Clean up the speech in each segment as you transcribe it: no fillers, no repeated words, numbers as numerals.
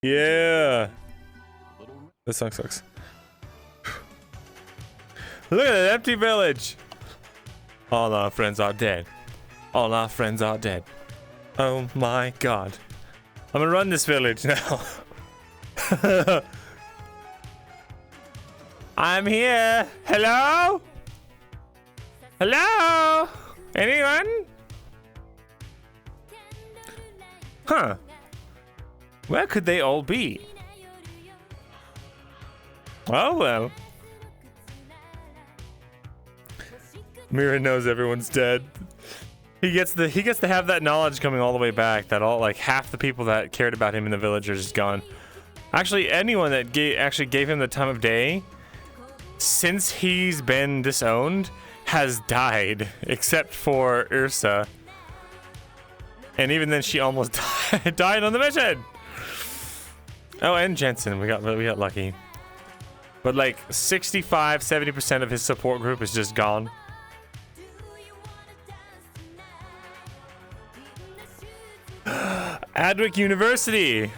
Yeah. This song sucks. Look at that empty village. All our friends are dead. All our friends are dead. Oh my god. I'm gonna run this village now. I'm here. Hello? Hello? Anyone? Huh. Where could they all be? Oh well. Mira knows everyone's dead. He gets to have that knowledge coming all the way back that all like half the people that cared about him in the village are just gone. Actually, anyone that actually gave him the time of day since he's been disowned has died, except for Ursa. And even then, she almost died on the mission. Oh, and Jensen, we got lucky. But like 65-70% of his support group is just gone. Adwick University.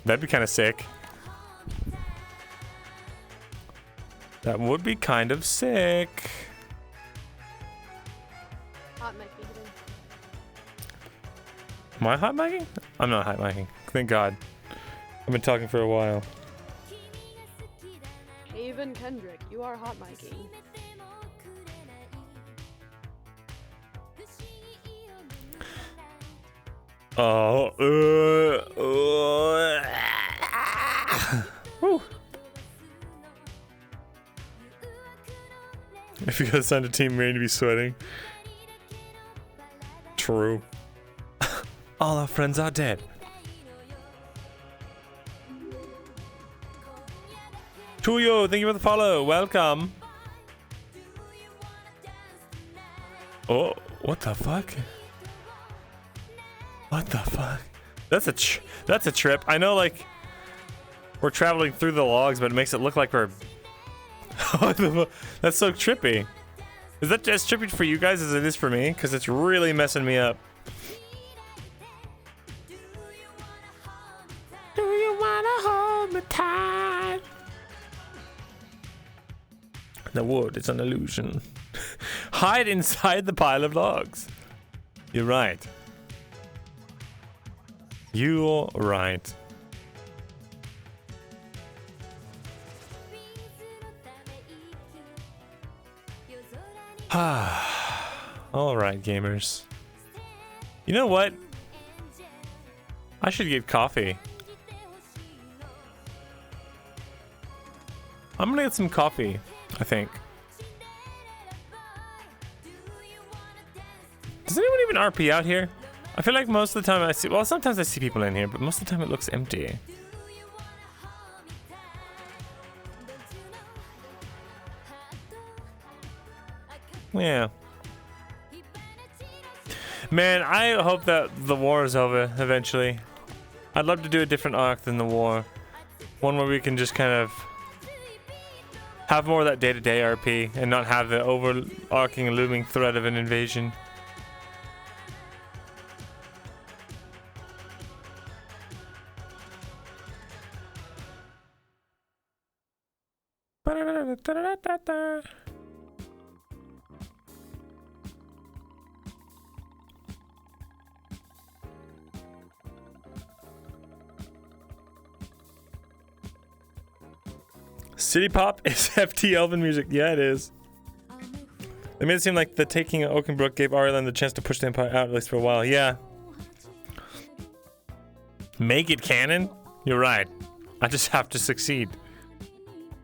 That'd be kind of sick. That would be kind of sick. Hot mic me today. Am I hot micing? I'm not hot micing. Thank God. I've been talking for a while. Haven Kendrick, you are hot micing. Oh, Woo. If you got assigned a team, you're to be sweating. True. All our friends are dead. Tuyo, thank you for the follow. Welcome. Oh, what the fuck? What the fuck? That's a trip. I know, like, we're traveling through the logs, but it makes it look like we're... That's so trippy. Is that as trippy for you guys as it is for me? Because it's really messing me up. Do you wanna hold me tight? The wood is an illusion. Hide inside the pile of logs. You're right. You're right. All right, gamers. You know what? I should get coffee. I'm gonna get some coffee, I think. Does anyone even RP out here? I feel like most of the time I see, well, sometimes I see people in here, but most of the time it looks empty. Yeah. Man, I hope that the war is over eventually. I'd love to do a different arc than the war. One where we can just kind of have more of that day-to-day RP and not have the overarching looming threat of an invasion. City Pop is FT Elven music. Yeah, it is. They made it seem like the taking of Oakenbrook gave Ireland the chance to push the Empire out, at least for a while. Yeah. Make it canon? You're right. I just have to succeed.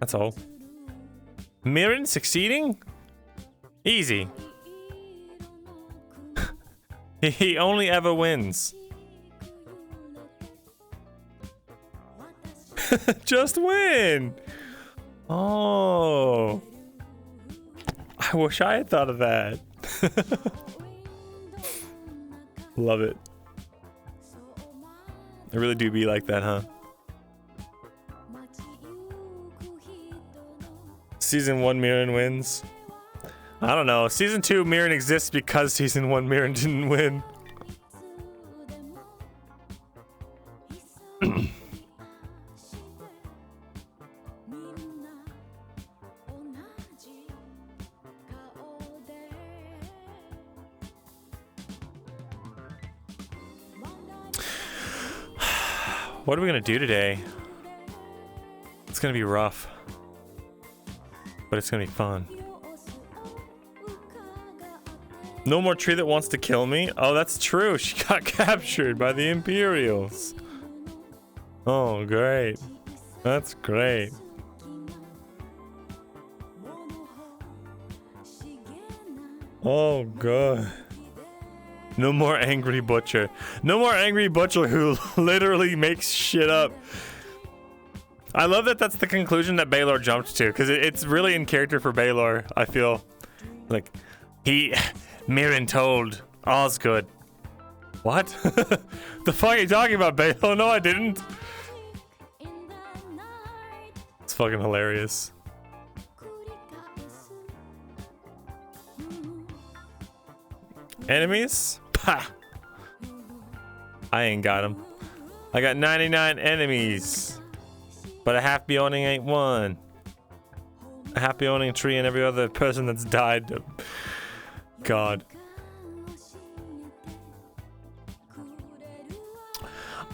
That's all. Mirren succeeding? Easy. He only ever wins. Just win! Oh. I wish I had thought of that. Love it. I really do be like that, huh? Season 1 Mirren wins. I don't know. Season 2 Mirren exists because Season 1 Mirren didn't win. What are we gonna do today? It's gonna be rough, but it's gonna be fun. No more tree that wants to kill me. Oh, that's true. She got captured by the Imperials. Oh, great. That's great. Oh, God. No more angry butcher. No more angry butcher who literally makes shit up. I love that that's the conclusion that Baylor jumped to, because it's really in character for Baylor, I feel. Like, Mirren told, all's good. What? The fuck are you talking about, Baylor? No, I didn't. It's fucking hilarious. Enemies? Pah! I ain't got them. I got 99 enemies. But a happy owning ain't one. A happy owning tree and every other person that's died. God.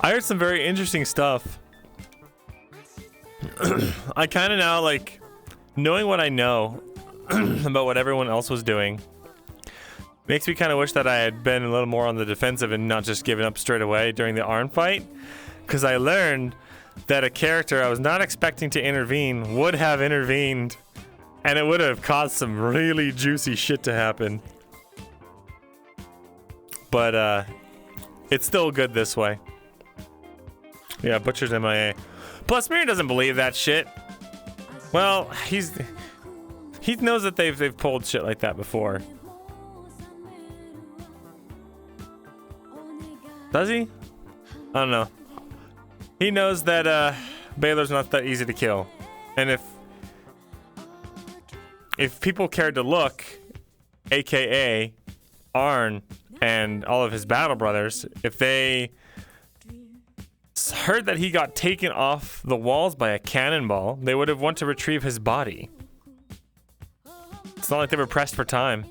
I heard some very interesting stuff. I kind of now, like, knowing what I know about what everyone else was doing, makes me kind of wish that I had been a little more on the defensive and not just given up straight away during the Arn fight. Because I learned that a character I was not expecting to intervene would have intervened. And it would have caused some really juicy shit to happen. But, it's still good this way. Yeah, Butcher's MIA. Plus, Mir doesn't believe that shit. Well, he knows that they've pulled shit like that before. Does he? I don't know. He knows that Baylor's not that easy to kill. And if people cared to look, aka Arn and all of his battle brothers, if they heard that he got taken off the walls by a cannonball, they would have wanted to retrieve his body. It's not like they were pressed for time.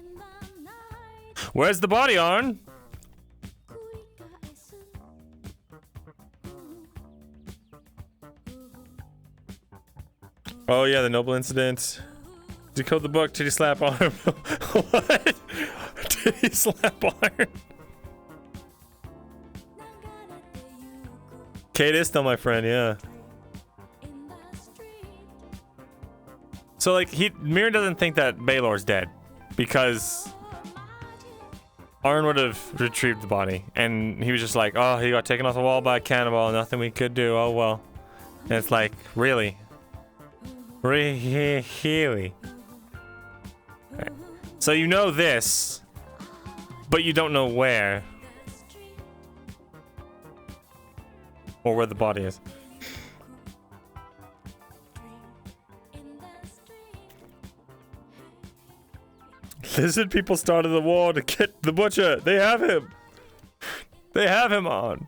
Where's the body, Arn? Oh yeah, the noble incident. Decode the book. Did he slap Arn? What? Did he slap Arn? Kate is still my friend, yeah. So like Mir doesn't think that Baylor's dead because Arn would have retrieved the body, and he was just like, oh, he got taken off the wall by a cannonball, nothing we could do, oh well. And it's like, really? Really? Right. So you know this, but you don't know where. Or where the body is. Lizard people started the war to get the butcher. They have him. They have him on.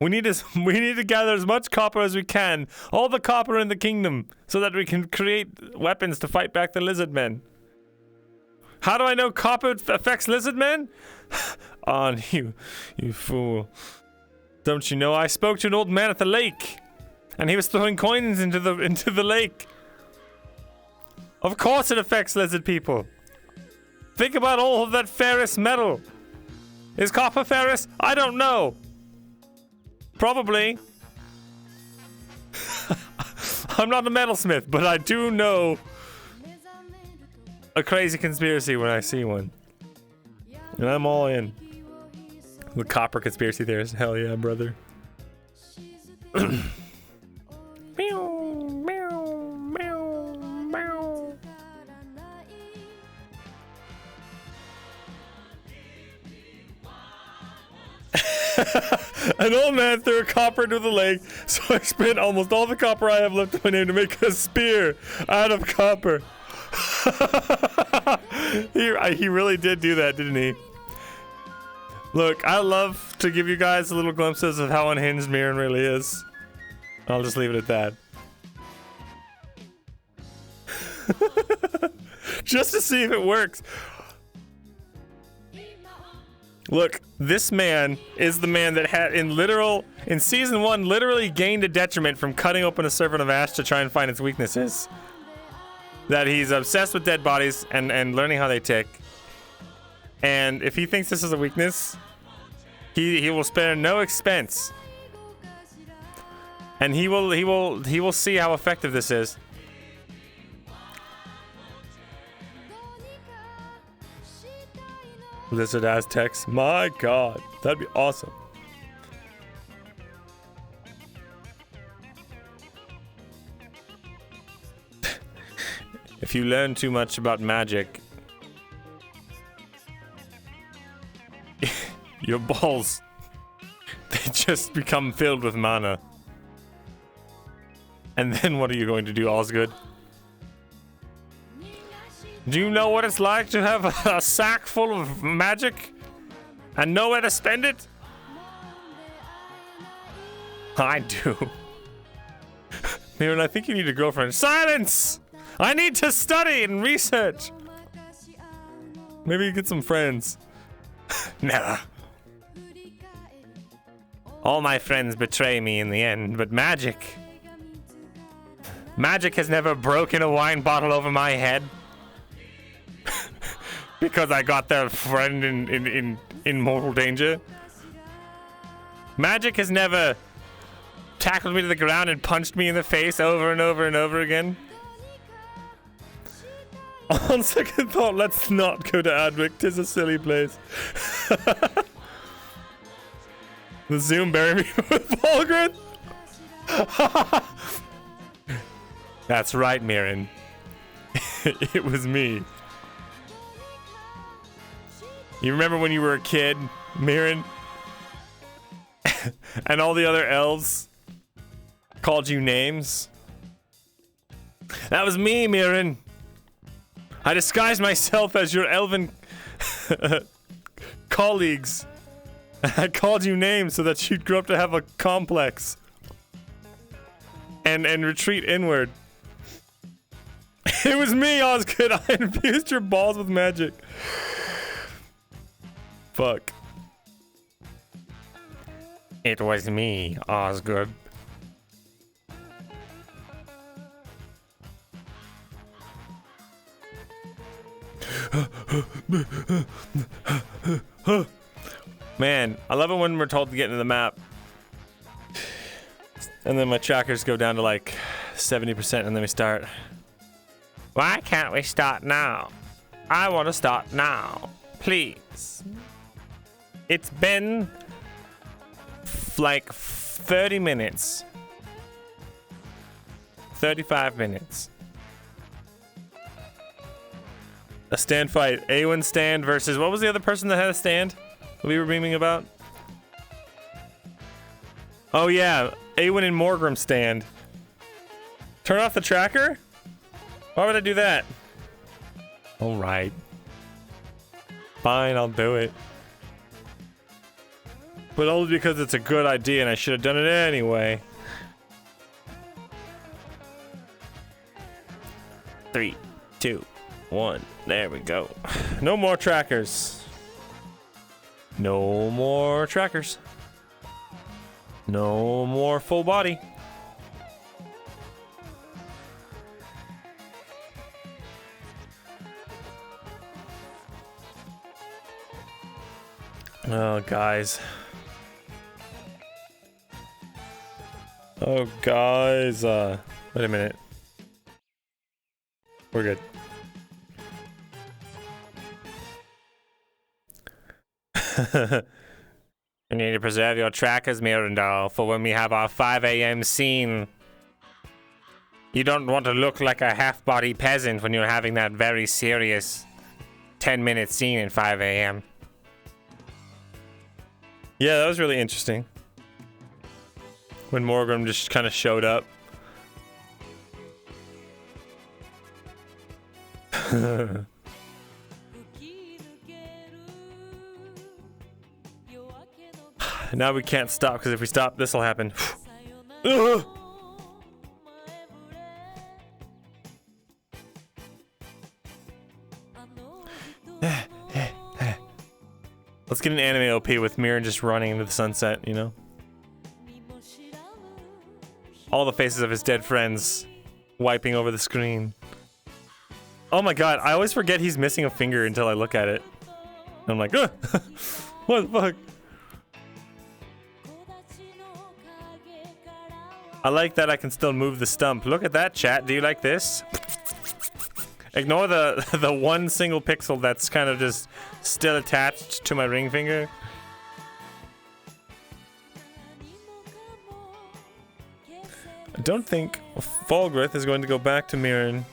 We need to gather as much copper as we can. All the copper in the kingdom, so that we can create weapons to fight back the lizard men. How do I know copper affects lizard men? On you fool. Don't you know I spoke to an old man at the lake, and he was throwing coins into the lake. Of course it affects lizard people. Think about all of that ferrous metal. Is copper ferrous? I don't know. Probably. I'm not a metalsmith, but I do know a crazy conspiracy when I see one. And I'm all in. The copper conspiracy theorist. Hell yeah, brother. An old man threw a copper into the lake, so I spent almost all the copper I have left in my name to make a spear out of copper. He really did do that, didn't he? Look, I love to give you guys little glimpses of how unhinged Mirren really is. I'll just leave it at that. Just to see if it works. Look, This man is the man that had in season 1 literally gained a detriment from cutting open a servant of ash to try and find its weaknesses. That he's obsessed with dead bodies and learning how they tick. And if he thinks this is a weakness, he will spare no expense. And he will see how effective this is. Lizard Aztecs. My god. That'd be awesome. If you learn too much about magic, your balls, they just become filled with mana. And then what are you going to do, Osgood? Do you know what it's like to have a sack full of magic and nowhere to spend it? I do. Myrin, I think you need a girlfriend. Silence! I need to study and research. Maybe get some friends. Never. All my friends betray me in the end, but magic has never broken a wine bottle over my head. Because I got their friend in mortal danger. Magic has never tackled me to the ground and punched me in the face over and over and over again. On second thought, let's not go to Adwick. 'Tis a silly place. The Zoom bury me with Volgren. That's right, Myrin. It was me. You remember when you were a kid, Myrin? And all the other elves called you names? That was me, Myrin. I disguised myself as your elven colleagues. I called you names so that you'd grow up to have a complex and retreat inward. It was me, Osgood. I infused your balls with magic. Fuck. It was me, Osgood. Man, I love it when we're told to get into the map. And then my trackers go down to like 70% and then we start. Why can't we start now? I want to start now. Please. It's been like 30 minutes. 35 minutes. A stand fight. Awen stand versus... What was the other person that had a stand that we were beaming about? Oh yeah, Awen and Morgrim stand. Turn off the tracker? Why would I do that? Alright. Fine, I'll do it. But only because it's a good idea and I should have done it anyway. 3, 2, 1. There we go. No more trackers. No more trackers. No more full body. Oh, guys. Oh, guys. Wait a minute. We're good. You need to preserve your trackers, Myrindal, for when we have our 5 a.m. scene. You don't want to look like a half-body peasant when you're having that very serious 10-minute scene at 5 a.m. Yeah, that was really interesting. When Morgrim just kind of showed up. Now we can't stop, because if we stop, this will happen. Let's get an anime OP with Mirin just running into the sunset, you know? All the faces of his dead friends wiping over the screen. Oh my god, I always forget he's missing a finger until I look at it. And I'm like, ugh! What the fuck? I like that I can still move the stump. Look at that, chat. Do you like this? Ignore the one single pixel that's kind of just still attached to my ring finger. I don't think Falgrith is going to go back to Mirin.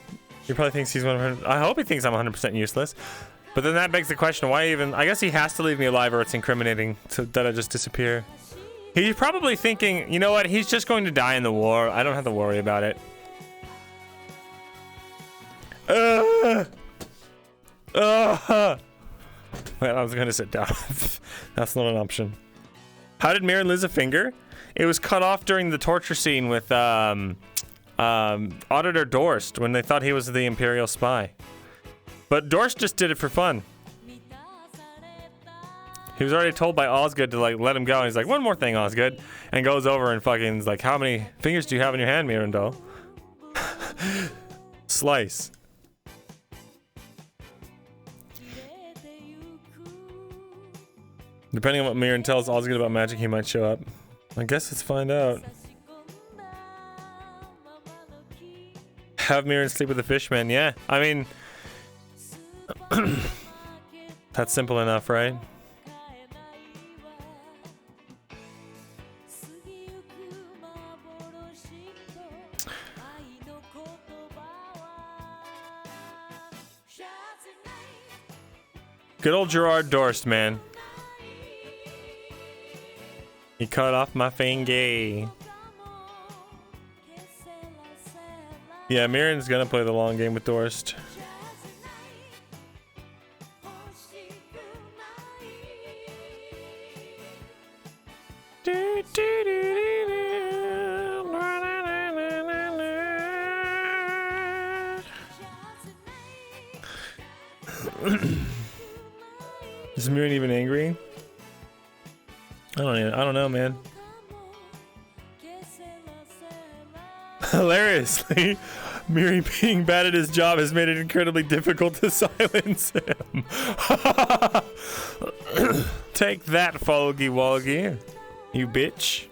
He probably thinks he's 100%. I hope he thinks I'm 100% useless. But then that begs the question, why even... I guess he has to leave me alive or it's incriminating that I just disappear. He's probably thinking, you know what, he's just going to die in the war. I don't have to worry about it. Well, I was going to sit down. That's not an option. How did Mirin lose a finger? It was cut off during the torture scene with Auditor Dorst when they thought he was the Imperial spy. But Dorst just did it for fun. He was already told by Osgood to like let him go, and he's like, one more thing, Osgood, and goes over and fucking is like, how many fingers do you have in your hand, Myrindal? Slice. Depending on what Mirin tells Osgood about magic, he might show up. I guess let's find out. Have Mirin sleep with the fishmen. Yeah, I mean, that's simple enough, right? Good old Gerard Dorst, man. He cut off my finger. Yeah, Mirin's gonna play the long game with Dorst. Is Mirin even angry? I don't know, man. Hilariously, Mirin being bad at his job has made it incredibly difficult to silence him. Take that, Folgy Wolgy, you bitch.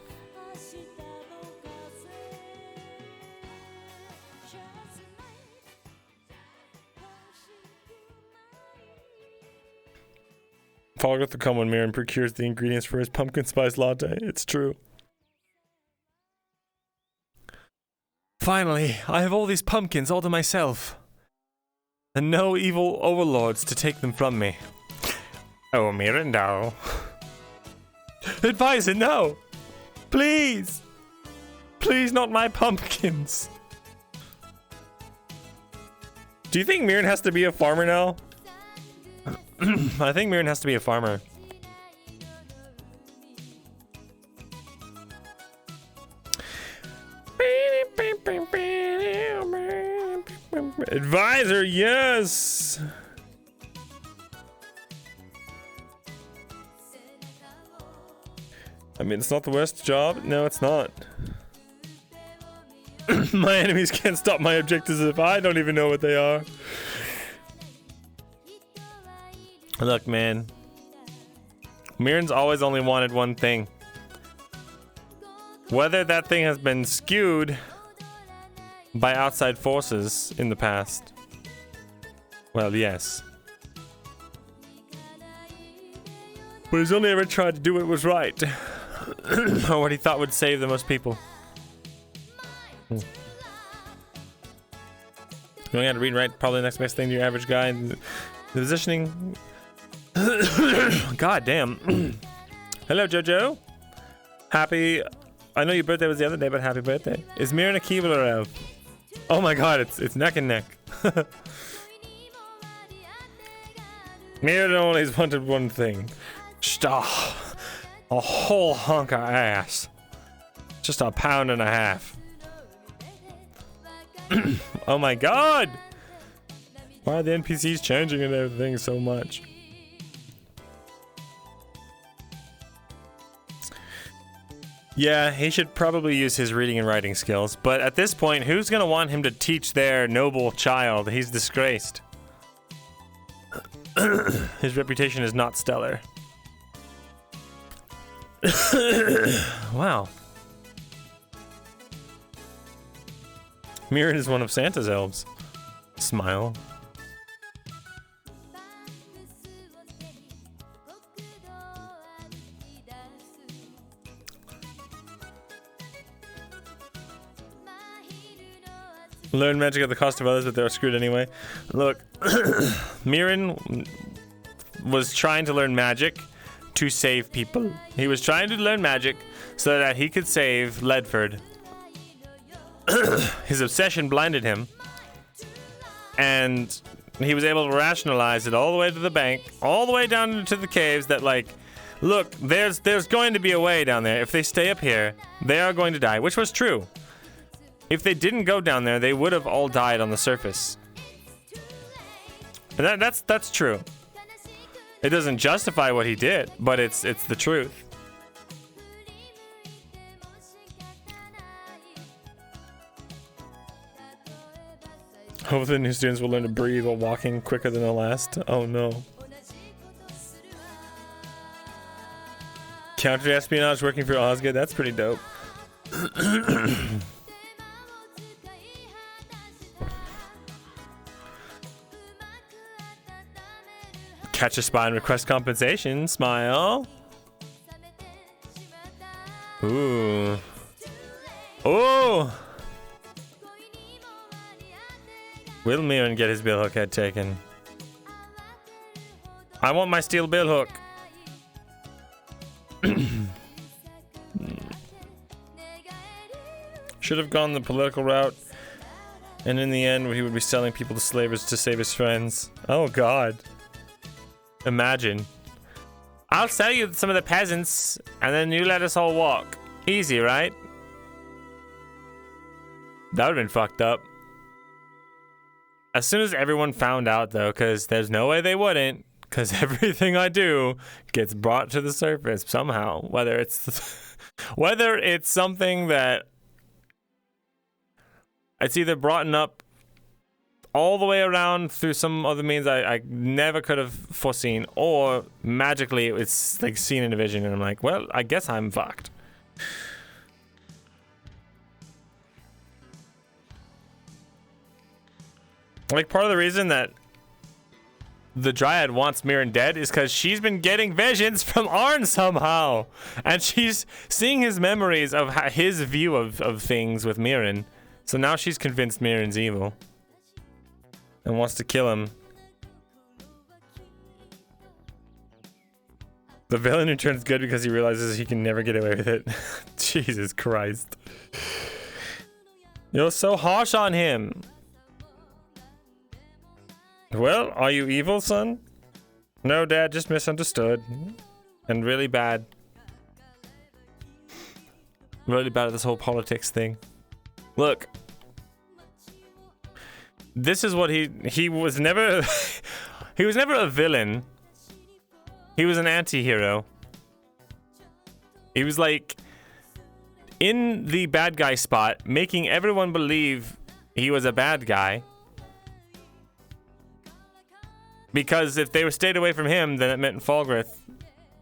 Falgrith will come when Mirin procures the ingredients for his pumpkin spice latte. It's true. Finally, I have all these pumpkins all to myself. And no evil overlords to take them from me. Oh, Myrindal. Advise it, no! Please! Please, not my pumpkins! Do you think Mirin has to be a farmer now? I think Mirin has to be a farmer. Advisor, yes! I mean, it's not the worst job. No, it's not. My enemies can't stop my objectives if I don't even know what they are. Look, man. Mirin's always only wanted one thing. Whether that thing has been skewed by outside forces in the past. Well, yes. But he's only ever tried to do what was right. Or what he thought would save the most people. Going out to read and write, probably the next best thing to your average guy. The positioning. God damn. Hello, Jojo. Happy. I know your birthday was the other day, but happy birthday. Is Mirin a Keebler or elf? Oh my god, it's neck and neck. Mirin always wanted one thing. Just a whole hunk of ass. Just a pound and a half. Oh my god! Why are the NPCs changing and everything so much? Yeah, he should probably use his reading and writing skills. But at this point, who's going to want him to teach their noble child? He's disgraced. His reputation is not stellar. Wow. Myrin is one of Santa's elves. Smile. Learn magic at the cost of others, but they're screwed anyway. Look, Myrin was trying to learn magic to save people. He was trying to learn magic so that he could save Ledford. His obsession blinded him, and he was able to rationalize it all the way to the bank, all the way down into the caves that, like, look, there's going to be a way down there. If they stay up here, they are going to die, which was true. If they didn't go down there, they would have all died on the surface. And that's true. It doesn't justify what he did, but it's the truth. Hopefully the new students will learn to breathe while walking quicker than the last. Oh no. Counter-espionage working for Osgood, that's pretty dope. Catch a spy and request compensation. Smile. Ooh. Oh! Will Myrin get his billhook head taken? I want my steel billhook. Should have gone the political route, and in the end he would be selling people to slavers to save his friends. Oh god. Imagine. I'll sell you some of the peasants, and then you let us all walk. Easy, right? That would have been fucked up. As soon as everyone found out, though, because there's no way they wouldn't, because everything I do gets brought to the surface somehow. Whether it's something that it's either brought up all the way around through some other means I never could have foreseen, or magically it's like seen in a vision, and I'm like, well, I guess I'm fucked. Like, part of the reason that the Dryad wants Myrin dead is because she's been getting visions from Arn somehow, and she's seeing his memories of his view of things with Myrin. So now she's convinced Myrin's evil and wants to kill him. The villain who turns good because he realizes he can never get away with it. Jesus Christ. You're so harsh on him. Well, are you evil, son? No, Dad, just misunderstood. And really bad. Really bad at this whole politics thing. Look. This is what he was never he was never a villain. He was an anti-hero. He was like in the bad guy spot, making everyone believe he was a bad guy. Because if they were stayed away from him, then it meant Falgrith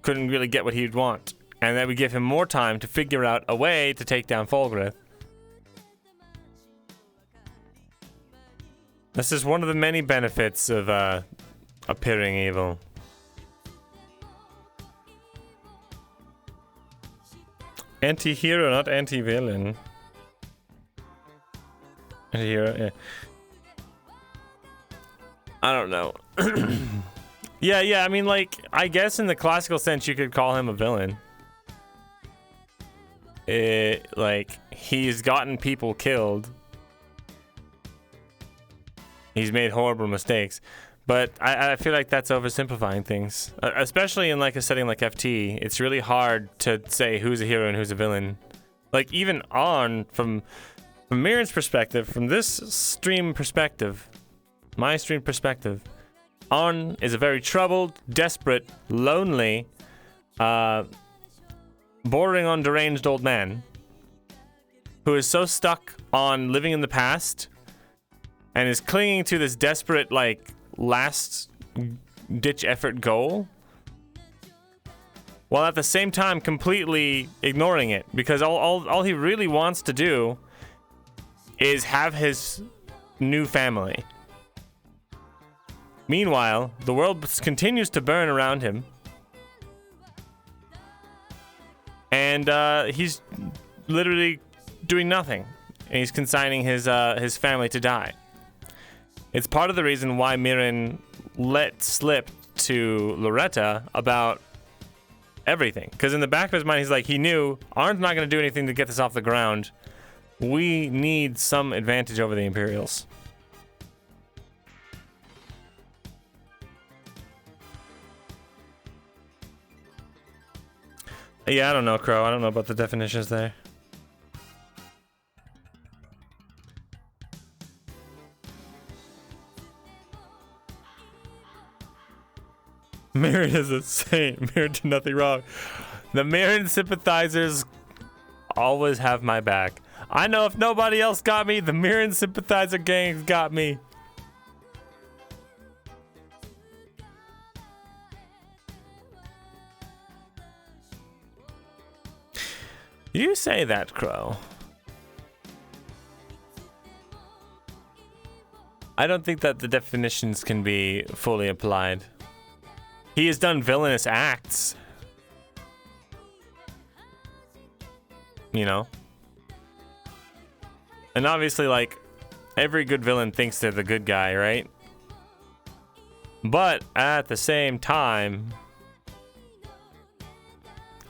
couldn't really get what he'd want. And that would give him more time to figure out a way to take down Falgrith. This is one of the many benefits of appearing evil. Anti-hero, not anti-villain. Anti-hero, yeah. I don't know. Yeah, I mean, like, I guess in the classical sense you could call him a villain. Like, he's gotten people killed. He's made horrible mistakes. But I feel like that's oversimplifying things. Especially in, like, a setting like FT. It's really hard to say who's a hero and who's a villain. Like, even on, from Myrin's perspective, from this stream perspective, my stream perspective, Arn is a very troubled, desperate, lonely, bordering on deranged old man who is so stuck on living in the past and is clinging to this desperate, like, last ditch effort goal, while at the same time completely ignoring it, because all he really wants to do is have his new family. Meanwhile, the world continues to burn around him, and he's literally doing nothing, and he's consigning his family to die. It's part of the reason why Mirin let slip to Loretta about everything, because in the back of his mind, he's like, he knew Arn's not going to do anything to get this off the ground. We need some advantage over the Imperials. Yeah, I don't know, Crow. I don't know about the definitions there. Mirin is a saint. Mirin did nothing wrong. The Mirin sympathizers always have my back. I know if nobody else got me, the Mirin sympathizer gang's got me. You say that, Crow. I don't think that the definitions can be fully applied. He has done villainous acts. You know? And obviously, like, every good villain thinks they're the good guy, right? But at the same time,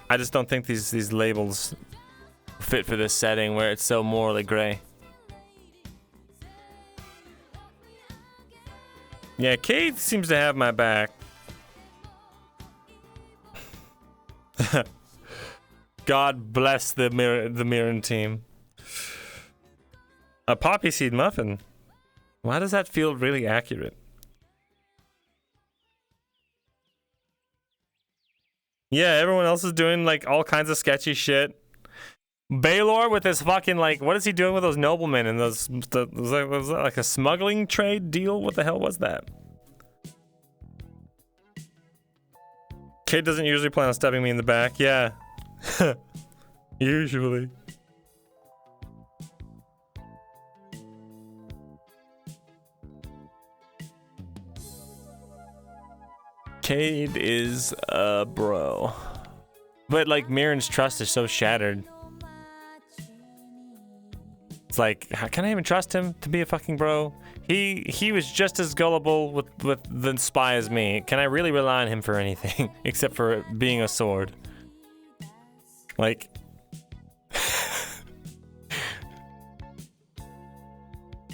I just don't think these labels fit for this setting where it's so morally gray. Yeah, Kate seems to have my back. God bless the Mirin team. A poppy seed muffin. Why does that feel really accurate? Yeah, everyone else is doing like all kinds of sketchy shit. Baylor with his fucking, like, what is he doing with those noblemen and was that like a smuggling trade deal? What the hell was that? Kate doesn't usually plan on stabbing me in the back. Yeah. Usually. Cade is a bro. But like Mirin's trust is so shattered. It's like, how can I even trust him to be a fucking bro? He was just as gullible with the spy as me. Can I really rely on him for anything except for being a sword? Like,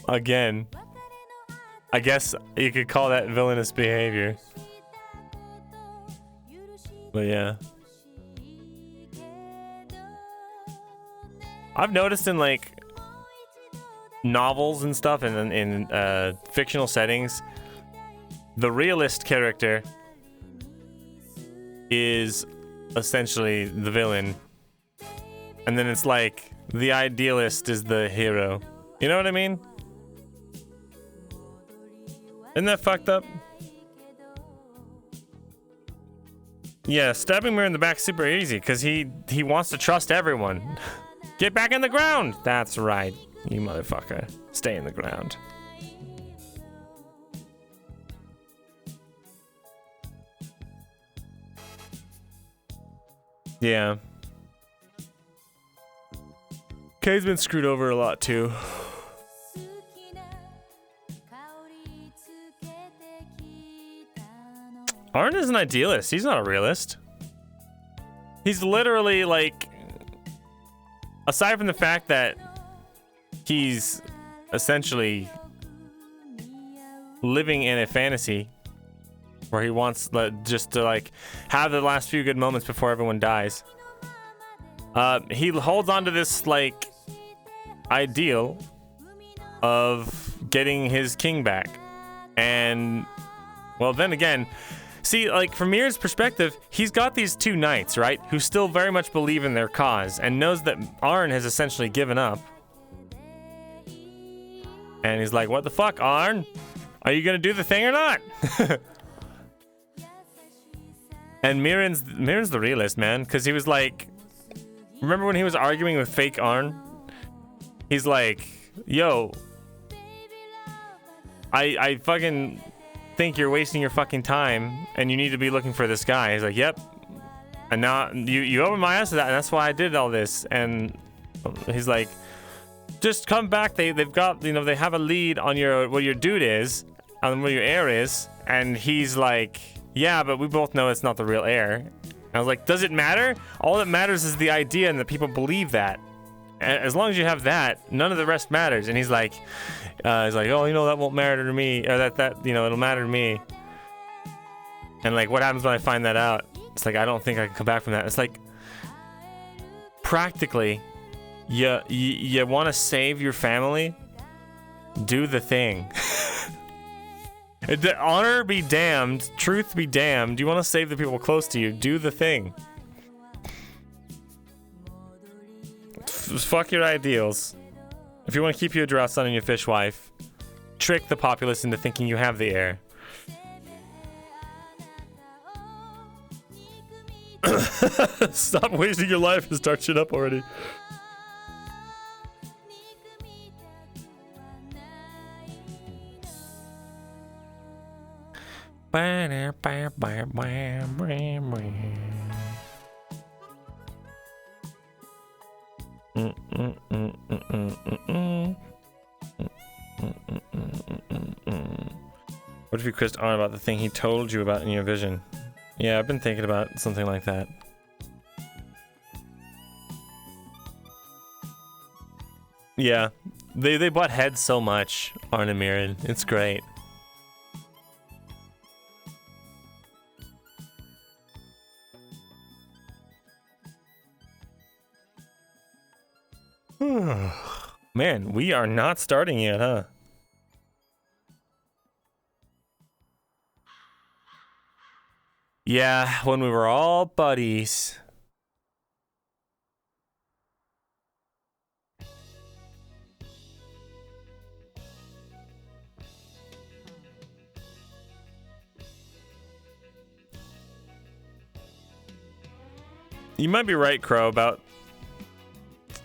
again, I guess you could call that villainous behavior. But yeah, I've noticed in like novels and stuff and in fictional settings, the realist character is essentially the villain, and then it's like the idealist is the hero. You know what I mean? Isn't that fucked up? Yeah, stabbing Mir in the back super easy because he wants to trust everyone. Get back in the ground. That's right, you motherfucker. Stay in the ground. Yeah. Kay's been screwed over a lot too. Arn is an idealist. He's not a realist. He's literally like, aside from the fact that he's essentially living in a fantasy where he wants just to like have the last few good moments before everyone dies. He holds on to this like ideal of getting his king back. And well, then again, See, like, from Mir's perspective, he's got these two knights, right, who still very much believe in their cause and knows that Arn has essentially given up. And he's like, what the fuck, Arn? Are you gonna do the thing or not? And Mirin's the realist, man, because he was like, remember when he was arguing with fake Arn? He's like, yo, I fucking think you're wasting your fucking time and you need to be looking for this guy. He's like, yep. And now you opened my eyes to that, and that's why I did all this. And he's like, just come back. They've got, you know, they have a lead on what your dude is, on what your heir is. And he's like, yeah, but we both know it's not the real heir. I was like, does it matter? All that matters is the idea and that people believe that. As long as you have that, none of the rest matters. And he's like, oh, you know, that won't matter to me, or that you know, it'll matter to me. And like, what happens when I find that out? It's like, I don't think I can come back from that. It's like, practically, you want to save your family, do the thing. Honor be damned, truth be damned. You want to save the people close to you, do the thing. Fuck your ideals. If you want to keep your drought son and your fishwife, trick the populace into thinking you have the heir. Stop wasting your life and start shit up already. What if you quizzed on about the thing he told you about in your vision? Yeah, I've been thinking about something like that. Yeah, they butt heads so much, Arn and Mirin. It's great. Man, we are not starting yet, huh? Yeah, when we were all buddies. You might be right, Crow, about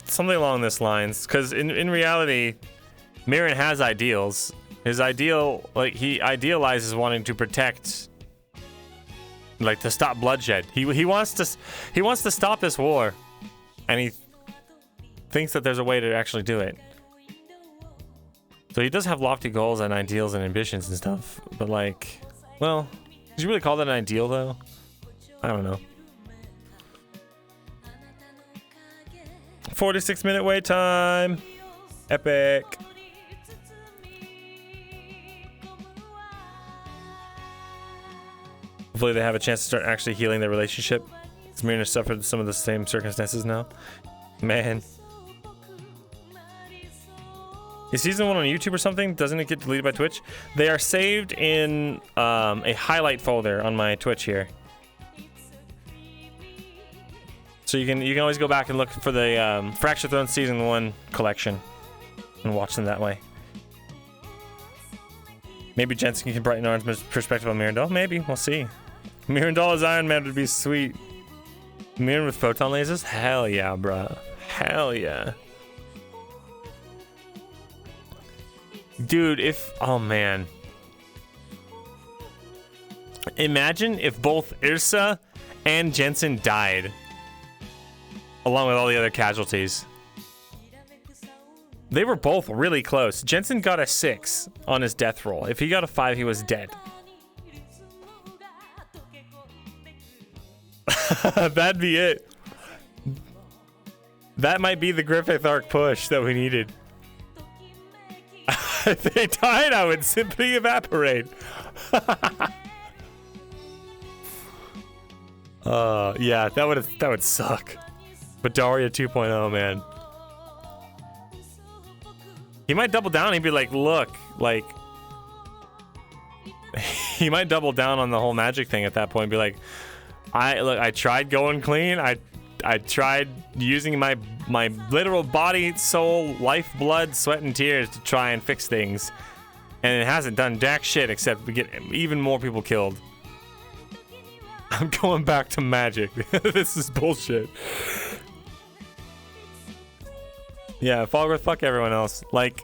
something along this lines, because in reality, Mirin has ideals. His ideal, like, he idealizes wanting to protect, like, to stop bloodshed. He wants to stop this war, and he thinks that there's a way to actually do it. So he does have lofty goals and ideals and ambitions and stuff, but like, well, did you really call that an ideal though? I don't know. 46-minute wait time. Epic. Hopefully they have a chance to start actually healing their relationship. Mirna suffered some of the same circumstances now. Man. Is season 1 on YouTube or something? Doesn't it get deleted by Twitch? They are saved in a highlight folder on my Twitch here. So you can always go back and look for the Fractured Throne Season 1 collection and watch them that way. Maybe Jensen can brighten Arn's perspective on Myrindal. Maybe, we'll see. Myrindal as Iron Man would be sweet. Mirin with photon lasers? Hell yeah, bruh. Hell yeah. Dude, oh man. Imagine if both Irsa and Jensen died. Along with all the other casualties. They were both really close. Jensen got a 6 on his death roll. If he got a 5, he was dead. That'd be it. That might be the Griffith arc push that we needed. If they died, I would simply evaporate. Yeah, that would suck. But Daria 2.0, man. He might double down and he'd be like, look, like, he might double down on the whole magic thing at that point. Be like, I tried going clean. I tried using my literal body, soul, life, blood, sweat, and tears to try and fix things, and it hasn't done jack shit except we get even more people killed. I'm going back to magic. This is bullshit. Yeah, Falgrith, fuck everyone else. Like,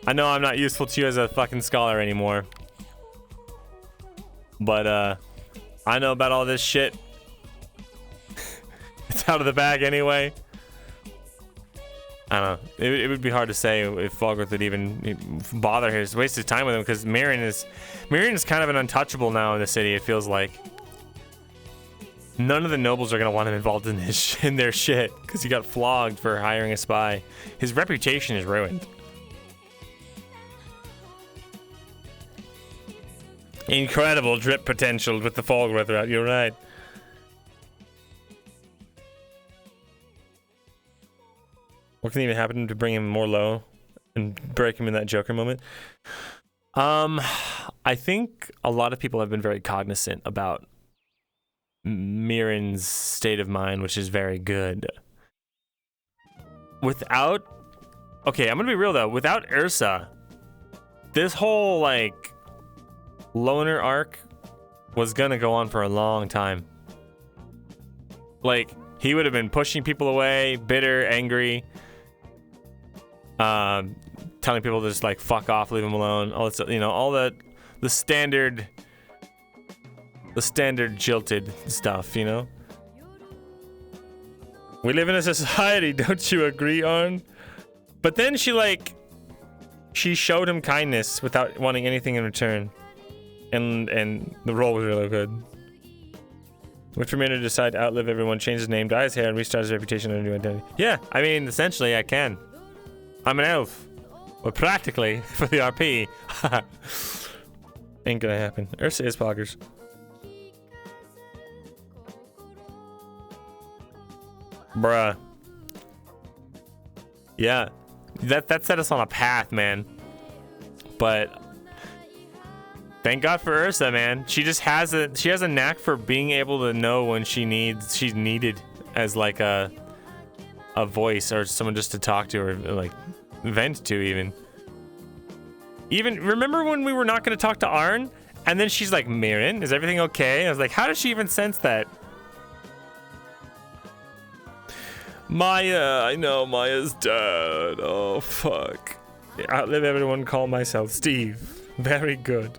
I know I'm not useful to you as a fucking scholar anymore, but I know about all this shit. It's out of the bag anyway. I don't know. It would be hard to say if Falgrith would even bother waste his time with him, because Myrin is kind of an untouchable now in the city. It feels like none of the nobles are gonna want him involved in their shit because he got flogged for hiring a spy. His reputation is ruined. Incredible drip potential with the Falgrith route. You're right. What can even happen to bring him more low and break him in that Joker moment? I think a lot of people have been very cognizant about Myrin's state of mind, which is very good. Okay, I'm gonna be real though. Without Ursa, this whole like loner arc was gonna go on for a long time. Like, he would have been pushing people away, bitter, angry, telling people to just like fuck off, leave him alone, all that, you know, all the standard jilted stuff, you know. We live in a society, don't you agree, Arn? But then she showed him kindness without wanting anything in return, and the role was really good. Which for me to decide to outlive everyone, change his name, dye his hair, and restart his reputation under a new identity. Yeah, I mean, essentially, I can. I'm an elf. Well, practically, for the RP. Ain't gonna happen. Ursa is poggers. Bruh. Yeah. That set us on a path, man. But thank God for Ursa, man. She just has a knack for being able to know when she's needed as like a voice or someone just to talk to or like vent to even. Even remember when we were not going to talk to Arn and then she's like, Myrin, is everything okay? I was like, how does she even sense that? Maya, I know Maya's dead. Oh fuck. Outlive everyone, call myself Steve. Very good.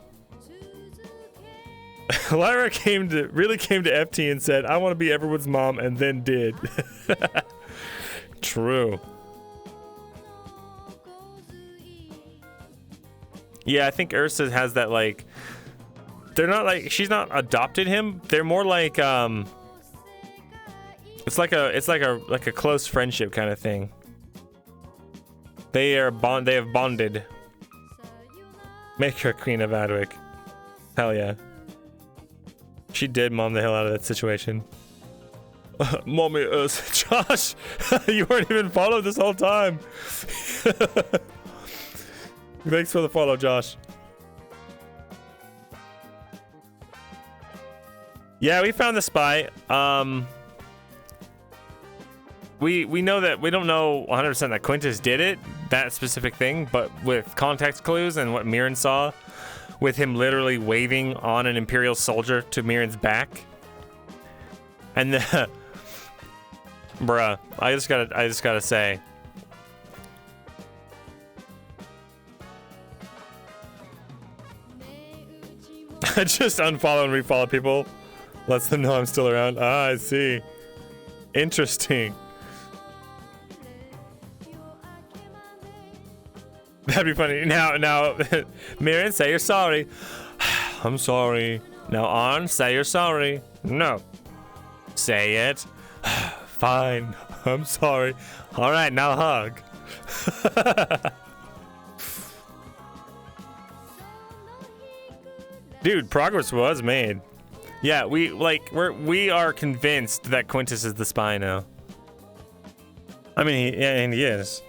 Lyra really came to FT and said, I want to be everyone's mom, and then did. True. Yeah, I think Ursa has that, like, they're not like, she's not adopted him. They're more like, it's like a close friendship kind of thing. They have bonded. Make her Queen of Adwick. Hell yeah. She did mom the hell out of that situation. Mommy, Josh, you weren't even followed this whole time. Thanks for the follow, Josh. Yeah, we found the spy. We know that we don't know 100% that Quintus did it, that specific thing, but with context clues and what Myrin saw, with him literally waving on an Imperial soldier to Myrin's back, and the bruh, I just gotta say, I just unfollow and refollow people, lets them know I'm still around. Ah, I see. Interesting. That'd be funny. Now, Myrin, say you're sorry. I'm sorry. Now, Arn, say you're sorry. No. Say it. Fine. I'm sorry. All right, now hug. Dude, progress was made. Yeah, we are convinced that Quintus is the spy now. I mean, he is.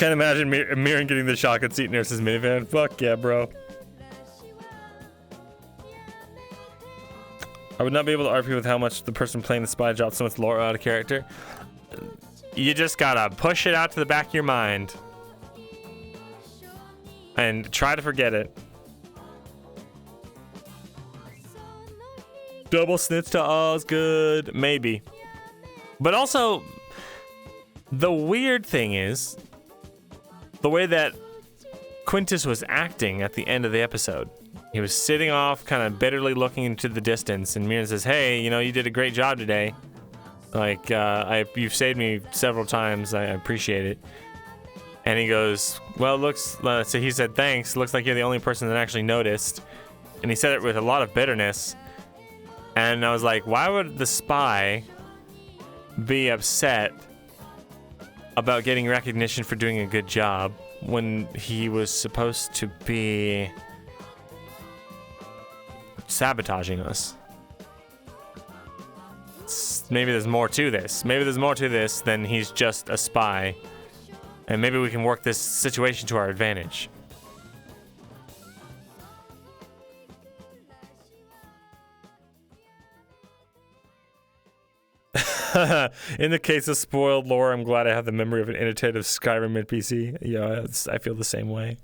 Can't imagine Mirren getting the shotgun seat near his minivan. Fuck yeah, bro. I would not be able to argue with how much the person playing the spy dropped so much lore out of character. You just gotta push it out to the back of your mind and try to forget it. Double snitch to Osgood, maybe. But also, the weird thing is the way that Quintus was acting at the end of the episode. He was sitting off, kind of bitterly looking into the distance, and Mirren says, "Hey, you know, you did a great job today. Like, you've saved me several times. I appreciate it." And he goes, "Well, so he said, thanks. Looks like you're the only person that actually noticed." And he said it with a lot of bitterness. And I was like, why would the spy be upset about getting recognition for doing a good job when he was supposed to be sabotaging us? Maybe there's more to this. Maybe there's more to this than he's just a spy. And maybe we can work this situation to our advantage. In the case of spoiled lore, I'm glad I have the memory of an inattentive Skyrim NPC. Yeah, I feel the same way.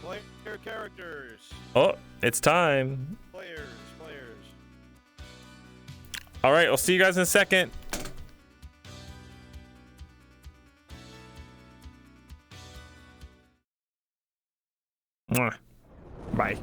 Player characters. Oh, it's time. Players. All right, I'll see you guys in a second. Mwah. Bye.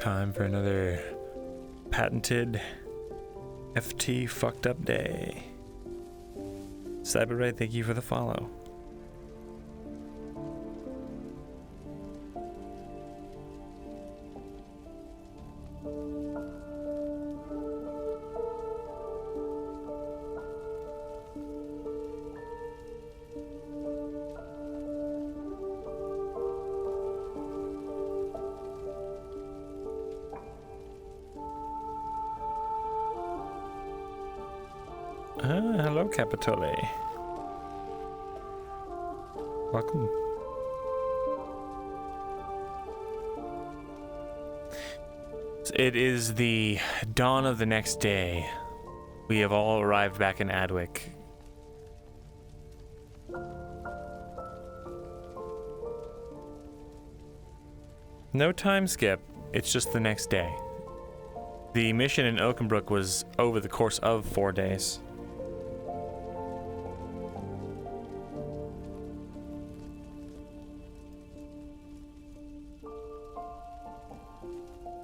Time for another patented FT fucked up day. Cyberray, thank you for the follow. Hello, Capitole. Welcome. It is the dawn of the next day. We have all arrived back in Adwick. No time skip. It's just the next day. The mission in Oakenbrook was over the course of 4 days.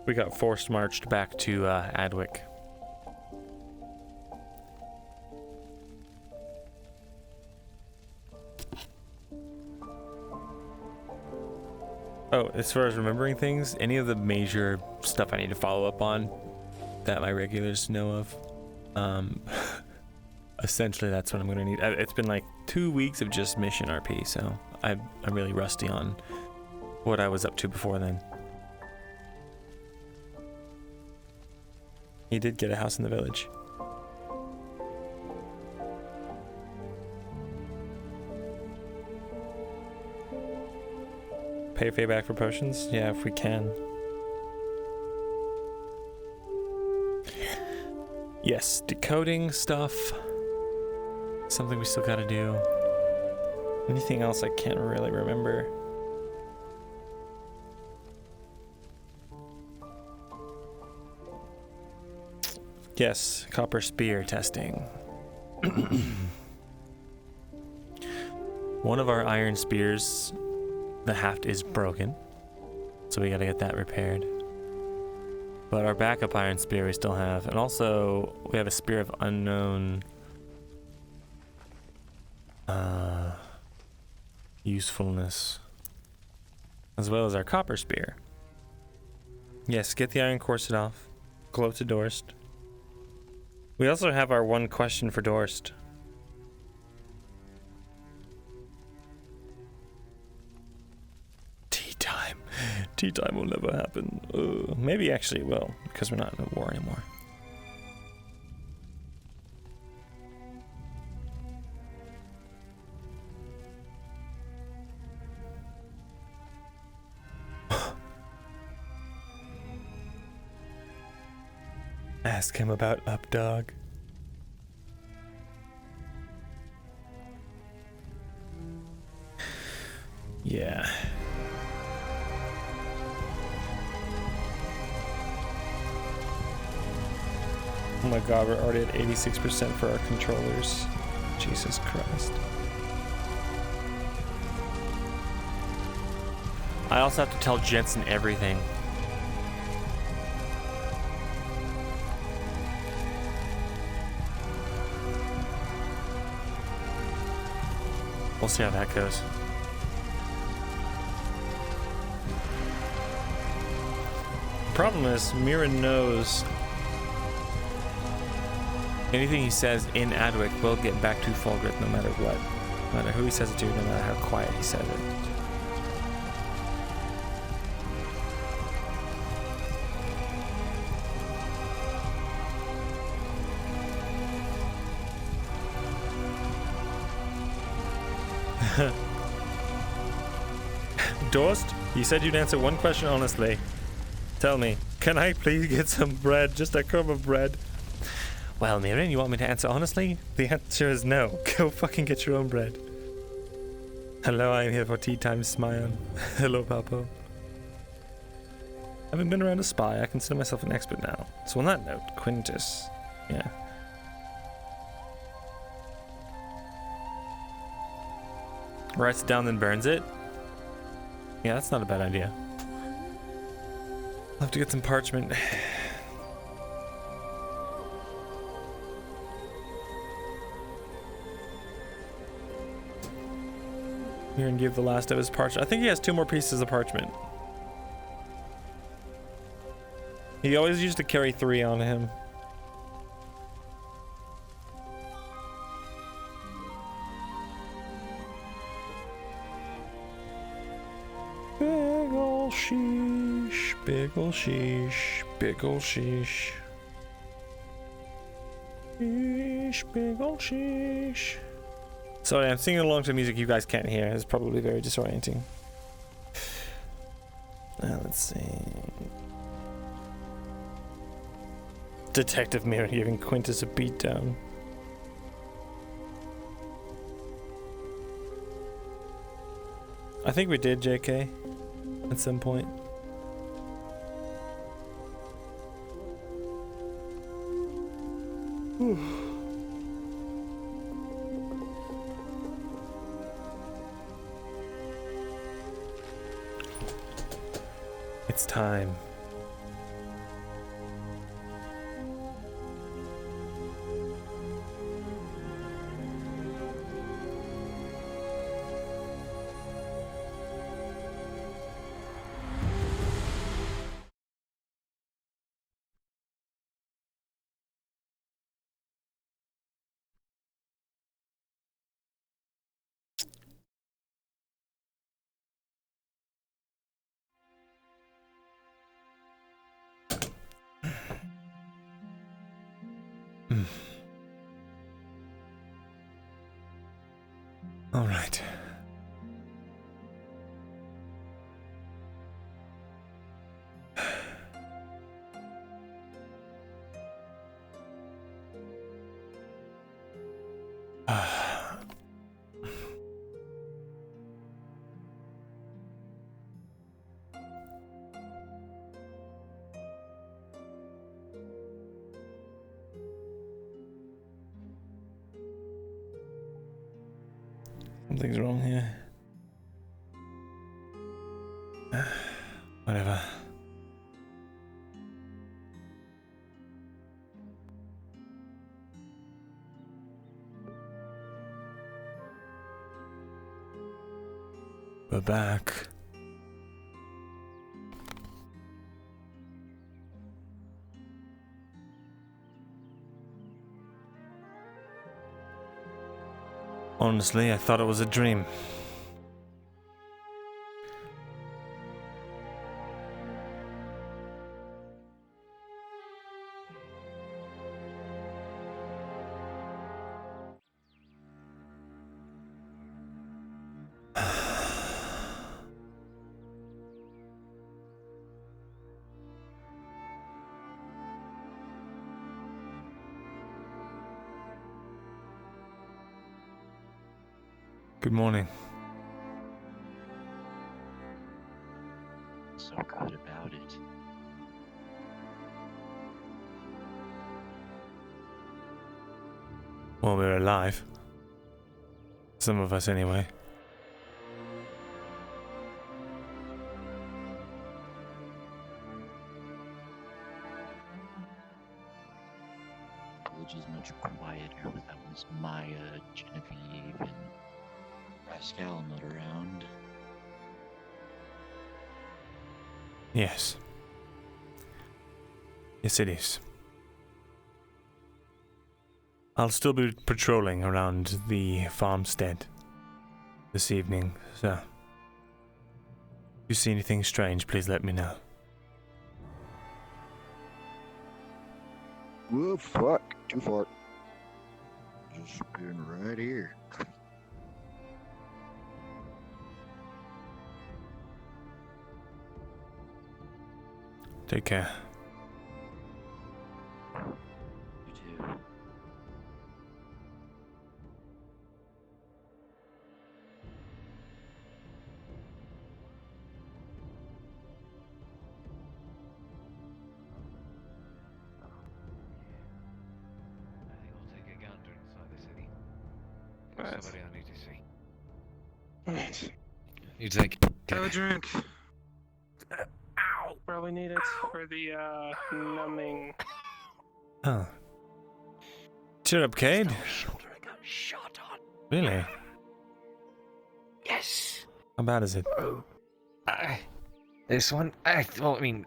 We got forced marched back to Adwick. Oh, as far as remembering things, any of the major stuff I need to follow up on that my regulars know of, essentially that's what I'm going to need. It's been like 2 weeks of just mission RP, so I'm really rusty on what I was up to before then. He did get a house in the village. Pay back for potions? Yeah, if we can. Yes, decoding stuff. Something we still gotta do. Anything else I can't really remember. Yes, copper spear testing. One of our iron spears, the haft is broken, so we gotta get that repaired. But our backup iron spear we still have, and also we have a spear of unknown usefulness, as well as our copper spear. Yes, get the iron corset off. Go up to Dorst. We also have our one question for Dorst. Tea time. Tea time will never happen. Maybe actually it will, because we're not in a war anymore. Ask him about Updog. Yeah. Oh my god, we're already at 86% for our controllers. Jesus Christ. I also have to tell Jensen everything. We'll see how that goes. The problem is, Mira knows anything he says in Adwick will get back to Fulgrit no matter what. No matter who he says it to, no matter how quiet he says it. Dorst, you said you'd answer one question honestly. Tell me, can I please get some bread? Just a crumb of bread. Well, Mirin, you want me to answer honestly? The answer is no. Go fucking get your own bread. Hello, I am here for tea time, Smayan. Hello, Papo. Having been around a spy, I consider myself an expert now. So on that note, Quintus. Yeah. Writes it down then burns it? Yeah, that's not a bad idea. I'll have to get some parchment. Here and give the last of his parchment. I think he has 2 more pieces of parchment. He always used to carry 3 on him. Big ol' sheesh, big ol' sheesh, big ol' sheesh. Sheesh, big ol' sheesh. Sorry, I'm singing along to music you guys can't hear. It's probably very disorienting. Let's see. Detective Mirror giving Quintus a beatdown. I think we did, JK, at some point. Whew. It's time. All right. Something's wrong here. Whatever. We're back. Honestly, I thought it was a dream. Good morning. So good about it. Well, we're alive. Some of us, anyway. The village is much quieter without Miss Maya, Genevieve, and Pascal not around. Yes. Yes, it is. I'll still be patrolling around the farmstead this evening, so if you see anything strange, please let me know. Whoa, fuck. Too far. Just been right here. Take care. You too. I think I'll take a gander inside the city. There's Right. somebody I need to see. Right. You take. Have a drink. Ow! Probably need it for the numbing. Oh. Cheer up, Cade. Shoulder I got shot on. Really? Yes. How bad is it? This one, fucking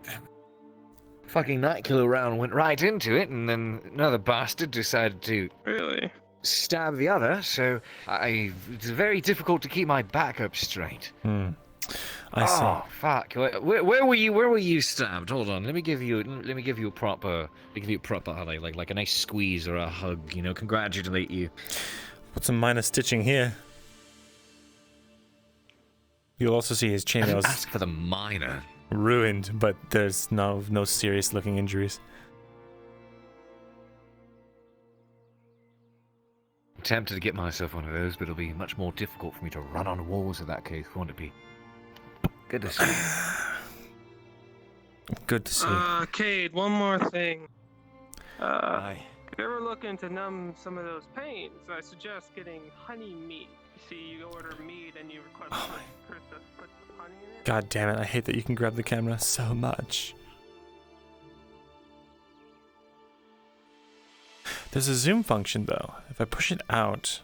Nightkill round went right into it, and then another bastard decided to Really? stab the other, so it's very difficult to keep my back up straight. I see. Oh fuck! Where were you? Where were you stabbed? Hold on. Let me give you a proper like a nice squeeze or a hug. You know, congratulate you. Put some minor stitching here. You'll also see his chainmail's Ask for the minor. ruined, but there's no serious looking injuries. I'm tempted to get myself one of those, but it'll be much more difficult for me to run on walls in that case, won't it be? Good to see. Good to see. Cade, one more thing. Aye. If you ever looking to numb some of those pains, I suggest getting honey meat. You see, you order meat and you request Chris to put some honey in it. God damn it, I hate that you can grab the camera so much. There's a zoom function though. If I push it out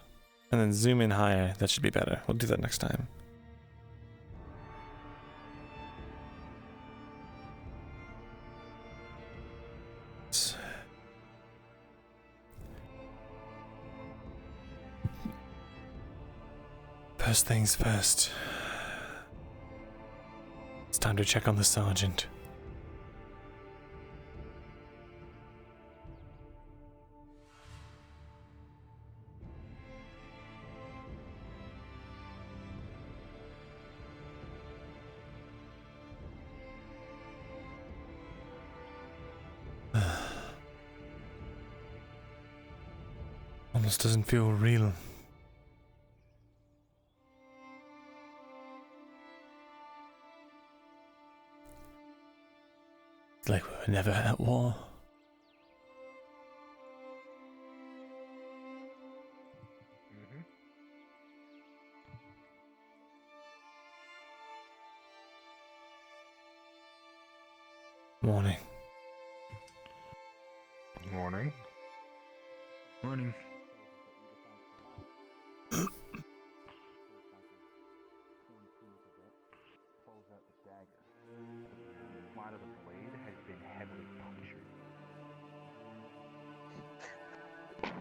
and then zoom in higher, that should be better. We'll do that next time. First things first. It's time to check on the sergeant. Almost doesn't feel real. It's like we were never at war. Morning. Morning. Morning.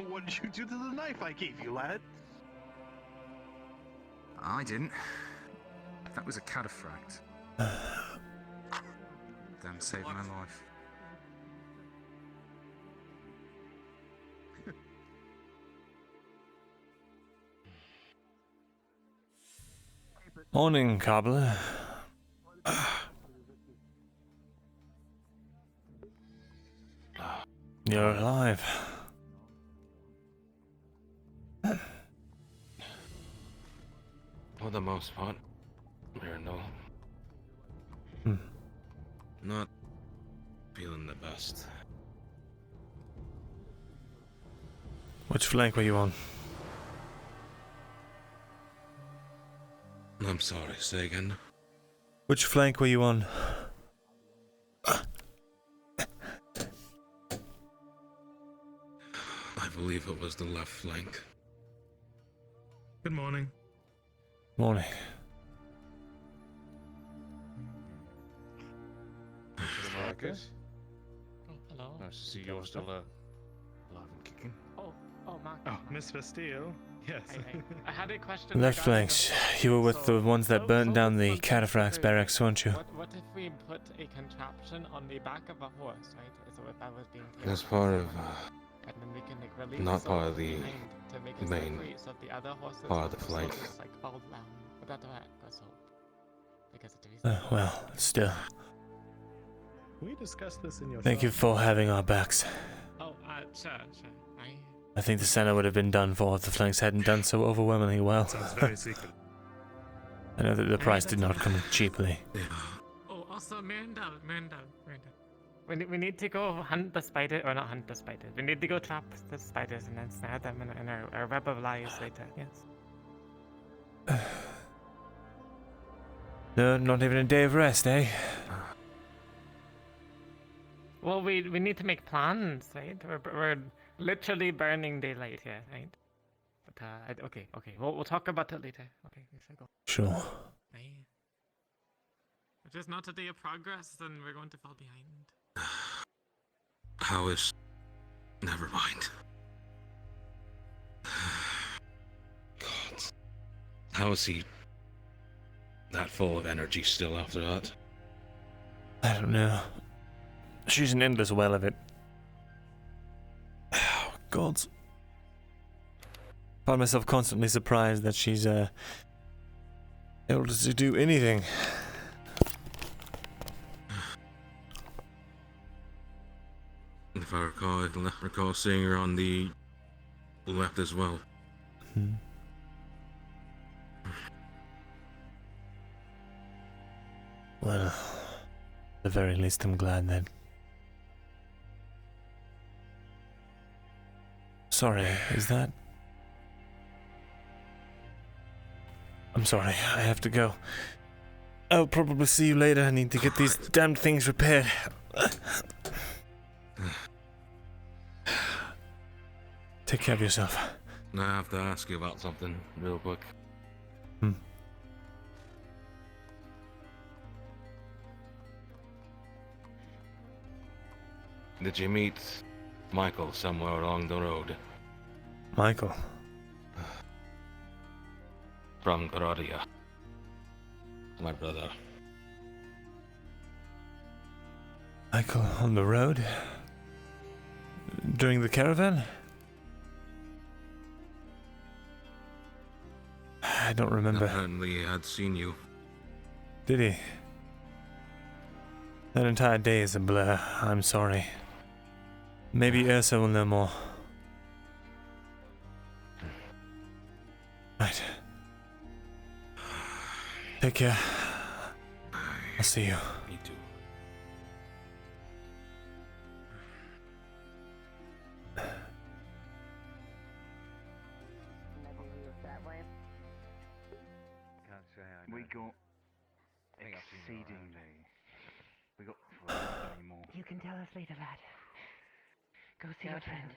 What did you do to the knife I gave you, lad? I didn't. That was a cataphract. Damn, saved my life. Morning, cobbler. You're alive. For the most part, Myrindal. Not feeling the best. Which flank were you on? I'm sorry, say again. Which flank were you on? I believe it was the left flank. Good morning. Morning. Marcus? Oh, hello. Nice to see you're still alive and kicking. Oh, Mark. Oh, Miss Vestil. Yes. I had a question. Left regarding flanks. the- You were with the ones that so- burnt so down the one thing cataphracts to- barracks, weren't you? What if we put a contraption on the back of a horse, right? So if I was being clear. That's part of, and then we can like release not some part of the behind to make it main slippery, so the other horses part of the will flank. sort of, like fall down. But that way, so because it is. Well, still. We discussed this in your Thank you for having our backs. Oh, sure. I think the center would have been done for if the flanks hadn't done so overwhelmingly well. Sounds very secret. I know that the price did not come cheaply. Oh, also Myrindal. We need to go hunt the spider, or not hunt the spiders. We need to go trap the spiders and then snare them in our web of lies later. Yes. No, not even a day of rest, eh? Well, we need to make plans, right? We're literally burning daylight here, right? But okay. We'll talk about it later. Okay, let's go. Sure. Aye. If it's not a day of progress, then we're going to fall behind. How is... Never mind. God. How is he that full of energy still after that? I don't know. She's an endless well of it. Oh, gods. I find myself constantly surprised that she's able to do anything. If I recall seeing her on the left as well. Well, at the very least, I'm glad then. Sorry, is that... I'm sorry, I have to go. I'll probably see you later. I need to get these damned things repaired. Take care of yourself. I have to ask you about something real quick. Did you meet Michael somewhere along the road? Michael? From Karadia. My brother. Michael on the road? During the caravan? I don't remember. Apparently he had seen you. Did he? That entire day is a blur. I'm sorry. Maybe Ursa will know more. Right. Take care. I'll see you. Me too. We got exceedingly. We got anymore. You can tell us later, lad. Go see your friend.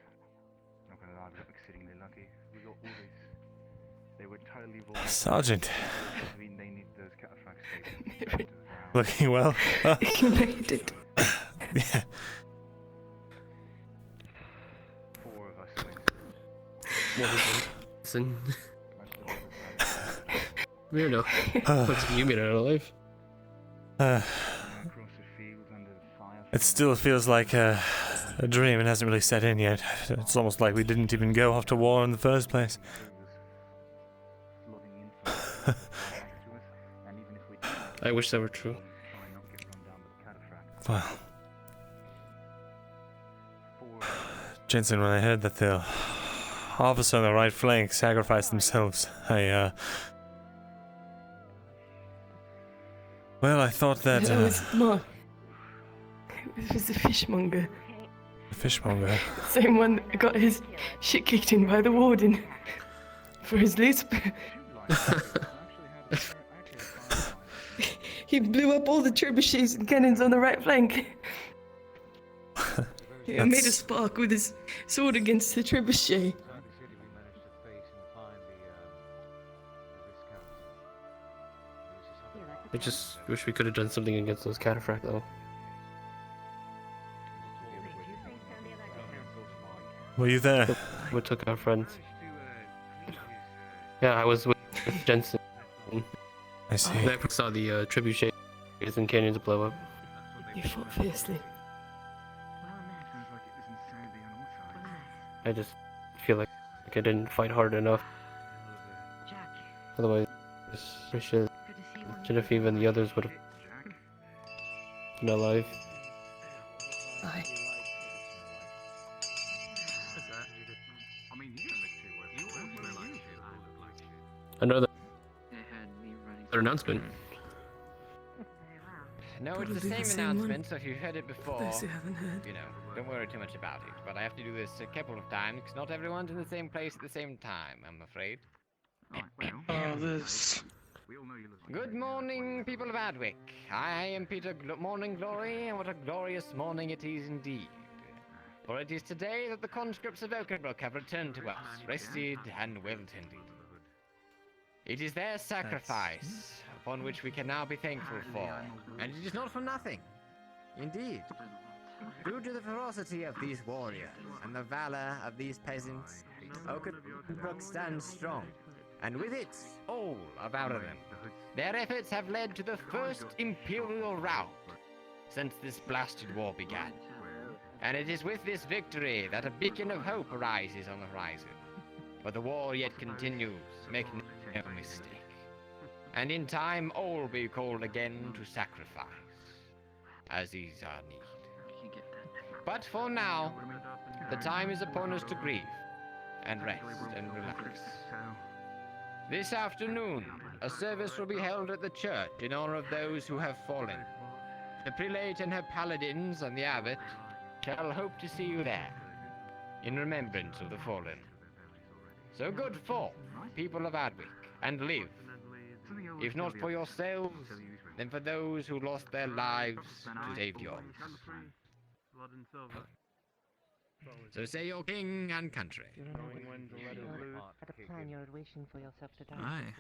Not gonna lie, we got exceedingly lucky. We got all these. They were totally vulnerable. Sergeant. I mean, they need those cataphracts taken. Looking well. You made it. Yeah. 4 of us went. Listen. Myrindal, what do you mean alive? It still feels like a dream. It hasn't really set in yet. It's almost like we didn't even go off to war in the first place. I wish that were true. Well, Jensen, when I heard that the officer on the right flank sacrificed themselves, well, I thought that... It was Mark. It was the fishmonger. The fishmonger? Same one that got his shit kicked in by the warden. For his lisp. He blew up all the trebuchets and cannons on the right flank. He made a spark with his sword against the trebuchet. I just wish we could have done something against those cataphract though. Were you there? We took our friends. Yeah, I was with Jensen. I see. I saw the trebuchets and cannons blow up. You fought fiercely. I just feel like I didn't fight hard enough. Otherwise, Genevieve and the others would have been alive. Aye. Another announcement. No, it's the Probably same the same announcement, one. so if you heard it before, Those who haven't heard. you know, don't worry too much about it. But I have to do this a couple of times, because not everyone's in the same place at the same time, I'm afraid. Oh, this. Good morning, people of Adwick. I am Peter Morning Glory, and what a glorious morning it is indeed. For it is today that the conscripts of Oakenbrook have returned to us, rested and well tended. It is their sacrifice upon which we can now be thankful for, and it is not for nothing. Indeed. Due to the ferocity of these warriors and the valor of these peasants, Oakenbrook stands strong, and with it, all of Elven. Their efforts have led to the first imperial rout since this blasted war began. And it is with this victory that a beacon of hope arises on the horizon. But the war yet continues, make no mistake. And in time, all will be called again to sacrifice, as is our need. But for now, the time is upon us to grieve, and rest, and relax. This afternoon, a service will be held at the church in honor of those who have fallen. The prelate and her paladins and the abbot shall hope to see you there, in remembrance of the fallen. So good forth, people of Adwick, and live, if not for yourselves, then for those who lost their lives to save yours. So say your king and country. At a plan you're wishing for yourself to die. Aye.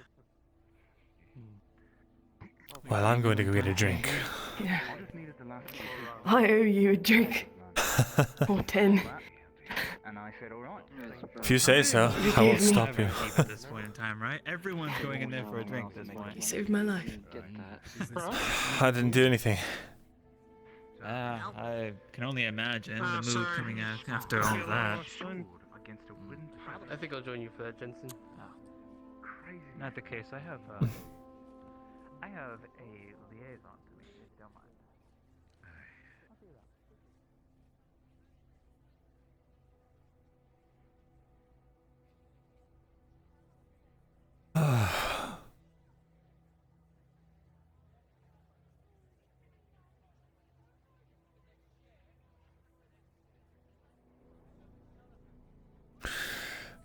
Well, I'm going to go get a drink. Yeah. I owe you a drink. Or 10. If you say so, I won't stop you. At this point in time, right? Everyone's going in there for a drink at this point. You saved my life. I didn't do anything. I can only imagine the mood coming out after all of that. I think I'll join you for that, Jensen. Not the case. I have a liaison to me, if you don't mind.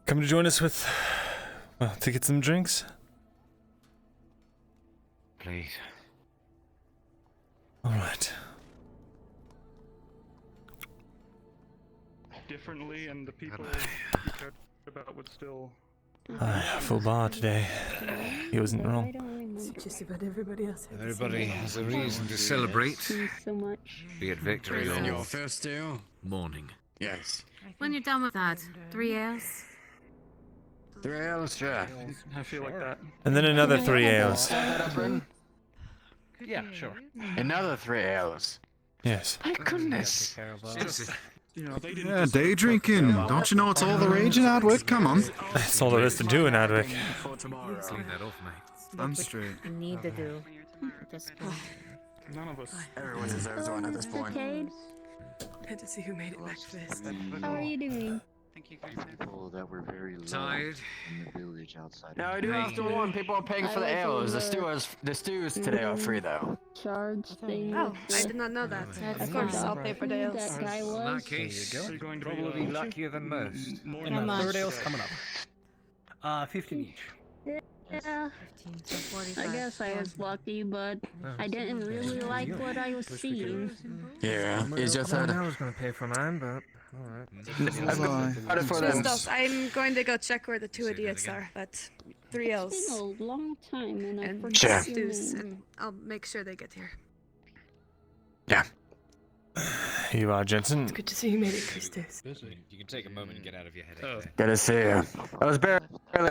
Come to join us with, well, to get some drinks? Please. All right. Differently, and the people you cared about would still. Full bar today. He wasn't wrong. It's just about everybody else. Everybody has a reason to celebrate. So much. Be it victory or your first ale? morning. Yes. When you're done with that, 3 ales? 3 ales, sure. I feel like that. And then another 3 ales. Yeah, sure. Another 3 ales. Yes. My goodness. Yeah, day drinking. Don't you know it's all the rage in Adwick? Come on. That's all there is to do in Adwick. Clean that off, mate. I'm straight. You need to do at this point. None of us. Everyone deserves one at this point. Had to see who made it back first. How are you doing? People that were very low Tired? in the village outside. No, I do have to warn people are paying for the ales. The stews today are free though. Charge thing. Oh, I did not know that. Of course, I'll pay for the ales. That guy In was. that case, probably luckier than most. How much? Third ale's coming up. 15 each. Yeah. 15, so 45. I guess I was lucky, but I didn't really like what I was seeing. Yeah, is your third? I was gonna pay for mine, but alright. Christos, I'm going to go check where the 2 idiots are, but 3 ales. It's been a long time, and I And forgot Sure. your stews, name. and I'll make sure they get here. Yeah. Here you are, Jensen. Good to see you made it, Christos. You can take a moment and get out of your headache. Good to see you. I was barely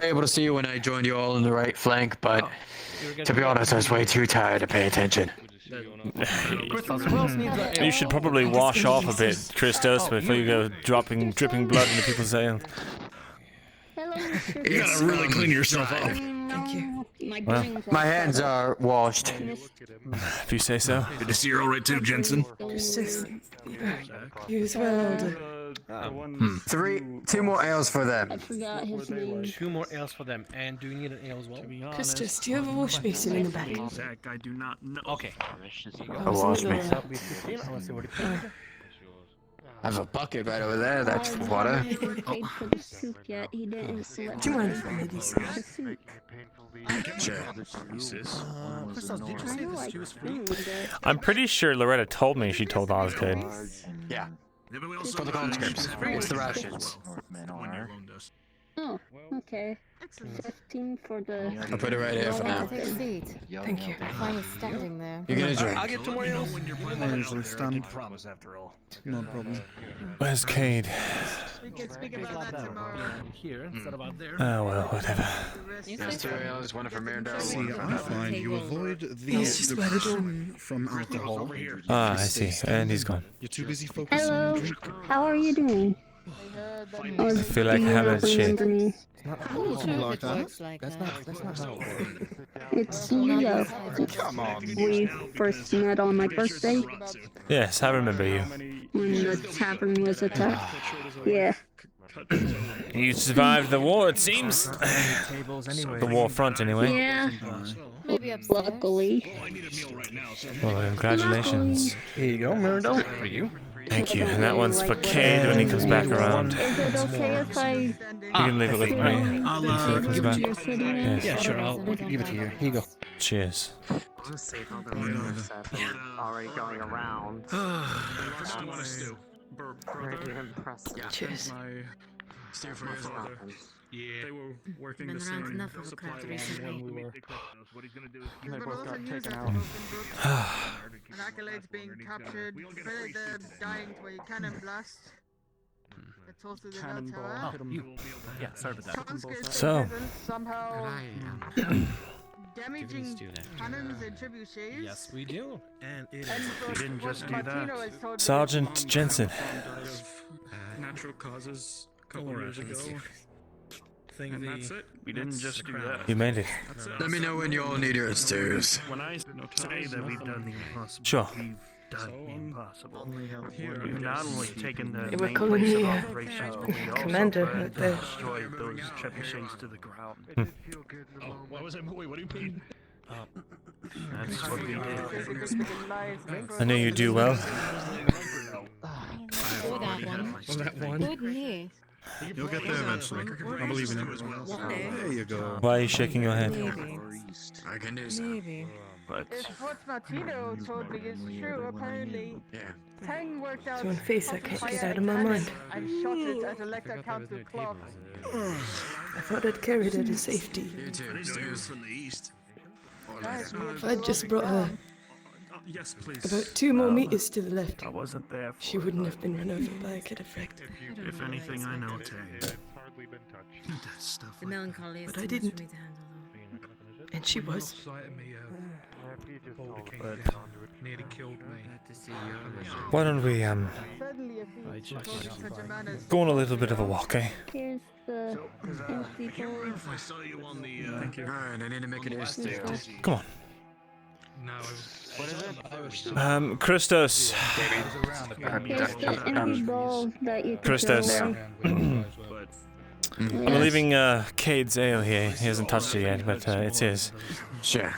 able to see you when I joined you all in the right flank, but to be honest, I was way too tired to pay attention. You should probably wash off a bit, Christos, before you go dripping blood into people's ale. You gotta really clean yourself up. Thank you. My hands are washed. If you say so. Good to see you're alright too, Jensen. Christos, you as well, older. 2 more ales for them. I forgot his name. 2 more ales for them. And do you need an ale as well? Christos, do you have a wash basin in the back? Zach, I do not know. Okay. A wash me. That'll be 15. I want to see what it is. I have a bucket right over there. That's for water. He hasn't paid for the soup yet. He didn't select Do you mind the if I made you the some? soup. Sure. Crystal, did you say this stew is free? I'm pretty sure Loretta told me she told Osgood. Yeah. For the conscripts. It's the rations. Oh, okay. 15 for the... I'll put it right here for now. Take a seat. Thank you. Why is standing there? You're gonna drink. I'll get 2 more ales. I usually stand. Promise after all. No problem. Where's Cade? We can speak about that tomorrow. Here instead of out there. Oh well, whatever. There's 2 ales, one for Myrindal. See, I find you avoid the depression from alcohol. Ah, I see. And he's gone. You're too busy focusing on Hello, your drink. how are you doing? I feel like having a shit. Like that? That's not how it works. It's Leo. Come on. We first met on my birthday Yes, I remember you. when the tavern was attacked. Yeah. You survived the war, it seems. The war front, anyway. Yeah. Maybe upstairs. Luckily. Well, congratulations. Here you go, Myrindal. For you. Thank you. And that one's for Cade when he comes back around. Is it okay if I... You can leave it with me. I'll Until he comes back. Yes. Yeah, sure. I'll give it to you. Here you go. Cheers. Already going around. Cheers. Yeah, they were working Been the around same enough of a supply craft line recently. when we picked up what he's gonna do is They both got taken out. And accolades being captured, Philip the dying to a cannon blast. It's also the bell tower. Yeah, sorry about that. Conscripts So. in prison somehow damaging cannons and trebuchets. Yes, we do. And it And we didn't just do Martino is told to- Sergeant Jensen. natural causes a couple Don't worry, years ago. Thing And the, that's it. we didn't That's just the do crown. that. You made it. That's it. Let me know when you all need your stews. When I Say that we've done the impossible. Sure. We've done the impossible. here, We've not only taken the They were main calling place of me, operations, but we also commander right there. destroyed those trebuchets to the ground. What was it? Wait, what do you mean? That's what we did. I know you do well. Or that one. That one. Good knee. You'll get there eventually. I believe in you. There you go. Why are you shaking your head? Maybe. I can do so. Maybe. But If what Martino told me is true, apparently Yeah. Tang worked out It's one face I how to can't fire get a out of my cannon mind. and shot it at Elector Council Club. I thought I'd carried her to safety. You too. Stews. From the east. If I'd just brought her yes, please. about 2 more meters to the left, I wasn't there. she wouldn't have been run over by a kid effect. If anything, I know Tay. It's hardly been touched. That stuff. The melancholy is But I too much didn't. for me to handle, though. And she was. But nearly killed me. Why don't we Certainly if he told such a man as go on a little bit of a walk, eh? Here's the empty bowl. I saw you on the. Thank you. Alright, I need to make an stew. Come on. No, What is it? Christos. Here's the empty bowl that you can Christos. throw away. I'm Yes. leaving Cade's ale here. He hasn't touched it yet, but it's his. Sure.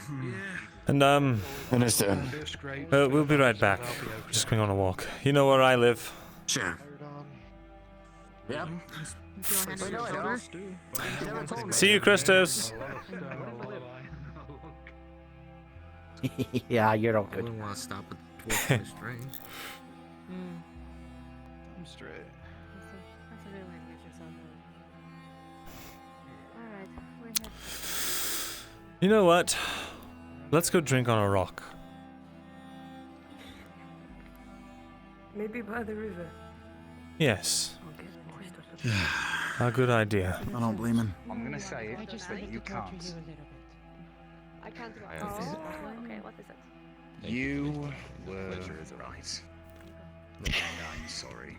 And Understood. we'll be right back. Just going on a walk. You know where I live. Sure. Yep. See you, Christos. Yeah, you're all I good. wouldn't want to stop at 12 for straight. I'm straight. That's a real way to get yourself out. Alright, we're heading. You know what? Let's go drink on a rock. Maybe by the river. Yes. I'll get washed up a bit. A good idea. I don't blame him. I'm gonna say it, but you can't. I can't do it. Oh, okay, what is it? You were right. Look, I'm sorry.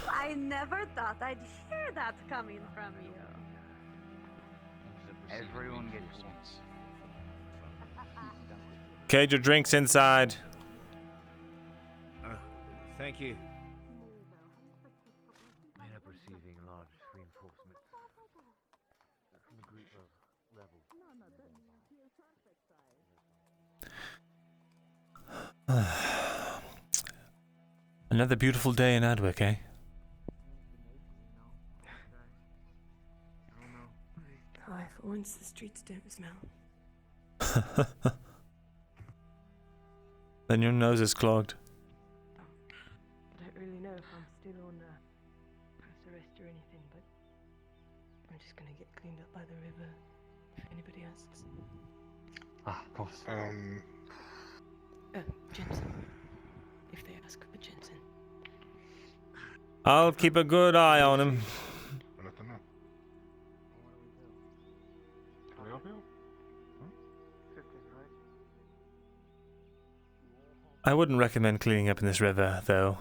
I never thought I'd hear that coming from you. Everyone gets once. Cade, your drink's inside. Thank you. I end up receiving large reinforcements from a group of rebels. Another beautiful day in Adwick, eh? I, for once, the streets don't smell. Then your nose is clogged. I don't really know if I'm still on house arrest or anything, but I'm just gonna get cleaned up by the river if anybody asks. Ah, of course. Jensen. If they ask for Jensen. I'll keep a good eye on him. I wouldn't recommend cleaning up in this river, though.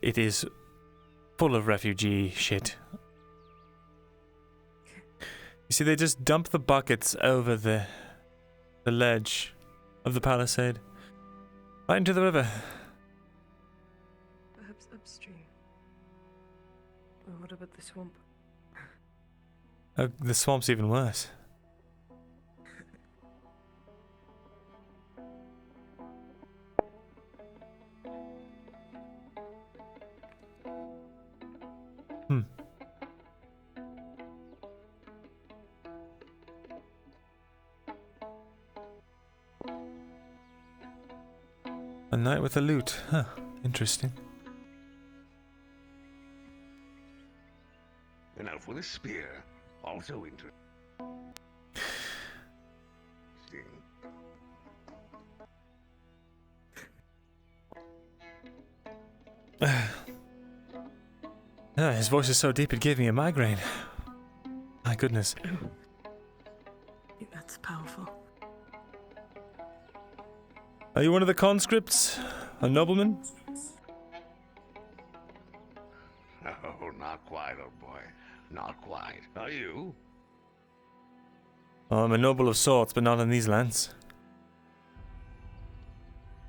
It is full of refugee shit. You see, they just dump the buckets over the ledge of the palisade, right into the river. Perhaps upstream. Or what about the swamp? The swamp's even worse. A night with a lute. Huh. Interesting. An elf with a spear. Also interesting. His voice is so deep it gave me a migraine. My goodness. That's powerful. Are you one of the conscripts? A nobleman? Oh, not quite, old boy. Not quite. Are you? Well, I'm a noble of sorts, but not in these lands.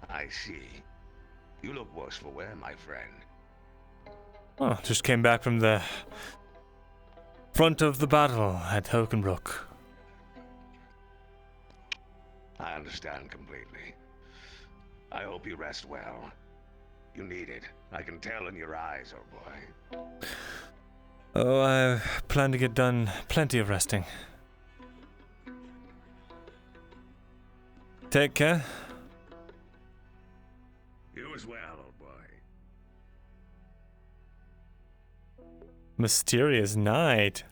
I see. You look worse for wear, my friend. Oh, just came back from the front of the battle at Hokenbrook. I understand completely. I hope you rest well. You need it. I can tell in your eyes, old boy. Oh, I plan to get done plenty of resting. Take care. You as well, old boy. Mysterious Knight.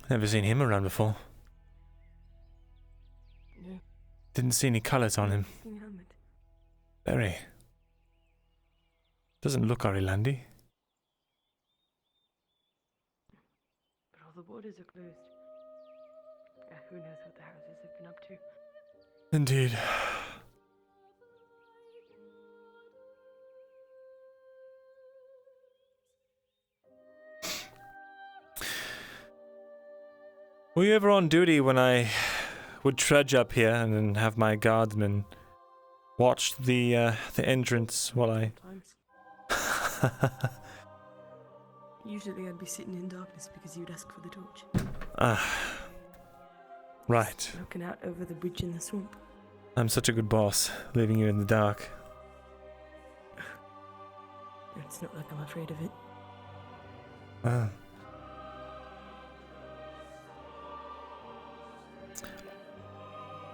Never seen him around before. No. Didn't see any colors on him. Helmet. Very. Doesn't look Orilandi. But all the borders are closed. Who knows what the houses have been up to? Indeed. Were you ever on duty when I would trudge up here and then have my guardsmen watch the entrance while I... Usually I'd be sitting in darkness because you'd ask for the torch. Right. Looking out over the bridge in the swamp. I'm such a good boss, leaving you in the dark. It's not like I'm afraid of it. Ah.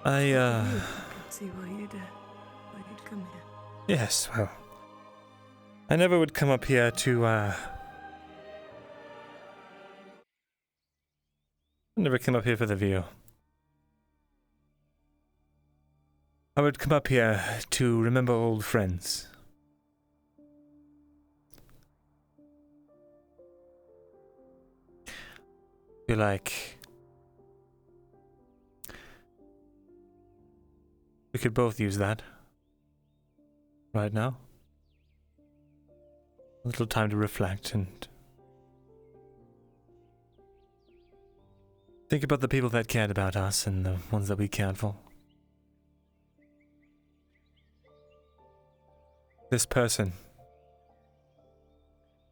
I can't see why you'd come here. Yes, well, I never would come up here to, I never came up here for the view. I would come up here to remember old friends. Feel like we could both use that right now. A little time to reflect and think about the people that cared about us and the ones that we cared for. This person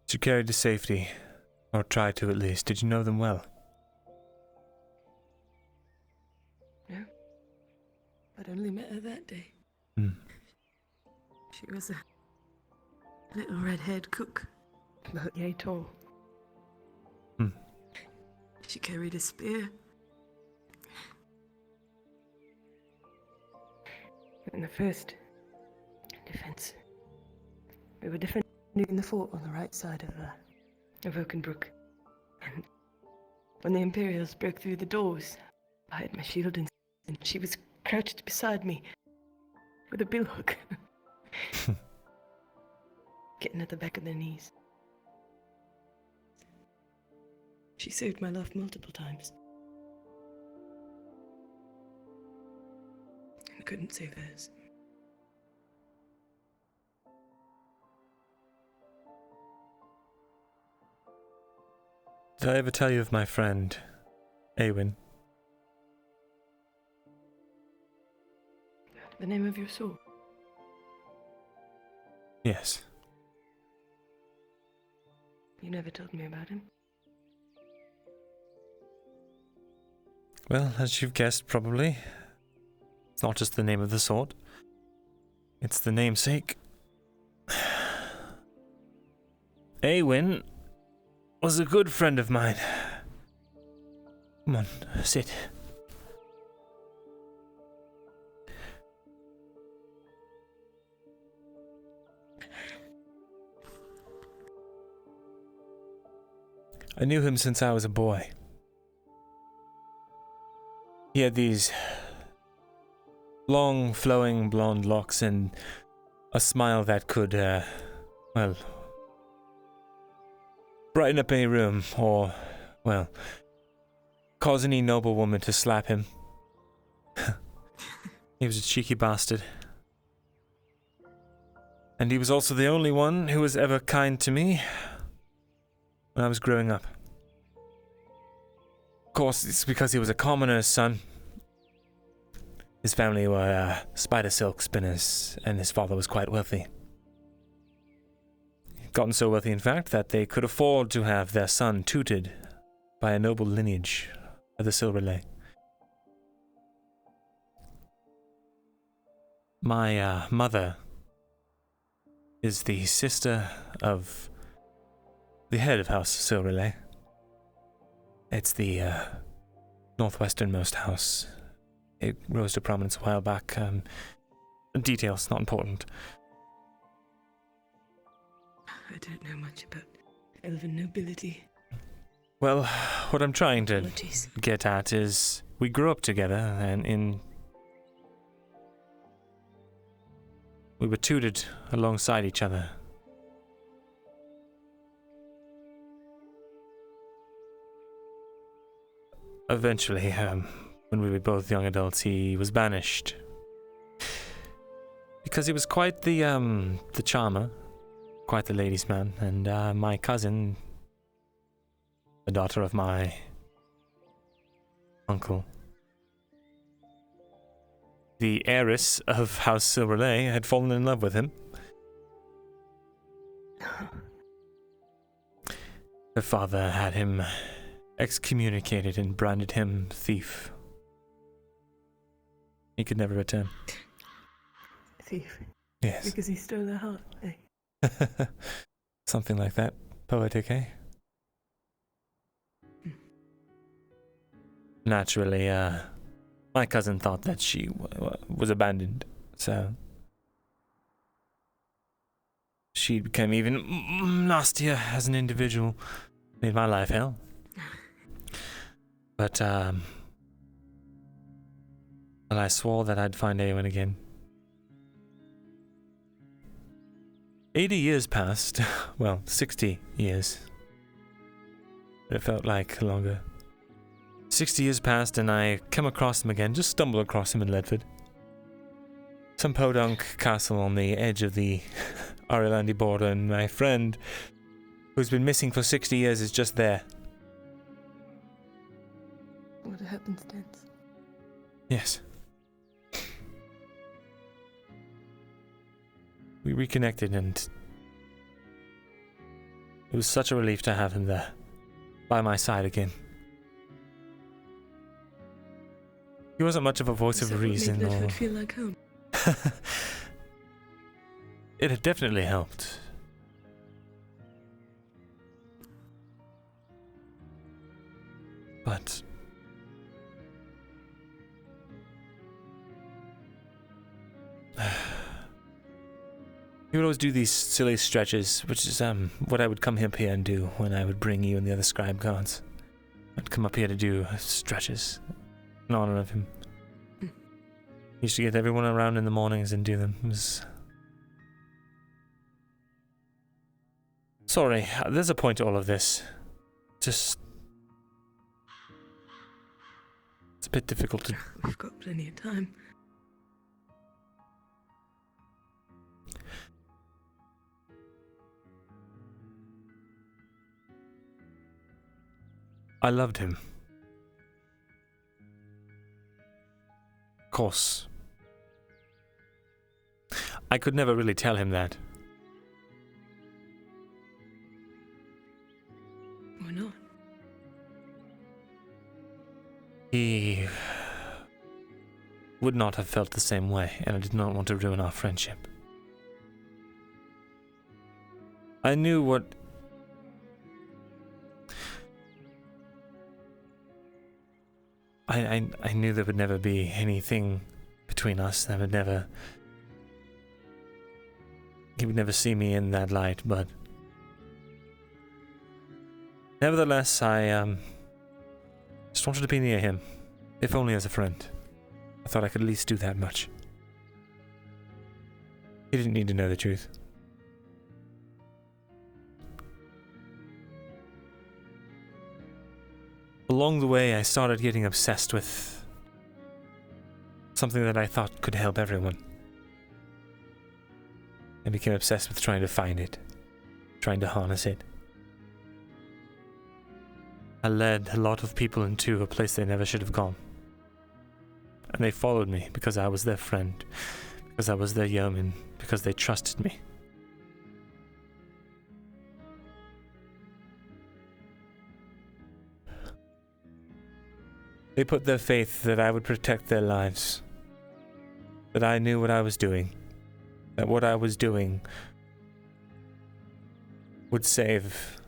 that you carried to safety, or tried to at least, did you know them well? No. I'd only met her that day. She was a little red-haired cook, about yay tall. She carried a spear. In the first defense, we were defending the fort on the right side of Oakenbrook. And when the Imperials broke through the doors, I had my shield and she was crouched beside me with a billhook, getting at the back of their knees. She saved my life multiple times. And couldn't save hers. Did I ever tell you of my friend, Awen? The name of your soul? Yes. You never told me about him. Well, as you've guessed, probably. It's not just the name of the sword. It's the namesake. Awen was a good friend of mine. Come on, sit. I knew him since I was a boy. He had these long, flowing blonde locks and a smile that could, well, brighten up any room or, well, cause any noble woman to slap him. He was a cheeky bastard. And he was also the only one who was ever kind to me when I was growing up. Of course, it's because he was a commoner's son. His family were spider silk spinners, and his father was quite wealthy. Gotten so wealthy, in fact, that they could afford to have their son tutored by a noble lineage of the Silver Lay. My mother is the sister of the head of House Silverlay. It's the northwesternmost house. It rose to prominence a while back. Details, not important. I don't know much about Elven nobility. Well, what I'm trying to Apologies. get at is we grew up together and we were tutored alongside each other. Eventually, when we were both young adults, he was banished. Because he was quite the charmer, quite the ladies' man, and my cousin, the daughter of my uncle, the heiress of House Silverlay, had fallen in love with him. Her father had him excommunicated and branded him thief. He could never return. Thief? Yes. Because he stole her heart, eh? Something like that. Poetic, eh? Naturally, my cousin thought that she was abandoned, so she became even nastier as an individual. Made my life hell. But, well, I swore that I'd find Awen again. 80 years passed. Well, 60 years. But it felt like longer. 60 years passed and I come across him again, just stumble across him in Ledford. Some podunk castle on the edge of the Irilandi border, and my friend, who's been missing for 60 years, is just there. What a happenstance. Yes. We reconnected and it was such a relief to have him there, by my side again. He wasn't much of a voice of reason That or... would feel like home. It had definitely helped. But he would always do these silly stretches, which is what I would come up here and do when I would bring you and the other scribe gods. I'd come up here to do stretches in honor of him. He used to get everyone around in the mornings and do them. It was... Sorry, there's a point to all of this. Just... It's a bit difficult to... We've got plenty of time. I loved him. Of course. I could never really tell him that. Why not? He would not have felt the same way, and I did not want to ruin our friendship. I knew what... I knew there would never be anything between us. That would never... He would never see me in that light, but... Nevertheless, I just wanted to be near him, if only as a friend. I thought I could at least do that much. He didn't need to know the truth. Along the way, I started getting obsessed with something that I thought could help everyone. I became obsessed with trying to find it, trying to harness it. I led a lot of people into a place they never should have gone. And they followed me because I was their friend, because I was their yeoman, because they trusted me. They put their faith that I would protect their lives, that I knew what I was doing, that what I was doing would save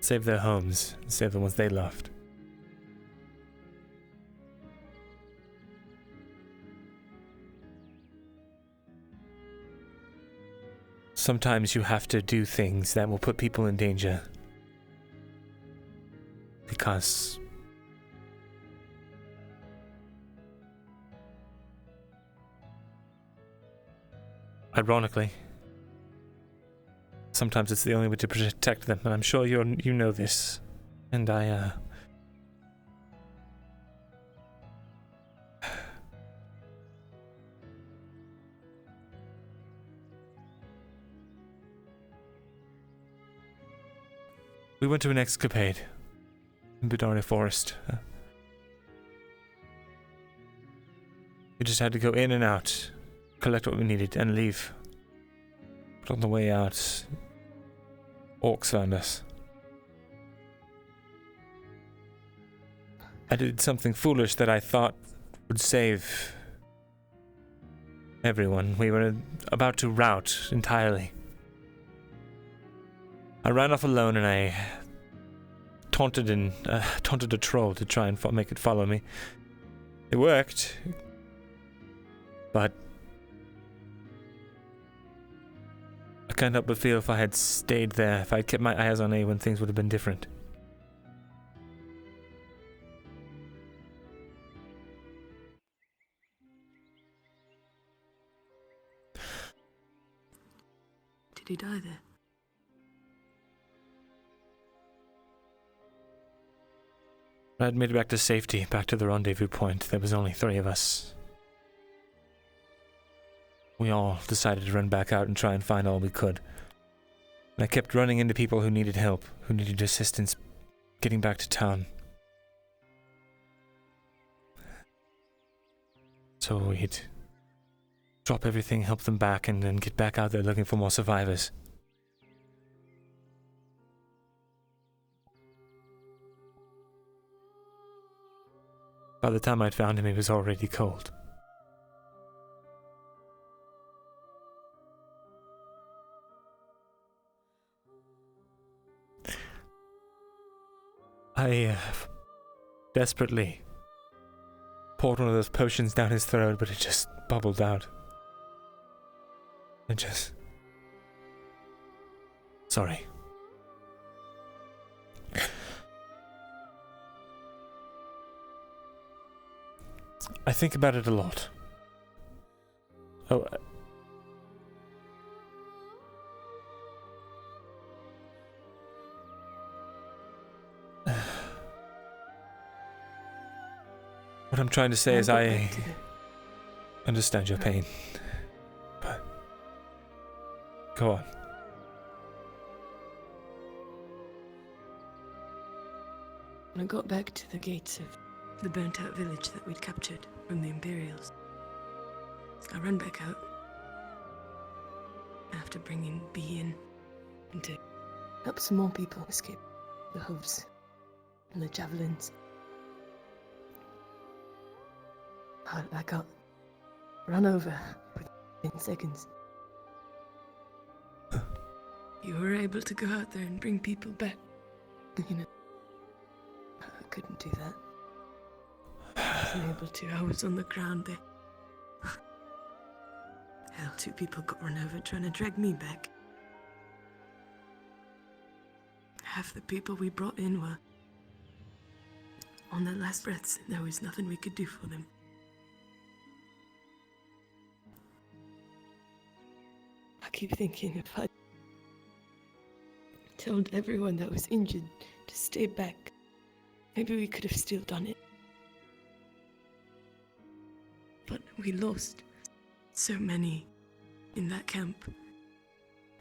their homes, save the ones they loved. Sometimes you have to do things that will put people in danger. Because ironically, sometimes it's the only way to protect them, and I'm sure you know this. And we went to an escapade in Bidari Forest. We just had to go in and out, collect what we needed, and leave. But on the way out, orcs found us. I did something foolish that I thought would save everyone. We were about to rout entirely. I ran off alone and I taunted a troll to try and make it follow me. It worked, but I can't help but feel if I had stayed there, if I kept my eyes on anyone, things would have been different. Did he die there? I had made it back to safety, back to the rendezvous point. There was only 3 of us. We all decided to run back out and try and find all we could. And I kept running into people who needed help, who needed assistance getting back to town. So we'd drop everything, help them back, and then get back out there looking for more survivors. By the time I'd found him, he was already cold. I desperately poured one of those potions down his throat, but it just bubbled out. It just... Sorry. I think about it a lot. Oh... What I'm trying to say is I understand your pain, but go on. When I got back to the gates of the burnt-out village that we'd captured from the Imperials, I ran back out after bringing B in and to help some more people escape the hooves and the javelins. I got run over within seconds. You were able to go out there and bring people back. You know, I couldn't do that. I wasn't able to. I was on the ground there. Hell, 2 people got run over trying to drag me back. Half the people we brought in were on their last breaths, and there was nothing we could do for them. I keep thinking if I told everyone that was injured to stay back, maybe we could have still done it. But we lost so many in that camp.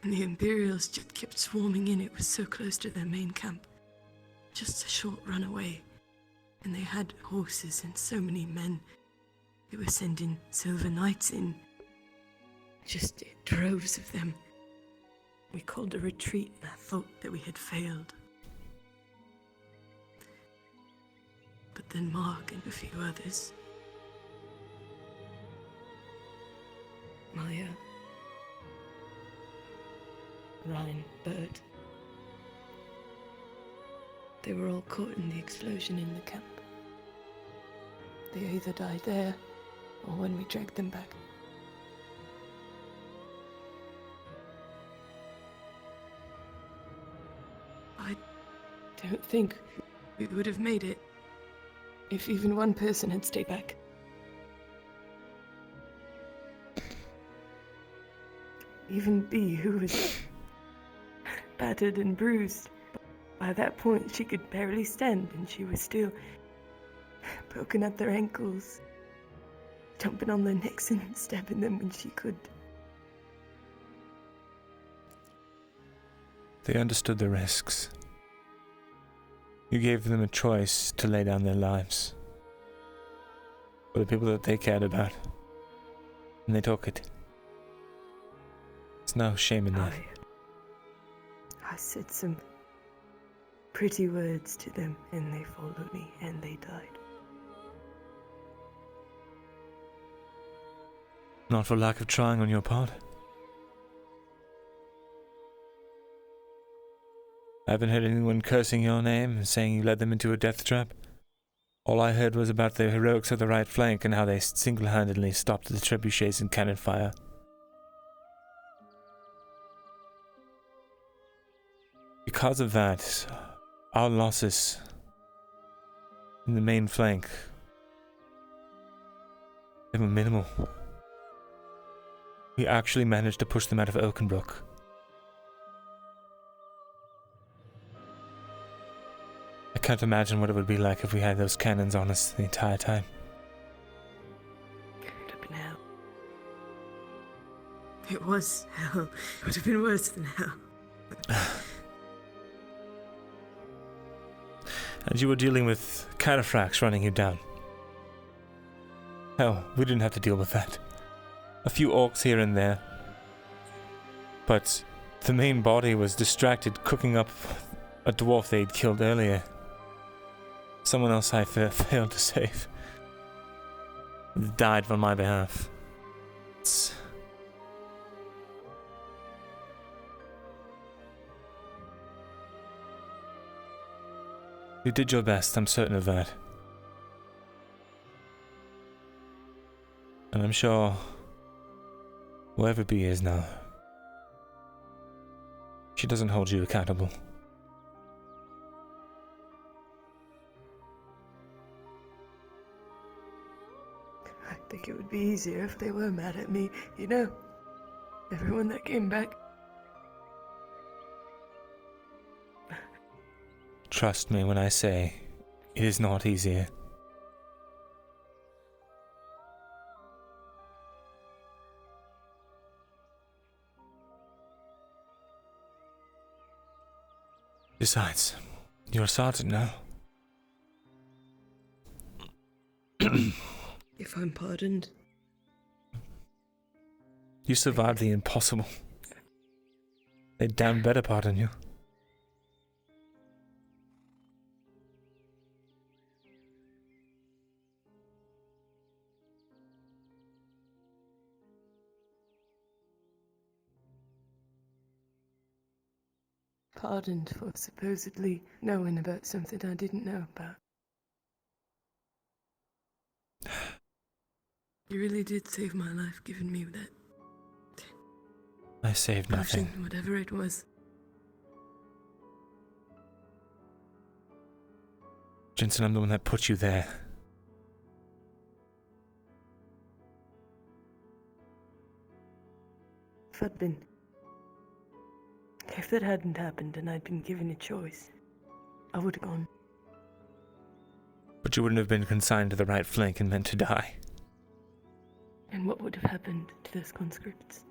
And the Imperials just kept swarming in. It was so close to their main camp. Just a short run away. And they had horses and so many men. They were sending silver knights in. Just droves of them. We called a retreat and I thought that we had failed. But then Mark and a few others, Maya, Ryan, Bird, they were all caught in the explosion in the camp. They either died there or when we dragged them back. I don't think we would have made it if even one person had stayed back. Even Bee, who was battered and bruised. By that point, she could barely stand, and she was still poking at their ankles, jumping on their necks and stabbing them when she could. They understood the risks. You gave them a choice to lay down their lives for the people that they cared about, and they took it. There's no shame in that. I said some pretty words to them, and they followed me, and they died. Not for lack of trying on your part. I haven't heard anyone cursing your name and saying you led them into a death trap. All I heard was about the heroics of the right flank and how they single-handedly stopped the trebuchets and cannon fire. Because of that, our losses in the main flank, they were minimal. We actually managed to push them out of Oakenbrook. I can't imagine what it would be like if we had those cannons on us the entire time. It would have been hell. It was hell. It would have been worse than hell. And you were dealing with cataphracts running you down. Hell, we didn't have to deal with that. A few orcs here and there. But the main body was distracted cooking up a dwarf they'd killed earlier. Someone else I failed to save. Died on my behalf. You did your best, I'm certain of that. And I'm sure whoever B is now, she doesn't hold you accountable. I think it would be easier if they were mad at me, you know? Everyone that came back. Trust me when I say it is not easier. Besides, you're a sergeant now. If I'm pardoned. You survived the impossible. They'd damn better pardon you. Pardoned for supposedly knowing about something I didn't know about. You really did save my life, giving me that I saved nothing. potion, whatever it was. Jensen, I'm the one that put you there. If that hadn't happened and I'd been given a choice, I would have gone. But you wouldn't have been consigned to the right flank and meant to die. And what would have happened to those conscripts?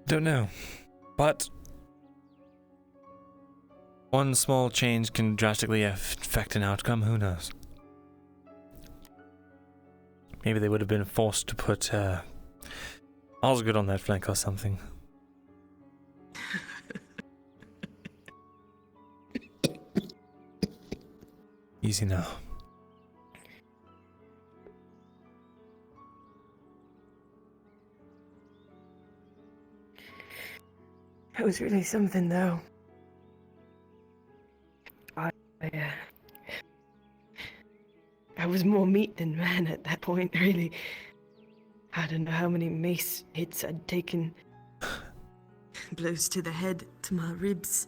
Don't know, but one small change can drastically affect an outcome, who knows? Maybe they would have been forced to put Osgood on that flank or something. Easy now. It was really something, though. I was more meat than man at that point, really. I don't know how many mace hits I'd taken. Blows to the head, to my ribs.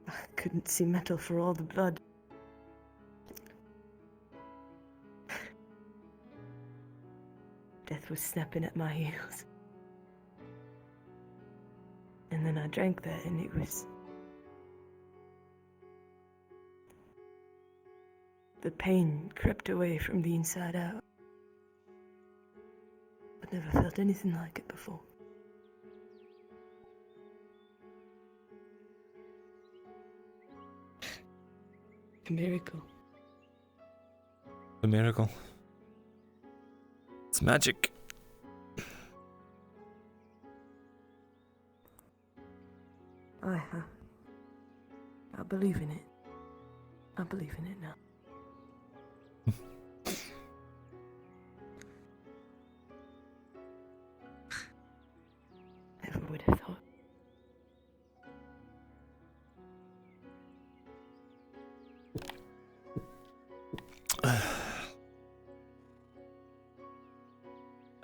I couldn't see metal for all the blood. Death was snapping at my heels. And then I drank that and it was... The pain crept away from the inside out. I'd never felt anything like it before. A miracle. A miracle. It's magic. I believe in it. I believe in it now. Never would have thought.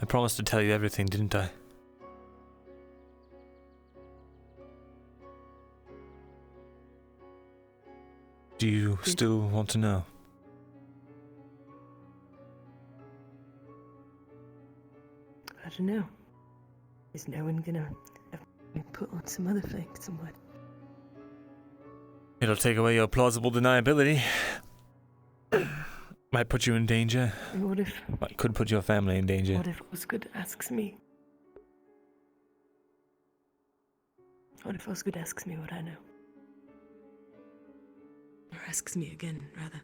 I promised to tell you everything, didn't I? Do you still want to know? I don't know. Is no one gonna have me put on some other flank somewhere? It'll take away your plausible deniability. Might put you in danger. And what if... Could put your family in danger. What if Osgood asks me? What if Osgood asks me what I know? Or asks me again, rather.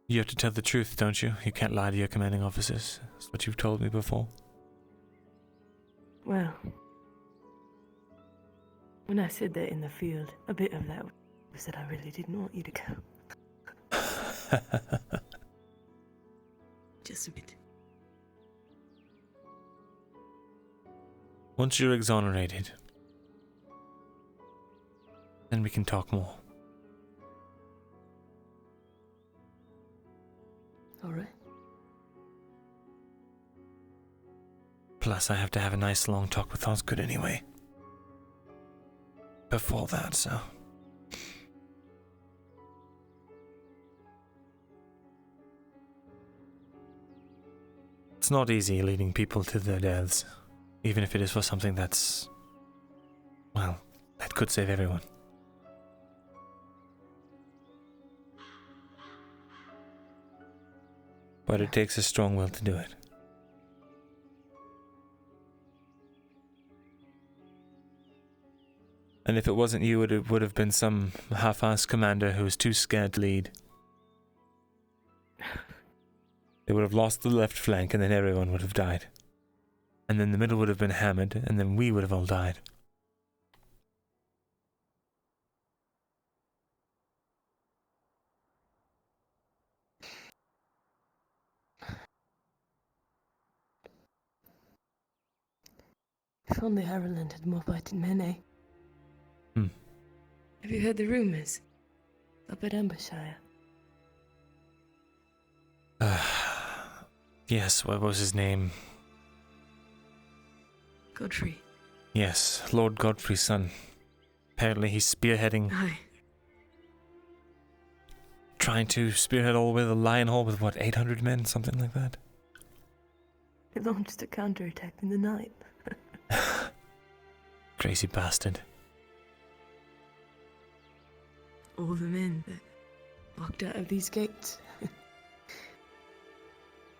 You have to tell the truth, don't you? You can't lie to your commanding officers. That's what you've told me before. Well, When I said that in the field, a bit of that was that I really didn't want you to go. Just a bit. Once you're exonerated, then we can talk more. Alright. Plus, I have to have a nice long talk with Osgood anyway. Before that, so... It's not easy leading people to their deaths, even if it is for something that's... well, that could save everyone. But it takes a strong will to do it. And if it wasn't you, it would have been some half-assed commander who was too scared to lead. They would have lost the left flank, and then everyone would have died. And then the middle would have been hammered, and then we would have all died. If only Ireland had more fighting men, eh? Have you heard the rumours? Up at Ambershire. Yes, what was his name? Godfrey. Yes, Lord Godfrey's son. Apparently he's spearheading... Aye. Trying to spearhead all the way to the Lion Hall with, what, 800 men? Something like that? He launched a counterattack in the night. Crazy bastard. All the men that walked out of these gates.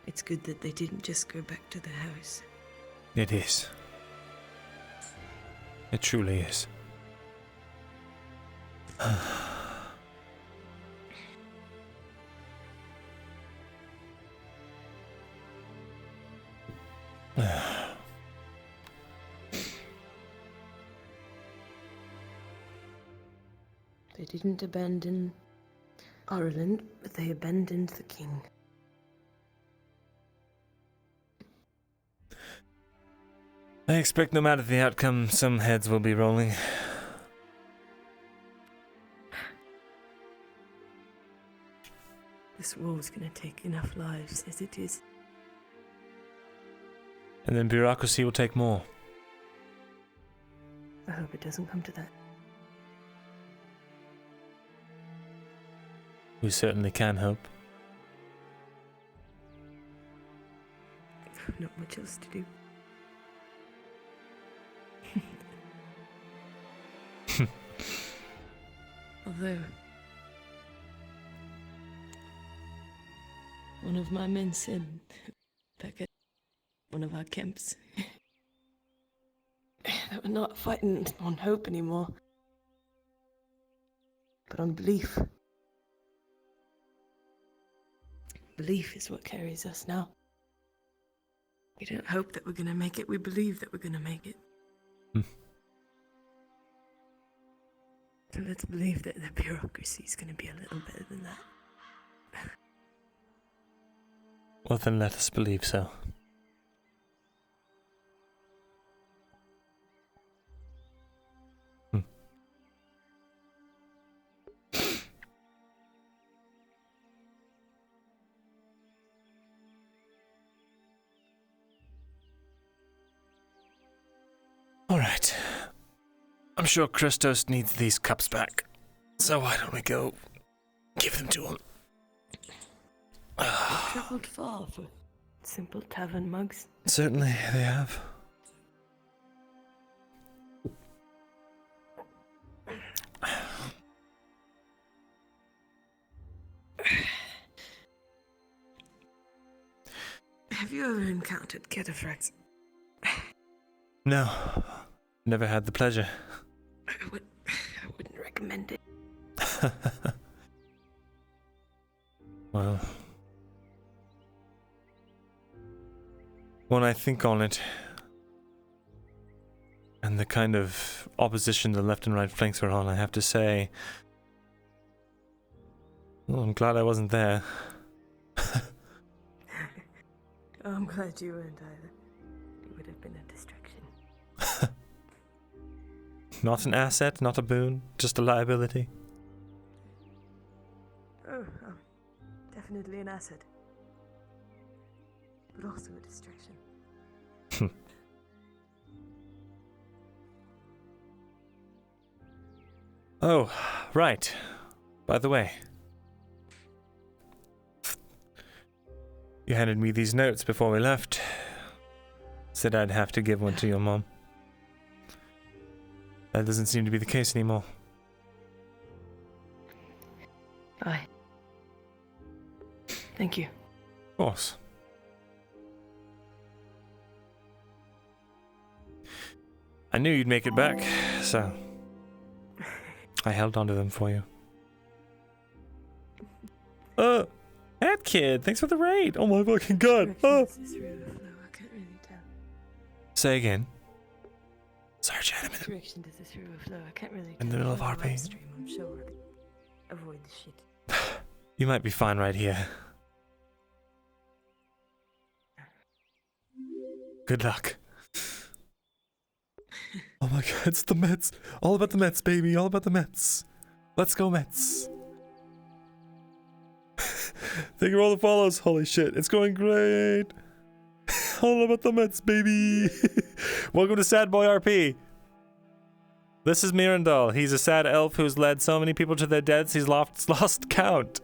It's good that they didn't just go back to the house. It is. It truly is. They didn't abandon Ireland, but they abandoned the king. I expect no matter the outcome, some heads will be rolling. This war's gonna take enough lives as it is. And then bureaucracy will take more. I hope it doesn't come to that. We certainly can hope. Not much else to do. Although, one of my men said back at one of our camps that we're not fighting on hope anymore, but on belief. Belief is what carries us now. We don't hope that we're gonna make it, we believe that we're gonna make it. So let's believe that the bureaucracy is gonna be a little better than that. Well, then let us believe so. Alright. I'm sure Christos needs these cups back. So why don't we go give them to him? They've travelled far for simple tavern mugs. Certainly they have. Have you ever encountered cataphracts? No, never had the pleasure. I wouldn't recommend it. Well, when I think on it, and and the kind of opposition the left and right flanks were on, I have to say, well, I'm glad I wasn't there. I'm glad you weren't either. It would have been a distraction. Not an asset, not a boon, just a liability. Oh, definitely an asset. But also a distraction. Oh, right. By the way, you handed me these notes before we left. Said I'd have to give one to your mom. That doesn't seem to be the case anymore. Aye. Thank you. Of course. I knew you'd make it back, so I held onto them for you. Head kid, thanks for the raid. Oh my fucking god. Say again. Sorry, chat. I'm Direction does this river flow? I can't really. in the middle of RP. Stream, I'm sure. Avoid the shit. You might be fine right here. Good luck. Oh my god, it's the Mets. All about the Mets, baby. All about the Mets. Let's go, Mets. Thank you for all the follows. Holy shit, it's going great. All about the Mets, baby. Welcome to Sad Boy RP. This is Myrindal. He's a sad elf who's led so many people to their deaths he's lost count.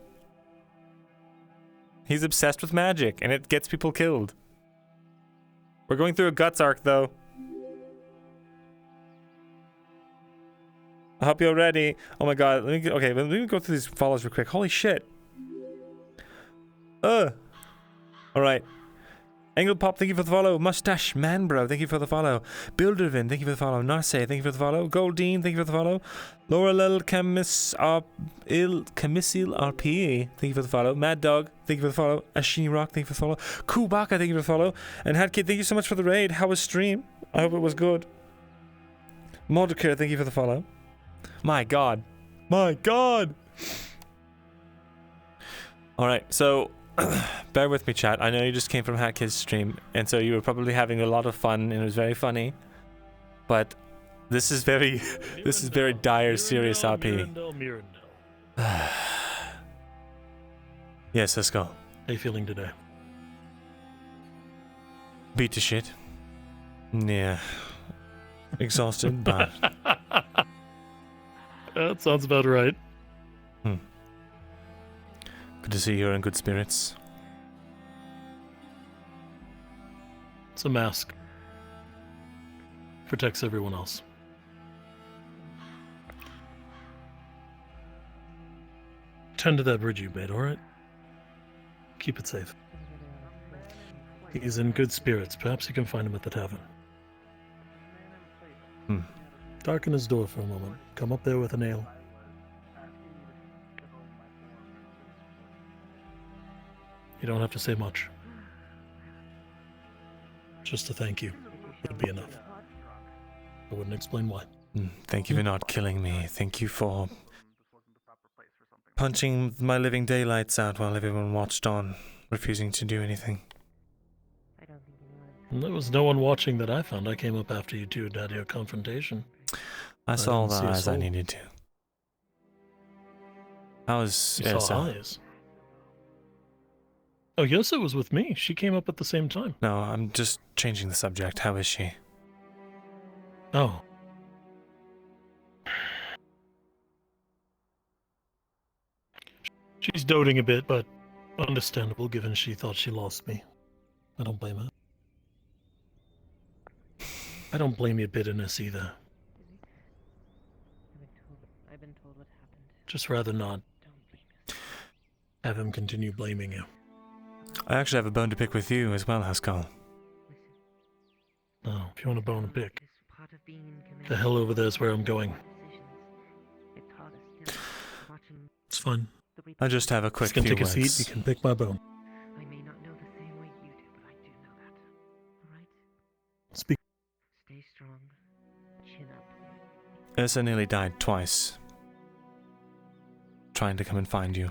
He's obsessed with magic, and it gets people killed. We're going through a guts arc, though. I hope you're ready. Oh my god. Let me go through these follows real quick. Holy shit. Alright. Anglepop, thank you for the follow. Mustache Man Bro, thank you for the follow. Buildervin, thank you for the follow. Narse, thank you for the follow. Goldine, thank you for the follow. Laurel Camisil RP, thank you for the follow. Mad Dog, thank you for the follow. Ashini Rock, thank you for the follow. Kubaka, thank you for the follow. And Hadkid, thank you so much for the raid. How was stream? I hope it was good. Mordecare, thank you for the follow. My god. My god! Alright, so bear with me, chat. I know you just came from Hatkid's stream, and so you were probably having a lot of fun, and it was very funny. But this is very, this is very dire, serious RP. Yes, let's go. How you feeling today? Beat to shit. Yeah. Exhausted, but... That sounds about right. Good to see you're in good spirits. It's a mask. Protects everyone else. Tend to that bridge you made, alright? Keep it safe. He's in good spirits. Perhaps you can find him at the tavern. Darken his door for a moment. Come up there with a nail. You don't have to say much. Just a thank you would be enough. I wouldn't explain why. Thank you for not killing me. Thank you for punching my living daylights out while everyone watched on, refusing to do anything. And there was no one watching that I found. I came up after you two had your confrontation. I saw all the didn't see a eyes I soul. needed to. How was You saw Ersa? eyes. Oh, Yosa was with me. She came up at the same time. No, I'm just changing the subject. How is she? Oh. She's doting a bit, but understandable given she thought she lost me. I don't blame her. I don't blame your bitterness either. I've been told what happened. Just rather not have him continue blaming you. I actually have a bone to pick with you as well, Haskell. Oh, if you want a bone to pick. The hell over there is where I'm going. It's fun. I just have a quick Just gonna few take a words. seat, you can pick my bone. I may not know the same way you do, but I do know that. Alright? Speak. Stay strong. Ursa nearly died twice, trying to come and find you.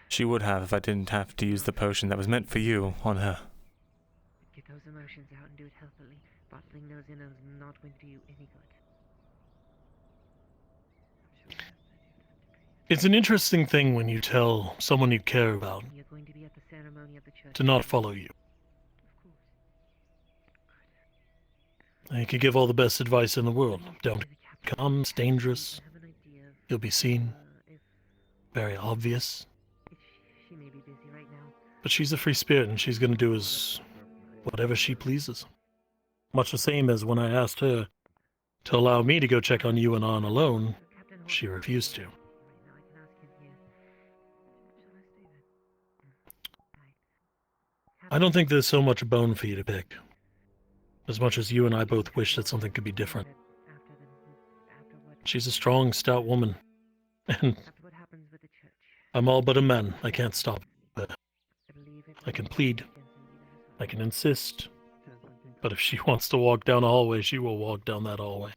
She would have if I didn't have to use the potion that was meant for you on her. Get those emotions out and do it healthily. Bottling those in is not going to do you any good. It's an interesting thing when you tell someone you care about You're going to be at the ceremony at the church. to not follow you. You could give all the best advice in the world. Don't come, it's dangerous. You'll be seen. Very obvious. She may be busy right now. But she's a free spirit and she's going to do whatever she pleases. Much the same as when I asked her to allow me to go check on you and on alone, she refused to. I don't think there's so much bone for you to pick. As much as you and I both wish that something could be different. She's a strong, stout woman. And I'm all but a man. I can't stop her. I can plead. I can insist. But if she wants to walk down a hallway, she will walk down that hallway.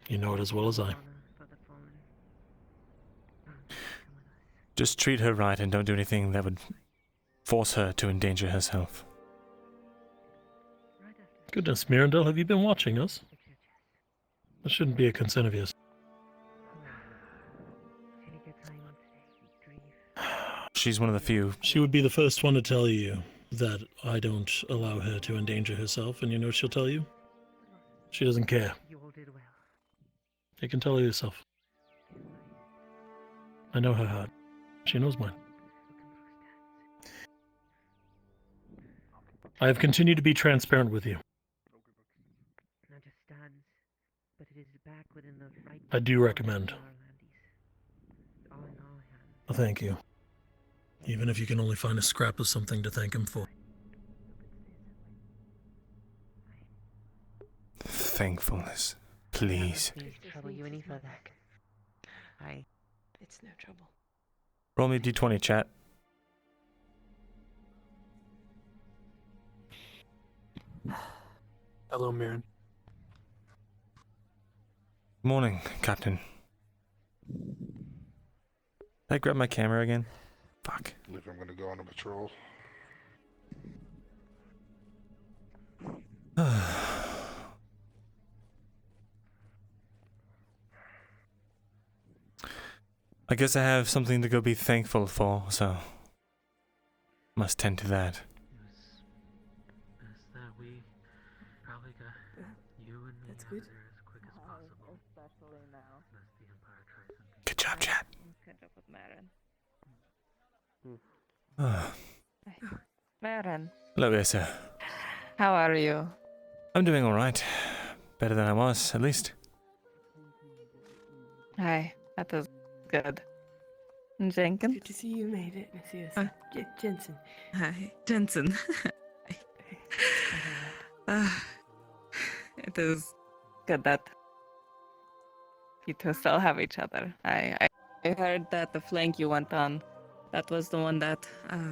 You know it as well as I. Just treat her right and don't do anything that would force her to endanger herself. Goodness, Myrindal, have you been watching us? That shouldn't be a concern of yours. She's one of the few. She would be the first one to tell you that I don't allow her to endanger herself, and you know what she'll tell you? She doesn't care. You can tell her yourself. I know her heart. She knows mine. I have continued to be transparent with you. I do recommend. Thank you. Even if you can only find a scrap of something to thank him for. Thankfulness, please. Trouble you any further. It's no trouble. Roll me d20, chat. Hello, Mirren. Morning, Captain. Did I grab my camera again? Fuck. I believe I'm gonna go on a patrol. I guess I have something to go be thankful for, so must tend to that. That's good. Good job, chat. Catch up with Marin. Marin, Hello, Issa. how are you? I'm doing alright. Better than I was, at least. Hi, that is good. Jenkins? Good to see you made it, Messias. Jensen. Hi, Jensen. It is good that you two still have each other. I heard that the flank you went on, that was the one that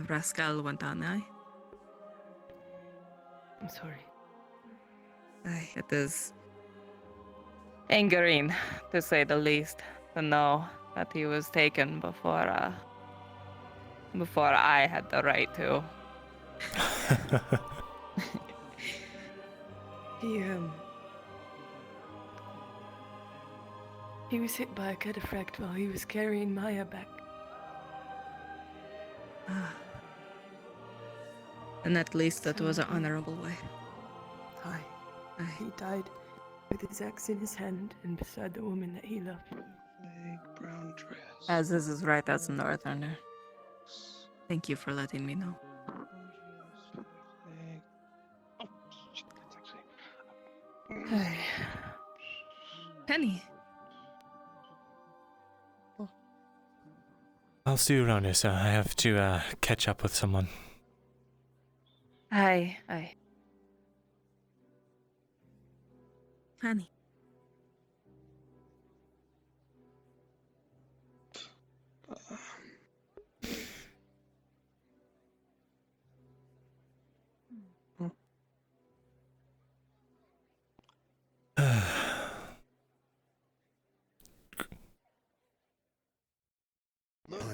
Rascal went on, eh? I'm sorry. It is angering, to say the least, to know that he was taken before I had the right to. He was hit by a cataphract while he was carrying Maya back. And at least that was an honorable way. Aye. He died with his axe in his hand and beside the woman that he loved. Brown dress. As is his right as a northerner. Thank you for letting me know. Penny. I'll see you around here, sir. I have to catch up with someone. Aye. Penny.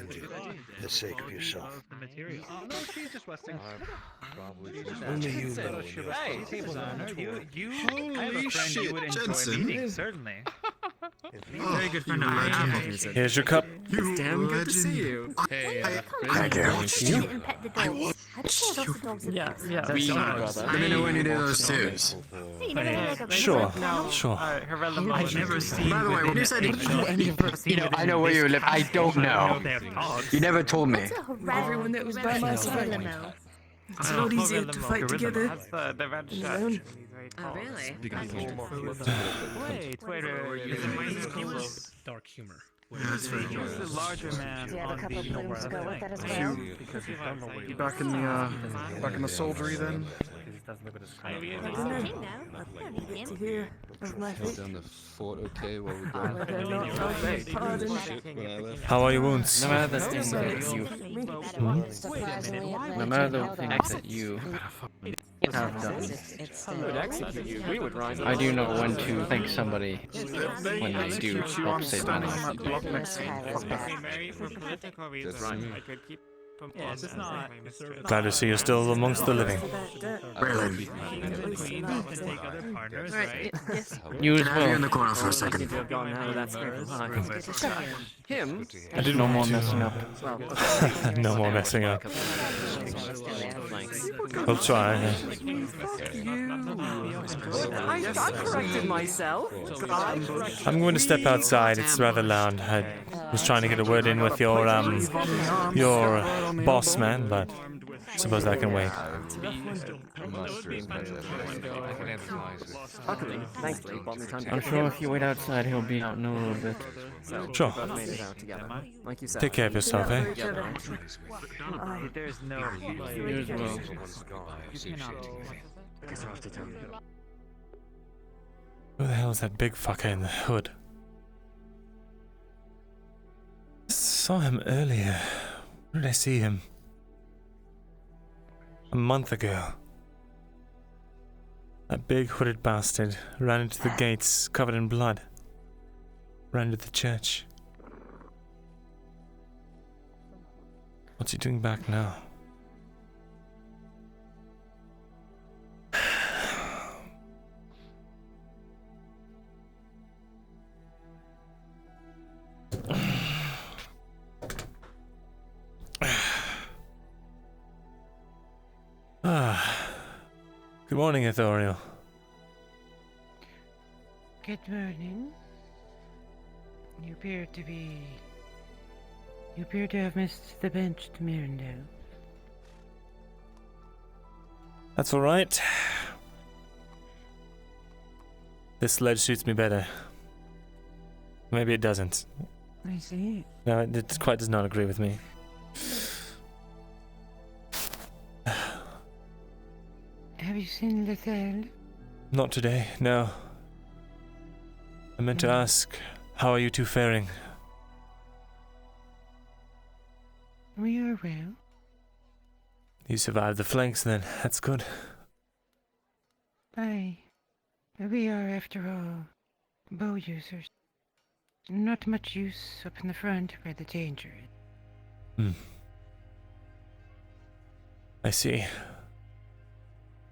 For the sake of yourself. The material. Oh, no, she's just resting. Only you know. Hey, tables on her. You I have a Holy friend you would shit, enjoy Jensen. meeting, certainly. Very good friend of mine. Here's your cup. You Damn good to legend. see you. Hey, Thank you. And pet the dogs. I just saw lots of dogs in Yeah, there. yeah. Let me know when you do those twos. Hey, you never had like a Sure, No, sure. her relevant. I've never seen. By the way, when you said You know, I know where you live, I don't know. You never told me. Everyone that was by my side. It's a lot easier to fight together. The red than shirt. alone. Oh, really? Wait, Dark humor. Yeah, that's very he was the larger man Do you have a on couple the flames to go with that as well? You back in the soldiery then? I don't know. You get to hear of my fate. Down the fort, okay, while we Whether or go. not I'll be pardoned. How are your wounds? No matter the things that you, no matter the things that you have done, I do know when to thank somebody when they do help save my life. Yeah, it's not. Glad to see you're still amongst the living. Really? Right. You as Can I have you in the well. corner for a second? Him? I do no more messing up. No more messing up. We'll try. I corrected myself. I'm going to step outside. It's rather loud. I was trying to get a word in with your boss man, but I suppose that can wait. I'm sure if you wait outside, he'll be out in a little bit. Sure. Take care of yourself, eh? There's no. You as well. Who the hell is that big fucker in the hood? Saw him earlier. Where did I see him? A month ago. That big hooded bastard ran into the gates covered in blood. Ran into the church. What's he doing back now? Good morning, Ethoriel. Good morning. You appear to have missed the bench to Myrindal. That's alright. This ledge suits me better. Maybe it doesn't. I see. No, it quite does not agree with me. Have you seen Lethal? Not today, no. I meant to ask, how are you two faring? We are well. You survived the flanks then, that's good. Aye. We are, after all, bow users. Not much use up in the front where the danger is. Hmm. I see.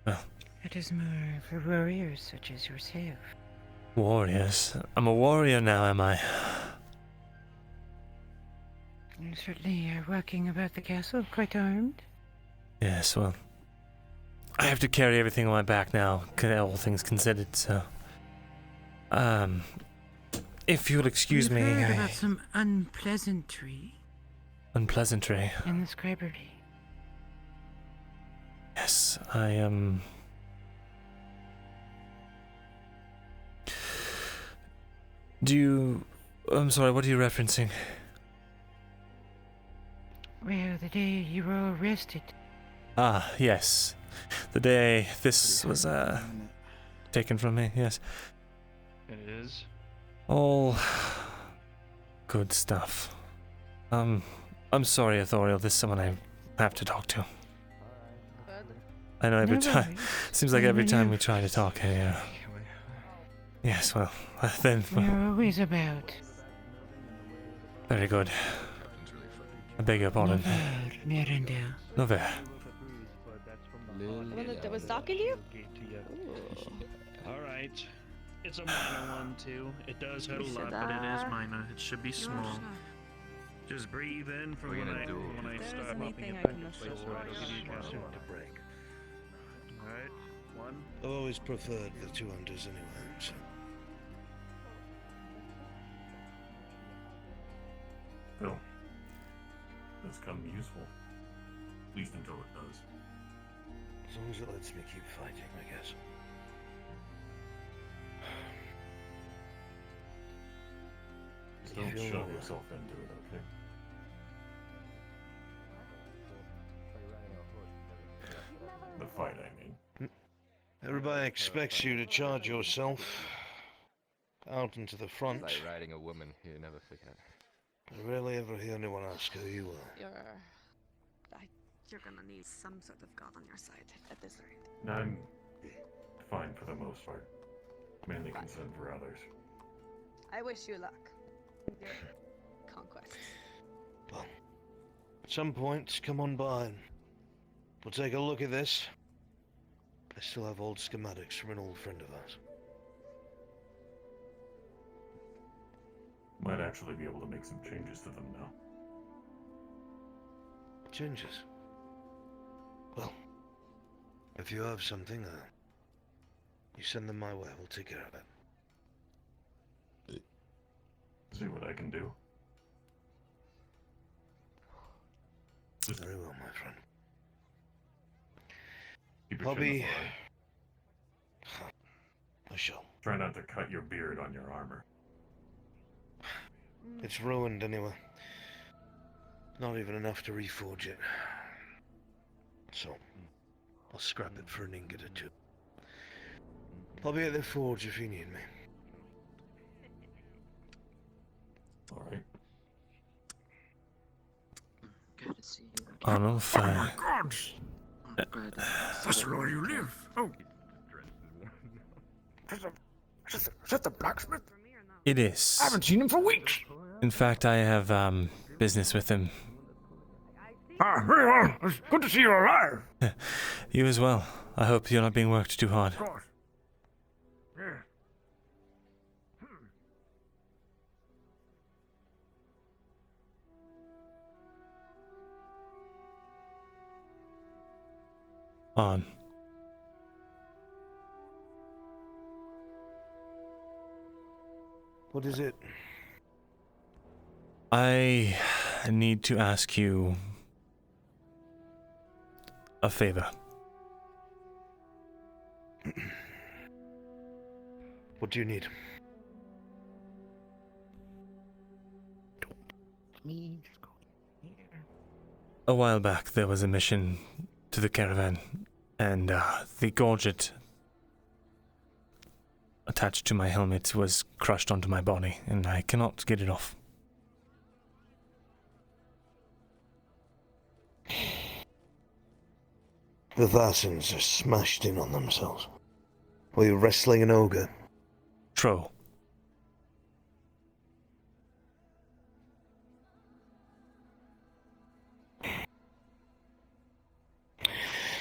Well. It is more for warriors such as yourself. Warriors? I'm a warrior now, am I? You certainly are walking about the castle quite armed. Yes, well, I have to carry everything on my back now, all things considered, so... if you'll excuse me, We've heard about some unpleasantry Unpleasantry? in the scribery. Yes, I am... Do you... I'm sorry, what are you referencing? Well, the day you were all arrested. Ah, yes. The day this was, taken from me, yes. It is. All good stuff. I'm sorry, Ethoriel, this is someone I have to talk to. I know every time, seems like every time we try to talk, yes, well, then... We're always about. Very good. I beg your pardon. Myrindal. Nover. The one that was talking to you? Alright. It's a minor one, too. It does hurt a lot, but it is minor. It should be small. Just breathe in from when I start popping it back in place. Alright, I'll give you a count. To break. Alright, 1. I've always preferred the 200s anyway, so. Phil, that's come useful. At least until it does. As long as it lets me keep fighting, I guess. Don't shove yourself into it, okay? The fight, I mean. Everybody expects you to charge yourself out into the front. It's like riding a woman, you never forget. I rarely ever hear anyone ask who you are. You're gonna need some sort of god on your side at this rate. I'm fine for the most part. Mainly concerned for others. I wish you luck with your conquests. Well, at some point, come on by and we'll take a look at this. I still have old schematics from an old friend of ours. Might actually be able to make some changes to them now. Changes? Well, if you have something, you send them my way, we'll take care of it. See what I can do. Very well, my friend. Keep your Bobby, chin up, I shall. Try not to cut your beard on your armor. It's ruined anyway. Not even enough to reforge it. So, I'll scrap it for an ingot or two. I'll be at the forge if you need me. Alright. Good to see you. Arnold fire. God! That's where you live. Oh. Is that the blacksmith? It is. I haven't seen him for weeks. In fact, I have business with him. Ah, very well. It's good to see you alive. You as well. I hope you're not being worked too hard. Of course. Yeah. On. What is it? I need to ask you a favor. What do you need? A while back, there was a mission to the caravan, and the gorget attached to my helmet was crushed onto my body, and I cannot get it off. The Vassans are smashed in on themselves. Were you wrestling an ogre? Troll.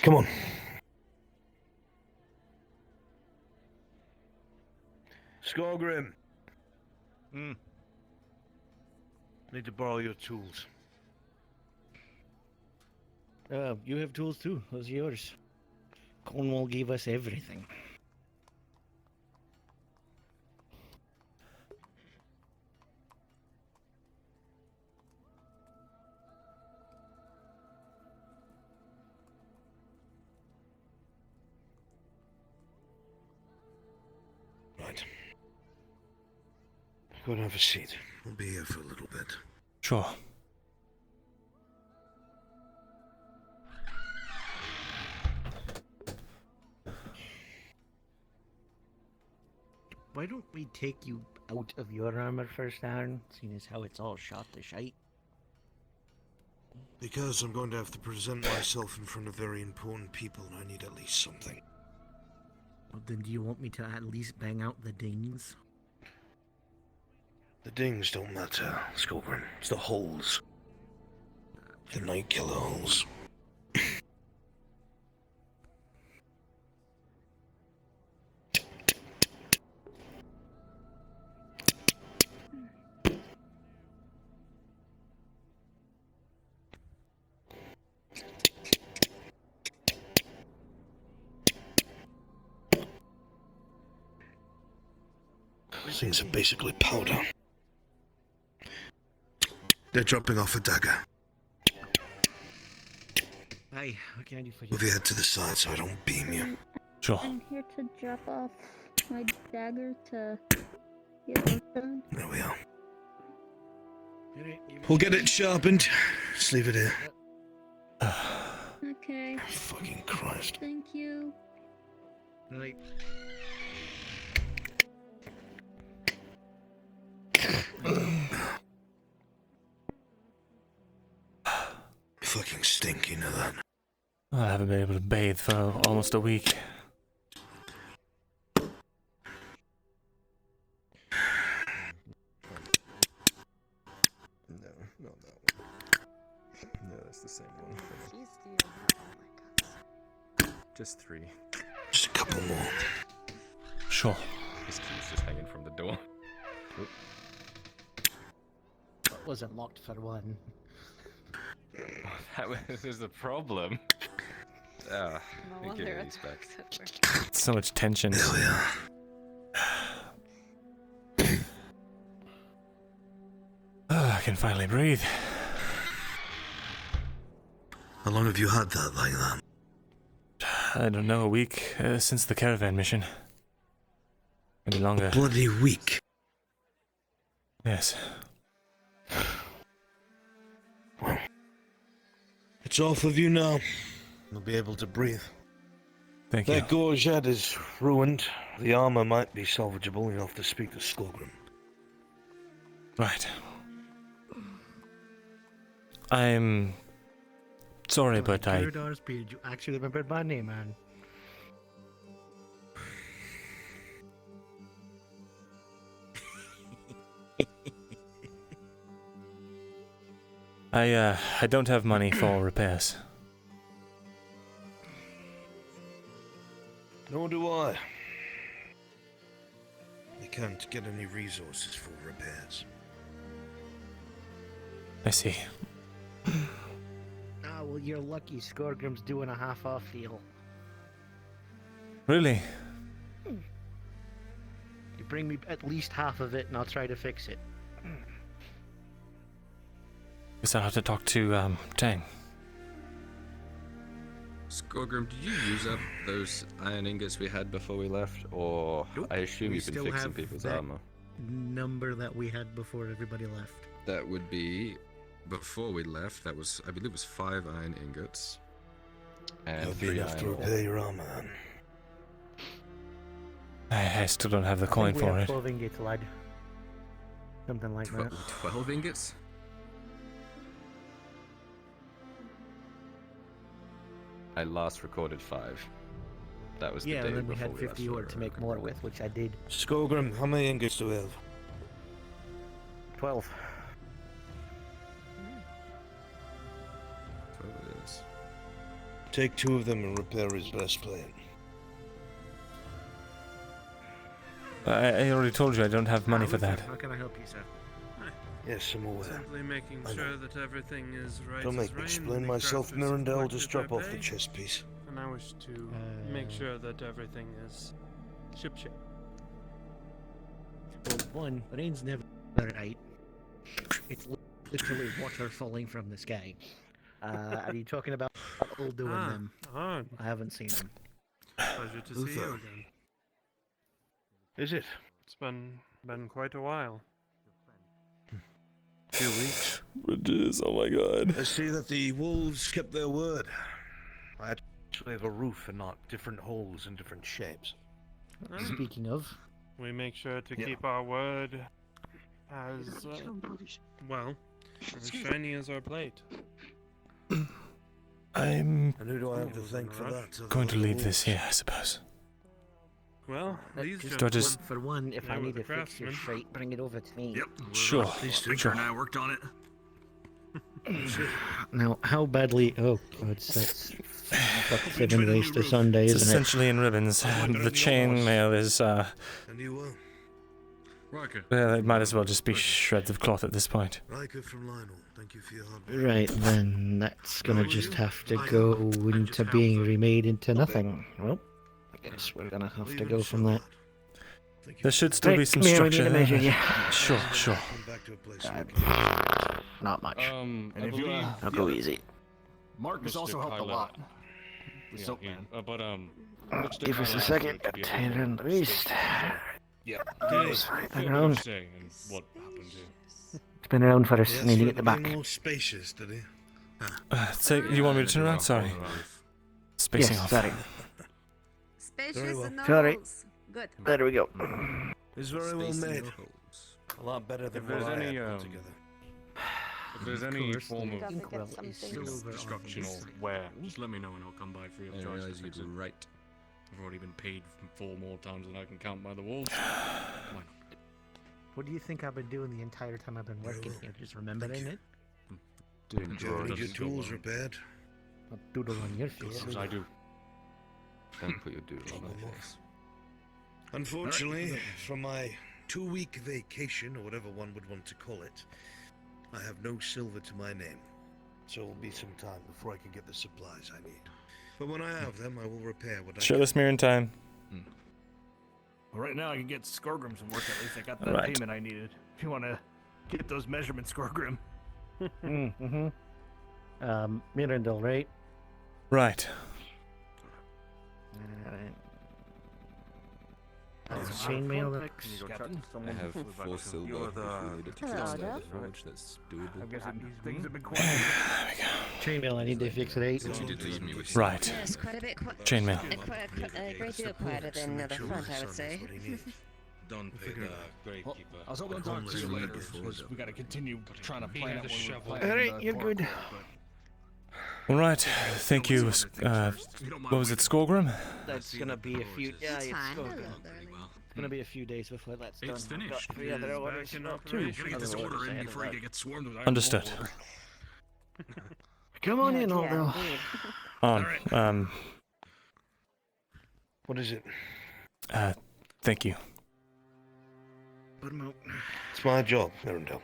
Come on. Skorgrim. Need to borrow your tools. You have tools too. Those are yours. Cornwall gave us everything. Right. Go and have a seat. We'll be here for a little bit. Sure. Why don't we take you out of your armor first, Aaron, seeing as how it's all shot to shite? Because I'm going to have to present myself in front of very important people, and I need at least something. Well, then do you want me to at least bang out the dings? The dings don't matter, Skorgrim. It's the holes. Good night, killer holes. These things are basically powder. They're dropping off a dagger. Hi, what can I do for you? Move your head to the side so I don't beam you. Sure. I'm here to drop off my dagger to get work done. There we are. We'll get it sharpened. Just leave it here. Okay. Fucking Christ. Thank you. Right. Fucking stink, you know that. I haven't been able to bathe for almost a week. No, not that one. No, that's the same one. Just 3. Just a couple more. Sure. His key's just hanging from the door. Oop. That wasn't locked for one. That was the problem. Ah, No give wonder these back. So much tension. There we are. I can finally breathe. How long have you had that like that? I don't know, a week since the caravan mission. Maybe longer. Bloody week. Yes. Well, it's off of you now. You'll be able to breathe. Thank you. That gorget is ruined. The armor might be salvageable. You'll have to speak to Skullgrim. Right. I'm sorry, but I... Speed, you actually remembered my name, man. I don't have money for repairs. Nor do I. You can't get any resources for repairs. I see. Ah, well, you're lucky Skorgrim's doing a half-off deal. Really? You bring me at least half of it and I'll try to fix it. Guess I'll have to talk to, Tang. Skorgrim, did you use up those iron ingots we had before we left? Or Nope. I assume We you've been still fixing have people's that armor. Number that we had before everybody left. That would be, before we left, that was, I believe it was 5 iron ingots. And That'll be 3 enough to iron ore. repair your armor, then. I still don't have the coin I think we for have it. 12 ingots, lad. Something like that. 12 ingots? I last recorded 5. That was the Yeah, day and then we before had last 50 ore to make more with, which I did. Skullgrim, how many ingots do we have? 12. 12 it is. Take 2 of them and repair his breastplate. I already told you I don't have money for that. How can I help you, sir? Yes, I'm aware. Simply making I know. sure that everything is right. Don't as make me rain, explain the myself, crafters Myrindal. collected Just their drop off the pay, chess piece. And I wish to make sure that everything is shipshape. Well, one, rain's never right. It's literally water falling from the sky. Are you talking about people doing them? I haven't seen them. Pleasure to see you again. Is it? It's been quite a while. 2 weeks. Bridges, oh my god. I see that the wolves kept their word. I actually have a roof and not different holes in different shapes. Speaking of, we make sure to Yeah. keep our word as well as shiny as our plate. I'm And who do I have to thank for that? going to leave this here, I suppose. Well, these Do I gentlemen, just... for one, if I they were need the to fix your craftsmen. shite, bring it over to me. Yep. Sure, Victor sure. and I worked on it. Now, how badly? Oh, that's 7 days to Sunday, It's isn't essentially in ribbons. The chainmail is, And you will. well, it might as well just be shreds of cloth at this point. Riker from Lionel, thank you for your hard work. it? Right, then that's gonna just have to go into being remade into nothing. Well, I guess we're gonna have to go from that. There should still be Right, some come here, we structure need to there. measure you. Sure, sure. Not much. I believe, I'll go easy. Marcus Mr. also helped a Kylo- lot. The Yeah, soap yeah. man. But Mr. Give us a Kylo second. would be able to Taylor and the Beast. Yeah. It's What been were you around. saying and what happened here? It's been around for us. Yes, Needing we're at the back. more spacious, did he? You want me to turn around? Sorry. Spacing Yes, off. sorry. Spacious and no Sorry. holes. Good. There we go. It's very well Space and made. no holes. A lot better than If there's what I any, had put together. If there's any course, form the of inkwell is silver destruction or wear, just let me know and I'll come by free I of didn't charge to realize fix you'd it. right. I've already been paid 4 more times than I can count by the walls. Why not? What do you think I've been doing the entire time I've been working here? Just remembering it? Doing Do you need your drugs. tools repaired? I'll doodle on your face. Yes, I do. Don't put your doodle on my face. Unfortunately, from my 2-week vacation, or whatever one would want to call it, I have no silver to my name. So it will be some time before I can get the supplies I need. But when I have them, I will repair what I Shirtless mirror in time. Well, right now I can get Skorgrim some work. At least I got that Right. payment I needed. If you want to get those measurements, Skorgrim. Mm-hmm. Myrindal, right? Right. Chainmail. I have 4 silver. If you need it to Hello, fix Dad. the forge, that's doable. I'm guessing things have been quiet. Chainmail, I need to fix it 8. Since you did leave me with Right. Yes, quite a bit. Chainmail. A great deal quieter than the front, I would say. Done pay the gravekeeper. I was hoping to talk to you later because we got to continue trying to plan out what we're Alright, you're good. All right. Thank you. What was it, Skorgrim? That's gonna be a few. Yeah, it's fine. Skorgrim. Hello, darling. It's gonna be a few days before that's done. It's finished. Got 3 other orders. Back in Well, 2 operation. Get this other order orders in ahead of before I that. get swarmed with Understood. Come on in, Yeah, Aldo. indeed. On. What is it? Thank you. Put 'em out. It's my job, Myrindal.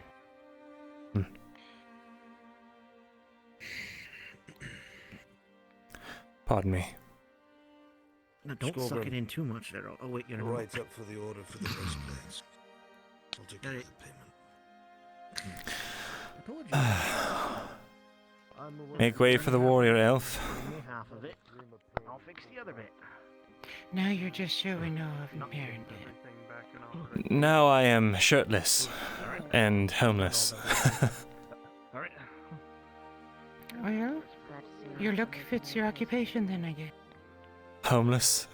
Pardon me. No, don't suck Skorgrim. it in too much there. Oh wait, you're Right up for the order for the best players. I'll take care of the payment. I told you. I'm the one Make who's way done for the half warrior of it. elf. Give me half of it. I'll fix the other bit. Now you're just showing off, Myrindal. Now I am shirtless and homeless. All right. Well, your look fits your occupation then, I guess. Homeless.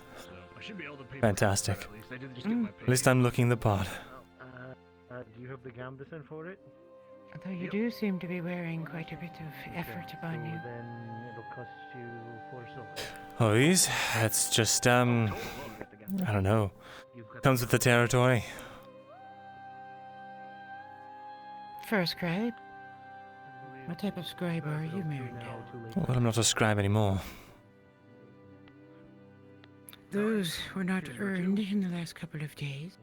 I should be able to pay Fantastic. for it, at least. I did just get my At least I'm looking the part. Do you have the gambeson for it? Although you do seem to be wearing quite a bit of effort upon you. Then it'll cost you 4 silver. Oh, these? That's just, I don't know. Comes with the territory. For a scribe? What type of scribe are you, Myrindal? Well, I'm not a scribe anymore. Those were not earned in the last couple of days.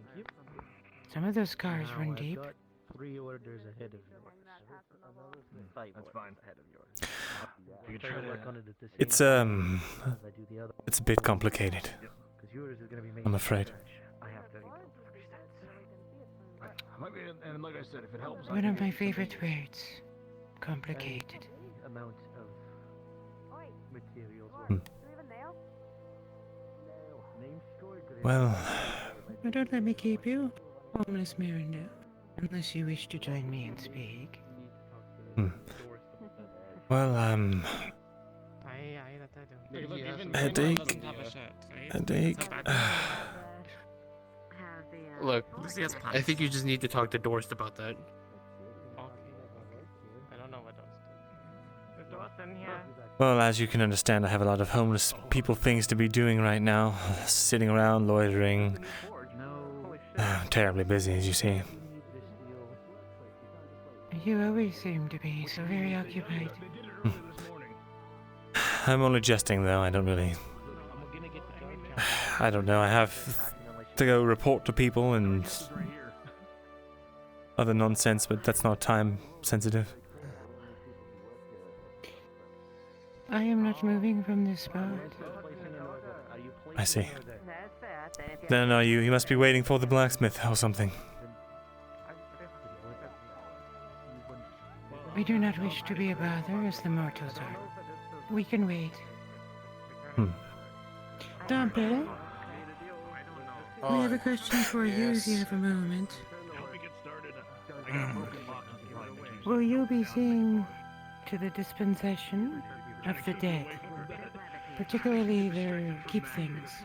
Some of those scars Now, run I've deep. got 3 orders ahead of yours. 5 That's orders fine. ahead of yours. You can try to work on it at the same It's, time as I do the other. it's a bit complicated. 'Cause yours is gonna be made I'm from afraid. scratch. I have to rebuild And like I said, if it helps, I One can of my get you favorite words. Complicated. amount of materials. Well, Well, don't let me keep you, homeless Myrindal, unless you wish to join me and speak. well, headache. Headache. Look, I think you just need to talk to Dorst about that. I don't know what else. Is Dorst in here? Well, as you can understand, I have a lot of homeless people things to be doing right now. Sitting around, loitering. Terribly busy, as you see. You always seem to be so very occupied. I'm only jesting, though. I don't really. I don't know. I have to go report to people and other nonsense, but that's not time sensitive. I am not moving from this spot. I see. Then are you? You must be waiting for the blacksmith or something. We do not wish to be a bother as the mortals are. We can wait. Dompe, we have a question for you if you have a moment. Will you be seeing to the dispensation of the dead, particularly their keepsakes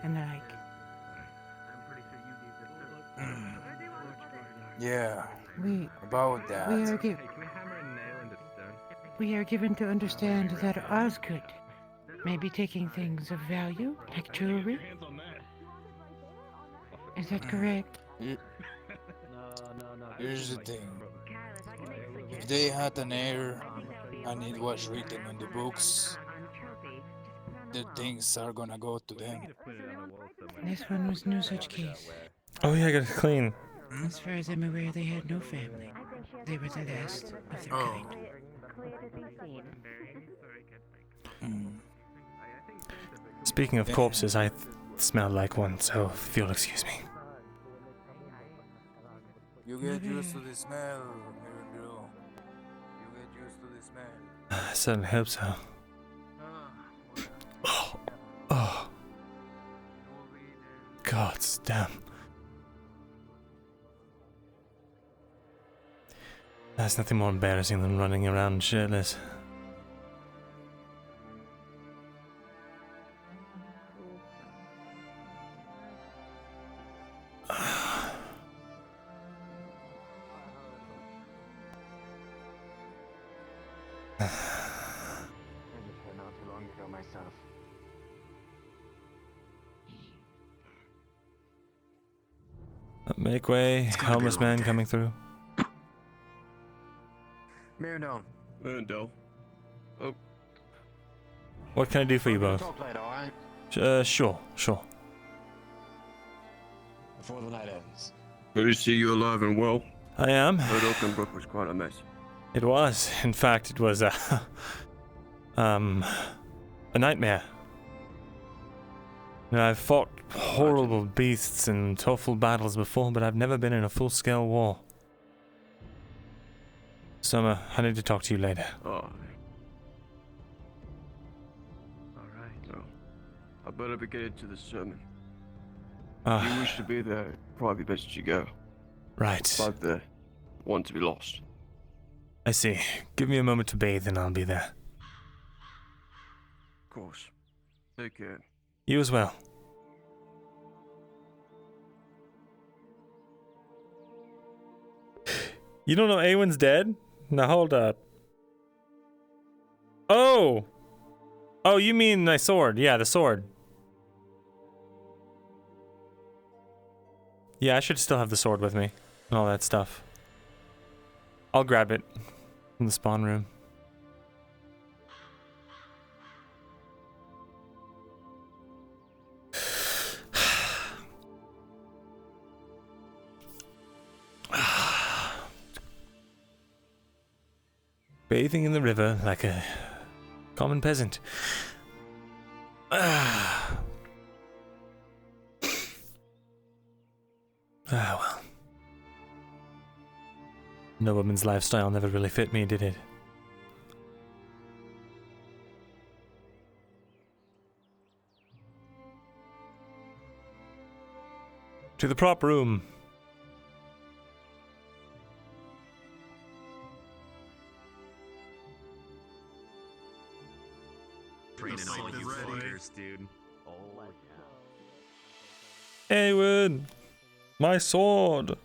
and the like? Yeah, about that. We are given to understand that Osgood may be taking things of value, like jewelry. Is that correct? Here's the thing. If they had an heir and it was written in the books, the things are gonna go to them. This one was no such case. Oh yeah, I got it clean. As far as I'm aware, they had no family. They were the last of their kind. Speaking of corpses, I smell like one, so if you'll excuse me. You get used to the smell, Myrindal. You get used to the smell. I certainly hope so. Oh. God damn. There's nothing more embarrassing than running around shirtless. Make way, homeless man coming through. Myrindal. Oh. What can I do for you both? Talk later, alright? Sure. Before the night ends. Good to see you alive and well. I am. Heard Oakenbrook was quite a mess. It was. In fact, it was a nightmare. Now, I've fought horrible beasts and awful battles before, but I've never been in a full-scale war. Summer, I need to talk to you later. Oh. Alright. Well, I better be getting to the sermon. If you wish to be there, probably best you go. Right. But the one to be lost. I see. Give me a moment to bathe and I'll be there. Of course. Take care. You as well. You don't know Awen's dead? Now hold up. Oh! Oh, you mean my sword. Yeah, the sword. Yeah, I should still have the sword with me. And all that stuff. I'll grab it from the spawn room. Bathing in the river like a common peasant. Ah, well. Nobleman's lifestyle never really fit me, did it? To the prop room. Training all you fighters, dude. Oh yeah. Eowyn! My sword!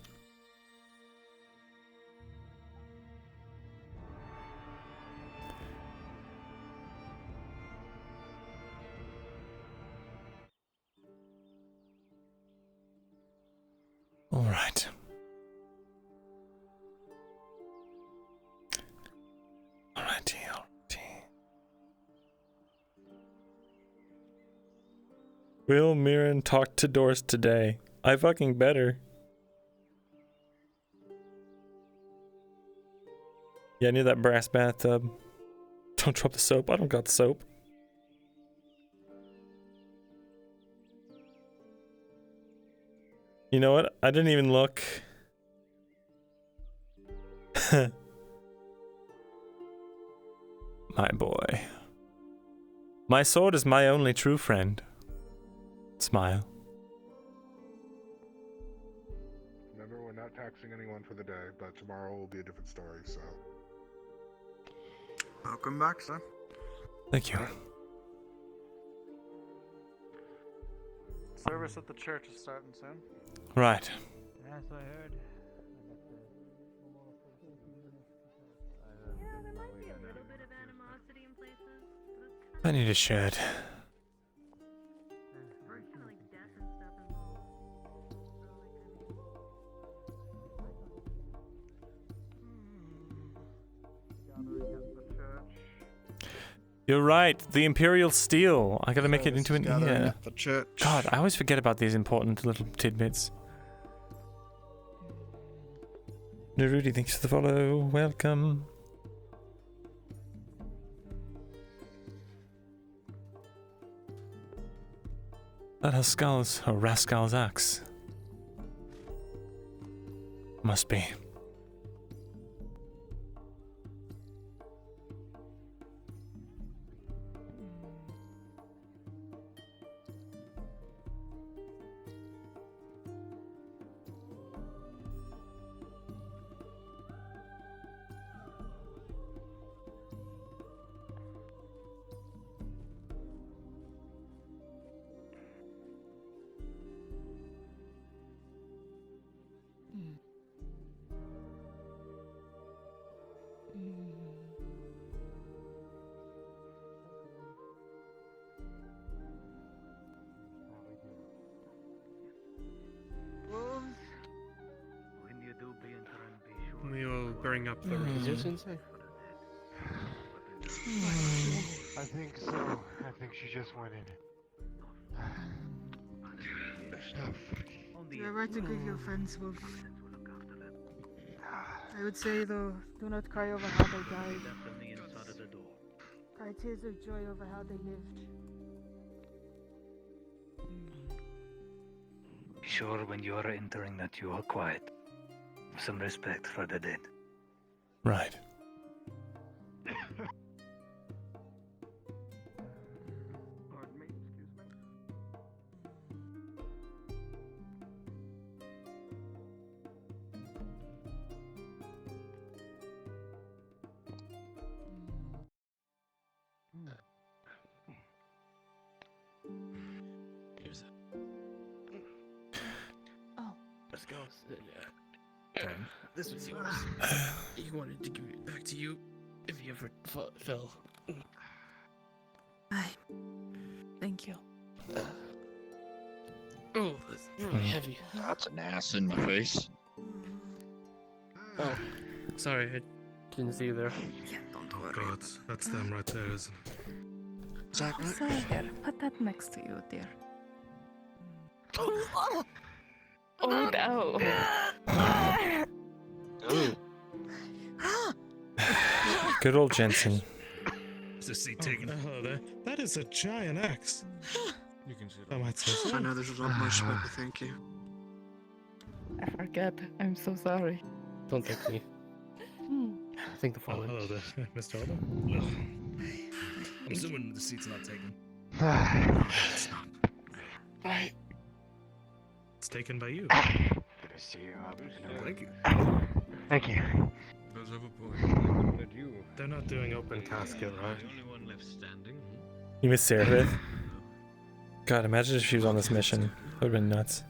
All right. Will Mirren talk to Doris today? I fucking better. Yeah, near that brass bathtub. Don't drop the soap. I don't got the soap. You know what? I didn't even look. My boy. My sword is my only true friend. Smile. Remember, we're not taxing anyone for the day, but tomorrow will be a different story, so. Welcome back, sir. Thank you. Service at the church is starting soon. Right. Yes, I heard. I need a shed. You're right, the Imperial Steel. I gotta make it into an ear. God, I always forget about these important little tidbits. Nerudi, thanks for the follow. Welcome. That has skulls, or Rascal's axe. Must be. We will bring up the resistance. I think so. I think she just went in. You are right to grieve your friends, Wolf. I would say, though, do not cry over how they died. Cry tears of joy over how they lived. Be sure when you are entering that you are quiet. Some respect for the dead. Right. Here's it. Oh. Let's go. This was yours. He wanted to give it back to you if you ever fell. Thank you. Oh, that's really heavy. That's an ass in my face. Oh, sorry, I didn't see you there. Yeah, don't worry. God, that's them right there, isn't it? Sorry, here. Put that next to you, dear. Oh no! Good old Jensen. Is the seat taken? Hello there. That is a giant axe. You can see it. I might say so. I know this is not much, but thank you. I forget. I'm so sorry. Don't thank me. I think the following. Hello there, Mr. Alden. I'm assuming the seat's not taken. It's not. Right. It's taken by you. Good to see you. Thank you. Thank you. Those have a point. They're not doing open casket, right? The only one left standing. You miss Serapith? God, imagine if she was on this mission. That would have been nuts.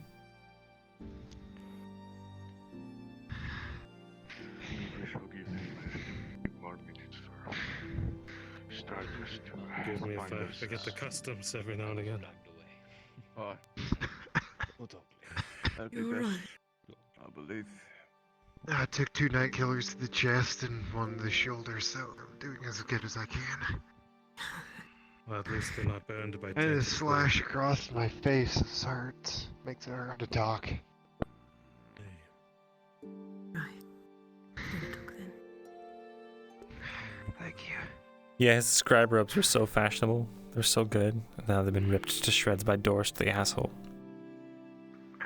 Excuse me if I forget the customs every now and again. Oh. That'd be You're best. right. I believe. I took 2 night killers to the chest and 1 to the shoulder, so I'm doing as good as I can. Well, at least they're not burned by And a slash across my face hurts. Makes it hard to talk. Thank you. Yeah, his scribe robes were so fashionable. They're so good. Now they've been ripped to shreds by Dorst, the asshole. I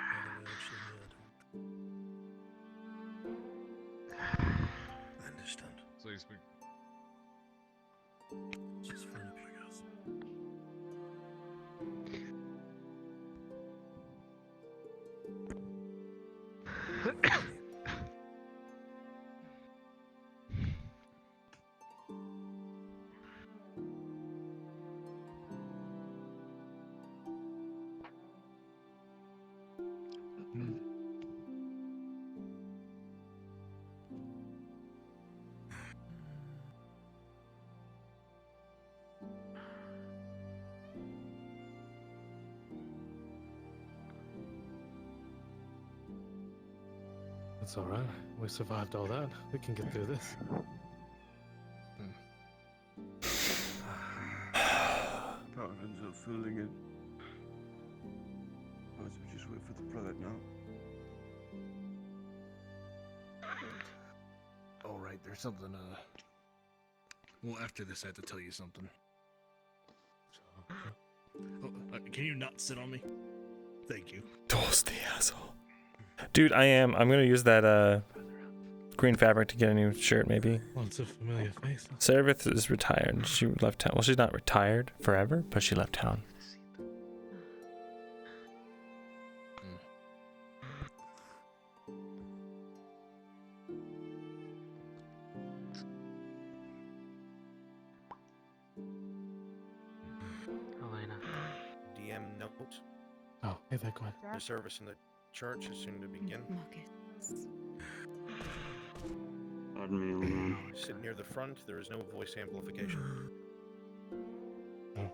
understand. So you speak. Just fun, I guess. It's alright. We survived all that. We can get through this. Power ends up filling it. Might as well just wait for the prelate now. Alright, there's something, well, after this, I have to tell you something. Can you not sit on me? Thank you. Dorst, the asshole. Dude, I'm gonna use that, green fabric to get a new shirt, maybe. Well, it's a familiar face. Servith is retired. She left town. Well, she's not retired forever, but she left town. Elena. DM note. Oh, hey there, Gwen. The service in the church is soon to begin. Pardon me, old man. Sit near the front. There is no voice amplification. Oh,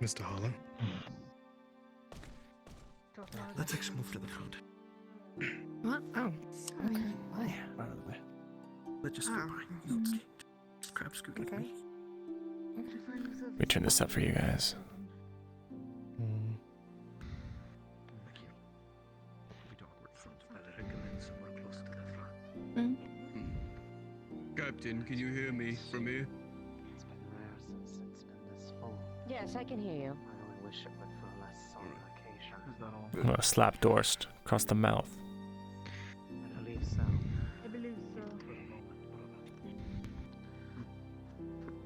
Mr. Holland. Let's move to the front. What? Oh. Okay. Out of the way. Let's just go by. No, just crab scoot with me. We turn this up for you guys. Captain, can you hear me from here? It's been rare since it's been this full. Yes, I can hear you. I only wish it would for a less solemn occasion. Is that all? I'm gonna slap Dorst across the mouth. I believe so. I believe so.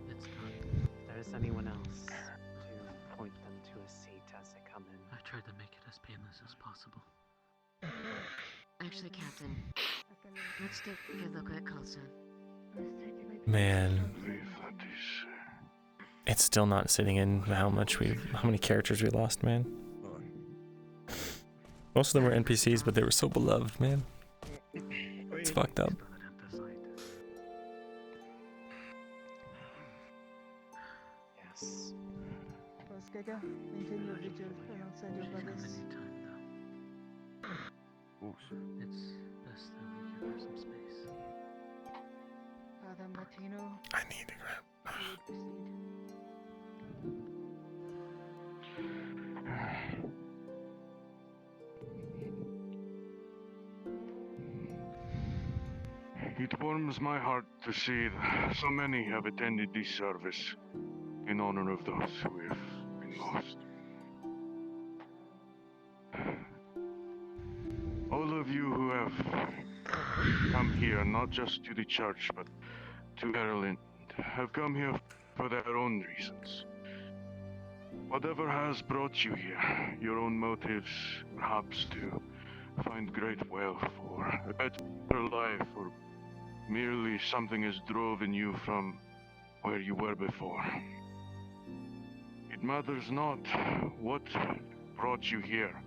It's not. If there is anyone else, to point them to a seat as they come in. I tried to make it as painless as possible. Actually, Captain, let's take a good look at Colson. Man, it's still not sitting in how many characters we lost, man. Most of them were NPCs, but they were so beloved, man. It's fucked up. Yes. Maintain your vigil alongside your brothers. It's best that we give her some space. Father Martino. I need to grab. It warms my heart to see that so many have attended this service in honor of those who have been lost. All of you who have come here, not just to the church, but to Ireland, have come here for their own reasons. Whatever has brought you here, your own motives, perhaps to find great wealth or a better life, or merely something has driven you from where you were before. It matters not what brought you here,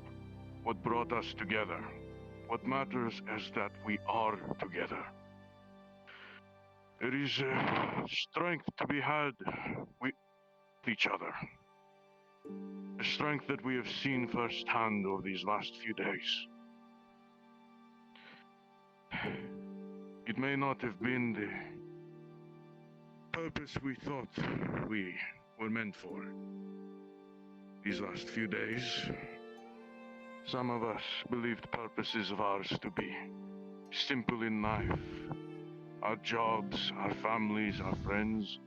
what brought us together. What matters is that we are together. There is strength to be had with each other. A strength that we have seen firsthand over these last few days. It may not have been the purpose we thought we were meant for. These last few days, some of us believed purposes of ours to be simple in life. Our jobs, our families, our friends.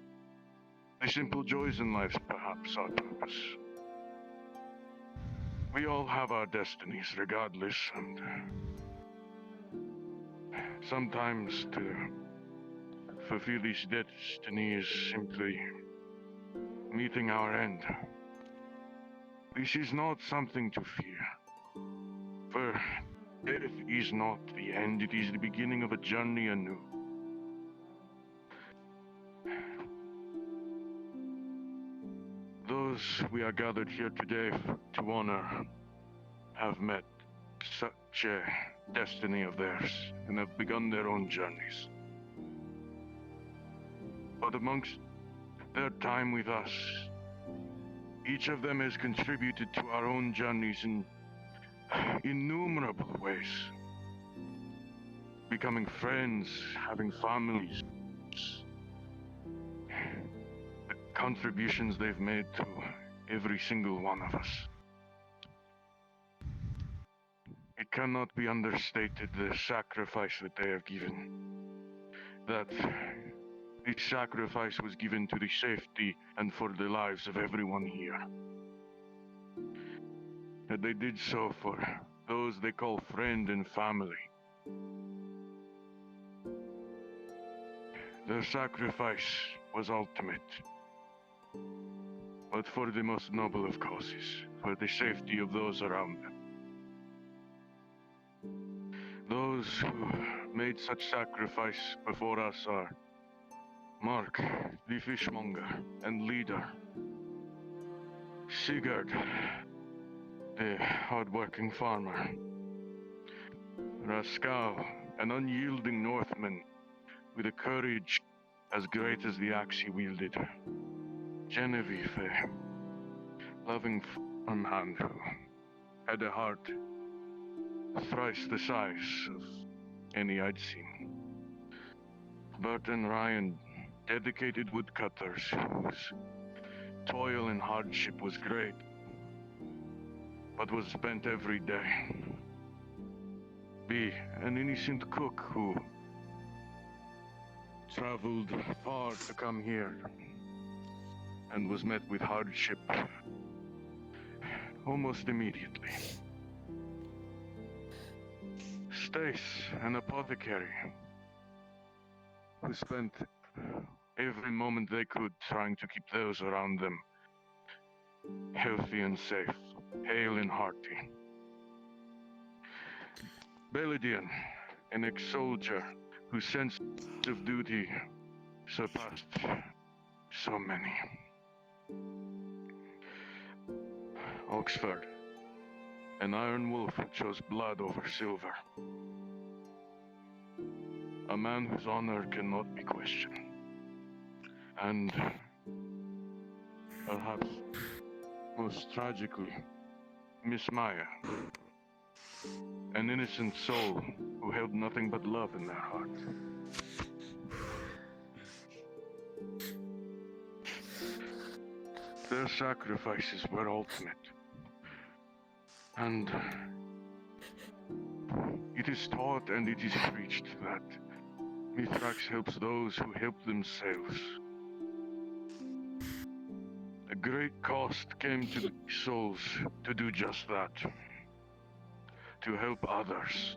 The simple joys in life, perhaps our purpose. We all have our destinies regardless, and sometimes to fulfill this destiny is simply meeting our end. This is not something to fear, for death is not the end, it is the beginning of a journey anew. Those we are gathered here today to honor have met such a destiny of theirs and have begun their own journeys. But amongst their time with us, each of them has contributed to our own journeys in innumerable ways. Becoming friends, having families. The contributions they've made to every single one of us. It cannot be understated the sacrifice that they have given. That this sacrifice was given to the safety and for the lives of everyone here. That they did so for those they call friend and family. Their sacrifice was ultimate, but for the most noble of causes, for the safety of those around them. Those who made such sacrifice before us are Mark, the fishmonger and leader, Sigurd, the hard-working farmer, Raskal, an unyielding Northman with a courage as great as the axe he wielded, Genevieve, a loving farmhand who had a heart thrice the size of any I'd seen. Bert and Ryan, dedicated woodcutters whose toil and hardship was great, but was spent every day. B, an innocent cook who traveled far to come here and was met with hardship almost immediately. Stace, an apothecary who spent every moment they could trying to keep those around them healthy and safe, hale and hearty. Beladian, an ex-soldier whose sense of duty surpassed so many. Oxford, an iron wolf who chose blood over silver. A man whose honor cannot be questioned. And perhaps most tragically, Miss Maya, an innocent soul who held nothing but love in their heart. Their sacrifices were ultimate. And it is taught and it is preached that Mithrax helps those who help themselves. A great cost came to the souls to do just that. To help others.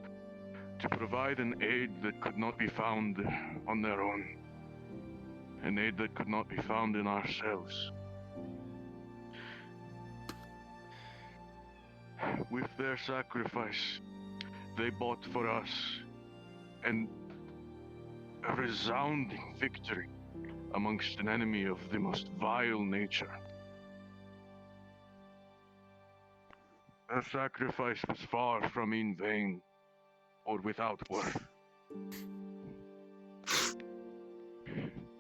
To provide an aid that could not be found on their own. An aid that could not be found in ourselves. With their sacrifice, they bought for us a resounding victory amongst an enemy of the most vile nature. Their sacrifice was far from in vain or without worth.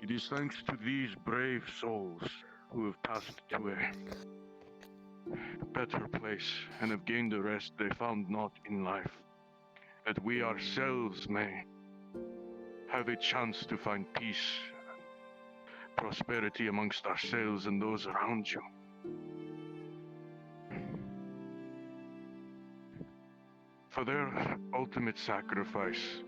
It is thanks to these brave souls who have passed to a better place and have gained a rest they found not in life, that we ourselves may have a chance to find peace, prosperity amongst ourselves and those around you. For their ultimate sacrifice,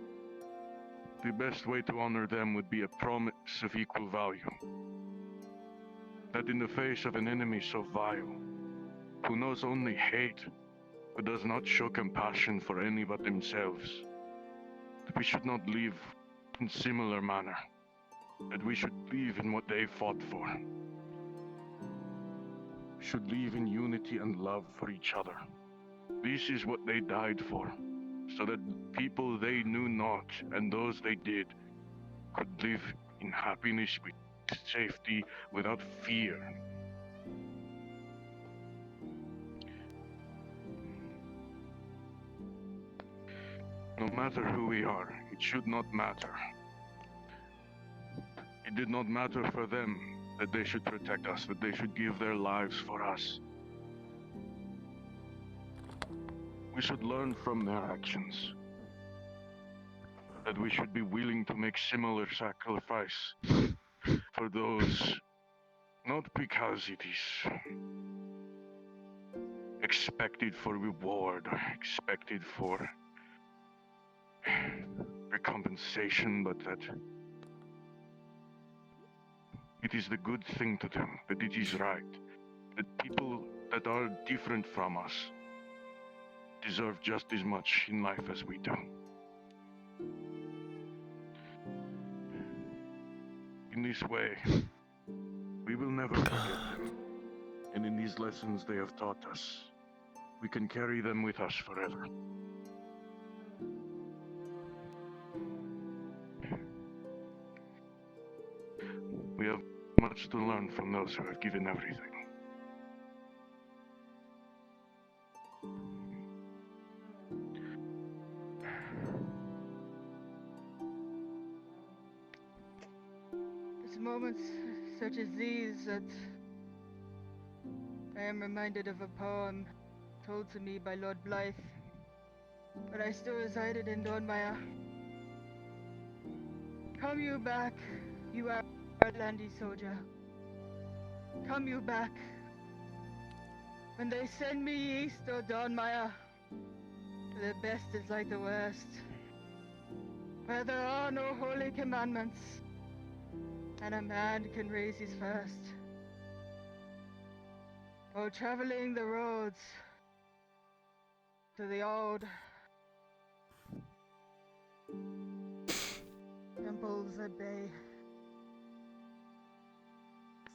the best way to honor them would be a promise of equal value. That in the face of an enemy so vile, who knows only hate, but does not show compassion for any but themselves, that we should not live in similar manner, that we should live in what they fought for. We should live in unity and love for each other. This is what they died for, so that people they knew not and those they did could live in happiness, with safety, without fear. No matter who we are, it should not matter. It did not matter for them that they should protect us, that they should give their lives for us. We should learn from their actions, that we should be willing to make similar sacrifice for those, not because it is expected for reward or expected for recompensation, but that it is the good thing to do, that it is right, that people that are different from us deserve just as much in life as we do. In this way, we will never forget them, and in these lessons they have taught us, we can carry them with us forever. We have much to learn from those who have given everything. It's moments such as these that I am reminded of a poem told to me by Lord Blythe, but I still resided in Dornmire. Come you back, you Outlandy soldier. Come you back. When they send me east or Dornmire, the best is like the worst, where there are no holy commandments, and a man can raise his first. While traveling the roads to the old temples at bay,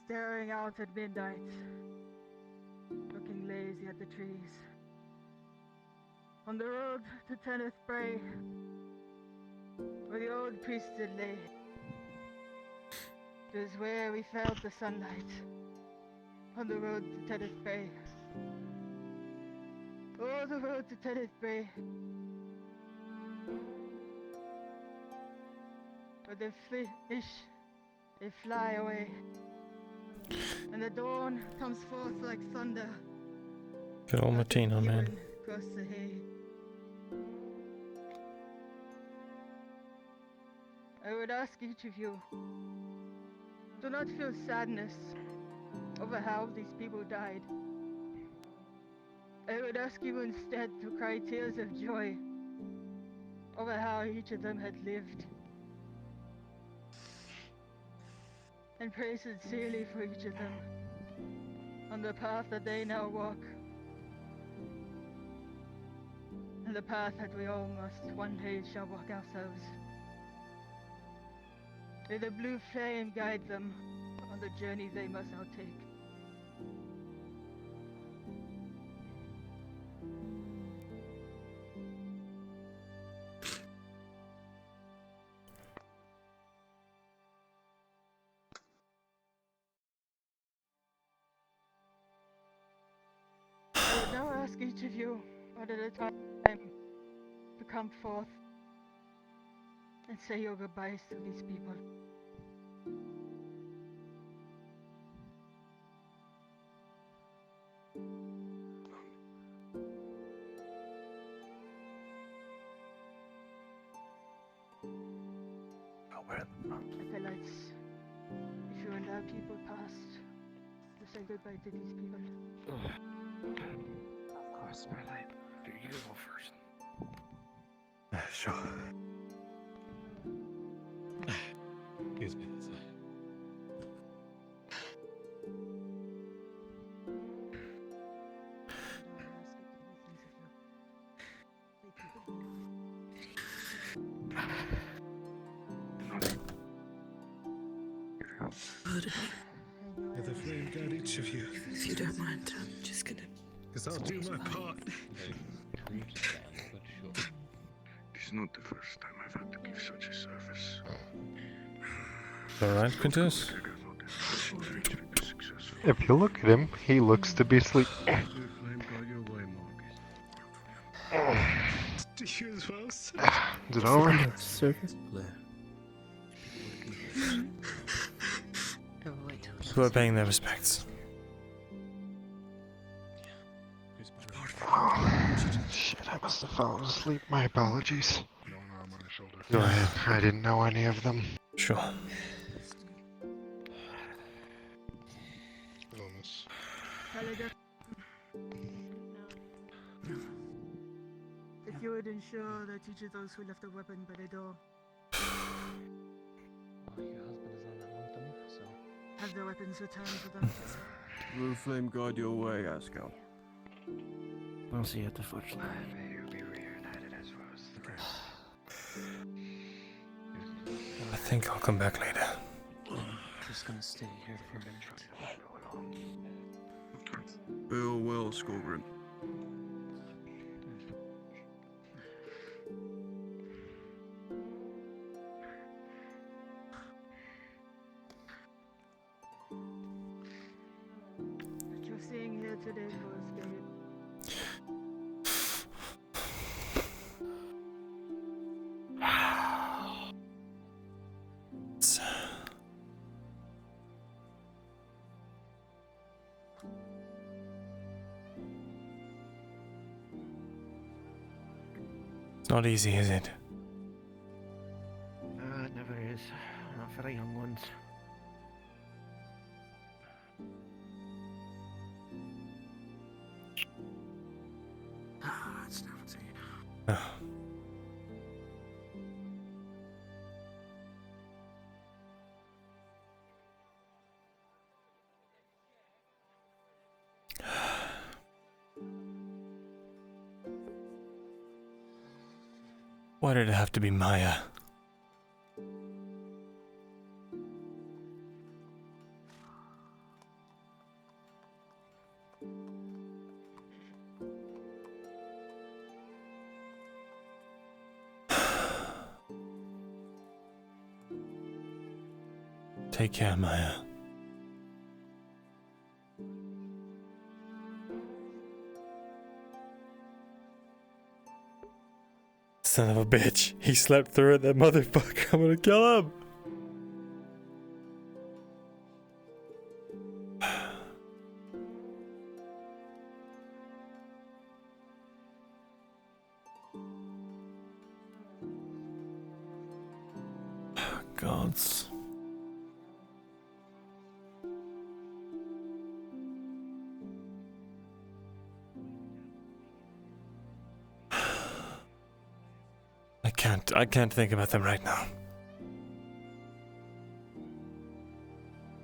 staring out at midnight, looking lazy at the trees. On the road to Tenneth Bray, where the old priesthood lay, it is where we felt the sunlight. On the road to Tenneth Bray. Oh, the road to Tenneth Bray. Where the fish, they fly away. And the dawn comes forth like thunder. Good old Martino, man. Across the hay. I would ask each of you, do not feel sadness over how these people died. I would ask you instead to cry tears of joy over how each of them had lived, and pray sincerely for each of them on the path that they now walk, and the path that we all must one day shall walk ourselves. May the blue flame guide them on the journey they must now take. I would now ask each of you, one at a time, to come forth and say your goodbyes to these people. Acolytes, if you There are people past to say goodbye to these people. Of course, Merlin. Do you go first? Sure. Excuse me. May the flame guide each of you. If you don't mind, I'm just gonna. Because I'll do my part. It's not the first time I've had to give such a service. Alright, Quintus? If you look at him, he looks to be asleep. Do you as well, sir? Is it over? Circus? Who are paying their respects? Oh, shit, I must have fallen asleep. My apologies. Go ahead. I didn't know any of them. Sure. If you would ensure that each of those who left a weapon by the door have their weapons returned to them. Will flame guide your way, Askel? I'll see you at the foot line. You'll be reunited as well as the rest. I think I'll come back later. Just gonna stay here for a minute. Farewell, Scorgrim. What you're seeing here today was very It's not easy, is it? It never is. Not for the young ones. It's never easy. Why did it have to be Maya? Take care, Maya. Son of a bitch. He slept through it, that motherfucker. I'm gonna kill him. Gods. I can't think about them right now.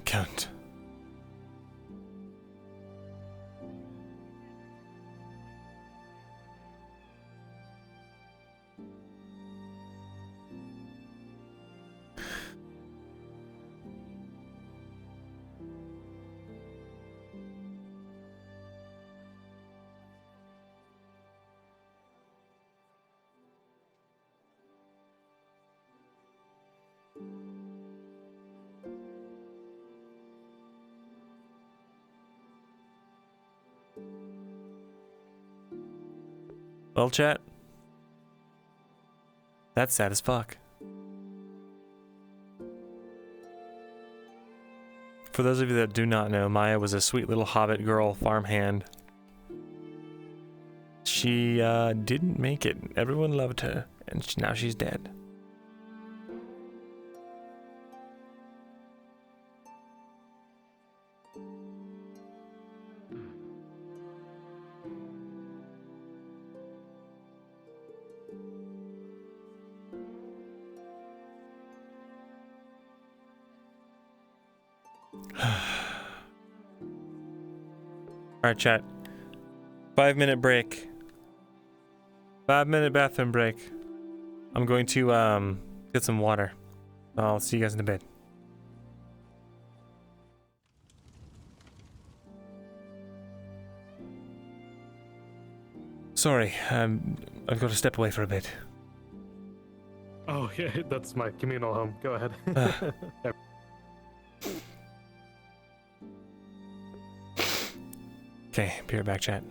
Can't. Well, chat. That's sad as fuck. For those of you that do not know, Maya was a sweet little hobbit girl farmhand. She didn't make it. Everyone loved her, and now she's dead. Alright, chat. 5-minute break. 5-minute bathroom break. I'm going to get some water. I'll see you guys in a bit. Sorry, I've got to step away for a bit. Oh, yeah, that's my communal home. Go ahead. Okay, be right back, chat.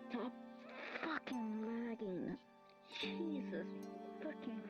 Stop fucking lagging. Jesus fucking.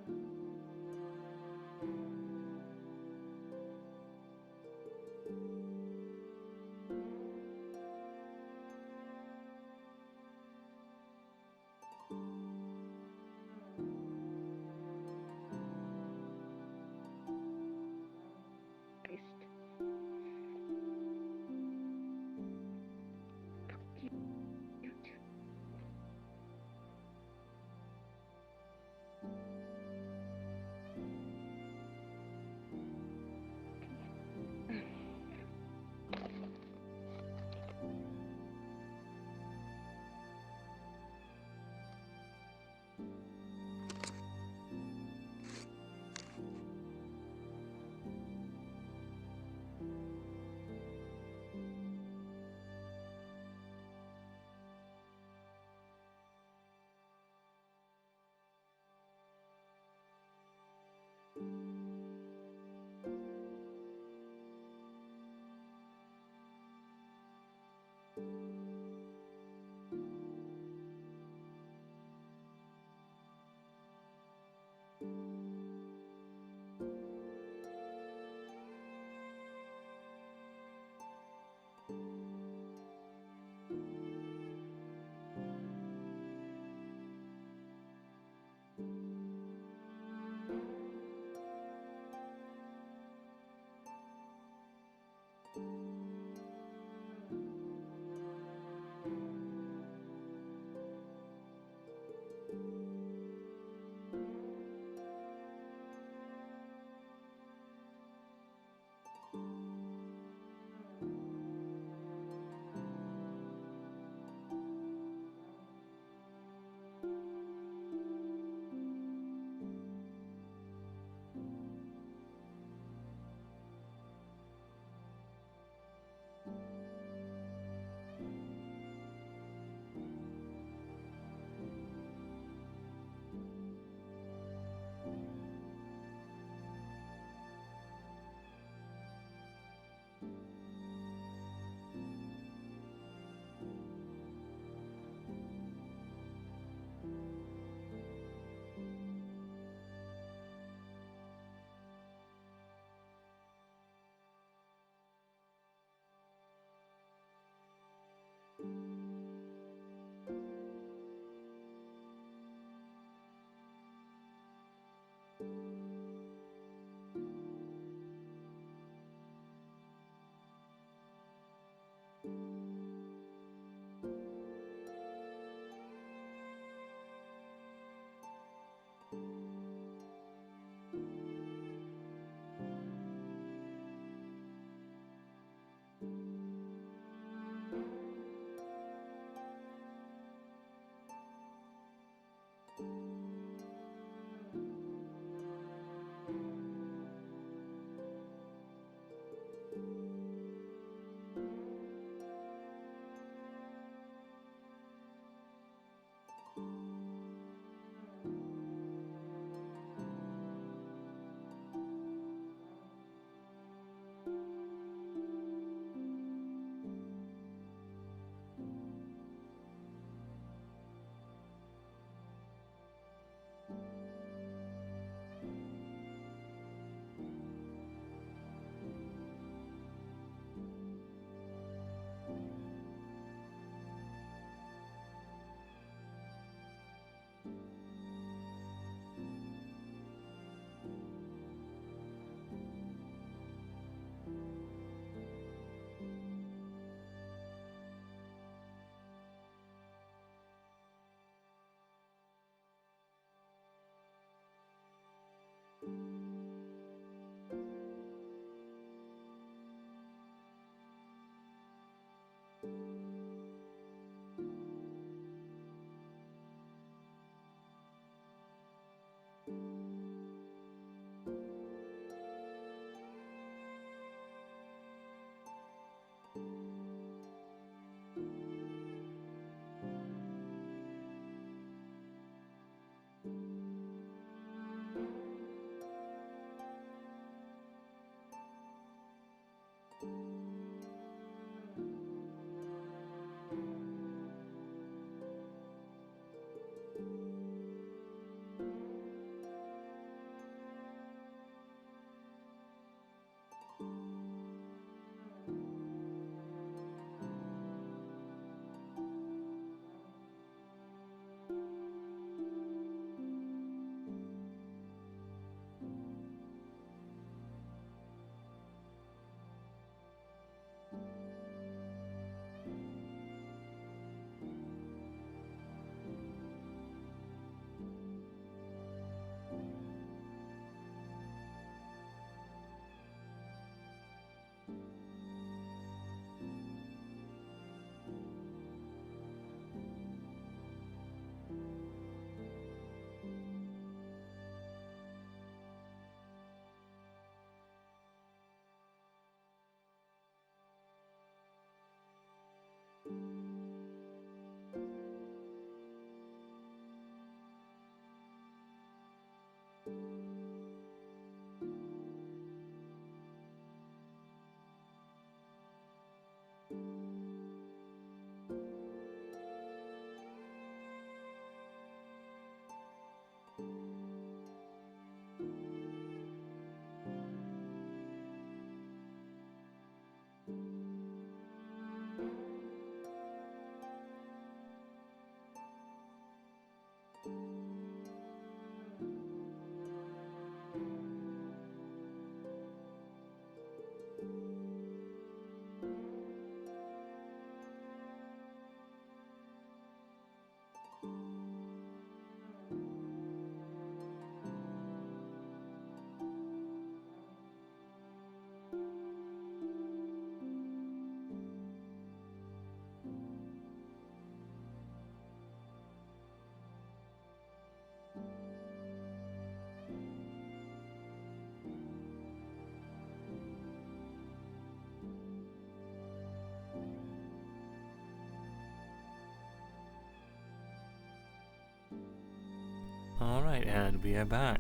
Alright, and we are back.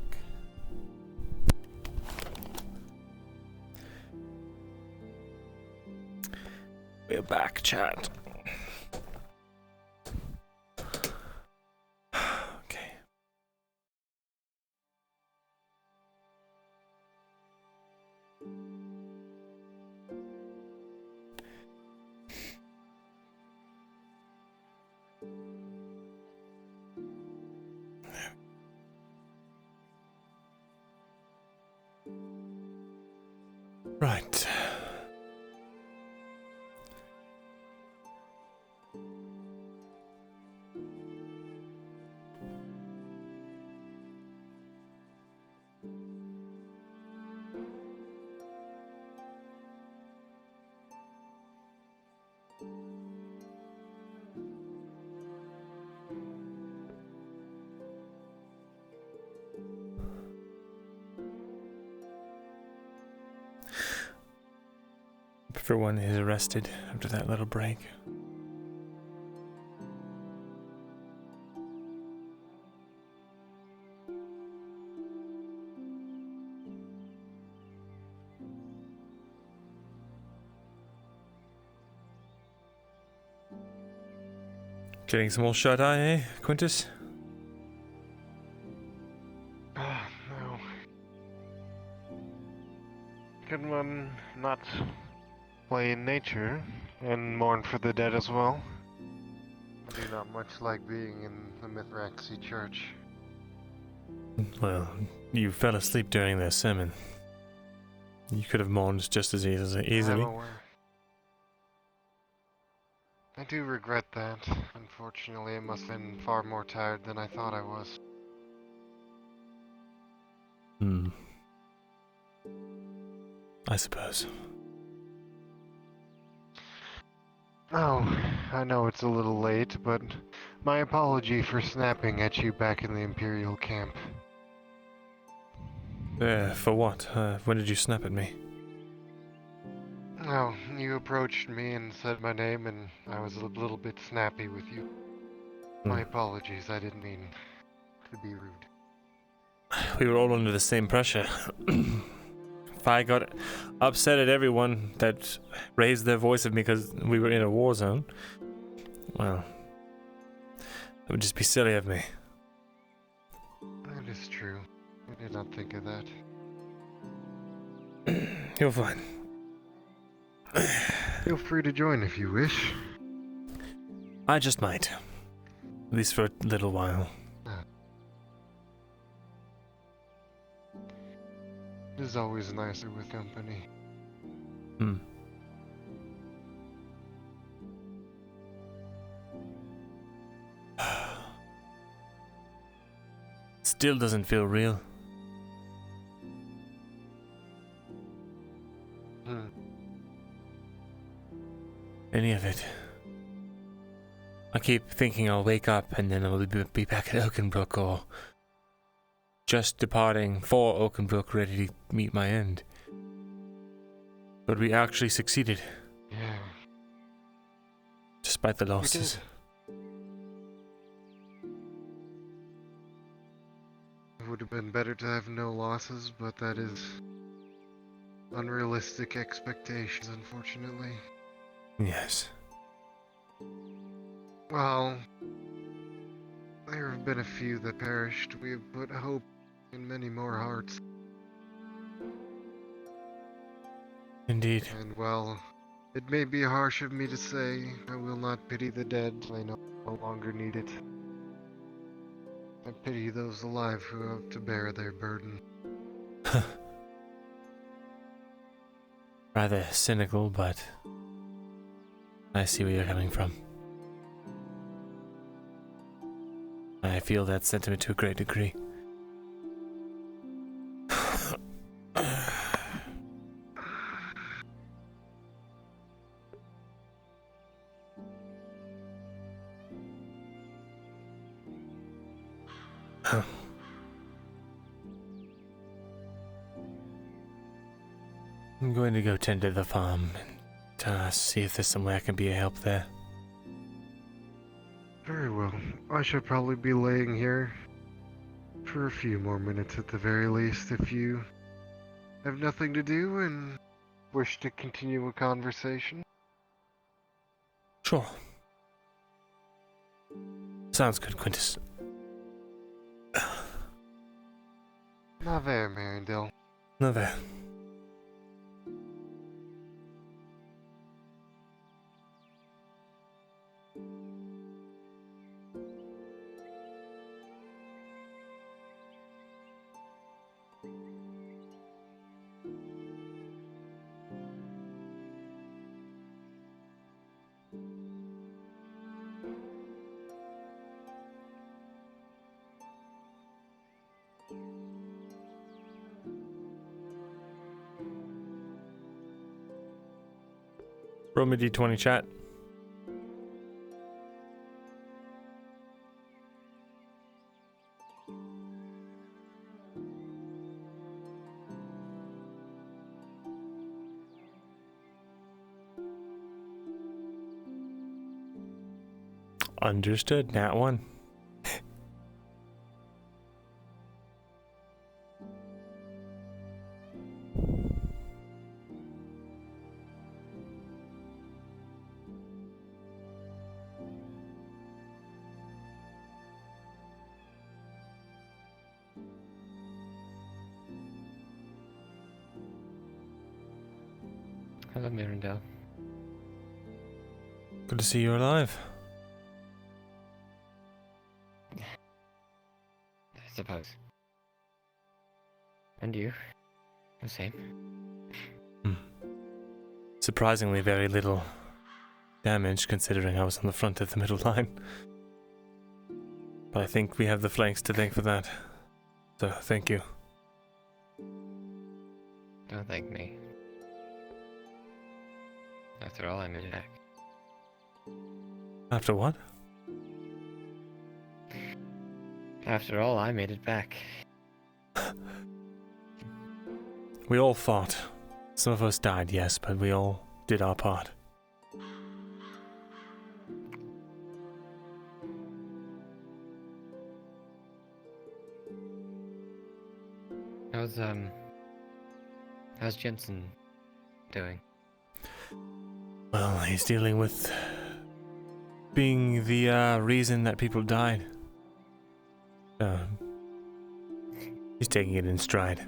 We're back, chat. Okay. everyone is arrested after that little break. Getting some more shut-eye, eh, Quintus? No. Can one not play in nature and mourn for the dead as well? I do not much like being in the Mithraxi church. Well, you fell asleep during their sermon. You could have mourned just as easily. I'm aware. I do regret that. Unfortunately, I must have been far more tired than I thought I was. I suppose. Oh, I know it's a little late, but my apology for snapping at you back in the Imperial camp. For what? When did you snap at me? Oh, you approached me and said my name, and I was a little bit snappy with you. My apologies, I didn't mean to be rude. We were all under the same pressure. If I got upset at everyone that raised their voice at me because we were in a war zone, well, it would just be silly of me. That is true. I did not think of that. You're fine. Feel free to join if you wish. I just might. At least for a little while. It is always nicer with company. Still doesn't feel real. Any of it. I keep thinking I'll wake up and then I'll be back at Oakenbrook or just departing for Oakenbrook ready to meet my end. But we actually succeeded. Yeah. Despite the losses. It would have been better to have no losses, but that is unrealistic expectations, unfortunately. Yes. Well, there have been a few that perished. We have put hope in many more hearts. Indeed. And well, it may be harsh of me to say, I will not pity the dead. They no longer need it. I pity those alive who have to bear their burden. Rather cynical, but I see where you're coming from. I feel that sentiment to a great degree. I'm going to go tend to the farm and see if there's some way I can be a help there. Very well. I should probably be laying here for a few more minutes at the very least if you have nothing to do and wish to continue a conversation. Sure. Sounds good, Quintus. Naver, Myrindal. Naver. Roll me D20 chat. Understood. Nat 1. Hello, Myrindal. Good to see you alive. I suppose. And you? The same. Surprisingly, very little damage considering I was on the front of the middle line. But I think we have the flanks to thank for that. So, thank you. Don't thank me. After all, I made it back. After what? After all, I made it back. We all fought. Some of us died, yes, but we all did our part. How's Jensen doing? Well, he's dealing with being the reason that people died. He's taking it in stride. Of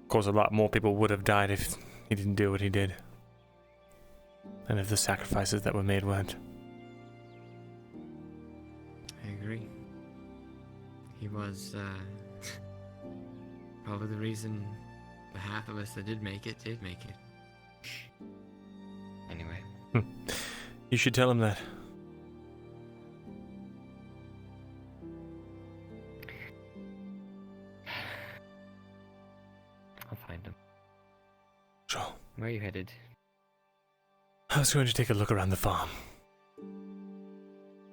course, a lot more people would have died if he didn't do what he did. And if the sacrifices that were made weren't. I agree. He was, probably the reason the half of us that did make it. Anyway. You should tell him that. I'll find him. Sure. Where are you headed? I was going to take a look around the farm.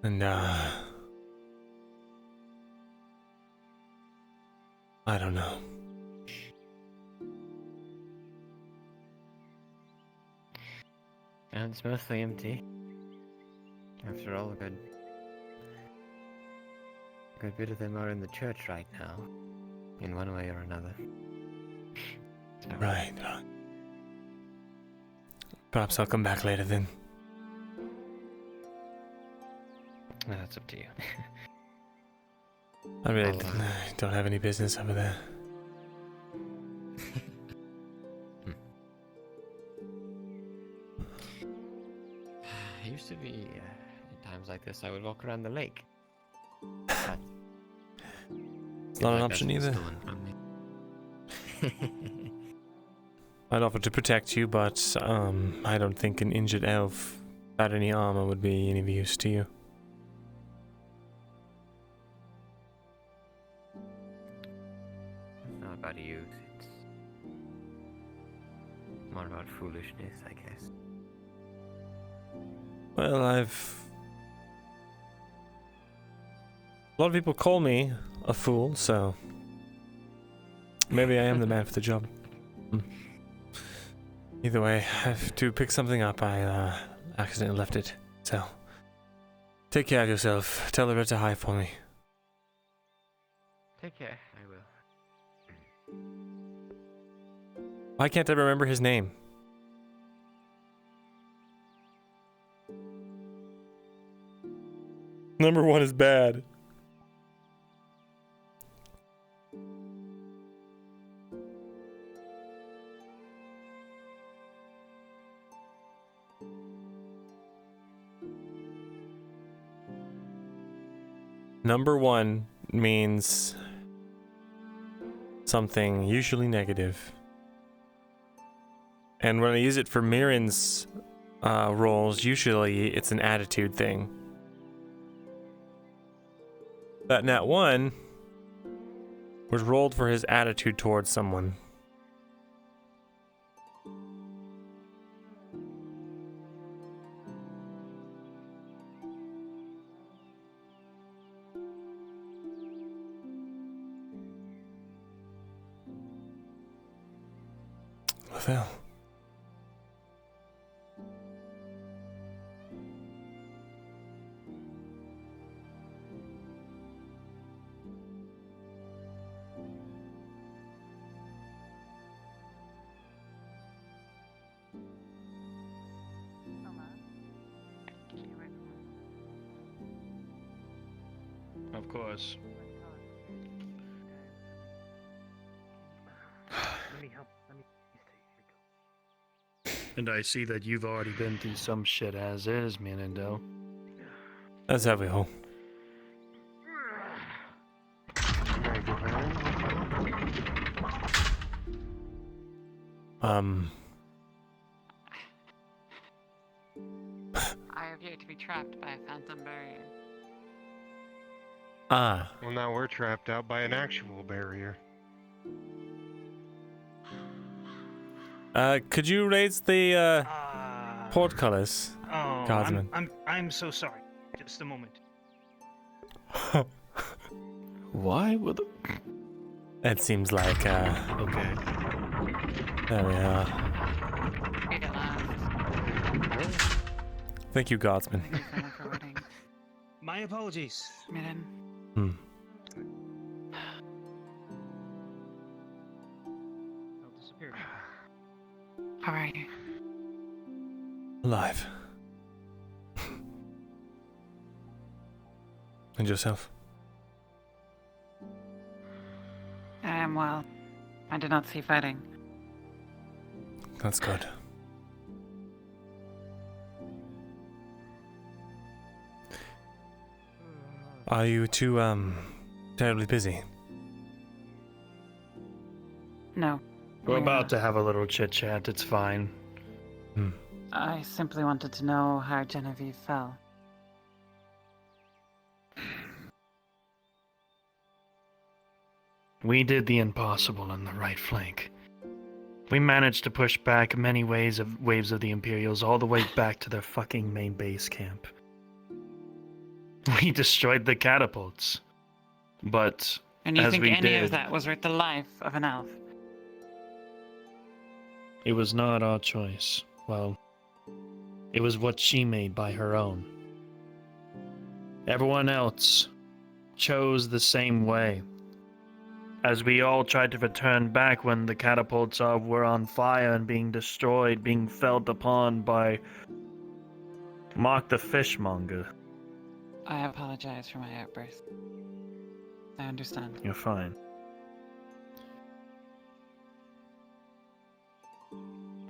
And, I don't know. And it's mostly empty. After all, a good bit of them are in the church right now, in one way or another. So. Right. Perhaps I'll come back later then. No, that's up to you. I really don't have any business over there. It used to be, in times like this, I would walk around the lake. But it's not an option either. I'd offer to protect you, but I don't think an injured elf without any armor would be any use to you. It's not about use, it's more about foolishness, I guess. Well, a lot of people call me a fool, so maybe I am the man for the job. Either way, I have to pick something up. I accidentally left it. So, take care of yourself. Tell Loretta hi for me. Take care, I will. Why can't I remember his name? Number 1 is bad. Number 1 means something usually negative. And when I use it for Mirren's roles, usually it's an attitude thing. That nat 1 was rolled for his attitude towards someone. Well, Of course. Let me help. Let me. And I see that you've already been through some shit as is, Myrindal. As have we all. I appear to be trapped by a phantom barrier. Ah. Well, now we're trapped out by an actual barrier. Could you raise the portcullis, Oh, Cosmin? I'm so sorry. Just a moment. Why would the... It seems like, Okay. There we are. Thank you, Godsman. My apologies. Hmm. I'll disappear. How are you? Alive. And yourself? I am well. I did not see fighting. That's good. Are you too, terribly busy? No. We're about to have a little chit-chat, it's fine. I simply wanted to know how Genevieve fell. We did the impossible on the right flank. We managed to push back many waves of the Imperials all the way back to their fucking main base camp. We destroyed the catapults. But And you as think we any did, of that was worth the life of an elf? it was not our choice. Well, it was what she made by her own. Everyone else chose the same way. As we all tried to return back when the catapults were on fire and being destroyed, being felt upon by Mark the Fishmonger. I apologize for my outburst. I understand. You're fine.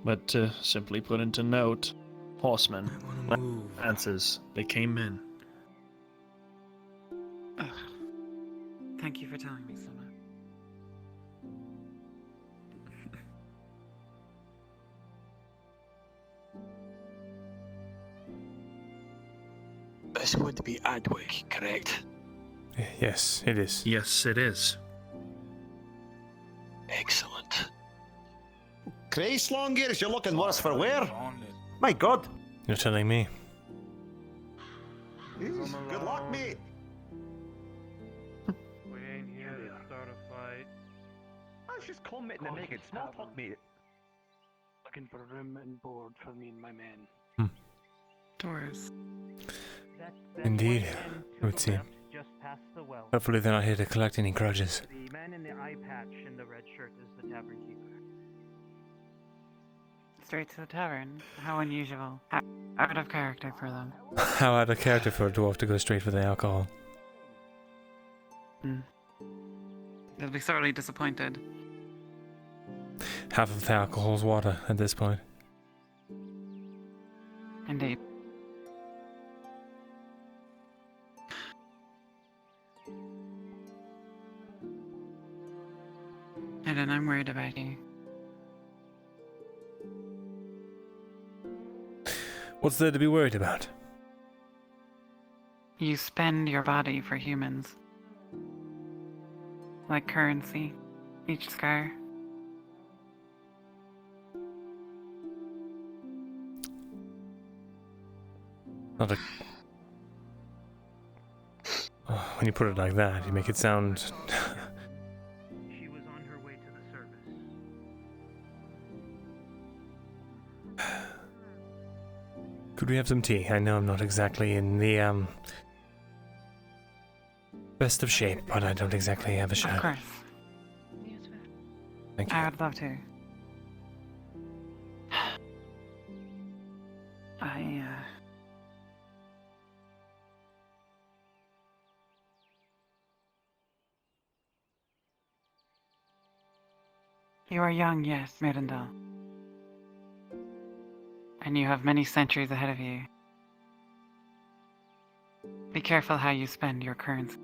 But to simply put into note, horsemen, lances, they came in. Ugh. Thank you for telling me so much. It's going to be Adwick, correct? Yes, it is. Yes, it is. Excellent. Christ, long ears, you're looking worse for wear. My God. You're telling me. Good luck, mate. We ain't here to start a fight. I was just commenting and making small talk, mate. Looking for room and board for me and my men. Doors. Indeed, it would seem. Just past the well. Hopefully they're not here to collect any grudges. The man in the eye patch in the red shirt is the tavern keeper. Straight to the tavern. How unusual. Out of character for them. How out of character for a dwarf to go straight for the alcohol. They'll be sorely disappointed. Half of the alcohol's water at this point. Indeed. Eden, I'm worried about you. What's there to be worried about? You spend your body for humans. Like currency. Each scar. Not a... Oh, when you put it like that, you make it sound... She was on her way to the service. Could we have some tea? I know I'm not exactly in the, best of shape, but I don't exactly have a shot. Of course. Thank you. I would love to. You are young, yes, Myrindal. And you have many centuries ahead of you. Be careful how you spend your currency.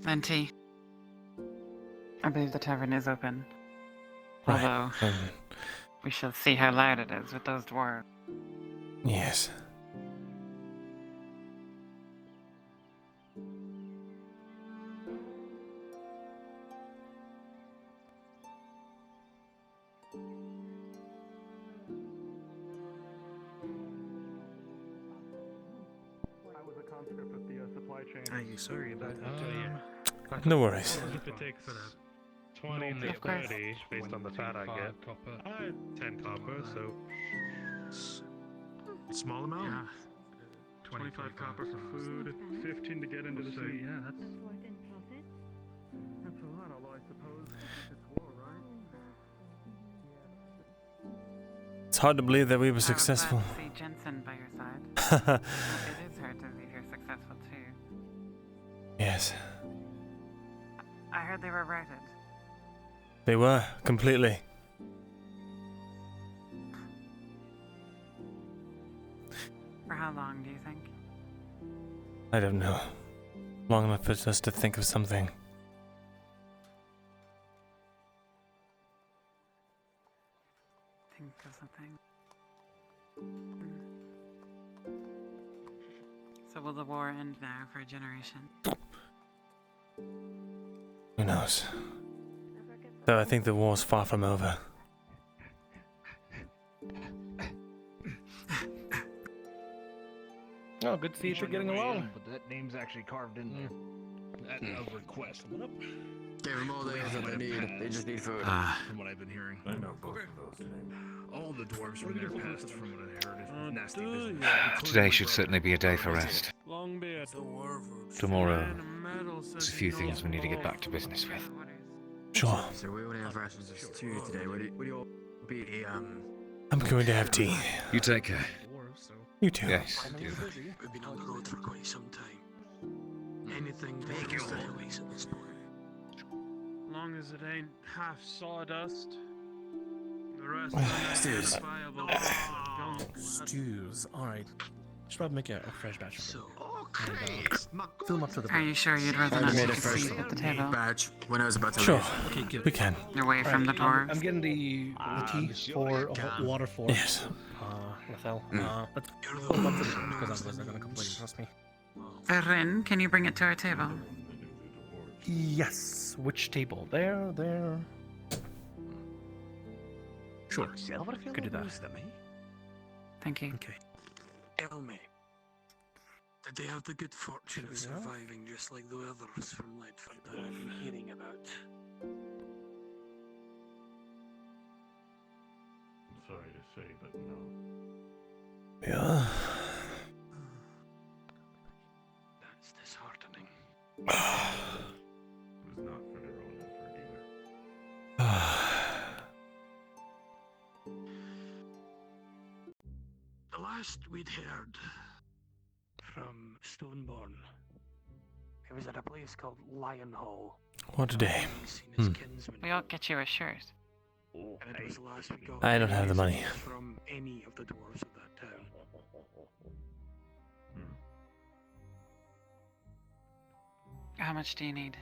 Venti. I believe the tavern is open. Right. Although, we shall see how loud it is with those dwarves. Yes. I was a conscript with the supply chain. Sorry about that. No worries. What does it take for that? 20 to 30 based on the fat I get. 10 copper, so small amount. Yeah. 25 copper for food, 15 to get into the city. Yeah, that's a lot, although I suppose it's war, right? It's hard to believe that we were I was successful. glad to see Jensen by your side. It is hard to believe you're successful too. Yes. I heard they were routed. They were, completely. For how long, do you think? I don't know. Long enough for us to think of something. Think of something. So will the war end now for a generation? Who knows? Though I think the war's far from over. Oh, good to see you're getting along. But that name's actually carved in there. At a request. What up? Give them all the ales that they need. They just need food. From what I've been hearing. I know both of those names. All the dwarves from there passed from what I heard. Nasty business. Today should certainly be a day for rest. Longbeard. Tomorrow, there's a few things we need to get back to business with. Sure. So we only have rations of stew today. Would you all be I'm going to have tea. You take care. You too. Yes. We've been on the road for quite some time. Anything but just a release at this point. Long as it ain't half sawdust. The rest Stews. Stews. Alright. Should probably make a fresh batch of them. Fill them up to the Are you sure you'd rather I not made take a a fresh seat at the table? batch when I was about to Sure. leave. Okay, good. We can. Away from the dwarves? I'm getting the tea for water for Yes. Rafael. Let's fill them up to the because otherwise they're gonna complain. Trust me. Rin, can you bring it to our table? Yes. Which table? There. Sure. Could do that. Thank you. Okay. Elme. Did they have the good fortune of surviving just like the others from Lightford that I've been hearing about? I'm sorry to say, but no. Yeah. That's disheartening. It was not for their own effort either. The last we'd heard from Stoneborn, it was at a place called Lion Hall. What a day. We'll get you a shirt. And it was the last we got I don't have the money. from any of the dwarves of that town. How much do you need?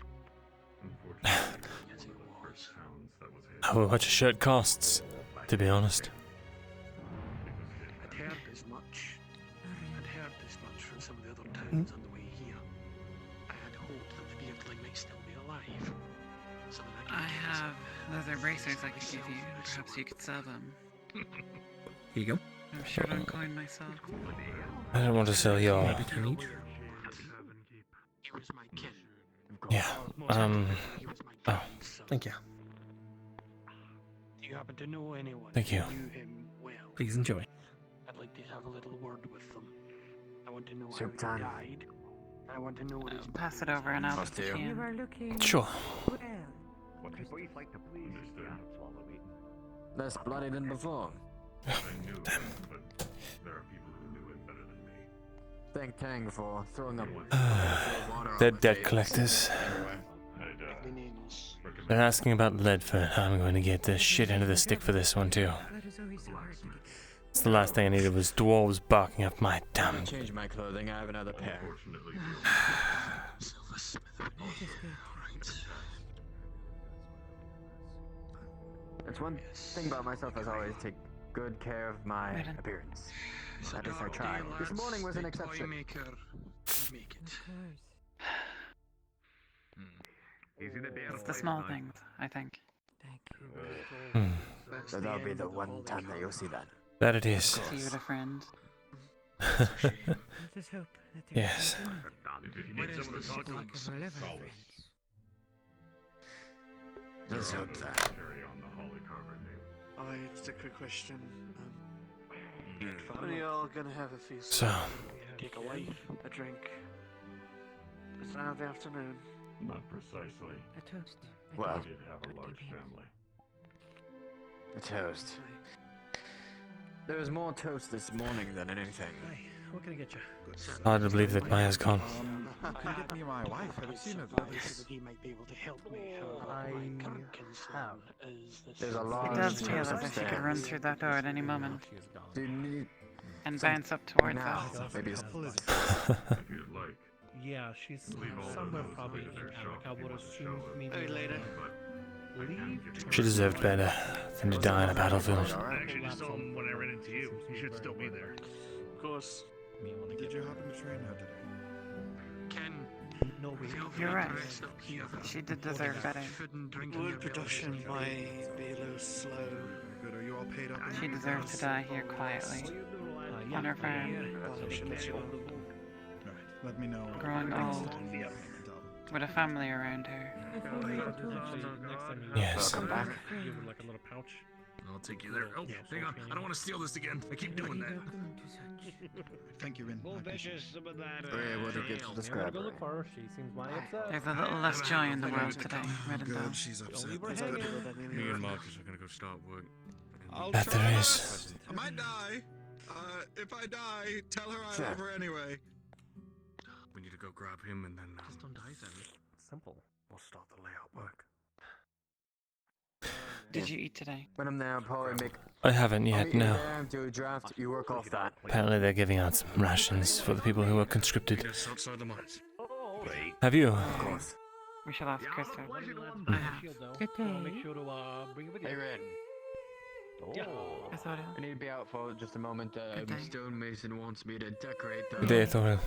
How much a shirt costs, to be honest. I'd heard as much. From some of the other towns on the way here. I had hoped that the Beardling might still be alive. I have leather bracers I could give you. Perhaps you could sell them. Here you go. I'm sure I'm coin myself. I don't want to sell y'all. Yeah. Oh. Thank you. Do you happen to know anyone Thank you. who knew him well? Please enjoy. I'd like to have a little word with them. I want to know how Soup he time. died. I want to know what his Pass it over and I'll put the tea in. looking Sure. What people eat like to please. Swallow eaten. Less bloody than before. I knew him, but there are people who knew him better than me. thank Tang for throwing up. Dead debt collectors. They're asking about Leadfoot. I'm going to get the shit end of the stick for this one too. It's the last thing I needed was dwarves barking up my damn. Change my clothing. I have another pair. That's one thing about myself, as I always take good care of my appearance. At least I try. This morning was an exception. It's the small things, I think. So that'll be the one time that you'll see that. That it is. See you with a friend. Yes. Let's hope that. Alright, just a quick question. When are y'all gonna have a feast? So. Take a light, a drink. It's now the afternoon. Not precisely. A toast. Well, I did have a large family. a toast. There was more toast this morning than anything. What can I get you? Hard to believe that Maya's gone. Can you get me my wife? Have you seen her? That he might be able to help me. My current concern is this. There's a lot It of does feel toast as if she could upstairs. run through that door at any moment. Do you need And some- bounce up towards now? us. Maybe it's If you'd like. Yeah, she's Leave all somewhere those probably in visitors Africa. I would shopping assume for the maybe Hey, later. leave. She deserved better than to die on a battlefield. I actually just saw him when I ran into you. You should still be there. Of course. Did you hop in the train? How did I? Ken. No, we You're right. She did deserve better. Wood production might be a little slow. Good. Are you all paid up? She deserved to die here quietly. On her farm. Let me know. Growing old. With a family around her. Yes. Welcome back. Give her like a little pouch. I'll take you there. Oh, hang on. I don't want to steal this again. I keep doing that. Thank you, Rin. Oh yeah, what to get to the scribe. Look for her. She seems mighty upset. There's a little less joy in the world today, Good. Myrindal. She's upset. Me and Marcus are gonna go start work. That there is. I might die. If I die, tell her I love her anyway. We need to go grab him and then. Just don't die then. Simple. We'll start the layout work. Did you eat today? When I'm there, I'll probably make. I haven't I'll yet, meet you no. there, do a draft. You work off that. Apparently they're giving out some rations for the people who are conscripted. Just outside the mines. Have you? Of course. We shall ask Krista. I have. Good day. Make sure to bring it with you. Hey, Red. I thought I need to be out for just a moment. Stonemason wants me to decorate the. Good day, Thoril.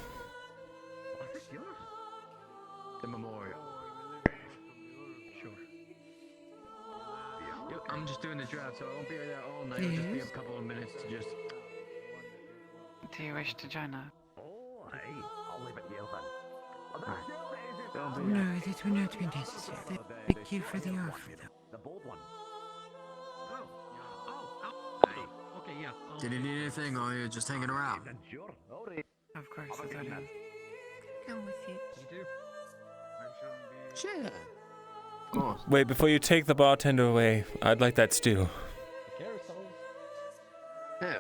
The memorial. Sure. I'm just doing the draft, so I won't be there all night. It'll just be a couple of minutes to just. Do you wish to join us? I'll leave it to you No, that will not be necessary. Thank you for the offer, though. The bold one. Okay, yeah. Did you need anything, or are you just hanging around? Sure. Of course, I thought it. Come with you. You do. Sure. Of course. Wait, before you take the bartender away, I'd like that stew. Yeah.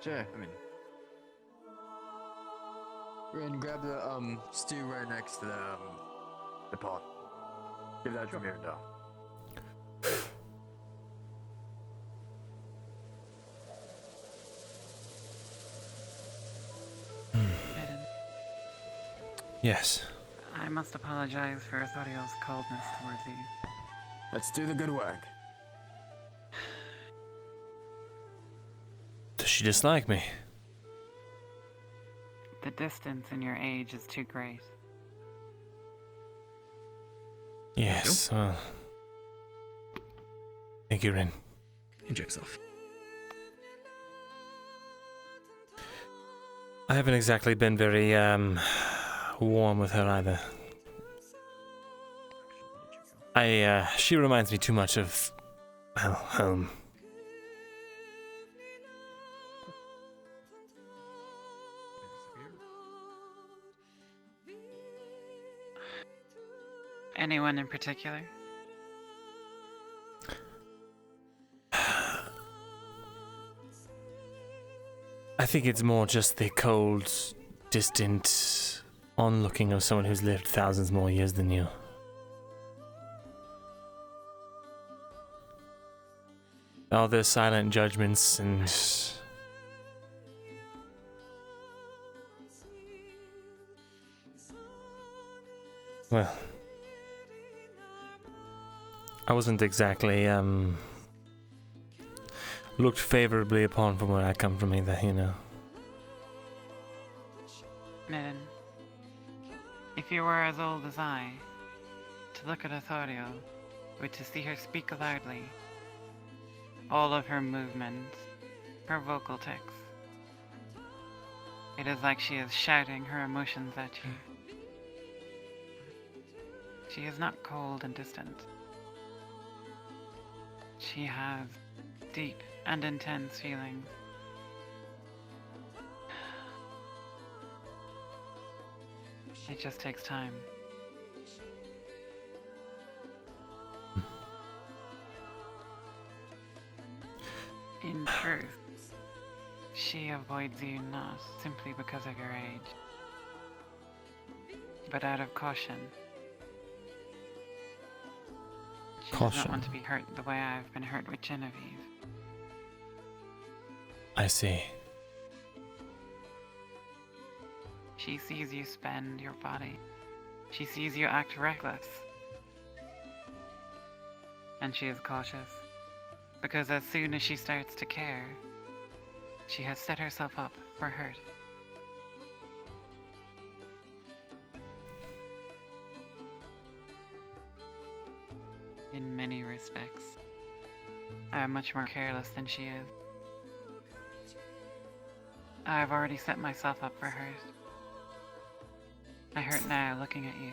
Sure. I mean. Ren, grab the stew right next to the pot. Give that to Myrindal. Yes. I must apologize for Athoriel's coldness towards you. Let's do the good work. Does she dislike me? The distance in your age is too great. Yes, well. Thank you, Rin. Enjoy yourself. I haven't exactly been very, warm with her either. She reminds me too much of, well, home. Anyone in particular? I think it's more just the cold, distant onlooking of someone who's lived thousands more years than you. All the silent judgments and... Well... I wasn't exactly, looked favorably upon from where I come from either, you know. Midden, if you were as old as I, to look at Auzera, would to see her speak loudly, all of her movements, her vocal tics. It is like she is shouting her emotions at you. She is not cold and distant. She has deep and intense feelings. It just takes time. In truth, she avoids you not simply because of your age, but out of caution. She does not want to be hurt the way I've been hurt with Genevieve. I see. She sees you spend your body. She sees you act reckless. And she is cautious, because as soon as she starts to care, she has set herself up for hurt. In many respects, I am much more careless than she is. I have already set myself up for hurt. I hurt now looking at you.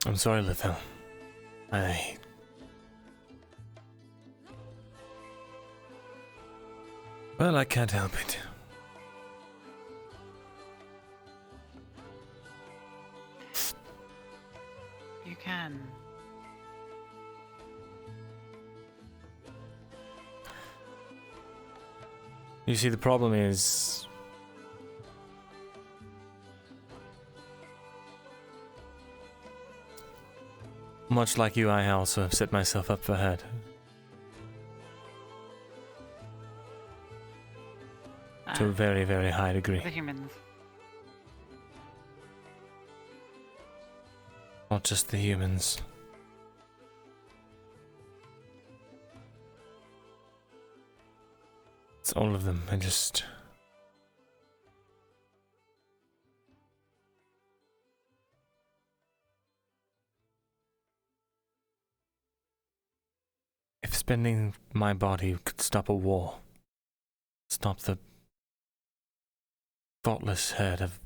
I'm sorry, Lethal. Well, I can't help it. You can. You see, the problem is... much like you, I also have set myself up for hurt. To a very, very high degree. The humans. Not just the humans. It's all of them. I just... If spending my body could stop a war, stop the thoughtless hurt of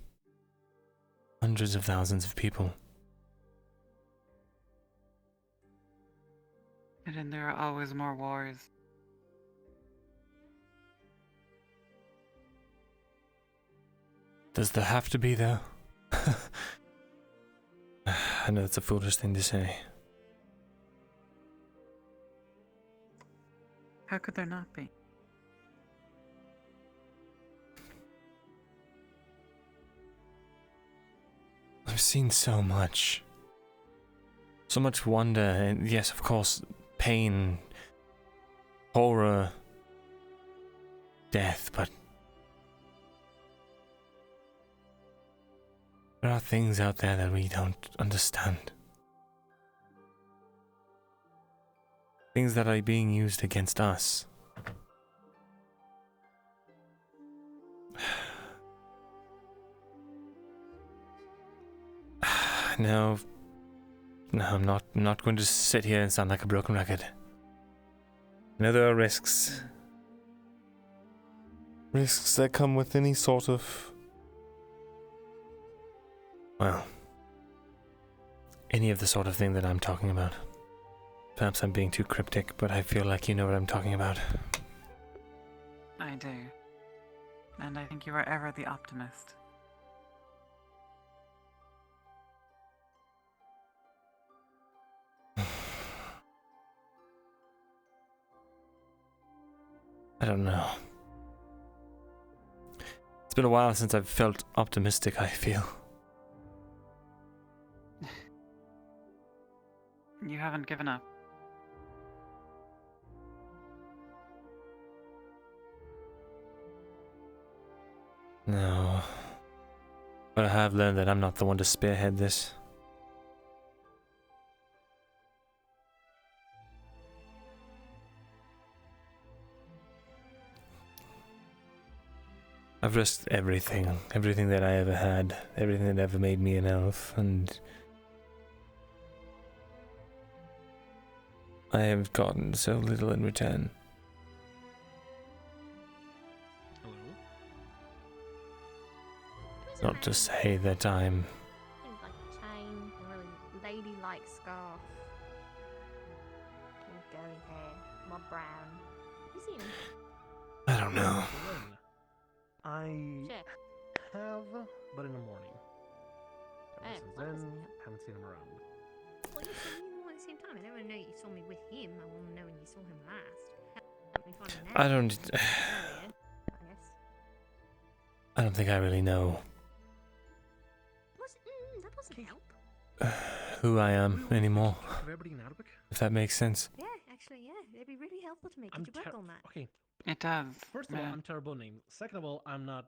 hundreds of thousands of people. And then there are always more wars. Does there have to be, though? I know it's a foolish thing to say. How could there not be? I've seen so much. So much wonder, and yes, of course, pain, horror, death, but there are things out there that we don't understand. Things that are being used against us. No, I'm not going to sit here and sound like a broken record. I know there are risks. Risks that come with any sort of... well, any of the sort of thing that I'm talking about. Perhaps I'm being too cryptic, but I feel like you know what I'm talking about. I do. And I think you are ever the optimist. I don't know. It's been a while since I've felt optimistic, I feel. You haven't given up. No. But I have learned that I'm not the one to spearhead this. I've risked everything that I ever had, everything that ever made me an elf, and I have gotten so little in return. Not to say that I'm... Things like a chain, a really ladylike scarf, and girly hair, more brown. You seen him? I don't know. I Sure. have, but in the morning. Ever since what was then, it? haven't seen him around. Well, you saw me all at the same time. I don't want to know you saw me with him. I want to know when you saw him last. Help me find him now. I don't... Earlier, I guess. I don't think I really know That doesn't help. who I am anymore, Everybody in Arabic? if that makes sense. Yeah, actually, yeah. It'd be really helpful to me. Could you work on that? Okay. It does. First of all, yeah. I'm terrible at names. Second of all, I'm not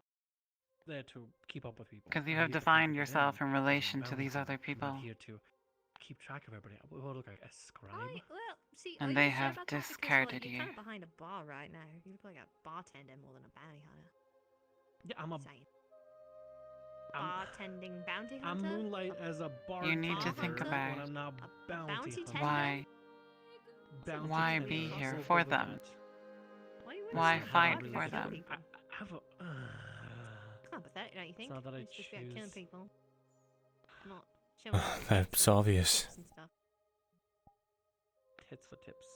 there to keep up with people. Because you I'm have here to defined keep yourself them in relation to bounty. these other I'm people. not here to keep track of everybody. What do I look like? A scribe? Well, see, And are they you sure have about that? Because, discarded you're you. kind of behind a bar right now. You look like a bartender more than a bounty hunter. Yeah, I'm a... Saying. Bartending bounty hunter? I'm moonlight as a bartender. You need to think about when I'm not bounty hunter. why Bounty be tender. here I'll for go with them? that. Why Listen, fight I really for do. them? I have a... It's not pathetic, don't you think? not that I It's just about killing choose. people. Not showing off That's obvious. and stuff. Tits for tips.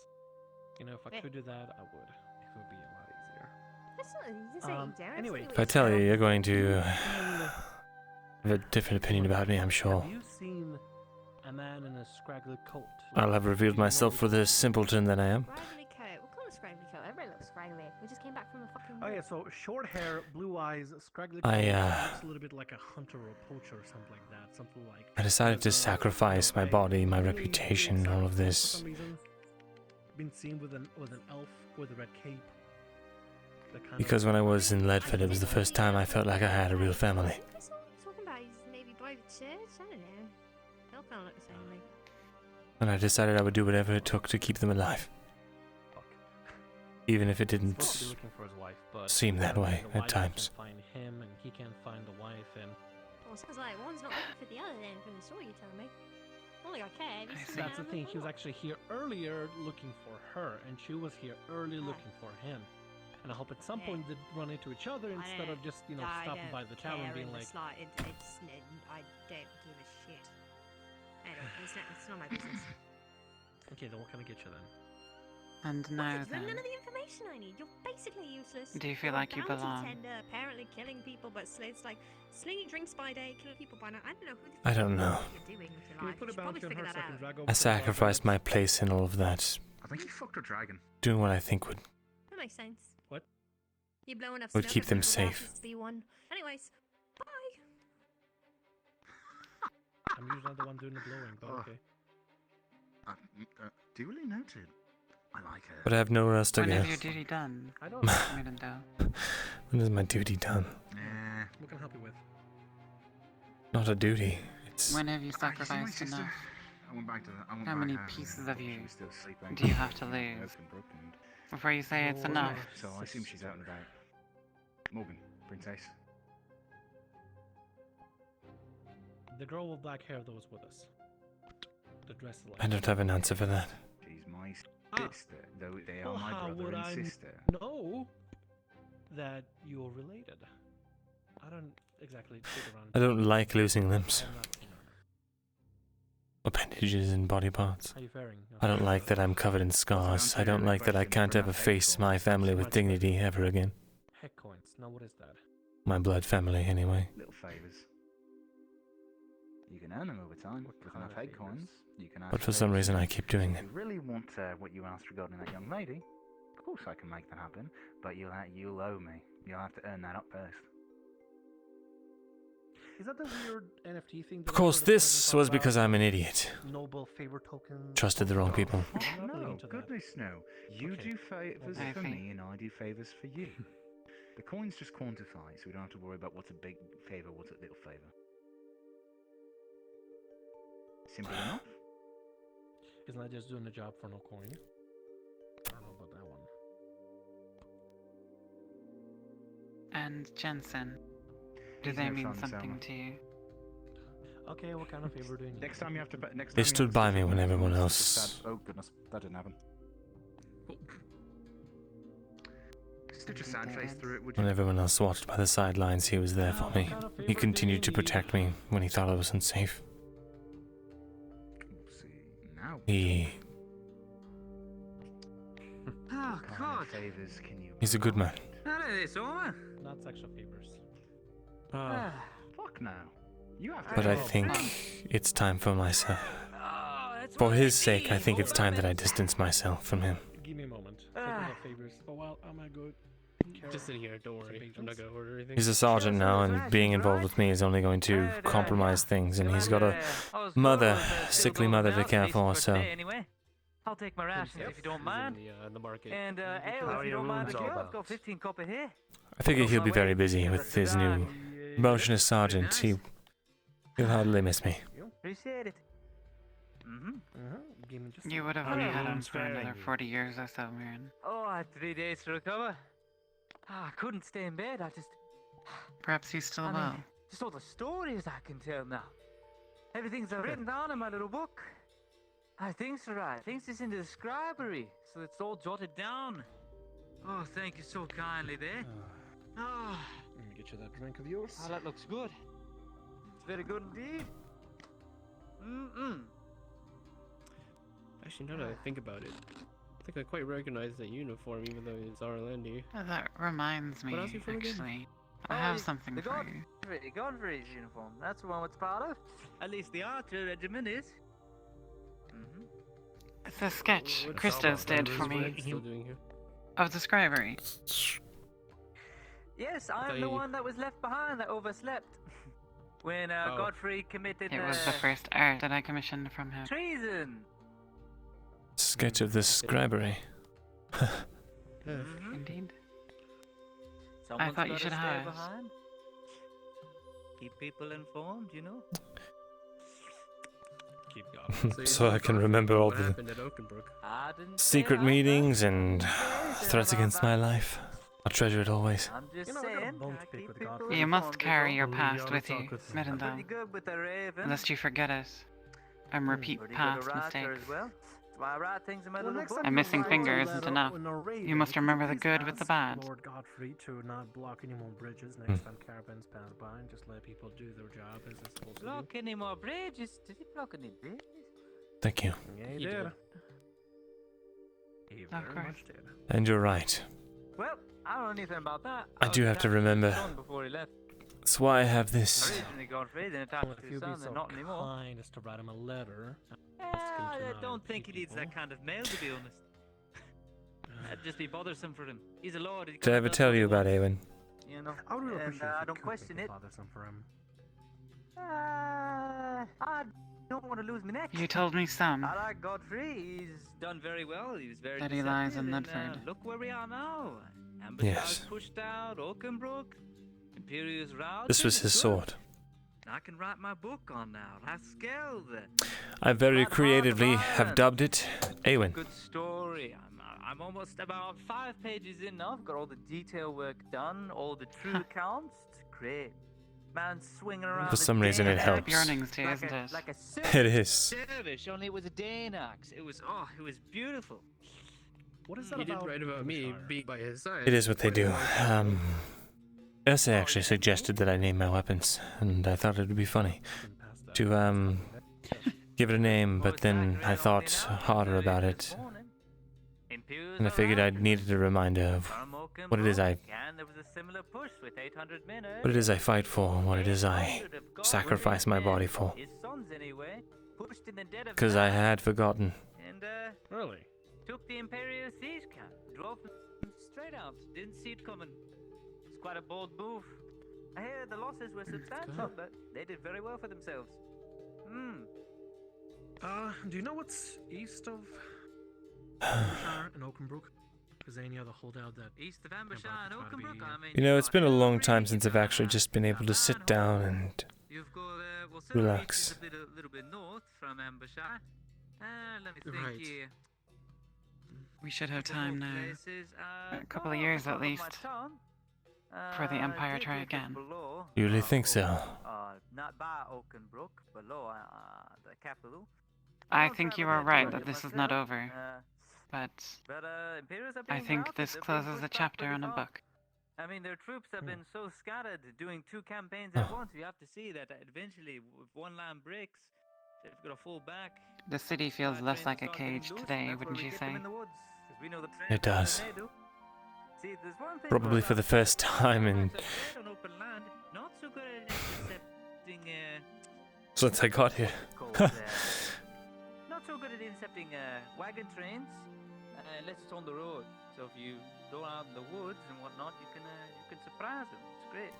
You know, if I Yeah. could do that, I would. It would be a lot easier. That's not easy to say you don't. Anyway. If I tell you, you're going to have a different opinion about me, I'm sure. Have you seen a man in a scraggly coat? I'll have revealed myself for the simpleton that I am. Scraggly coat. What kind of scraggly coat? Everybody looks scraggly. We just came back from a fucking... Oh yeah, so short hair, blue eyes, scraggly I, coat. Looks a little bit like a hunter or a poacher or something like that. Something like... I decided to sacrifice my body, my reputation, all of For this. some reason, been seen with an elf with a red cape. That kind Because when I was in Leadford, it was the first time I felt like I had a real family. That's what I'm talking about. He's maybe by the church. I don't know. They all kind of look the same to me. And I decided I would do whatever it took to keep them alive. Even if it didn't supposed to be looking for his wife, but seem that way the at wife times. Can't find him, and he can't find the wife, and Well, sounds like one's not looking for the other then, from the story you're telling me. Not like I care. This is that's the down thing. He was floor. actually here earlier looking for her, and she was here early looking for him. And I hope at some point they'd run into each other instead of just, you know, I stopping don't by the tavern care being in the like, slight- I don't give a shit. Anyway, it's not my business. okay, then what can I get you then? And now You have none then, of the information I need. You're basically useless. Do you feel You're a like you bounty belong? Tender, apparently killing people, but it's like slinging drinks by day, killing people by night. I don't know who the I fuck don't know. you're doing with your Can we life. put a You should probably bounty on figure her that so I can out. drag over I to sacrificed my place in all of that, I think he fucked a dragon. doing what I think would That makes sense. What? You blow enough Would smoke keep up them people's safe. asses to be one. Anyways, bye. I'm usually not the one doing the blowing, but okay. Duly noted. I like it. But I have nowhere else to when go. have your duty done? I don't Myrindal. When is my duty done? What can I help you with? Not a duty. It's When have you Ah, you see my sacrificed sister? enough? I went back to the. I went How back many out and pieces of she you was still sleeping. do you have to lose Broken. before you say it's Oh, enough? So I assume she's out and about. Morgan, princess. The girl with black hair that was with us. The dress like. I don't have an answer for that. She's my Ah. sister, though they Well, are my how brother would and I sister. know that you're related? I don't exactly dig around. I don't like losing limbs, I'm not keen on it. appendages, and body parts. How you faring? I don't like that I'm covered in scars. I don't like that I can't ever face my family with dignity ever again. Heck coins. Now what is that? My blood family, anyway. Little favors. You can earn them over time with enough head coins. You can ask But for some favors. reason I keep doing If it. you really want what you asked regarding that young lady, of course I can make that happen. But you'll owe me. You'll have to earn that up first. Is that the weird NFT thing? Of course, this was because I'm an idiot. Noble favor token. Trusted the wrong people. No, goodness no. You do favors for me and I do favors for you. The coins just quantify, so we don't have to worry about what's a big favor, what's a little favor. Simple enough. Isn't that just doing the job for no coin? I don't know about that one. And Jensen, do He's they no mean fun, something Selma. to you? Okay, what kind of favor do you need? Next time you have to. They stood by me when everyone else. Oh goodness, that didn't happen. Stitch a sad face through it, would you? When everyone else watched by the sidelines, he was there for me. He continued to protect me when he thought I was unsafe. He... Oh, God. Favors can you? He's a good man. Hello there, Soma. Not sexual favors. Fuck now. You have to. But I think it's time for myself. For his sake, I think it's time that I distance myself from him. Give me a moment. Take the favors. Oh well, I'm gonna go. Just in here, don't worry. I'm not gonna order anything. He's a sergeant now, and being involved with me is only going to compromise things, and he's got a mother, sickly mother to care for, so... Anyway, I'll take my rations if you don't mind. In the market. And ale, if you don't mind, I've got 15 copper here. I figure he'll be very busy with his new promotion as sergeant. He'll hardly miss me. Appreciate it. You would have only had him for another 40 years or so, Mirren. Oh, I had 3 days to recover. I couldn't stay in bed. Perhaps he's still I well. mean, just all the stories I can tell now. Everything's written down in my little book. Things to write. Things is in the scribery, so it's all jotted down. Oh, thank you so kindly there. Oh, Let me get you that drink of yours. that looks good. It's very good indeed. Actually, now that I think about it, I think I quite recognize that uniform, even though it's Arlendi. That reminds me, What else you from again? actually. I have something the for you. Godfrey's uniform. That's the one it's part of. At least the archer regiment is. It's a sketch Christos did for me Still doing here? of the scribery. Yes, I'm the one that was left behind that overslept. When Godfrey committed It was the first art that I commissioned from him. treason. Sketch of the scribery. Indeed. Someone's thought you gotta should stay have. behind. Keep people informed, you know. Keep going. So I can remember all What the happened at Oakenbrook? I didn't secret meetings and threats against my life. I'll treasure it always. I'm just saying. I keep people You must informed, carry is your all. past with you, I'm Myrindal, pretty good with the raven. lest you forget it and repeat Pretty good past writer mistakes. as well. That's why I write things in my little book. A missing finger isn't enough. You must remember the good with the bad. Lord Godfrey to not block any more bridges next time caravans pass by and just let people do their job as they're supposed to do. Block any more bridges? Did he block any bridges? Thank you. Yeah, he You did. did. He Of very course. much did. And you're right. Well, I don't know anything about that. I do was have to attached his remember. son before he left. That's why I have this. Originally Godfrey, then attached Well, to if his you'd be son, so and not anymore. kind as to write him a letter. I don't think he needs that kind of mail, to be honest. That'd just be bothersome for him. He's a lord. Did I ever tell you about Eowyn? You know, I would really and appreciate I if you don't could question make it. bothersome for him. I don't want to lose my neck. You told me some. I like Godfrey. He's done very well. He was very That he lies in deceptive, and, Ludford. look where we are now. Amberstars Yes. pushed out, Oakenbrook, Imperius routed. This was his Good. sword. I can write my book on now. Rascal. I very creatively have dubbed it Eowyn. Good story. I'm almost about 5 pages in now. I've got all the detail work done, all the true accounts. It's great. Man swinging around. For the some reason it Dane helps. axe Yearnings too, like isn't a, it? Like a It is. Service, only it was a Dane axe. It was beautiful. What is He did write about me being by his side. It is what they do. Ursa actually suggested that I name my weapons, and I thought it would be funny to give it a name, but then I thought harder about it, and I figured I needed a reminder of what it is I And there was a similar push with 800 men. what it is I fight for, what it is I sacrifice my body for. His sons, anyway, pushed in the dead of Because I night had forgotten. and Really? took the Imperial siege camp, drove them straight out. Didn't see it coming. It's quite a bold move. I hear the losses were substantial, but they did very well for themselves. Do you know what's east of Ambershire and Oakenbrook? Is there any other holdout that east of Ambershire and Oakenbrook? I mean, You know, it's been a long time since I've actually just been able to sit down and you've got well, relax. a little bit north from Ambershire. Let me think Right. here. We should have time now. Places, A couple of years at least. For the Empire try again. You really think so? Not by Oakenbrook, below the capital. I think you are right that this is not over. But I think this closes a chapter on a book. I mean, their troops have been so scattered, doing 2 campaigns at once. You have to see that eventually, if one line breaks, they've got to fall back. The city feels less like a cage today, wouldn't you say? It does. See, there's one thing Probably for the first time in on open land, not so good at intercepting since I got here. not so good at intercepting wagon trains unless it's on the road. So if you go out in the woods and whatnot, you can surprise them. It's great.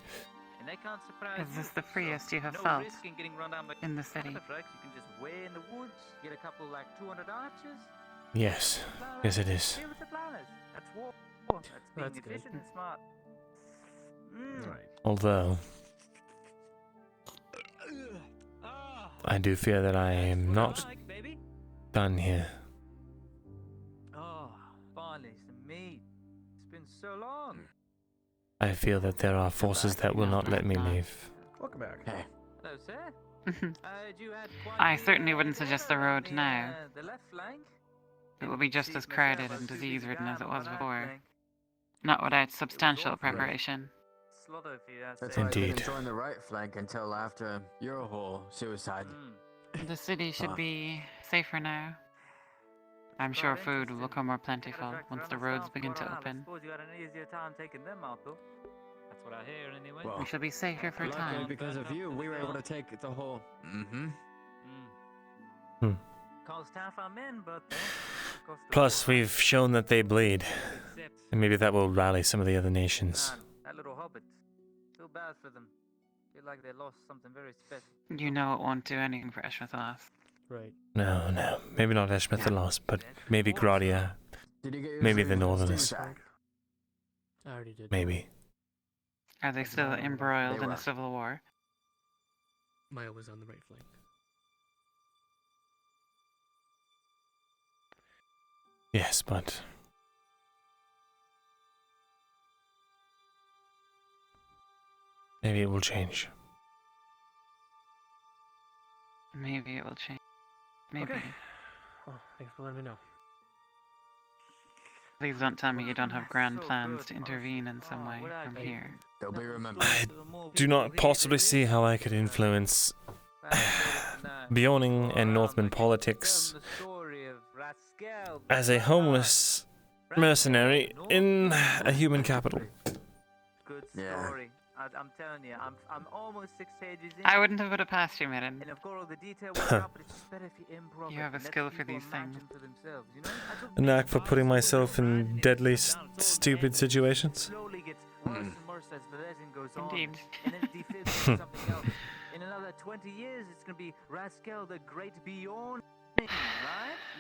And they can't surprise Is this you. the freest you have no felt risk in getting run down by in the city? cataphracts. You can just way in the woods, get a couple like 200 archers. Yes. Yes, it is. Deal with the flowers. That's war. That's being efficient and smart. Right. Although I do fear that I am not done here. Oh, finally some meat. It's been so long. I feel that there are forces that will not let me leave. Welcome back. Hey. Hello, sir. You had quite I the, certainly wouldn't suggest the road on now. the left flank. It will be just as crowded and disease-ridden as it was before. Not without substantial preparation. Slaughter, if you ask That's me. why I Indeed. didn't join the right flank until after your whole suicide. The city should be safer now. I'm sure food will become more plentiful once the roads begin to open. I suppose you had an easier time taking them out, though. That's what I hear, anyway. Well, We shall be safer for luckily time. because of you, we were able to take the whole. Cost half our men, but Plus, we've shown that they bleed. And maybe that will rally some of the other nations. that little hobbit. Feel bad for them. Feel like they lost something very special. You know it won't do anything for Eshma Thalas. Right. No, no. Maybe not Eshma Thalas, but maybe Gradia. Maybe the Northerners. I already did. Maybe. Are they still embroiled in a civil war? Maya was on the right flank. Yes, but maybe it will change. Maybe it will change. Maybe. Okay. Oh, thanks for letting me know. Please don't tell me you don't have grand plans to intervene in some way from here. They'll be remembered. I do not possibly see how I could influence Bjorning and Northman politics as a homeless mercenary in a human capital. Good story. I'm telling you, I'm almost 6 pages in. I wouldn't have put it past you, Mirin. And of course, all the detail worked out, but it's just better if you improv. You have a it, let skill for people these things. imagine for themselves, you know? I took A knack for putting myself in deadly, stupid situations. slowly gets worse and worse as the legend goes on. Indeed. And then it defibs into something else. In another 20 years, it's going to be Rascal the Great Bjorning, right?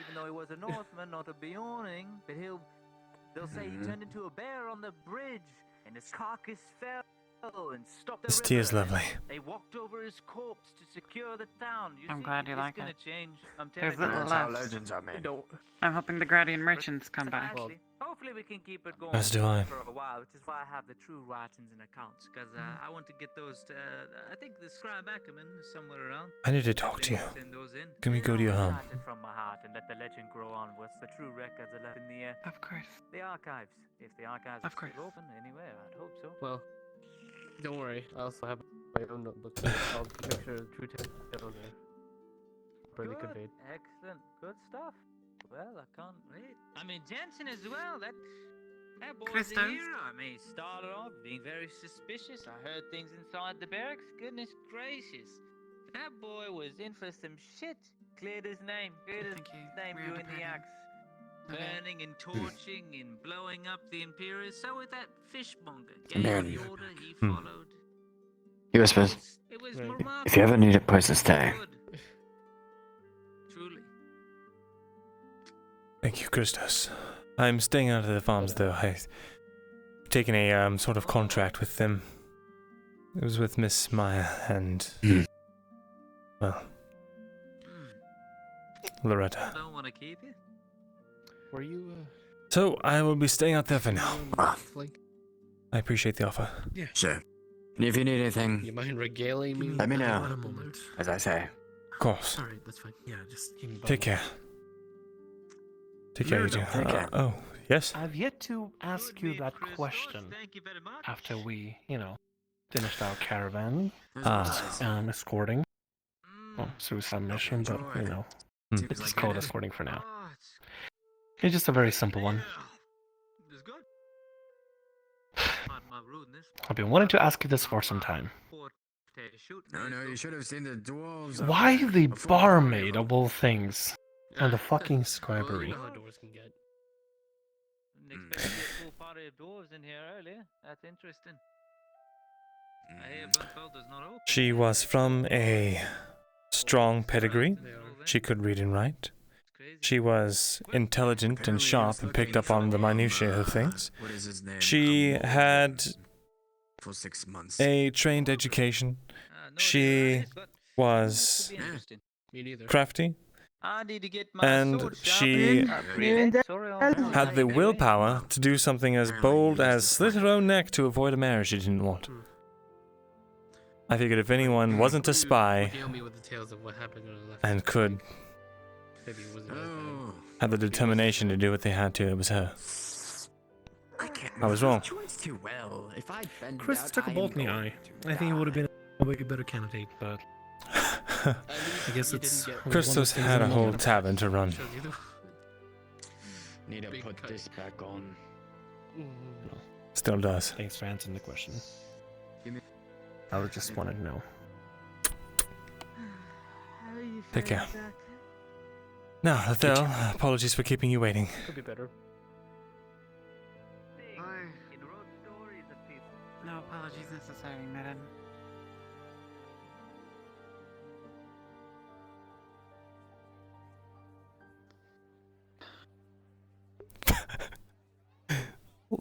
Even though he was a Northman, not a Bjorning. But they'll say he turned into a bear on the bridge, and his carcass fell and stopped the This tea is river. lovely. They walked over his corpse to secure the town. You I'm see, glad you like it's gonna it. change. I'm There's telling you. little That's how left. legends are made. I'm hoping the Gradian merchants come back. Actually, hopefully we can keep it going As do I. for a while, which is why I have the true writings and accounts, because I want to get those to, I think the scribe Ackerman is somewhere around. I need to talk to you. Send those in. Can we go to your home? Recite it from my heart and let the legend grow on with the true records are left in Of course. the archives. If the archives Of are course. still open anywhere, I'd hope so. Well, don't worry. I also have my own notebook. I'll make sure the true tales are properly Good, conveyed. excellent, good stuff. Well, I can't wait. I mean, Jensen as well. That That boy's Christos? a hero. I mean, he started off being very suspicious. I heard things inside the barracks. Goodness gracious. That boy was in for some shit. Cleared his name. Cleared his name during the axe. Burning and torching and blowing up the Imperials. So with that fishmonger. Gave the order, he followed. He whispers, It was remarkable. if you ever need a place to stay, Truly. Thank you, Christos. I'm staying out of the farms, though. I've taken a sort of contract with them. It was with Miss Maya and, well, Loretta. Don't want to keep you. Were you? So I will be staying out there for now. Like, I appreciate the offer. yeah. Sure. And if you need anything, You mind regaling me? let me know. In a moment. As I say. Of course. All right, that's fine. Yeah, just Take care. Take care, you two. Take care. Oh, yes? I've yet to ask you that question after we, finished our caravan. Escorting. Well, suicide mission, but, it's just called escorting for now. It's just a very simple one. I've been wanting to ask you this for some time. No, you should have seen the dwarves. Why the barmaid of all things and the fucking scribery? Didn't expect to see a full party of dwarves in here earlier. That's interesting. I hear Bunfelder's not open. She was from a strong pedigree. She could read and write. She was intelligent and sharp and picked up on the minutiae of things. She had For 6 months. a trained education. She was crafty. I need to get my And sword she sharpened. had the willpower to do something as bold as slit her own neck to avoid a marriage she didn't want. I figured if anyone wasn't a spy Regale me with the tales of what happened when I left. and could Maybe it wasn't as bad. have the determination to do what they had to, it was her. I was wrong. Too well. If I'd been Chris took a bolt in the eye. I think he would have been a way better candidate, but I guess it's. Christos had a whole tavern to run. Need to put this back on. Still does. Thanks for answering the question. I was just wanting to know. Take care. Now, Lethel, apologies for keeping you waiting. Could be better. No apologies necessary, madam.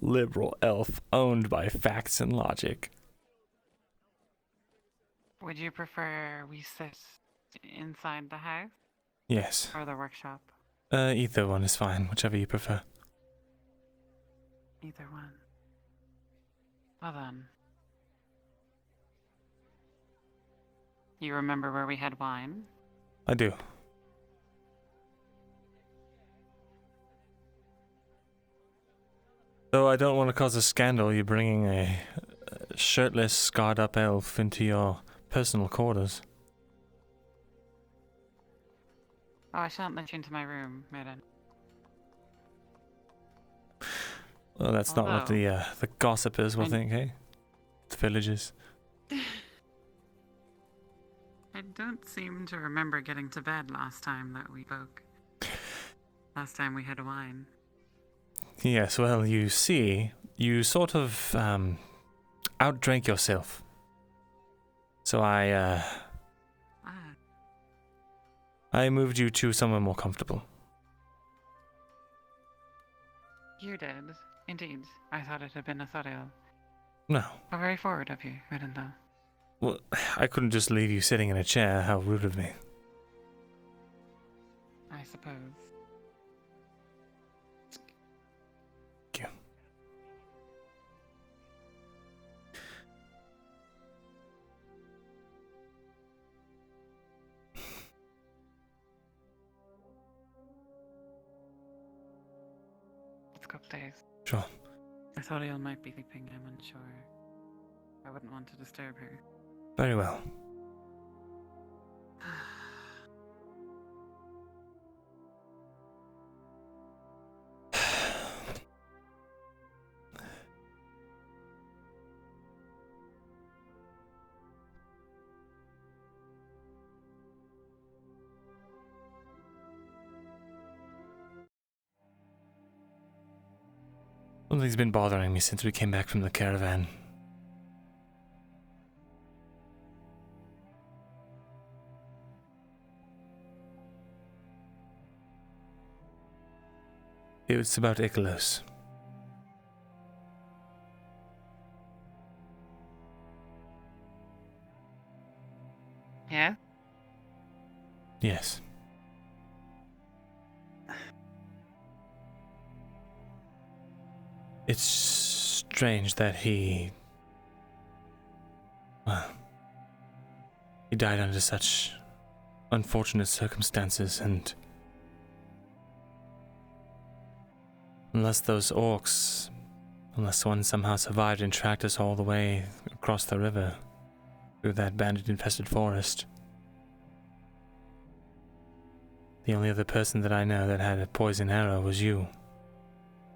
Liberal elf owned by facts and logic. Would you prefer we sit inside the house Yes. or the workshop? Either one is fine, whichever you prefer. Either one. Well then. You remember where we had wine? I do. Though I don't want to cause a scandal, you're bringing a shirtless, scarred-up elf into your personal quarters. Oh, I shan't let you into my room, madam. Well, that's not what the gossipers will I- think, eh? The villagers. I don't seem to remember getting to bed last time that we spoke. Last time we had wine. Yes, well, you see, you sort of outdrank yourself. So I moved you to somewhere more comfortable. You did. Indeed. I thought it had been Auzera. No. How very forward of you, Myrindal. Well, I couldn't just leave you sitting in a chair. How rude of me. I suppose. Thank you. Let's go upstairs. Sure. Auzera might be sleeping, I'm unsure. I wouldn't want to disturb her. Very well. Something's been bothering me since we came back from the caravan. It's about Ikelos. Yeah? Yes. It's strange that he died under such unfortunate circumstances, and unless one somehow survived and tracked us all the way across the river through that bandit-infested forest. The only other person that I know that had a poison arrow was you,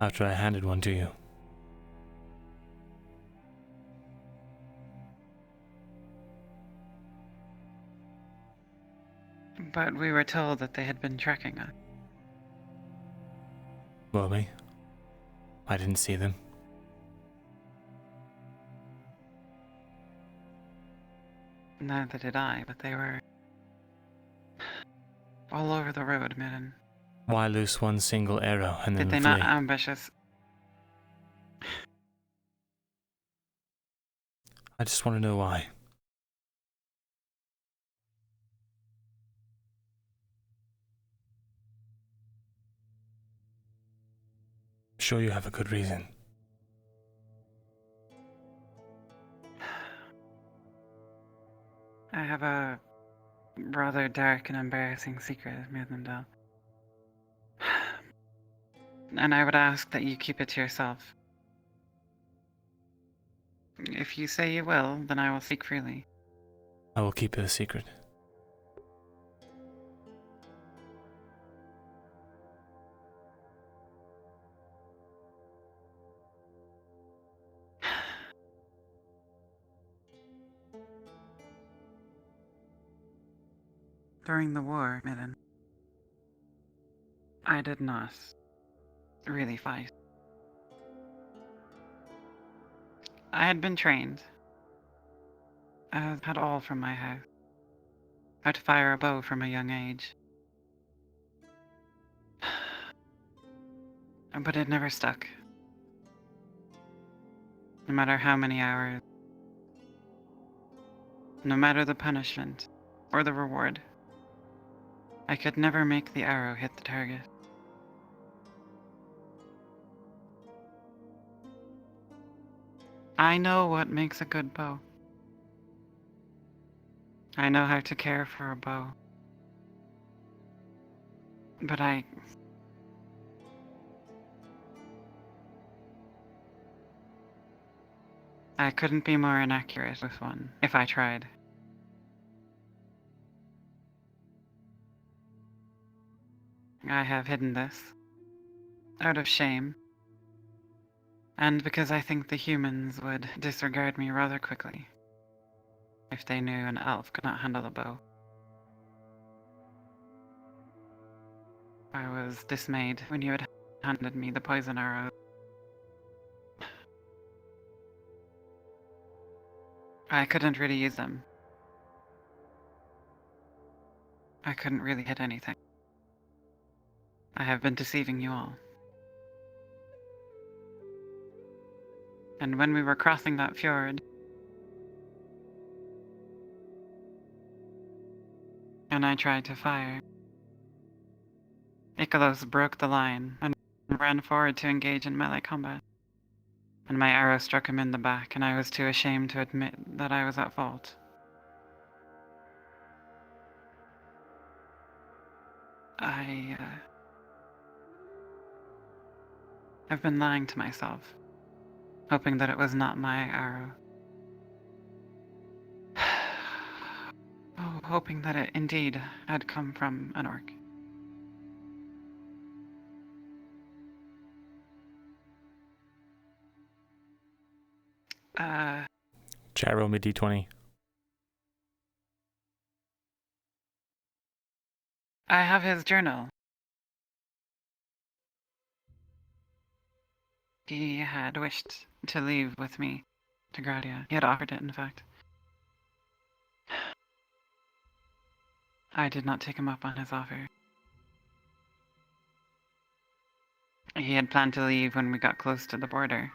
after I handed one to you. But we were told that they had been tracking us. Were we? I didn't see them. Neither did I, but they were all over the road, Myrin. Why loose one single arrow and then Did they flee? not ambush us? I just want to know why. I'm sure you have a good reason. I have a rather dark and embarrassing secret, Myrindal. And I would ask that you keep it to yourself. If you say you will, then I will speak freely. I will keep it a secret. During the war, Myrin, I did not really fight. I had been trained. I had all from my house. How to fire a bow from a young age. But it never stuck. No matter how many hours. No matter the punishment or the reward. I could never make the arrow hit the target. I know what makes a good bow. I know how to care for a bow. But I couldn't be more inaccurate with one, if I tried. I have hidden this, out of shame, and because I think the humans would disregard me rather quickly, if they knew an elf could not handle a bow. I was dismayed when you had handed me the poison arrow. I couldn't really use them. I couldn't really hit anything. I have been deceiving you all. And when we were crossing that fjord, and I tried to fire, Ikelos broke the line and ran forward to engage in melee combat. And my arrow struck him in the back, and I was too ashamed to admit that I was at fault. I've been lying to myself, hoping that it was not my arrow. Oh, hoping that it indeed had come from an orc. Chat, roll me d20. I have his journal. He had wished to leave with me to Gradia. He had offered it, in fact. I did not take him up on his offer. He had planned to leave when we got close to the border.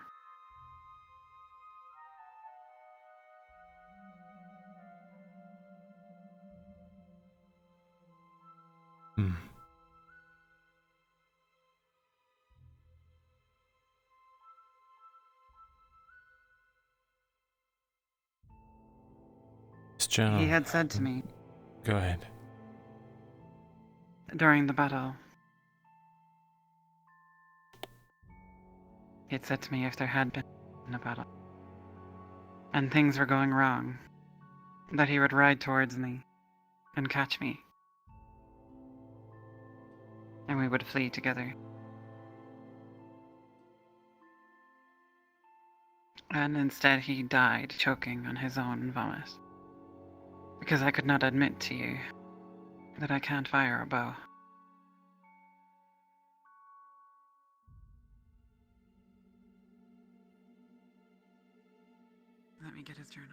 He had said to me... Go ahead. During the battle... He had said to me if there had been a battle, and things were going wrong, that he would ride towards me and catch me, and we would flee together. And instead he died choking on his own vomit, because I could not admit to you that I can't fire a bow. Let me get his journal.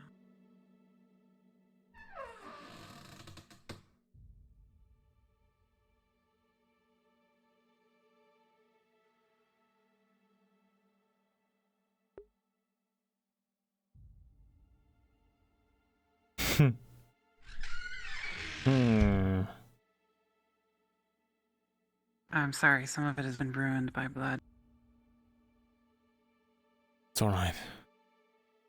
I'm sorry, some of it has been ruined by blood. It's alright.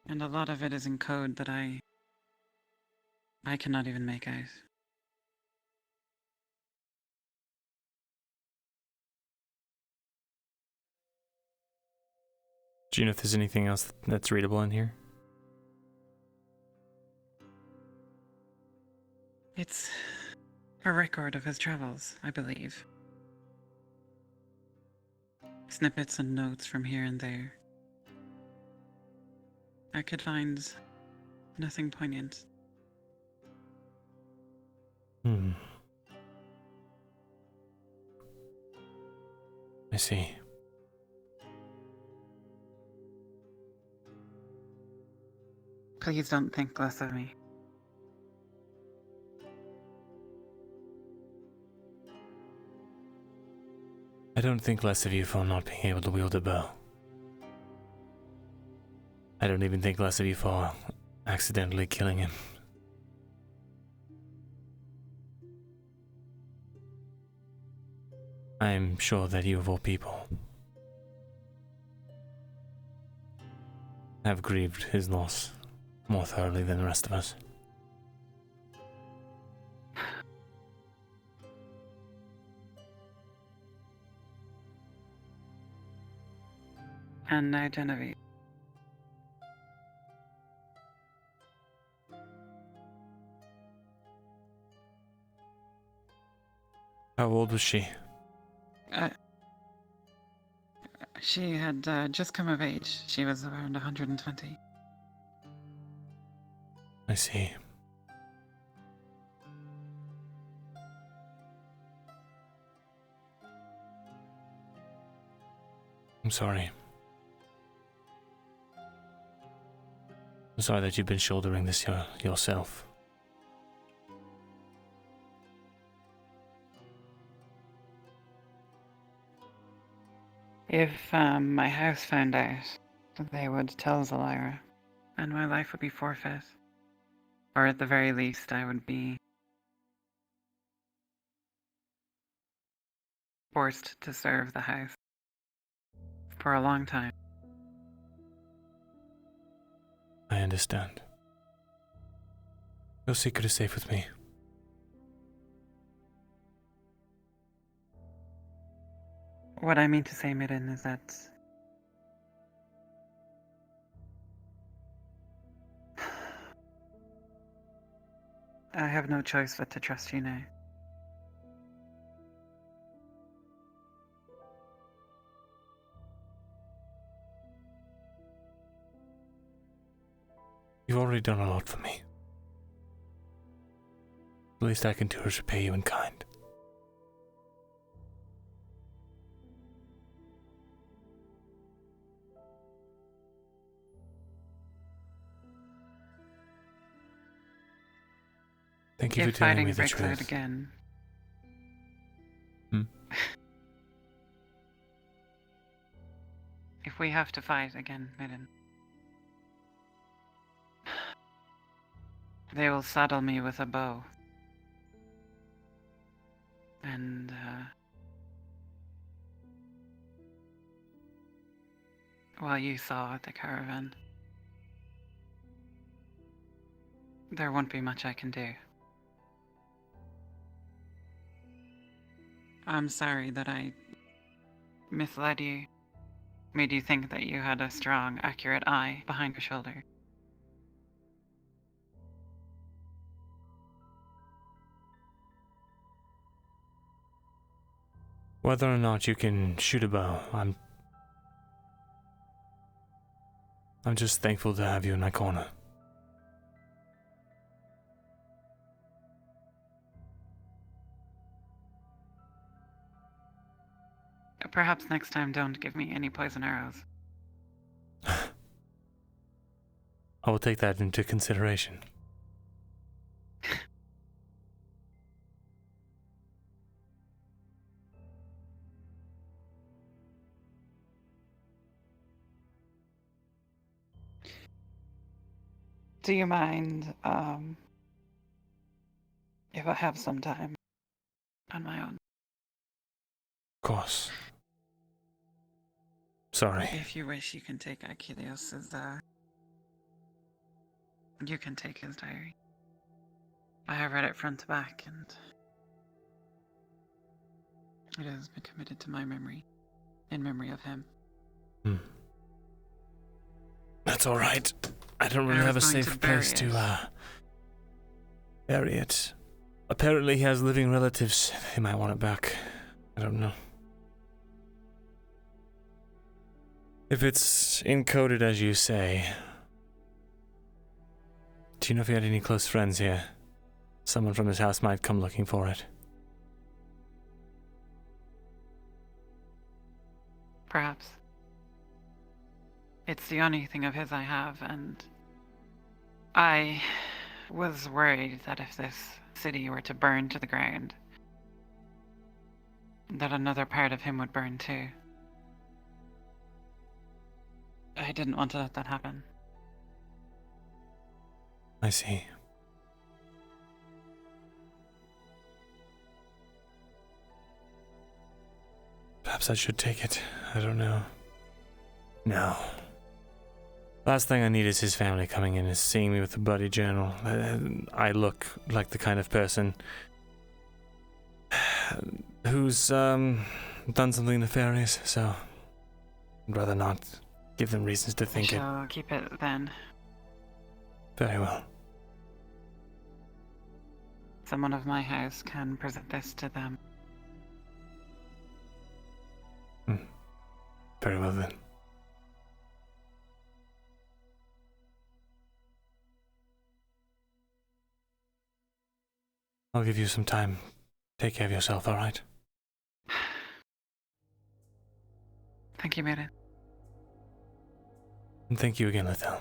And a lot of it is in code that I cannot even make out. Do you know if there's anything else that's readable in here? It's a record of his travels, I believe. Snippets and notes from here and there. I could find nothing poignant. I see. Please don't think less of me. I don't think less of you for not being able to wield a bow. I don't even think less of you for accidentally killing him. I'm sure that you, of all people, have grieved his loss more thoroughly than the rest of us. And now Genevieve. How old was she? She had just come of age. She was around 120. I see. I'm sorry. I'm sorry that you've been shouldering this yourself. If my house found out, they would tell Zelira, and my life would be forfeit. Or at the very least, I would be forced to serve the house for a long time. I understand. Your secret is safe with me. What I mean to say, Mirin, is that I have no choice but to trust you now. You've already done a lot for me. The least I can do is repay you in kind. Thank you if for telling fighting me the breaks out truth. again. Hmm? If we have to fight again, Midden, they will saddle me with a bow. And, well, you saw at the caravan. There won't be much I can do. I'm sorry that I misled you. Made you think that you had a strong, accurate eye behind your shoulder. Whether or not you can shoot a bow, I'm just thankful to have you in my corner. Perhaps next time don't give me any poison arrows. I will take that into consideration. Do you mind, if I have some time on my own? Of course. Sorry. If you wish, you can take Achilleus's, you can take his diary. I have read it front to back, and it has been committed to my memory, in memory of him. That's alright. I don't really have a safe place to, bury it. Apparently he has living relatives. They might want it back. I don't know. If it's encoded as you say, do you know if he had any close friends here? Someone from his house might come looking for it. Perhaps. It's the only thing of his I have, and I was worried that if this city were to burn to the ground, that another part of him would burn too. I didn't want to let that happen. I see. Perhaps I should take it. I don't know. No. Last thing I need is his family coming in and seeing me with a bloody journal. I look like the kind of person who's done something nefarious, so I'd rather not give them reasons to think I shall keep it then. Very well. Someone of my house can present this to them. Very well then. I'll give you some time. Take care of yourself, alright? Thank you, Myrindal. And thank you again, Lethal.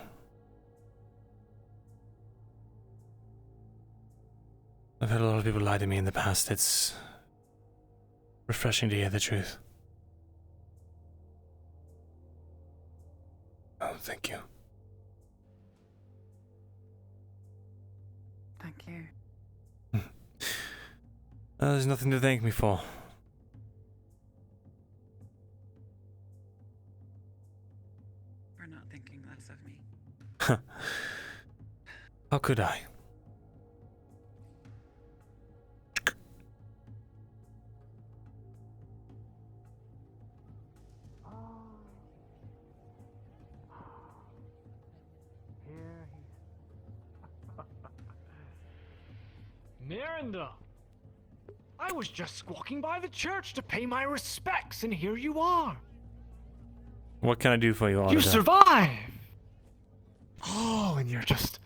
I've had a lot of people lie to me in the past. It's refreshing to hear the truth. Oh, thank you. Thank you. There's nothing to thank me for. For not thinking less of me. How could I? Myrindal! I was just walking by the church to pay my respects, and here you are. What can I do for you, Auditor? You survived! Oh, and you're just...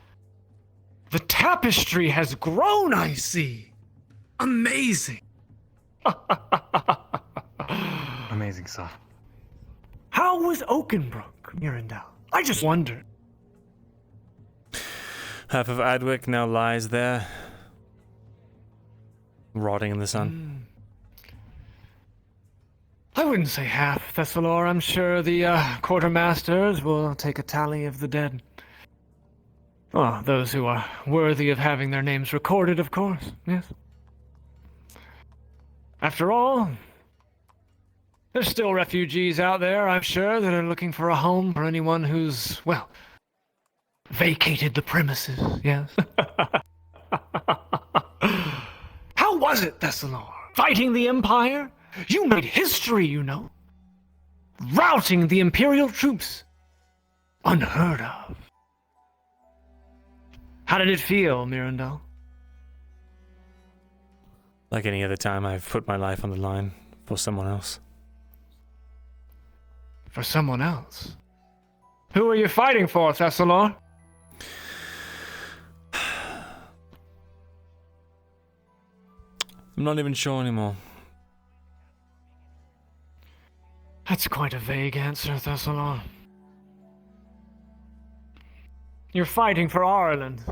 The tapestry has grown, I see. Amazing. Amazing, sir. How was Oakenbrook, Myrindal? I just wondered. Half of Adwick now lies there. rotting in the sun. I wouldn't say half, Thesalor. I'm sure the quartermasters will take a tally of the dead. Oh, those who are worthy of having their names recorded, of course, yes. After all, there's still refugees out there, I'm sure, that are looking for a home for anyone who's, well, vacated the premises, yes. How was it, Thesalor? Fighting the Empire? You made history, you know. Routing the Imperial troops. Unheard of. How did it feel, Myrindal? Like any other time I've put my life on the line for someone else. For someone else? Who are you fighting for, Thesalor? I'm not even sure anymore. That's quite a vague answer, Thesalor. You're fighting for Ireland,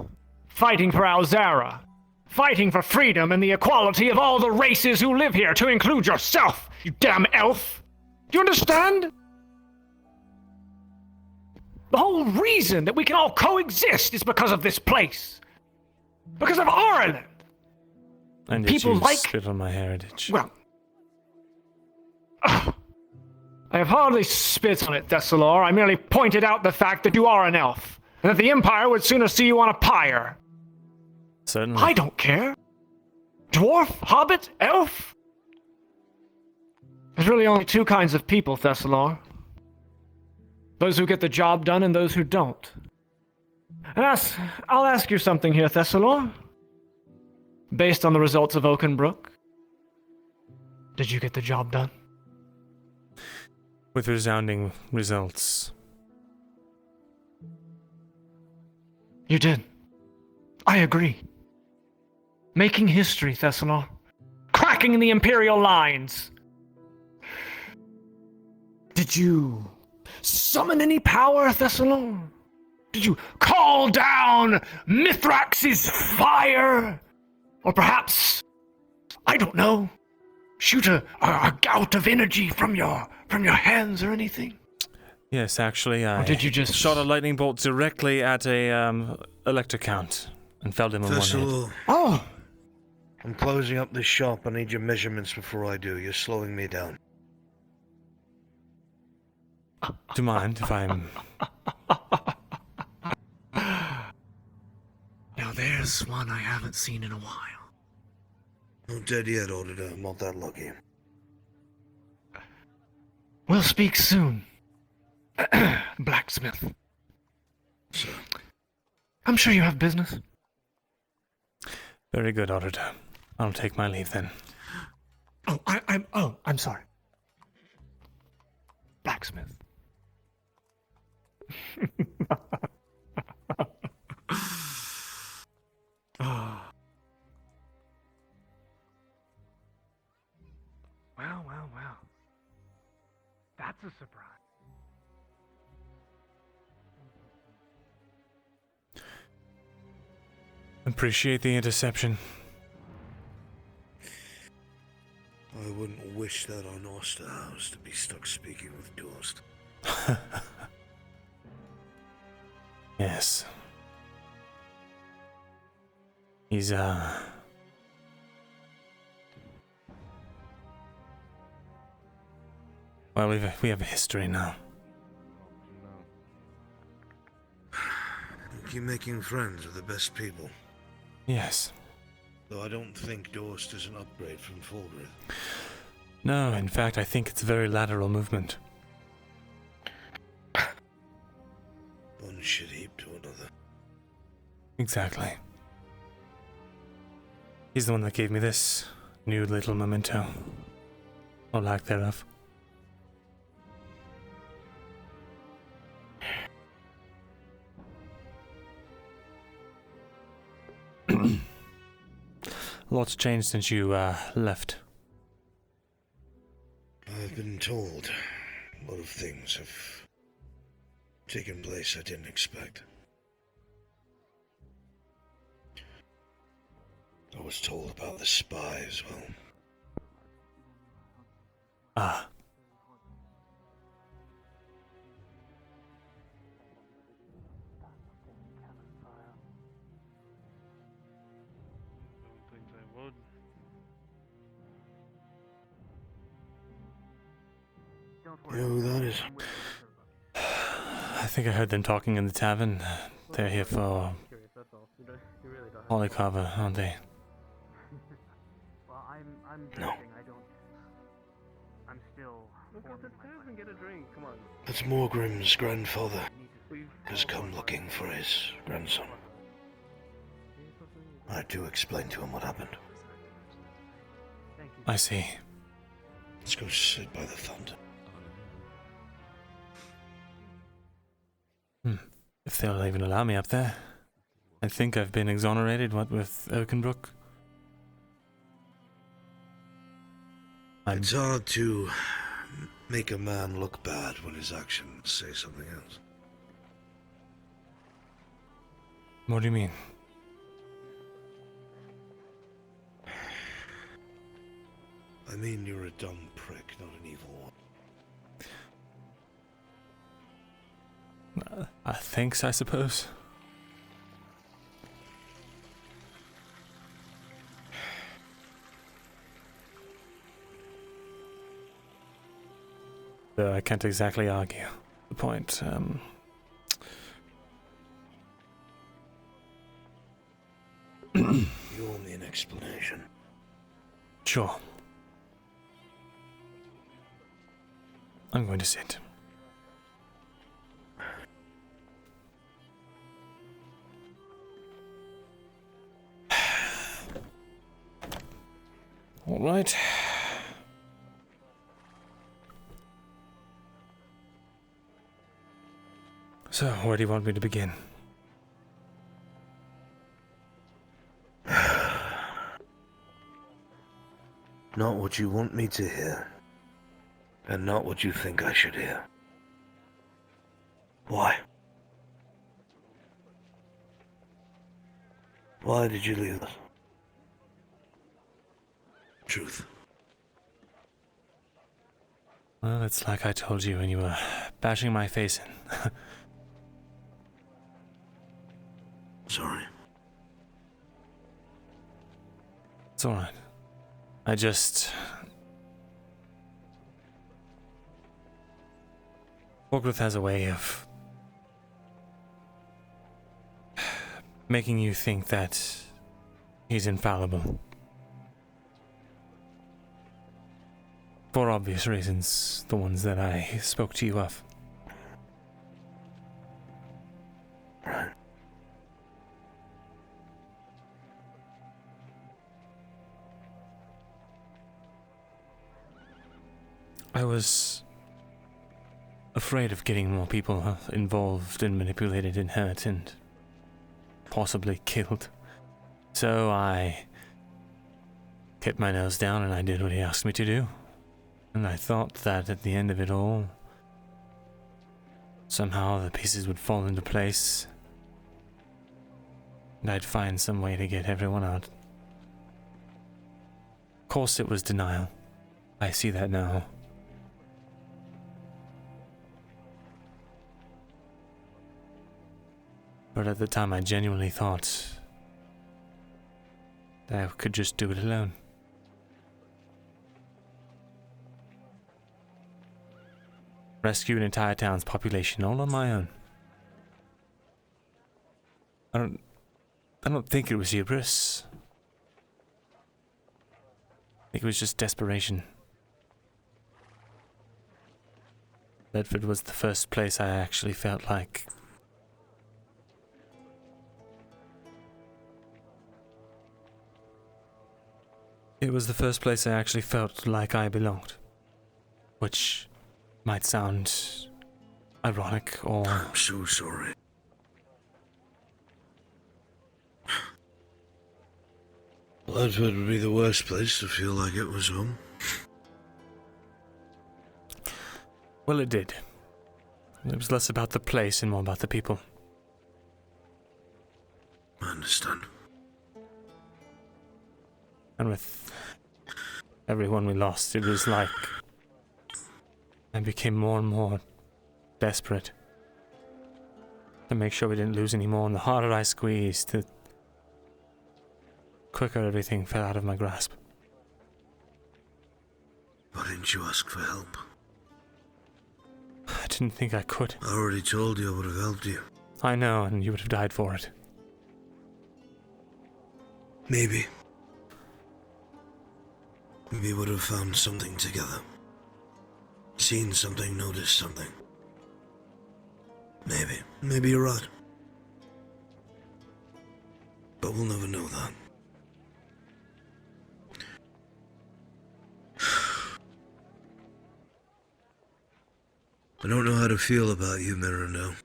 fighting for Auzera, fighting for freedom and the equality of all the races who live here, to include yourself, you damn elf! Do you understand? The whole reason that we can all coexist is because of this place. Because of Ireland. And people you like... spit on my heritage. Well... I have hardly spit on it, Thesalor. I merely pointed out the fact that you are an elf, and that the Empire would sooner see you on a pyre. Certainly. I don't care. Dwarf, hobbit, elf? There's really only two kinds of people, Thesalor. Those who get the job done and those who don't. And I'll ask you something here, Thesalor. Based on the results of Oakenbrook, did you get the job done? With resounding results. You did. I agree. Making history, Thesalor. Cracking the Imperial lines. Did you summon any power, Thesalor? Did you call down Mithrax's fire? Or perhaps, I don't know, shoot a gout of energy from your hands or anything? Yes, actually, I did you just shot a lightning bolt directly at a electrocount and felled him in one hit. Oh! I'm closing up this shop. I need your measurements before I do. You're slowing me down. Do you mind if I'm... Now there's one I haven't seen in a while. Not dead yet, Auditor. I'm not that lucky. We'll speak soon. Blacksmith. Sir. I'm sure you have business. Very good, Auditor. I'll take my leave then. I'm sorry. Blacksmith. Well. That's a surprise. Appreciate the interception. I wouldn't wish that on Osterhouse to be stuck speaking with Durst. Yes. He's, Well, we have a history now. Keep making friends with the best people. Yes. Though I don't think Durst is an upgrade from Fulgrith. No, in fact, I think it's a very lateral movement. One shit heap to another. Exactly. He's the one that gave me this new little memento. Or lack thereof. A lot's changed since you left. I've been told a lot of things have taken place I didn't expect. I was told about the spy as well. Ah. Don't think I would. You know who that is? I think I heard them talking in the tavern. They're here for Curious, that's all. You really don't have Holy Carver, aren't they? Well, I'm No. joking. I'm still. Look at the tavern, get a drink. Come on. That's Morgrim's grandfather has come looking for his grandson. I had to explain to him what happened. I see. Let's go sit by the fountain. If they'll even allow me up there. I think I've been exonerated, what with Oakenbrook? It's hard to make a man look bad when his actions say something else. What do you mean? I mean, you're a dumb prick, not an evil one. Thanks, I suppose. Though I can't exactly argue the point. You owe me an explanation. Sure. I'm going to sit. All right. So, where do you want me to begin? Not what you want me to hear. And not what you think I should hear. Why? Why did you leave us? Truth. Well, it's like I told you when you were bashing my face in. Sorry. It's alright. I just... Wargrith has a way of... making you think that he's infallible. For obvious reasons, the ones that I spoke to you of. Right. I was afraid of getting more people involved and manipulated and hurt and possibly killed. So I kept my nose down and I did what he asked me to do. And I thought that at the end of it all, somehow the pieces would fall into place and I'd find some way to get everyone out. Of course it was denial. I see that now. But at the time I genuinely thought that I could just do it alone. Rescue an entire town's population all on my own. I don't think it was hubris. I think it was just desperation. Bedford was the first place I actually felt like it was the first place I actually felt like I belonged. Which might sound ironic or... I'm so sorry. Bedford would be the worst place to feel like it was home. Well, it did. It was less about the place and more about the people. I understand. And with everyone we lost, it was like I became more and more desperate to make sure we didn't lose any more. And the harder I squeezed, the quicker everything fell out of my grasp. Why didn't you ask for help? I didn't think I could. I already told you I would have helped you. I know, and you would have died for it. Maybe. We would have found something together. Seen something, noticed something. Maybe. Maybe you're right. But we'll never know that. I don't know how to feel about you, Myrindal.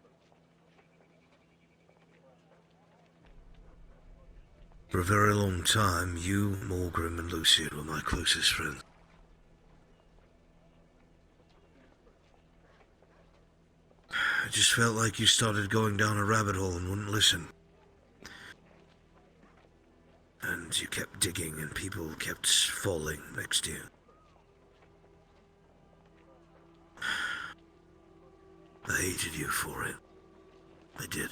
For a very long time, you, Morgrim, and Lucian were my closest friends. I just felt like you started going down a rabbit hole and wouldn't listen. And you kept digging and people kept falling next to you. I hated you for it. I did.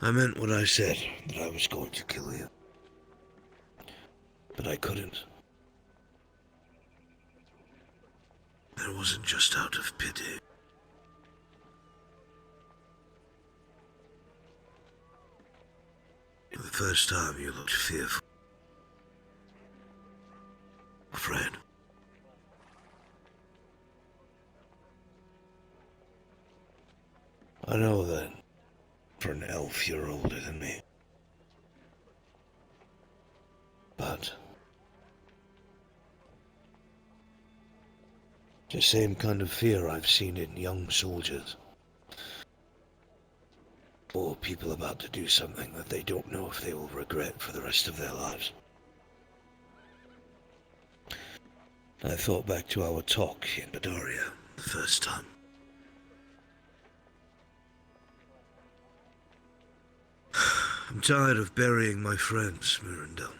I meant what I said, that I was going to kill you. But I couldn't. It wasn't just out of pity. The first time you looked fearful. Afraid. I know that for an elf you're older than me. But the same kind of fear I've seen in young soldiers. Or people about to do something that they don't know if they will regret for the rest of their lives. I thought back to our talk in Badaria the first time. I'm tired of burying my friends, Myrindal.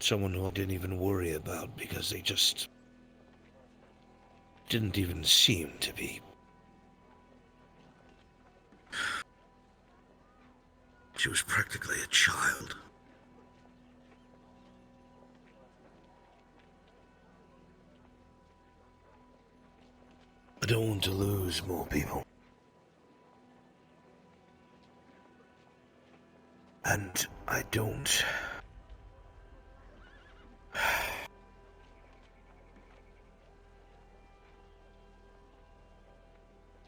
Someone who I didn't even worry about because they just didn't even seem to be. She was practically a child. I don't want to lose more people. And I don't.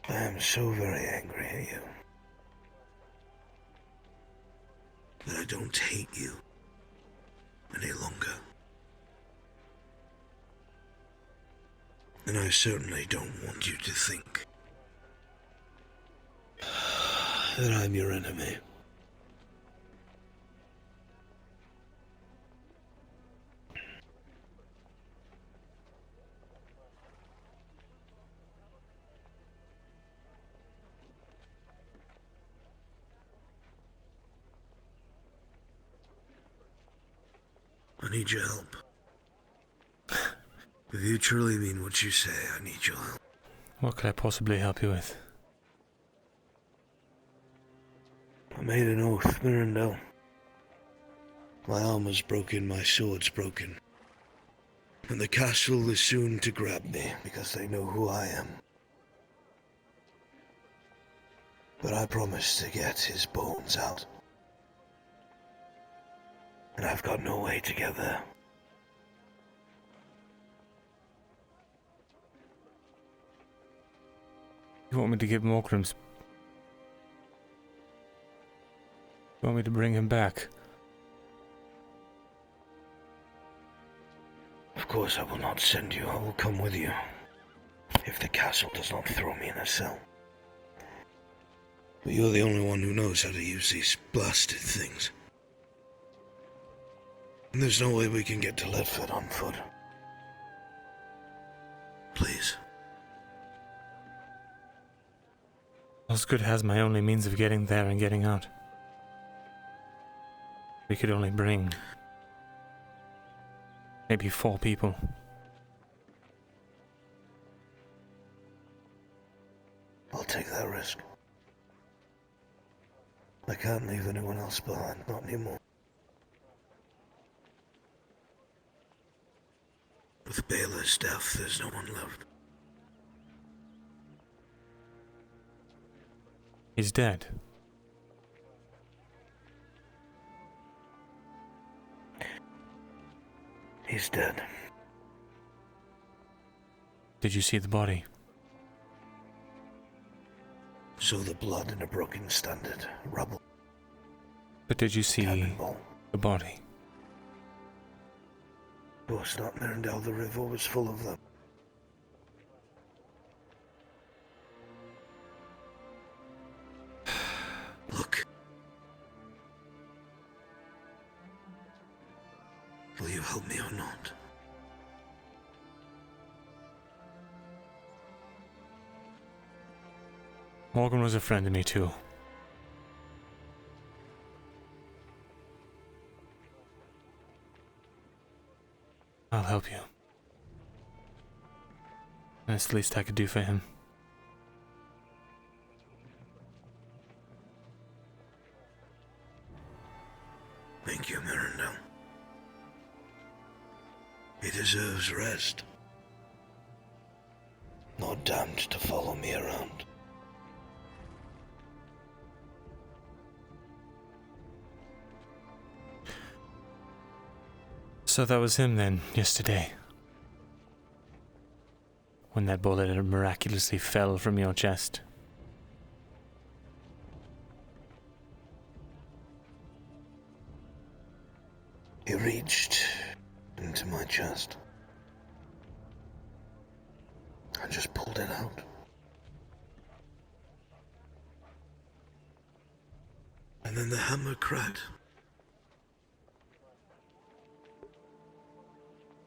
I am so very angry at you. That I don't hate you any longer. And I certainly don't want you to think that I'm your enemy. I need your help. If you truly mean what you say, I need your help. What could I possibly help you with? I made an oath, Myrindal. My armor's broken, my sword's broken. And the castle is soon to grab me, because they know who I am. But I promised to get his bones out. And I've got no way to get there. You want me to give Morgrim's... You want me to bring him back? Of course I will not send you, I will come with you. If the castle does not throw me in a cell. But you're the only one who knows how to use these blasted things. And there's no way we can get to Ledford on foot. Please. Osgood has my only means of getting there and getting out. We could only bring maybe 4 people. I'll take that risk. I can't leave anyone else behind, not anymore. With Baylor's death, there's no one left. He's dead. He's dead. Did you see the body? Saw the blood in a broken standard, rubble. But did you see the body? Of course not, Myrindal, the river was full of them. Look. Will you help me or not? Morgan was a friend to me too. I'll help you. That's the least I could do for him. Thank you, Myrindal. He deserves rest. Not damned to follow me around. So that was him then, yesterday. When that bullet miraculously fell from your chest. He reached into my chest. I just pulled it out. And then the hammer cracked.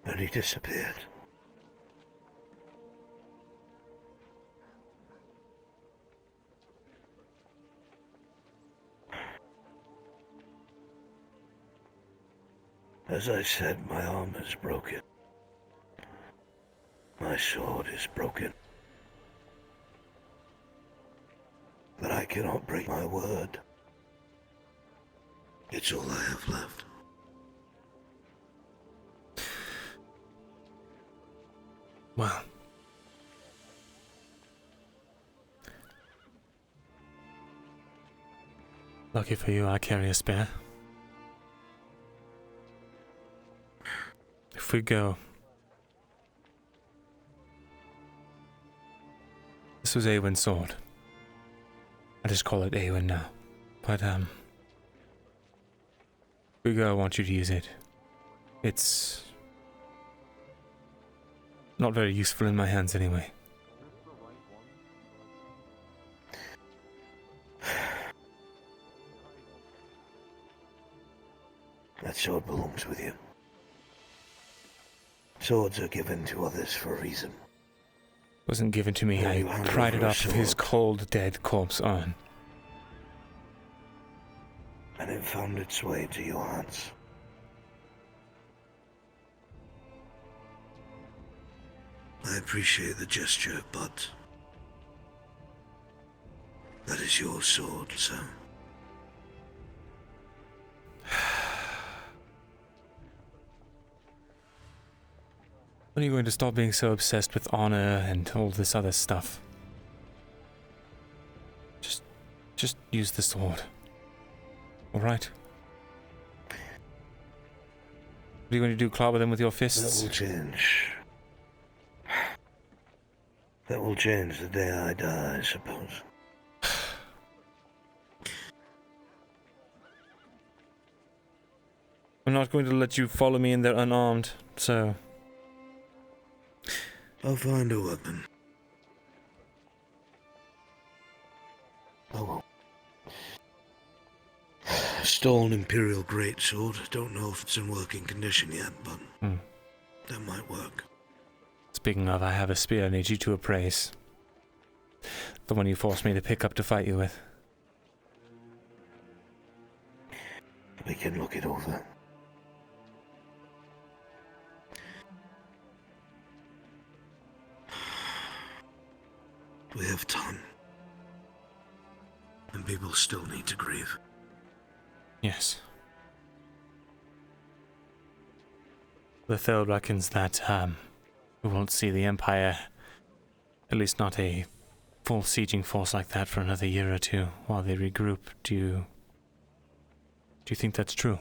And he disappeared. As I said, my arm is broken. My sword is broken. But I cannot break my word. It's all I have left. Well, lucky for you, I carry a spare. If we go, this was Awen's sword. I just call it Awen now. But if we go, I want you to use it. It's not very useful in my hands anyway. That sword belongs with you. Swords are given to others for a reason. It wasn't given to me. I pried it off of his cold, dead corpse on. And it found its way to your hands. I appreciate the gesture, but that is your sword, so. When are you going to stop being so obsessed with honor and all this other stuff? Just use the sword. Alright? What are you going to do, clobber them with your fists? That will change. That will change the day I die, I suppose. I'm not going to let you follow me in there unarmed, so... I'll find a weapon. Oh well. Stolen Imperial Greatsword. Don't know if it's in working condition yet, but that might work. Speaking of, I have a spear I need you to appraise. The one you forced me to pick up to fight you with. We can look it over. We have time. And people still need to grieve. Yes. Lithel reckons that, we won't see the Empire, at least not a full sieging force like that, for another year or two while they regroup. Do you think that's true?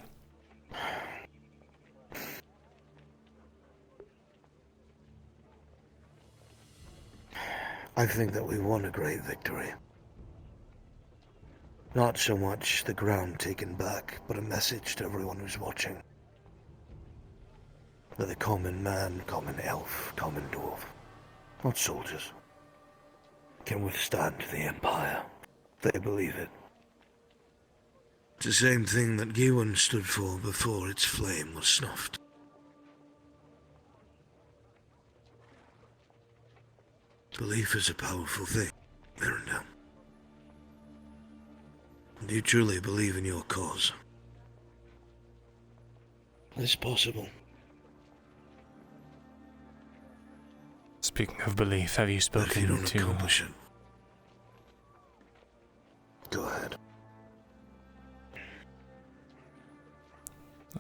I think that we won a great victory. Not so much the ground taken back, but a message to everyone who's watching. That the common man, common elf, common dwarf, not soldiers, can withstand the Empire. They believe it. It's the same thing that Gewin stood for before its flame was snuffed. Belief is a powerful thing, Myrindal. Do you truly believe in your cause? It's possible. Speaking of belief, have you spoken if you don't to... accomplish it, go ahead.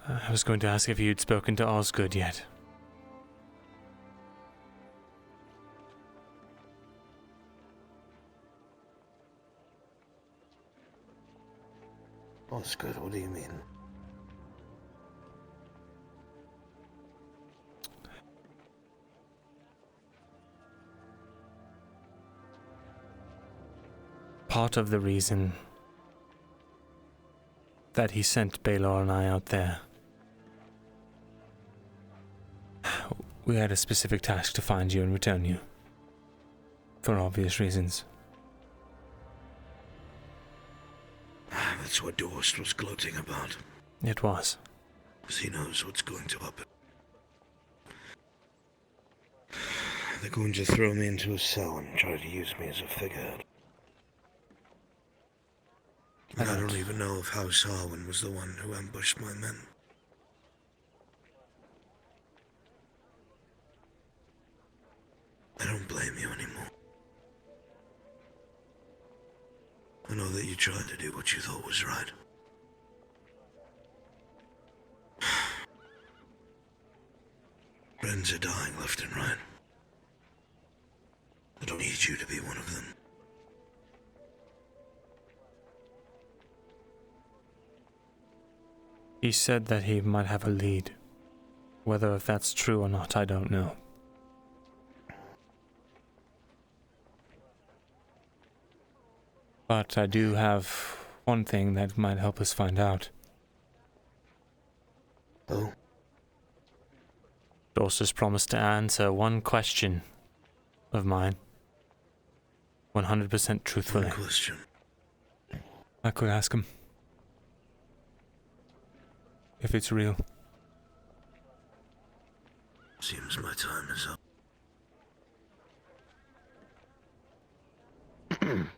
I was going to ask if you'd spoken to Osgood yet. Osgood, what do you mean? Part of the reason that he sent Baylor and I out there, we had a specific task to find you and return you. For obvious reasons. That's what Dorst was gloating about. It was. Because he knows what's going to happen. They're going to throw me into a cell and try to use me as a figurehead. I don't even know if House Harwin was the one who ambushed my men. I don't blame you anymore. I know that you tried to do what you thought was right. Friends are dying left and right. I don't need you to be one of them. He said that he might have a lead. Whether if that's true or not, I don't know. But I do have one thing that might help us find out. Oh? Dorst has promised to answer one question of mine. 100% truthfully. One question. I could ask him. If it's real. Seems my time is up.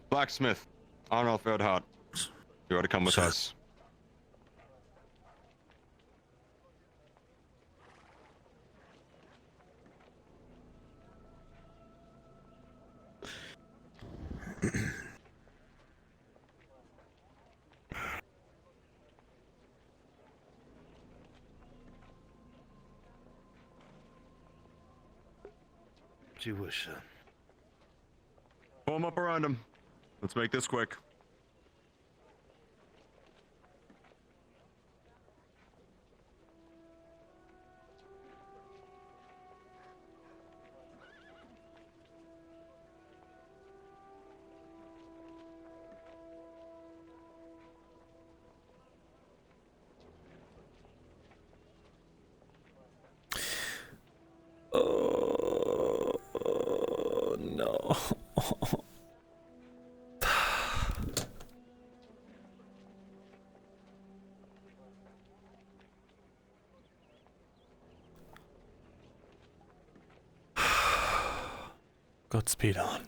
Blacksmith, Arnold Verdhart, you are to come with us. As you wish, sir. Form up around him. Let's make this quick. Oh, no. Godspeed on.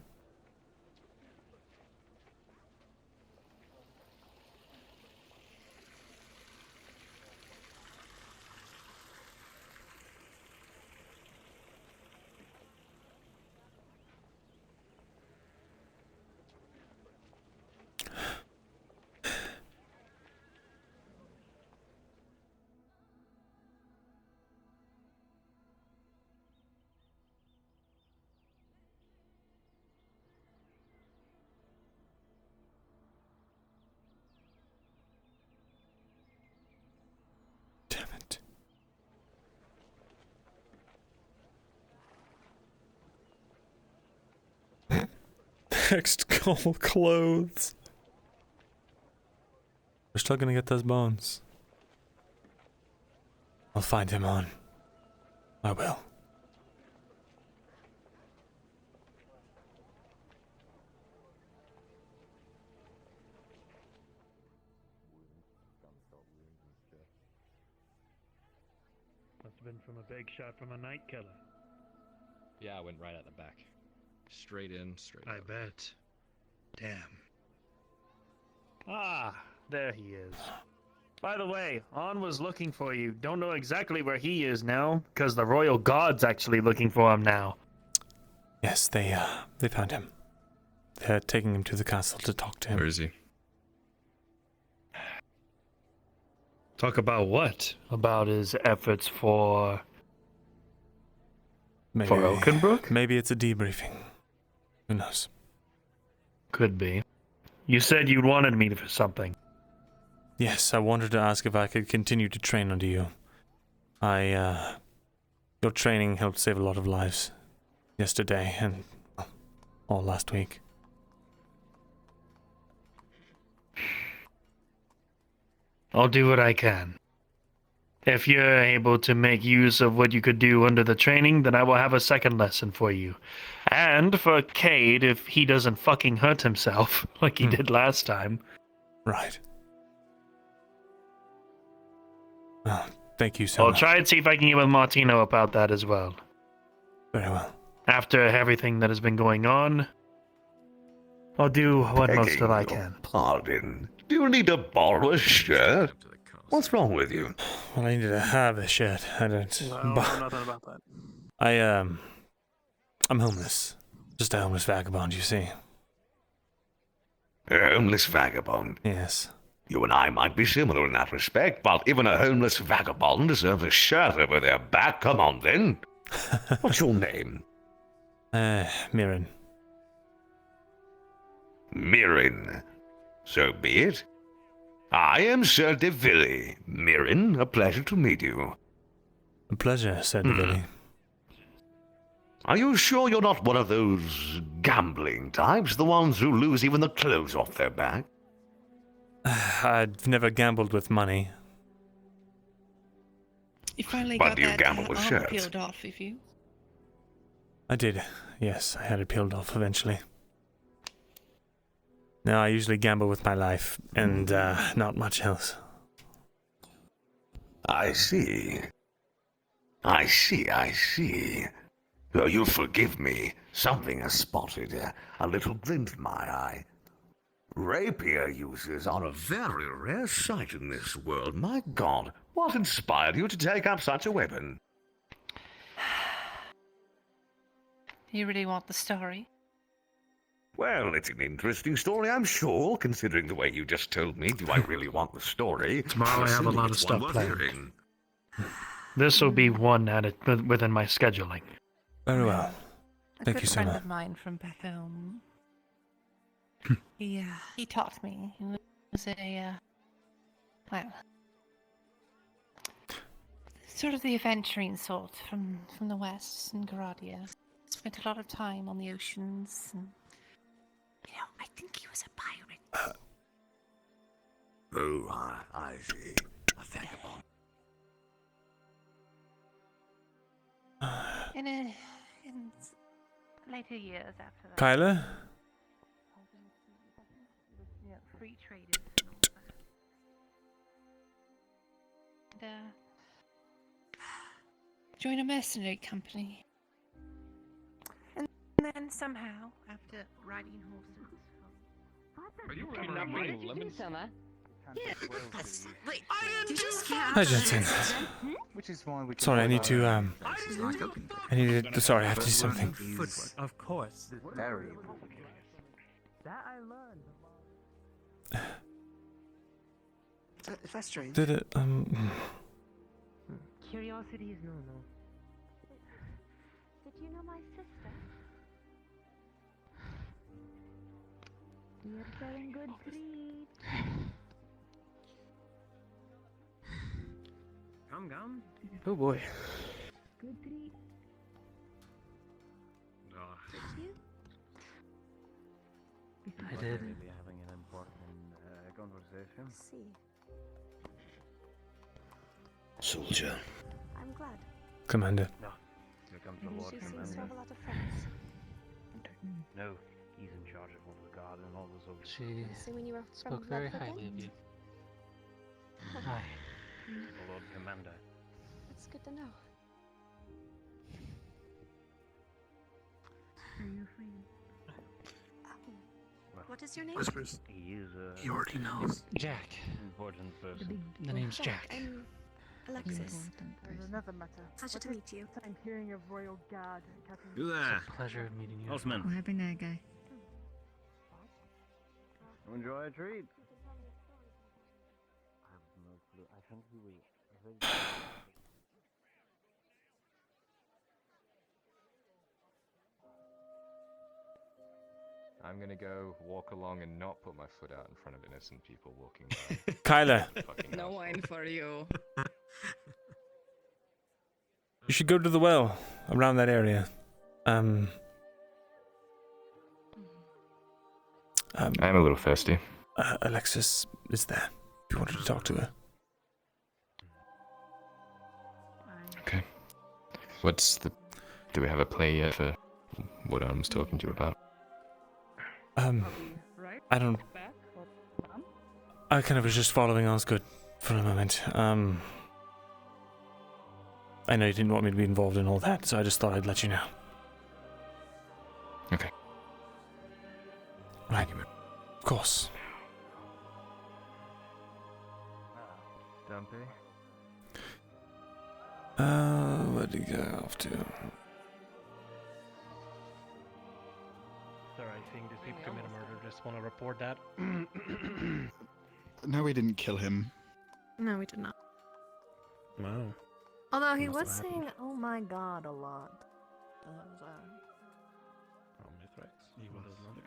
Next goal, clothes. We're still gonna get those bones. I'll find him on. I will. Must have been from a big shot from a night killer. Yeah, I went right at the back. Straight in, straight I out. bet. Damn. Ah, there he is. By the way, On was looking for you. Don't know exactly where he is now, because the royal guard's actually looking for him now. Yes, they found him. They're taking him to the castle to talk to him. Where is he? Talk about what? About his efforts for Oakenbrook? Maybe it's a debriefing. Who knows? Could be. You said you wanted me for something. Yes, I wanted to ask if I could continue to train under you. Your training helped save a lot of lives yesterday and all last week. I'll do what I can. If you're able to make use of what you could do under the training, then I will have a second lesson for you. And for Cade, if he doesn't fucking hurt himself like he did last time. Right. Oh, thank you so much. I'll try and see if I can get with Martino about that as well. Very well. After everything that has been going on, I'll do what most that I can. Pardon. Do you need to borrow a shirt? What's wrong with you? Well, I needed to have a shirt. I don't. No, nothing about that. I'm homeless. Just a homeless vagabond, you see. A homeless vagabond? Yes. You and I might be similar in that respect, but even a homeless vagabond deserves a shirt over their back. Come on, then. What's your name? Myrin. Myrin. So be it. I am Sir de Villy. Myrin, a pleasure to meet you. A pleasure, Sir de Villy. Are you sure you're not one of those gambling types, the ones who lose even the clothes off their back? I've never gambled with money. You finally But got you that gamble with arm shirts. peeled off of you. I did. Yes, I had it peeled off eventually. Now I usually gamble with my life, and not much else. I see. I see. Oh, you'll forgive me. Something has spotted a little glint in my eye. Rapier uses are a very rare sight in this world. My God, what inspired you to take up such a weapon? You really want the story? Well, it's an interesting story, I'm sure, considering the way you just told me. Do I really want the story? Tomorrow I have a lot of It's stuff one worth planned. hearing. This will be one added within my scheduling. Very well. A Thank good you so friend much. of mine from back home. He taught me. He was a well, sort of the adventuring sort from the west in Garadia. Spent a lot of time on the oceans, and I think he was a pirate. Oh, I see. A vagabond. In later years after that. Kyla? Free traders and all that. And, join a mercenary company. And then somehow, after riding horses. Are you kidnapping lemons? Yeah, wait, Hi, Jensen. Which is why we Sorry, I need to, sorry, I have to do something. Of course. Very. That I learned. Is that strange? Did it? Curiosity is normal. Did you know my sister? You're showing good breed. Come. Oh boy. Good breed. Did you? I did. Maybe having an important conversation. See. Soldier. I'm glad. Commander. No. Here comes the He Lord seems to Commander. have a lot of friends. No, he's in charge of all the guard and all those other. She So when you were from spoke very Redford highly then? of you. Hi. The Lord Commander. That's good to know. Are you free? What is your name? Whispers. He is He already knows. Jack. important person. The name's Jack. I'm Alexis. There's another matter. Pleasure to meet you. I'm hearing of Royal Guard, Captain. Who there? Pleasure of meeting you. Osman. Oh, happy night, guy. Enjoy a treat. I have no clue. I think we I'm gonna go walk along and not put my foot out in front of innocent people walking by. Kyla, Fucking No wine for you. you should go to the well around that area. I'm a little thirsty. Alexis is there. If you wanted to talk to her. Okay. What's the... Do we have a play yet for what I was talking to you about? I don't... I kind of was just following Osgood for a moment. I know you didn't want me to be involved in all that, so I just thought I'd let you know. Okay. Right. Of course. Dumpy. Where'd he go off to? Sorry, seeing these people commit a murder, just want to report that. No, we didn't kill him. No, we did not. Wow. Although he Must was have saying, happened. "Oh my God," a lot. How many threats? He was not.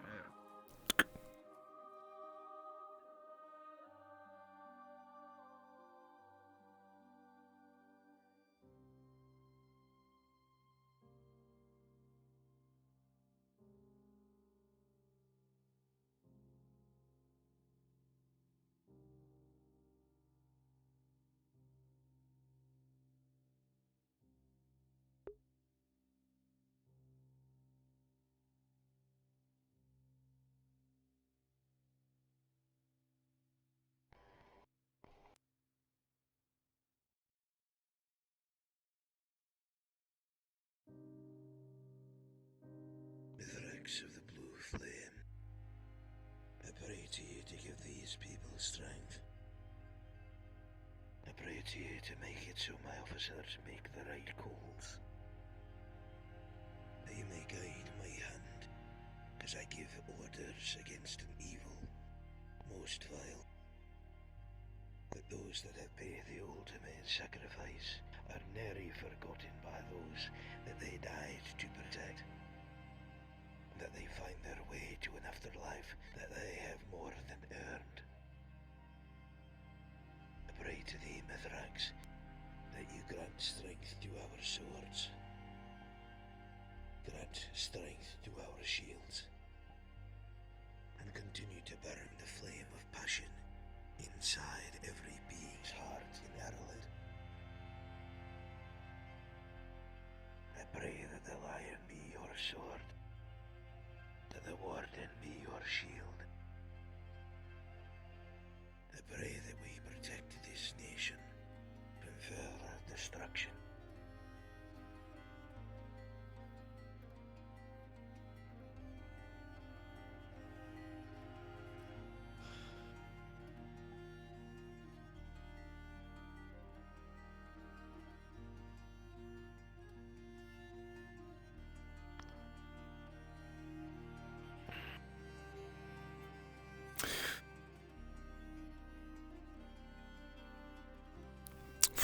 Mithrax of the blue flame, I pray to you to give these people strength. I pray to you to make it so my officers make the right calls. That you may guide my hand as I give orders against an evil most vile. That those that have paid the ultimate sacrifice are ne'er forgotten by those that they died to protect. That they find their way to an afterlife that they have more than earned. I pray to thee, Mithrax, that you grant strength to our swords. Grant strength to our shields. And continue to burn the flame of passion inside every being's heart in Ireland. I pray that the lion be your sword, that the warden be your shield. I pray that we protect this nation from further destruction.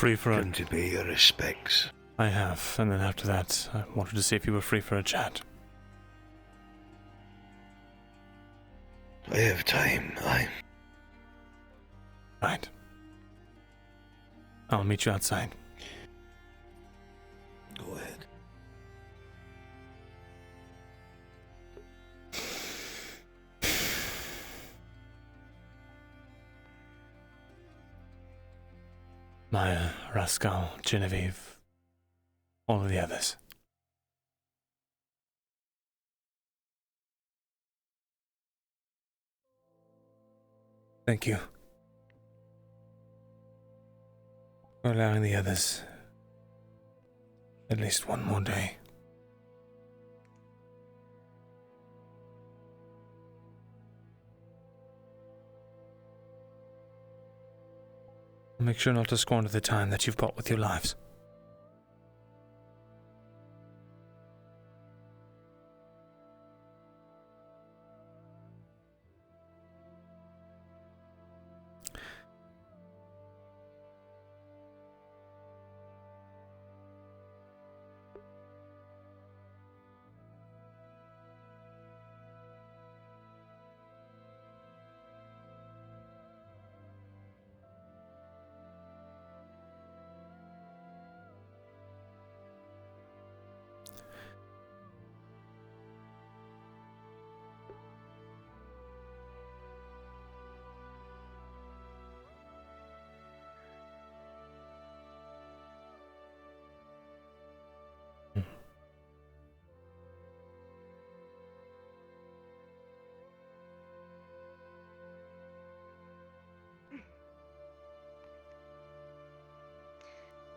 Free for Come to pay your respects. I have, and then after that, I wanted to see if you were free for a chat. I have time, Right. I'll meet you outside. Go ahead. Maya, Rascal, Genevieve, all of the others. Thank you for allowing the others at least one more day. Make sure not to squander the time that you've bought with your lives.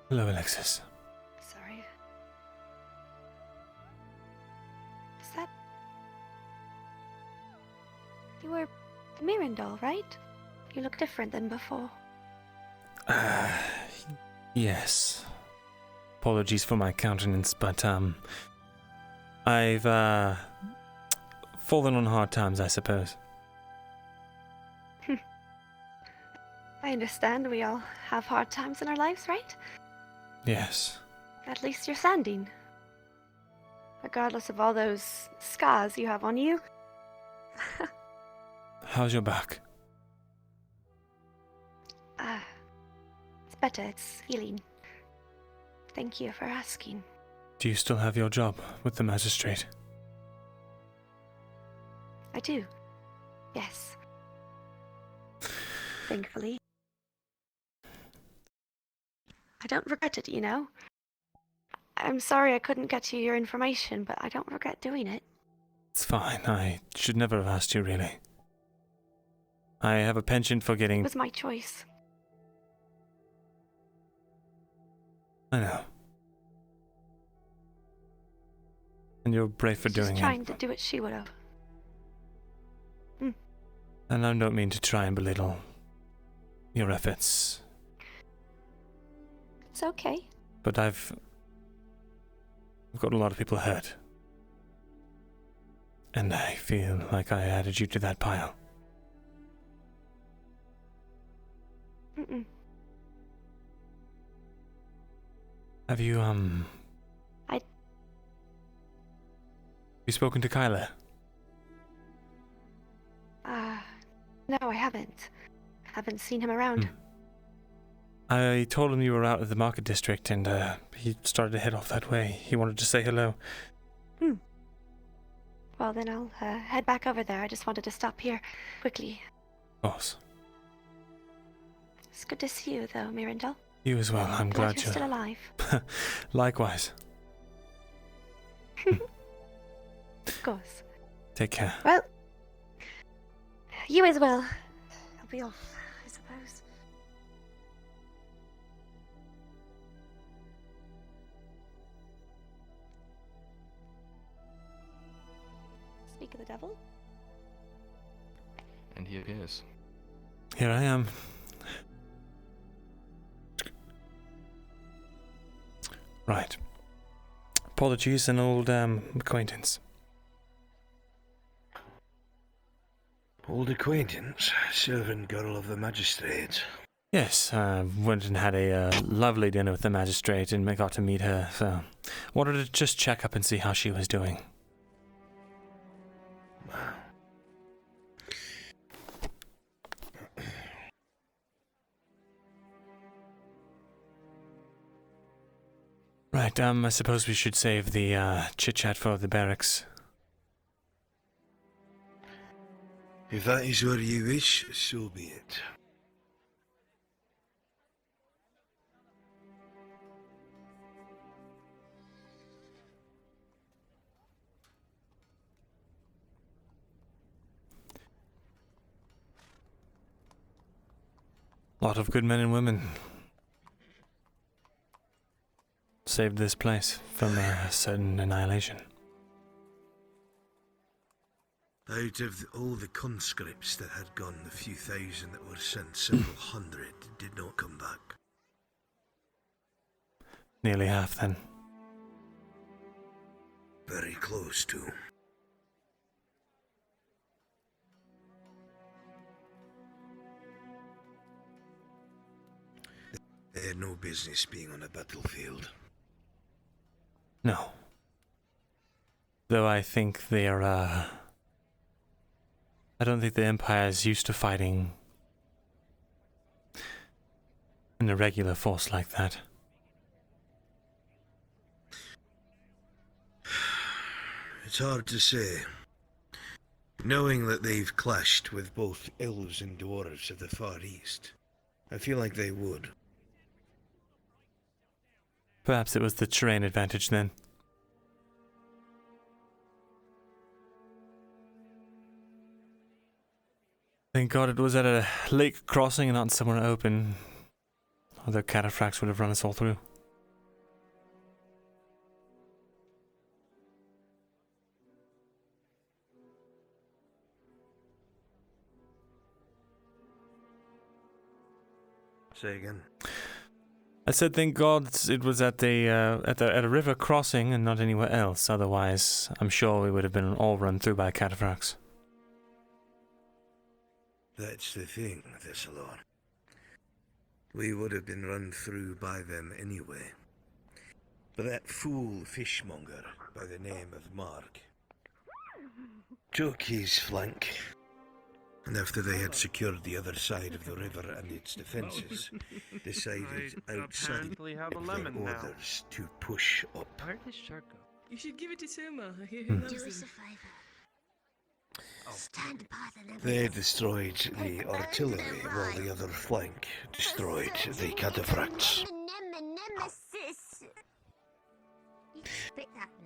Hello, Alexis. Sorry. Is that... You were Myrindal, right? You look different than before. Yes. Apologies for my countenance, but, I've, fallen on hard times, I suppose. I understand we all have hard times in our lives, right? Yes. At least you're standing. Regardless of all those scars you have on you. How's your back? It's better, it's healing. Thank you for asking. Do you still have your job with the magistrate? I do. Yes. Thankfully. I don't regret it, you know. I'm sorry I couldn't get you your information, but I don't regret doing it. It's fine. I should never have asked you, really. I have a penchant for getting... It was my choice. I know. And you're brave for doing Just it. trying to do what she would have. And I don't mean to try and belittle your efforts. It's okay. But I've got a lot of people hurt. And I feel like I added you to that pile. Mm-mm. Have you, you spoken to Kyler? No, I haven't. Haven't seen him around. I told him you were out of the market district and, he started to head off that way. He wanted to say hello. Well, then I'll head back over there. I just wanted to stop here quickly. Of course. It's good to see you, though, Myrindal. You as well. I'm glad you're still alive. Likewise. Of course. Take care. Well, you as well. I'll be off, I suppose. Speak of the devil. And he appears. Here I am. Right. Apologies, an old acquaintance. Old acquaintance, servant girl of the magistrate. Yes, I went and had a lovely dinner with the magistrate and got to meet her, so wanted to just check up and see how she was doing. Right, I suppose we should save the chit-chat for the barracks. If that is what you wish, so be it. A lot of good men and women saved this place from a certain annihilation. Out of all the conscripts that had gone, the few thousand that were sent, several hundred did not come back. Nearly half, then. Very close to. They had no business being on a battlefield. No. Though I think they're, I don't think the Empire's used to fighting in a regular force like that. It's hard to say. Knowing that they've clashed with both elves and dwarves of the Far East, I feel like they would. Perhaps it was the terrain advantage then. Thank God it was at a lake crossing and not somewhere open. Other cataphracts would have run us all through. Say again. I said, thank God it was at a river crossing and not anywhere else. Otherwise, I'm sure we would have been all run through by cataphracts. That's the thing, Thesalor. We would have been run through by them anyway. But that fool fishmonger by the name of Mark took his flank. And after they had secured the other side of the river and its defences, decided outside of their orders to push up. Where did Shark go? You should give it to Suma. I hear he loves it. Stand by the They destroyed the artillery while the other flank destroyed the cataphracts.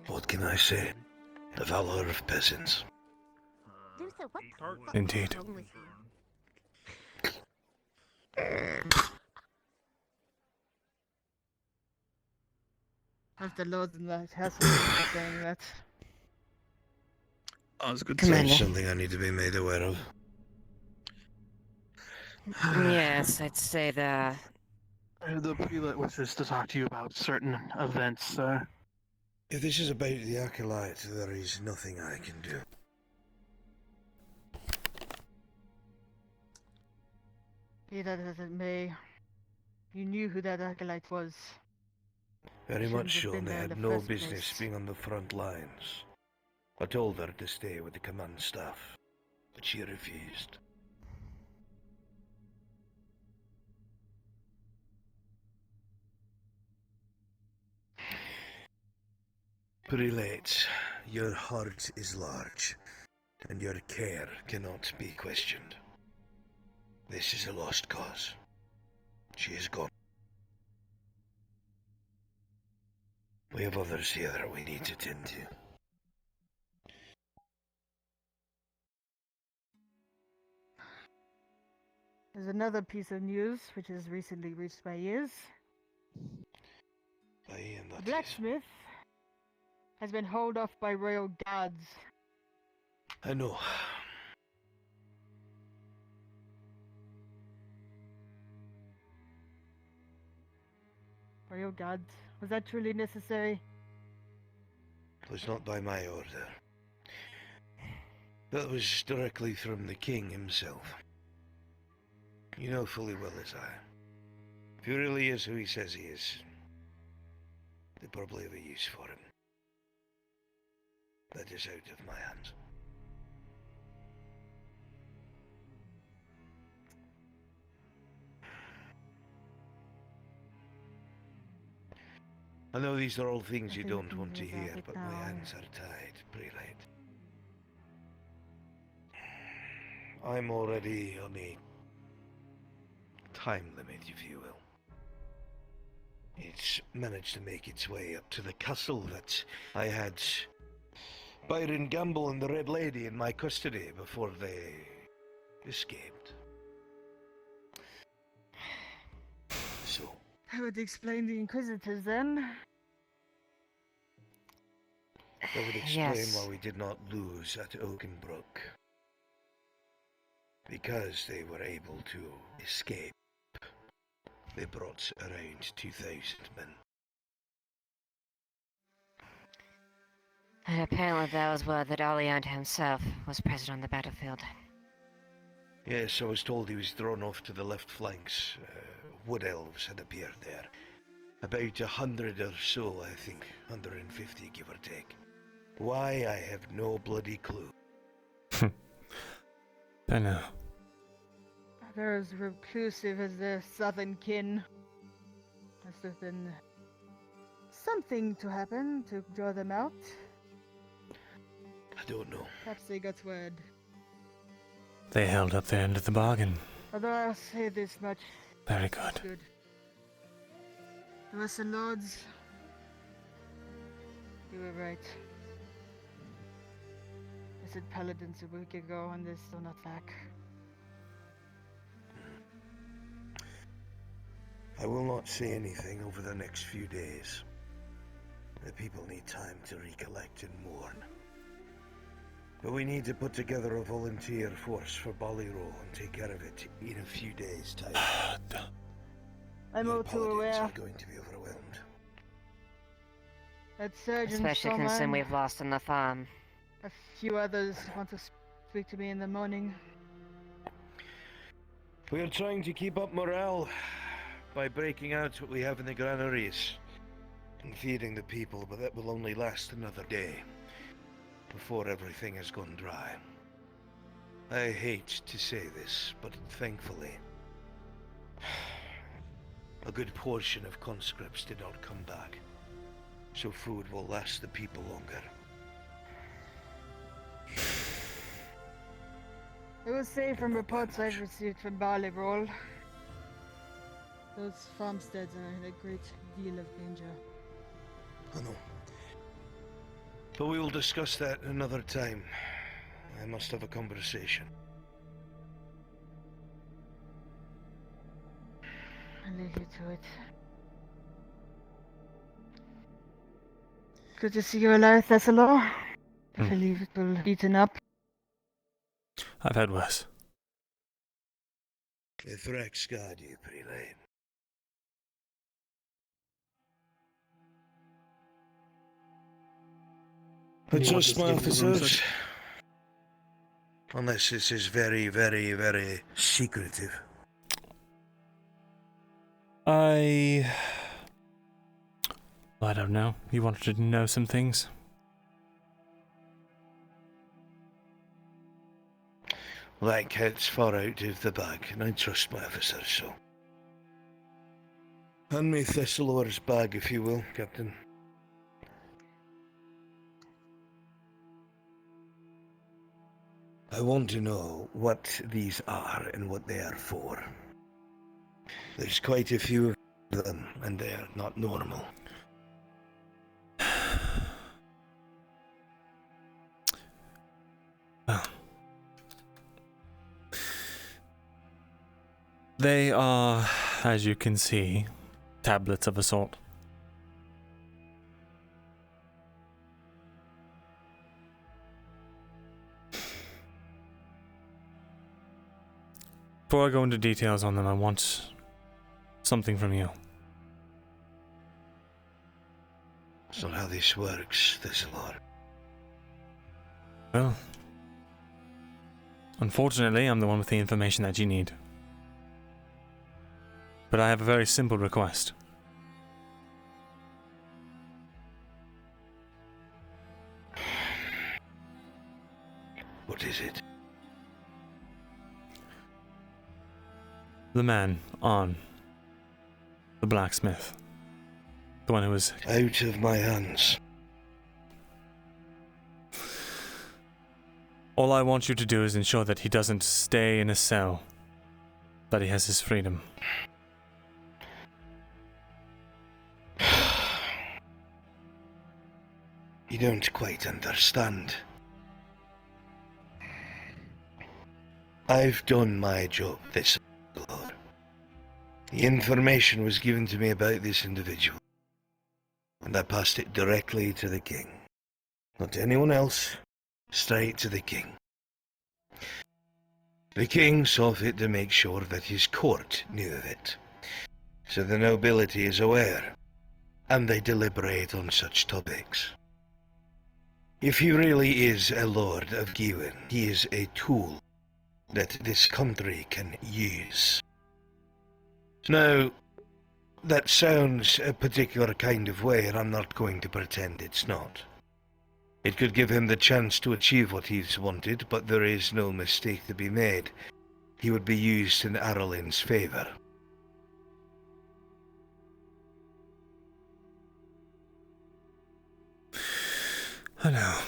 What can I say? The valor of peasants. Indeed. Have the Lord in the castle saying that. I was good to say something I need to be made aware of. Yes, I'd say that. The prelate wishes to talk to you about certain events, sir. If this is about the acolyte, there is nothing I can do. Be that as it may, you knew who that acolyte was. Very Shouldn't much have so, been and they there in had the no first business place. being on the front lines. I told her to stay with the command staff, but she refused. Prelate, your heart is large, and your care cannot be questioned. This is a lost cause. She is gone. We have others here that we need to tend to. There's another piece of news which has recently reached my ears. The blacksmith has been hauled off by royal guards. I know. Royal guards? Was that truly necessary? It was not by my order. That was directly from the king himself. You know fully well as I. If he really is who he says he is, they probably have a use for him. That is out of my hands. I know these are all things you don't want to hear, but my hands are tied, Prelate. I'm already on a time limit, if you will. It's managed to make its way up to the castle that I had Byron Gamble and the Red Lady in my custody before they escaped. So... That would explain the Inquisitors then. That would explain Yes. why we did not lose at Oakenbrook. Because they were able to escape, they brought around 2,000 men. And apparently that was word that Oleander himself was present on the battlefield. Yes, I was told he was drawn off to the left flanks. Wood elves had appeared there. About 100 or so, I think. 150, give or take. Why, I have no bloody clue. I know. They're as reclusive as their southern kin. Must have been something to happen to draw them out. I don't know. Perhaps they got word. They held up their end of the bargain. Although I'll say this much. Very good. Good. The Western Lords, you were right. I said paladins a week ago and they're still not back. I will not say anything over the next few days. The people need time to recollect and mourn. But we need to put together a volunteer force for Ballyroll and take care of it in a few days' time. I'm all too aware. are going to be overwhelmed. That surgeon Especially considering we've lost on the farm. A few others want to speak to me in the morning. We are trying to keep up morale by breaking out what we have in the granaries and feeding the people, but that will only last another day before everything has gone dry. I hate to say this, but thankfully, a good portion of conscripts did not come back, so food will last the people longer. I will say from reports I've received from Ballyroll, those farmsteads are in a great deal of danger. I know. But we will discuss that another time. I must have a conversation. I'll leave you to it. Good to see you alive, Thesalor. I believe it will be eaten up. I've had worse. The Thrax scarred you, Prelate. Adjust my officers. Unless this is very, very, very secretive. I don't know. You wanted to know some things? That cat's far out of the bag, and I trust my officers, so... Hand me Thesalor's bag, if you will, Captain. I want to know what these are and what they are for. There's quite a few of them, and they're not normal. They are, as you can see, tablets of a sort. Before I go into details on them, I want something from you. That's not how this works, Thesalor. Well, unfortunately, I'm the one with the information that you need. But I have a very simple request. What is it? The man on the blacksmith. The one who was... Out of my hands. All I want you to do is ensure that he doesn't stay in a cell. That he has his freedom. You don't quite understand. I've done my job, this Lord. The information was given to me about this individual, and I passed it directly to the king. Not to anyone else, straight to the king. The king saw fit to make sure that his court knew of it, so the nobility is aware, and they deliberate on such topics. If he really is a lord of Giwen, he is a tool that this country can use. Now, that sounds a particular kind of way, and I'm not going to pretend it's not. It could give him the chance to achieve what he's wanted, but there is no mistake to be made. He would be used in Arlen's favor. I know.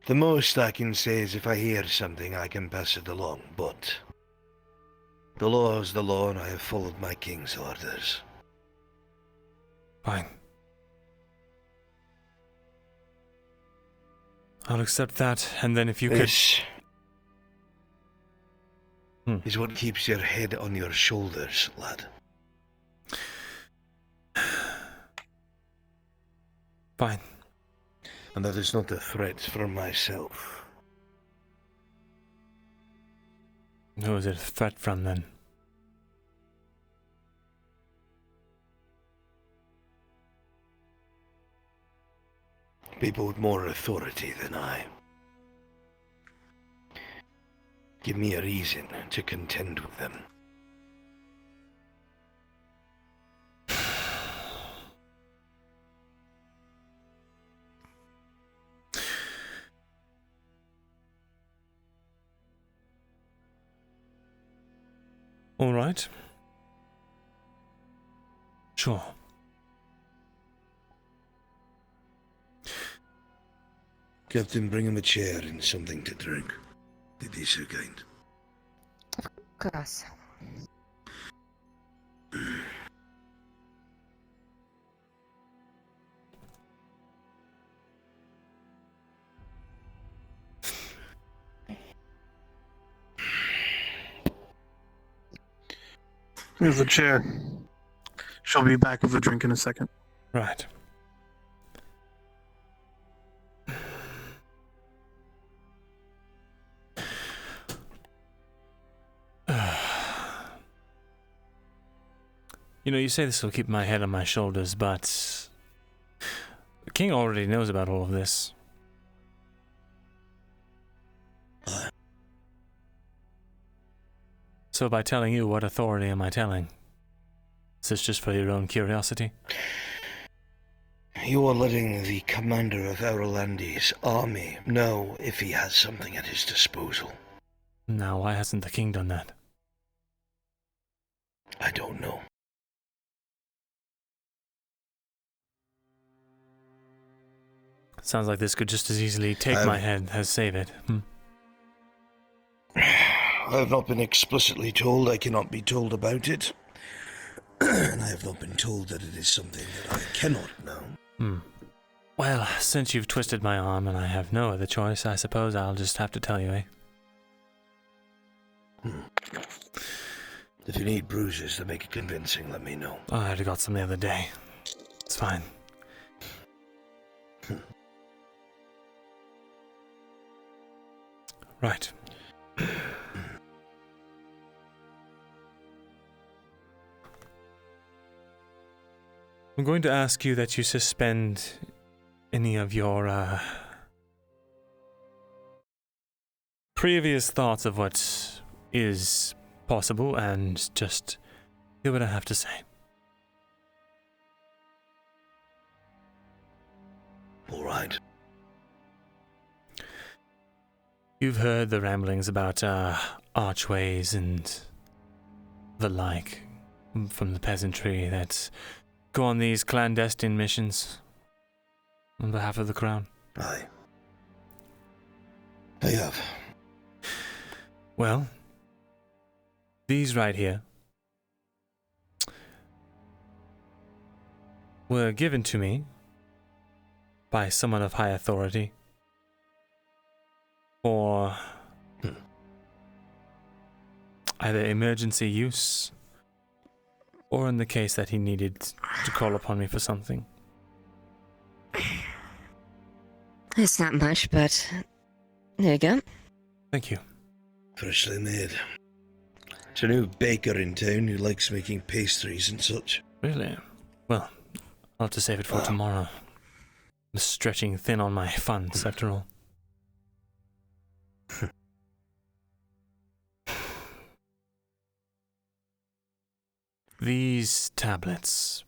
The most I can say is if I hear something, I can pass it along, but the law is the law, and I have followed my king's orders. Fine. I'll accept that, and then if you could... is what keeps your head on your shoulders, lad. Fine. And that is not a threat from myself. Who is it a threat from, then? People with more authority than I. Give me a reason to contend with them. All right. Sure. Captain, bring him a chair and something to drink. He'd be so kind. Of course. Here's the chair. She'll be back with a drink in a second. Right. You know, you say this will keep my head on my shoulders, but the king already knows about all of this. So by telling you, what authority am I telling? Is this just for your own curiosity? You are letting the commander of Aurlandi's army know if he has something at his disposal. Now, why hasn't the king done that? I don't know. Sounds like this could just as easily take my head as save it. I have not been explicitly told I cannot be told about it. And I have not been told that it is something that I cannot know. Well, since you've twisted my arm and I have no other choice, I suppose I'll just have to tell you, eh? If you need bruises to make it convincing, let me know. Oh, I already got some the other day. It's fine. Right. I'm going to ask you that you suspend any of your, previous thoughts of what is possible and just hear what I have to say. All right. You've heard the ramblings about archways and the like from the peasantry that go on these clandestine missions on behalf of the crown. Aye. I have. Well, these right here were given to me by someone of high authority for either emergency use or in the case that he needed to call upon me for something. It's not much, but there you go. Thank you. Freshly made. It's a new baker in town who likes making pastries and such. Really? Well, I'll have to save it for tomorrow. I'm stretching thin on my funds, after all. These tablets,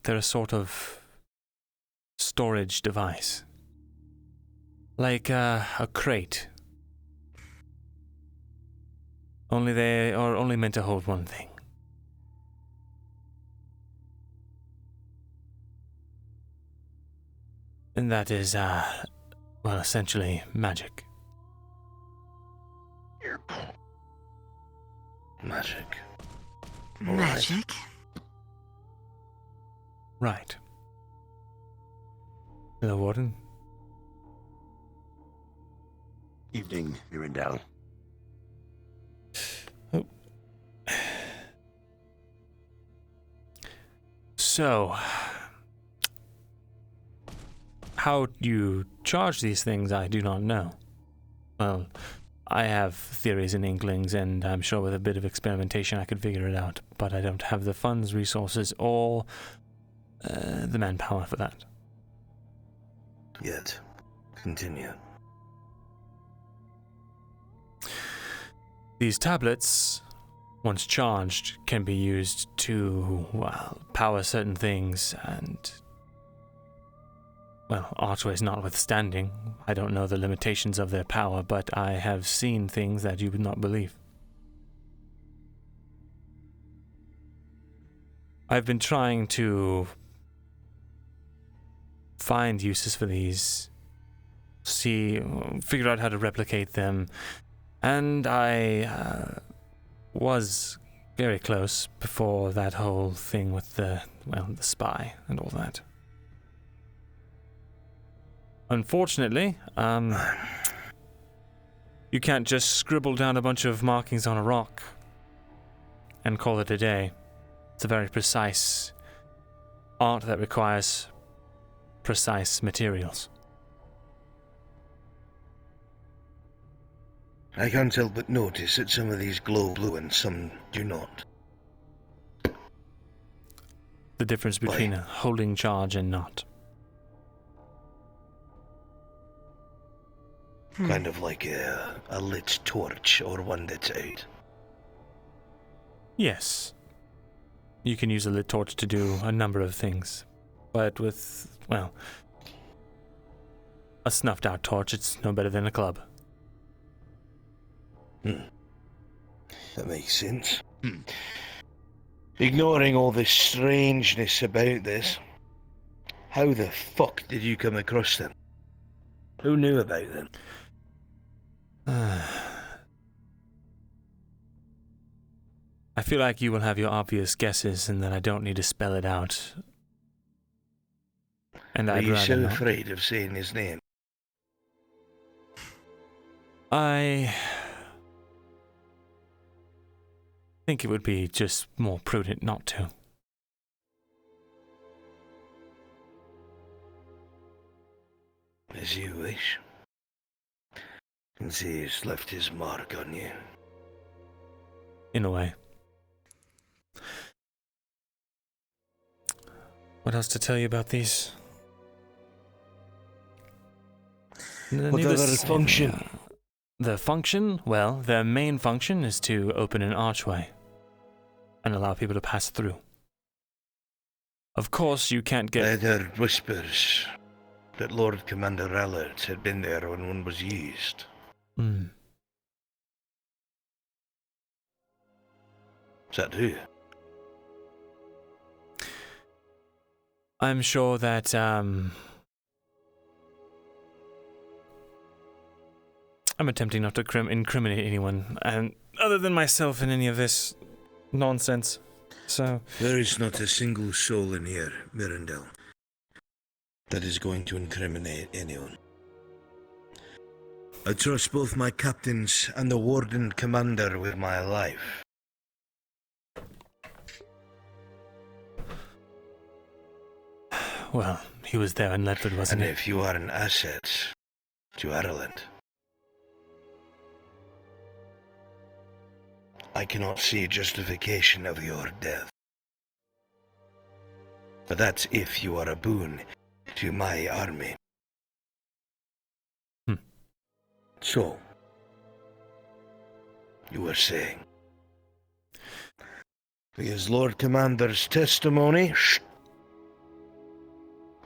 they're a sort of storage device. Like a crate. Only they are only meant to hold one thing. And that is, well, essentially magic. Magic. Magic? Right. Hello, Warden. Evening, Myrindal. Oh. So, how you charge these things, I do not know. Well, I have theories and inklings, and I'm sure with a bit of experimentation I could figure it out, but I don't have the funds, resources, or the manpower for that. Yet. Continue. These tablets, once charged, can be used to, well, power certain things, and, well, archways notwithstanding, I don't know the limitations of their power, but I have seen things that you would not believe. I've been trying to find uses for these, figure out how to replicate them, and I was very close before that whole thing with the spy and all that. Unfortunately, you can't just scribble down a bunch of markings on a rock and call it a day. It's a very precise art that requires precise materials. I can't help but notice that some of these glow blue and some do not. The difference between a holding charge and not. Kind of like a lit torch or one that's out. Yes. You can use a lit torch to do a number of things. But with, well, a snuffed out torch, it's no better than a club. That makes sense. Ignoring all the strangeness about this, how the fuck did you come across them? Who knew about them? I feel like you will have your obvious guesses and that I don't need to spell it out. And Are I'd you rather so not. afraid of saying his name? I think it would be just more prudent not to. As you wish. Can see he's left his mark on you. In a way. What else to tell you about these? What other function? The function? Well, their main function is to open an archway and allow people to pass through. Of course, you can't get... I heard whispers that Lord Commander Allard had been there when one was used. Hmm. Is that who? I'm sure that, I'm attempting not to incriminate anyone, and other than myself in any of this nonsense, so... There is not a single soul in here, Myrindal, that is going to incriminate anyone. I trust both my captains and the Warden Commander with my life. Well, he was there in Ledford, wasn't he? And if you are an asset to Ireland, I cannot see justification of your death. But that's if you are a boon to my army. So, you were saying, because Lord Commander's testimony,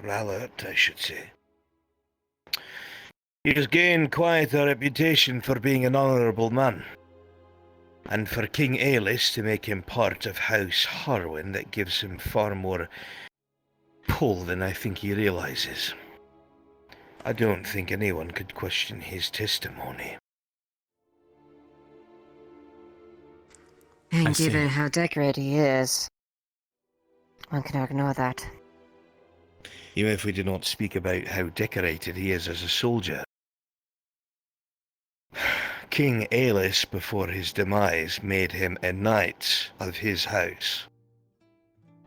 Rallard, I should say, he has gained quite a reputation for being an honourable man. And for King Aelys to make him part of House Harwin, that gives him far more pull than I think he realises. I don't think anyone could question his testimony. And given how decorated he is, one cannot ignore that. Even if we do not speak about how decorated he is as a soldier. King Aelys, before his demise, made him a knight of his house.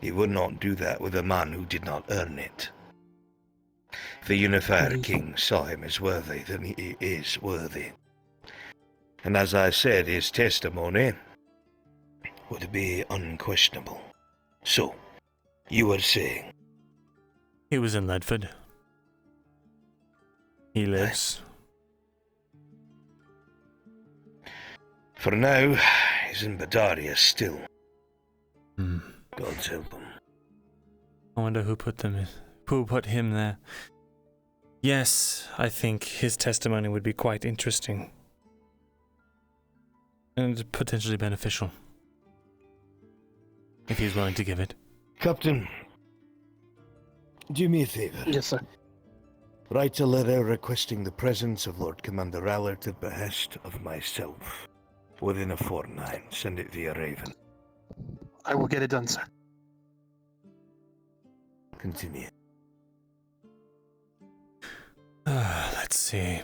He would not do that with a man who did not earn it. If the Unifier King saw him as worthy, then he is worthy. And as I said, his testimony would be unquestionable. So, you were saying? He was in Ledford. He lives. For now, he's in Badaria still. Hmm. God help him. I wonder who put him there. Yes, I think his testimony would be quite interesting. And potentially beneficial. If he's willing to give it. Captain, do me a favour. Yes, sir. Write a letter requesting the presence of Lord Commander Allard at behest of myself. Within a fortnight, send it via Raven. I will get it done, sir. Continue. Let's see.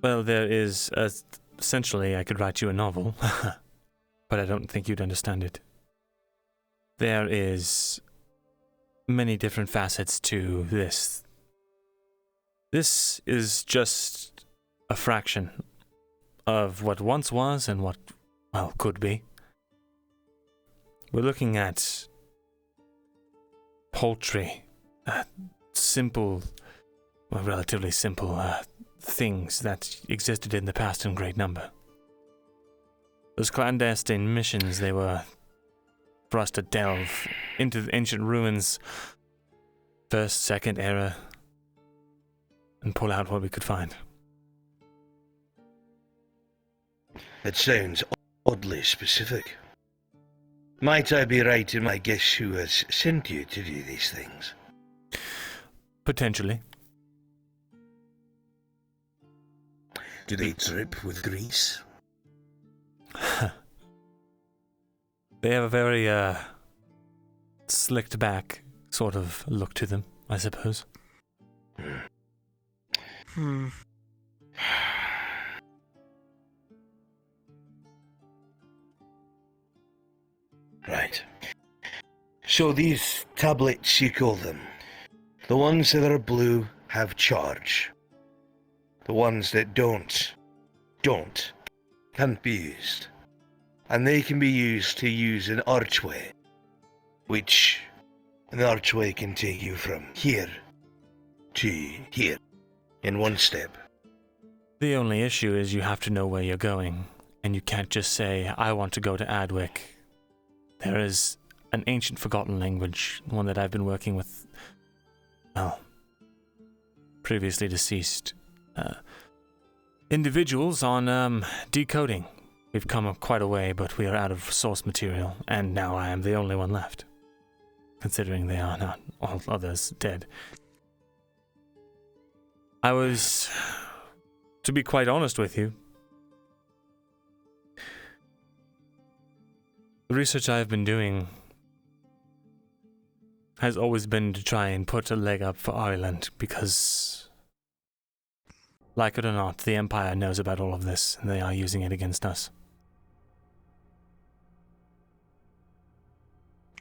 Well, there is, essentially, I could write you a novel, but I don't think you'd understand it. There is many different facets to this. This is just a fraction of what once was and what, well, could be. We're looking at paltry, simple, well, relatively simple things that existed in the past in great number. Those clandestine missions, they were for us to delve into the ancient ruins, first, second era, and pull out what we could find. It sounds oddly specific. Might I be right in my guess who has sent you to do these things? Potentially. Do they drip with grease? They have a very, slicked back sort of look to them, I suppose. Right. So these tablets, you call them, the ones that are blue have charge. The ones that don't, can't be used. And they can be used to use an archway, which an archway can take you from here to here. In one step. The only issue is you have to know where you're going, and you can't just say, I want to go to Adwick. There is an ancient forgotten language, one that I've been working with, well, previously deceased individuals on decoding. We've come quite a way, but we are out of source material, and now I am the only one left, considering they are not all others dead. I was, to be quite honest with you, the research I have been doing has always been to try and put a leg up for Ireland, because, like it or not, the Empire knows about all of this, and they are using it against us.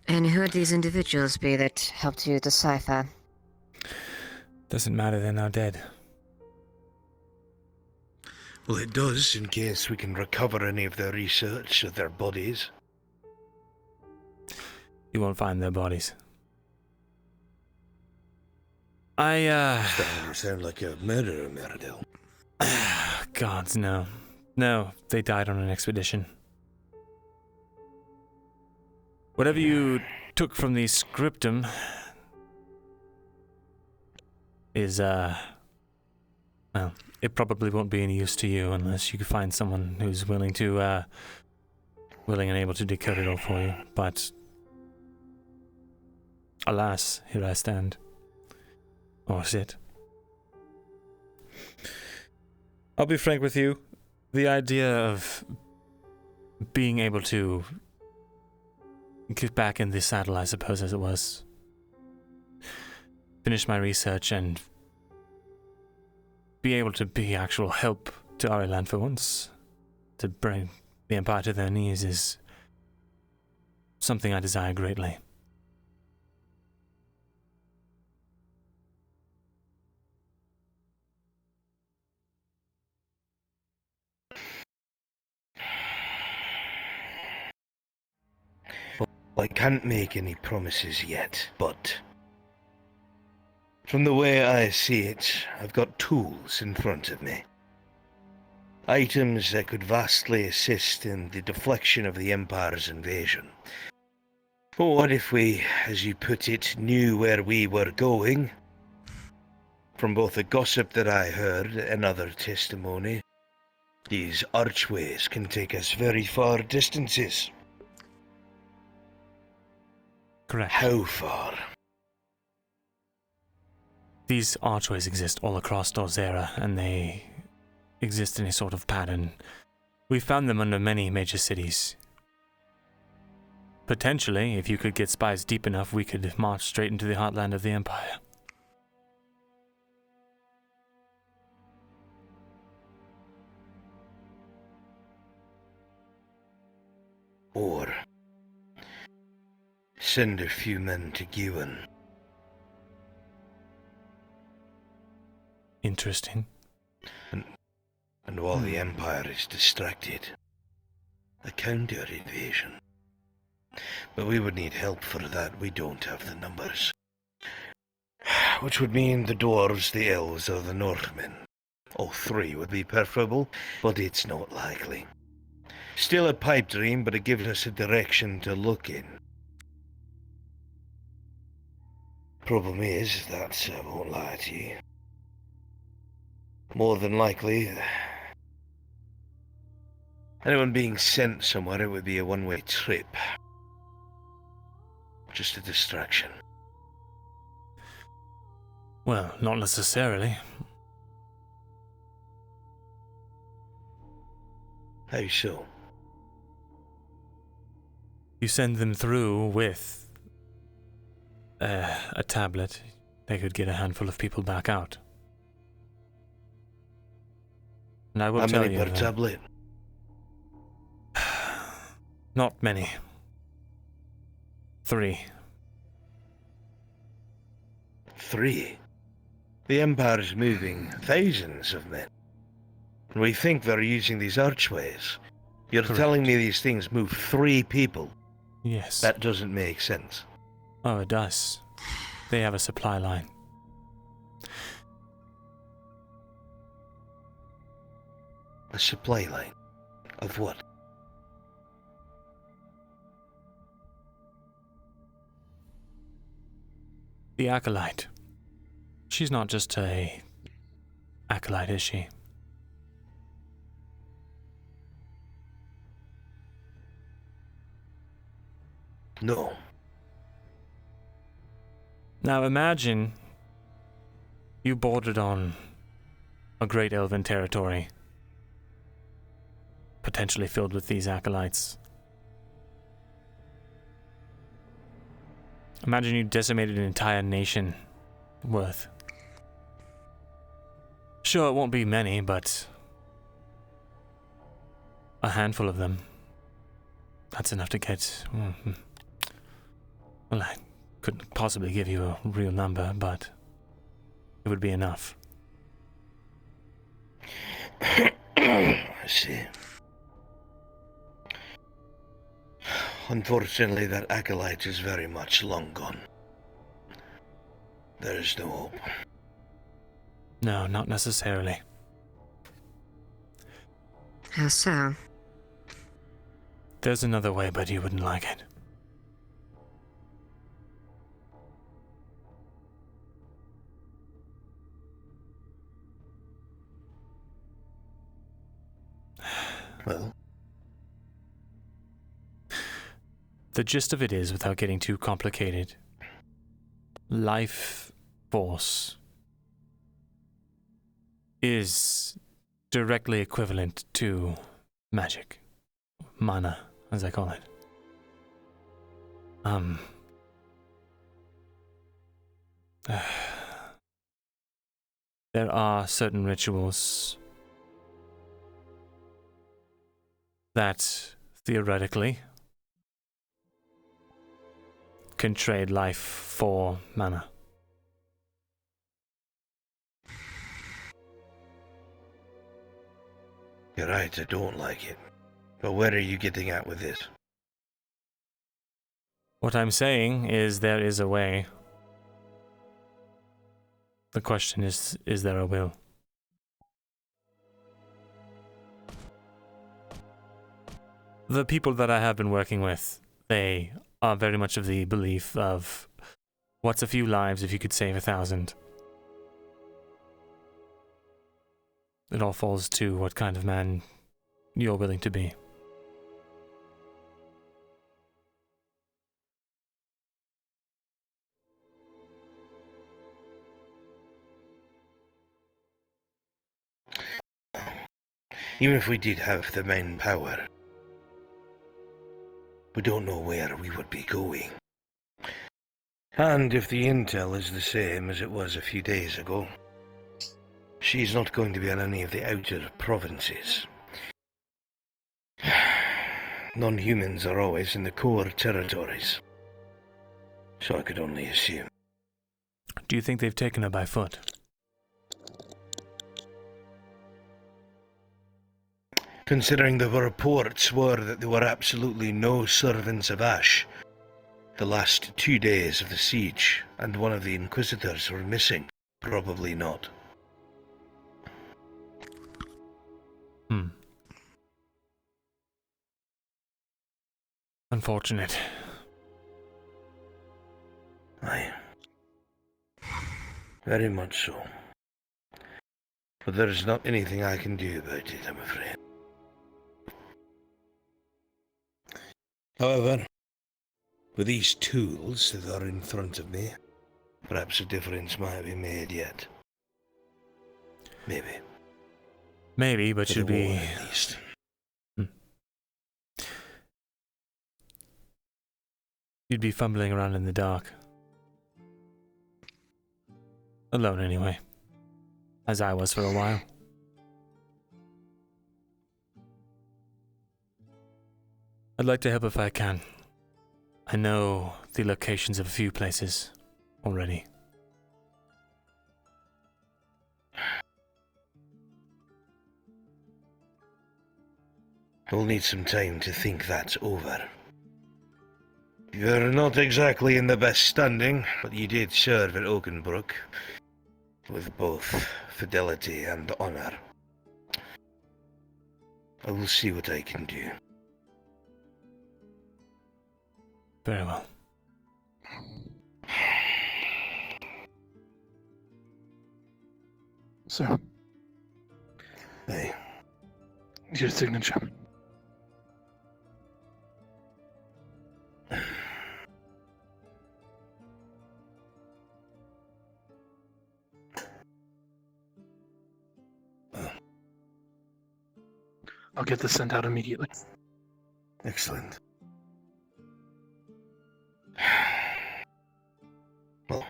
And who would these individuals be that helped you decipher? Doesn't matter, they're now dead. Well, it does, in case we can recover any of their research of their bodies. You won't find their bodies. Starting to sound like a murderer, Myrindal. Gods, no. No, they died on an expedition. Whatever you took from the scriptum is, well, it probably won't be any use to you unless you can find someone who's willing and able to decode it all for you. But, alas, here I stand. Or sit. I'll be frank with you. The idea of being able to get back in the saddle, I suppose, as it was, finish my research and be able to be actual help to Ireland for once, to bring the Empire to their knees, is something I desire greatly. I can't make any promises yet, but from the way I see it, I've got tools in front of me. Items that could vastly assist in the deflection of the Empire's invasion. But what if we, as you put it, knew where we were going? From both the gossip that I heard and other testimony, these archways can take us very far distances. Correct. How far? These archways exist all across Auzera, and they exist in a sort of pattern. We found them under many major cities. Potentially, if you could get spies deep enough, we could march straight into the heartland of the Empire. Or send a few men to Gwen. Interesting. And while the Empire is distracted, a counter-invasion. But we would need help for that. We don't have the numbers. Which would mean the dwarves, the elves, or the Northmen. All three would be preferable, but it's not likely. Still a pipe dream, but it gives us a direction to look in. Problem is that, I won't lie to you, more than likely, anyone being sent somewhere, it would be a one-way trip. Just a distraction. Well, not necessarily. How so? You send them through with a tablet, they could get a handful of people back out. And I will How tell many you per that tablet? not many. 3. 3? The Empire is moving thousands of men. And we think they're using these archways. You're Correct. telling me these things move 3 people? Yes. That doesn't make sense. Oh, it does. They have a supply line. A supply line? Of what? The acolyte. She's not just a acolyte, is she? No. Now imagine you bordered on a great elven territory, potentially filled with these acolytes. Imagine you decimated an entire nation worth. Sure, it won't be many, but a handful of them. That's enough to get... Well, I couldn't possibly give you a real number, but it would be enough. I see. Unfortunately, that acolyte is very much long gone. There is no hope. No, not necessarily. How so? There's another way, but you wouldn't like it. Well? The gist of it is, without getting too complicated, life force is directly equivalent to magic. Mana, as I call it. There are certain rituals that, theoretically, can trade life for mana. You're right, I don't like it. But where are you getting at with this? What I'm saying is there is a way. The question is there a will? The people that I have been working with, they are very much of the belief of, what's a few lives if you could save 1,000? It all falls to what kind of man you're willing to be. Even if we did have the main power, we don't know where we would be going. And if the intel is the same as it was a few days ago, she's not going to be in any of the outer provinces. Non-humans are always in the core territories. So I could only assume. Do you think they've taken her by foot? Considering the reports were that there were absolutely no servants of Ash the last 2 days of the siege, and one of the Inquisitors were missing, probably not. Unfortunate. Aye. Very much so. But there is not anything I can do about it, I'm afraid. However, with these tools that are in front of me, perhaps a difference might be made yet. Maybe. Maybe, but For you'd the war, be... at least. You'd be fumbling around in the dark. Alone, anyway. As I was for a while. I'd like to help if I can. I know the locations of a few places already. We'll need some time to think that over. You're not exactly in the best standing, but you did serve at Oakenbrook with both fidelity and honor. I will see what I can do. Very well. Sir. Hey. Your signature. I'll get this sent out immediately. Excellent. Well,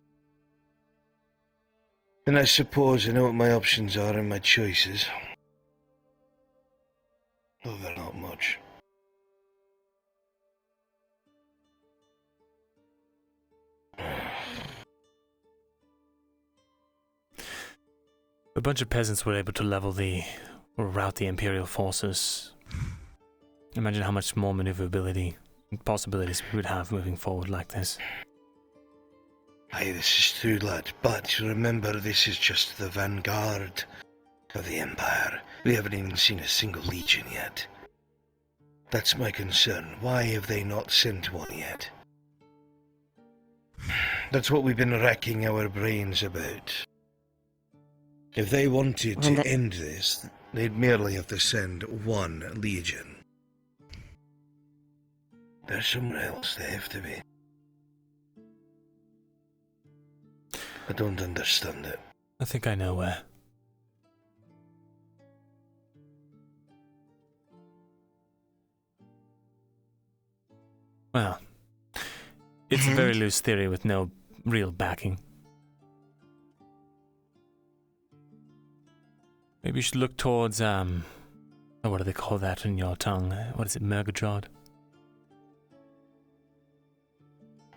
and I suppose I know what my options are and my choices. Though they're not much. A bunch of peasants were able to rout the Imperial forces. Imagine how much more maneuverability and possibilities we would have moving forward like this. Aye, this is true, lad, but remember this is just the vanguard of the Empire. We haven't even seen a single legion yet. That's my concern. Why have they not sent one yet? That's what we've been racking our brains about. If they wanted to end this, they'd merely have to send one legion. There's somewhere else they have to be. I don't understand it. I think I know where. Well, it's a very loose theory with no real backing. Maybe you should look towards, what do they call that in your tongue? What is it, Myrindal?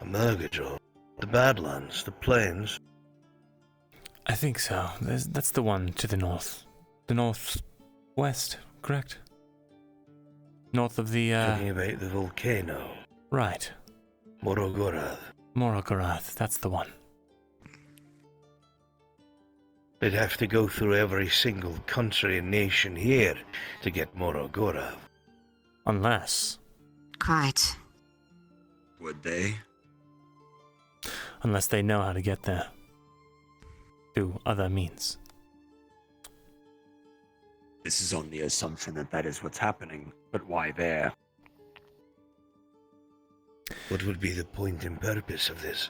Myrindal? The Badlands? The Plains? I think so. That's the one to the north. The northwest, correct? North of the, Talking about the volcano? Right. Morogorth. Morogorth, that's the one. They'd have to go through every single country and nation here to get Morogorth. Unless... Quite. Would they? Unless they know how to get there. Through other means. This is on the assumption that that is what's happening, but why there? What would be the point and purpose of this?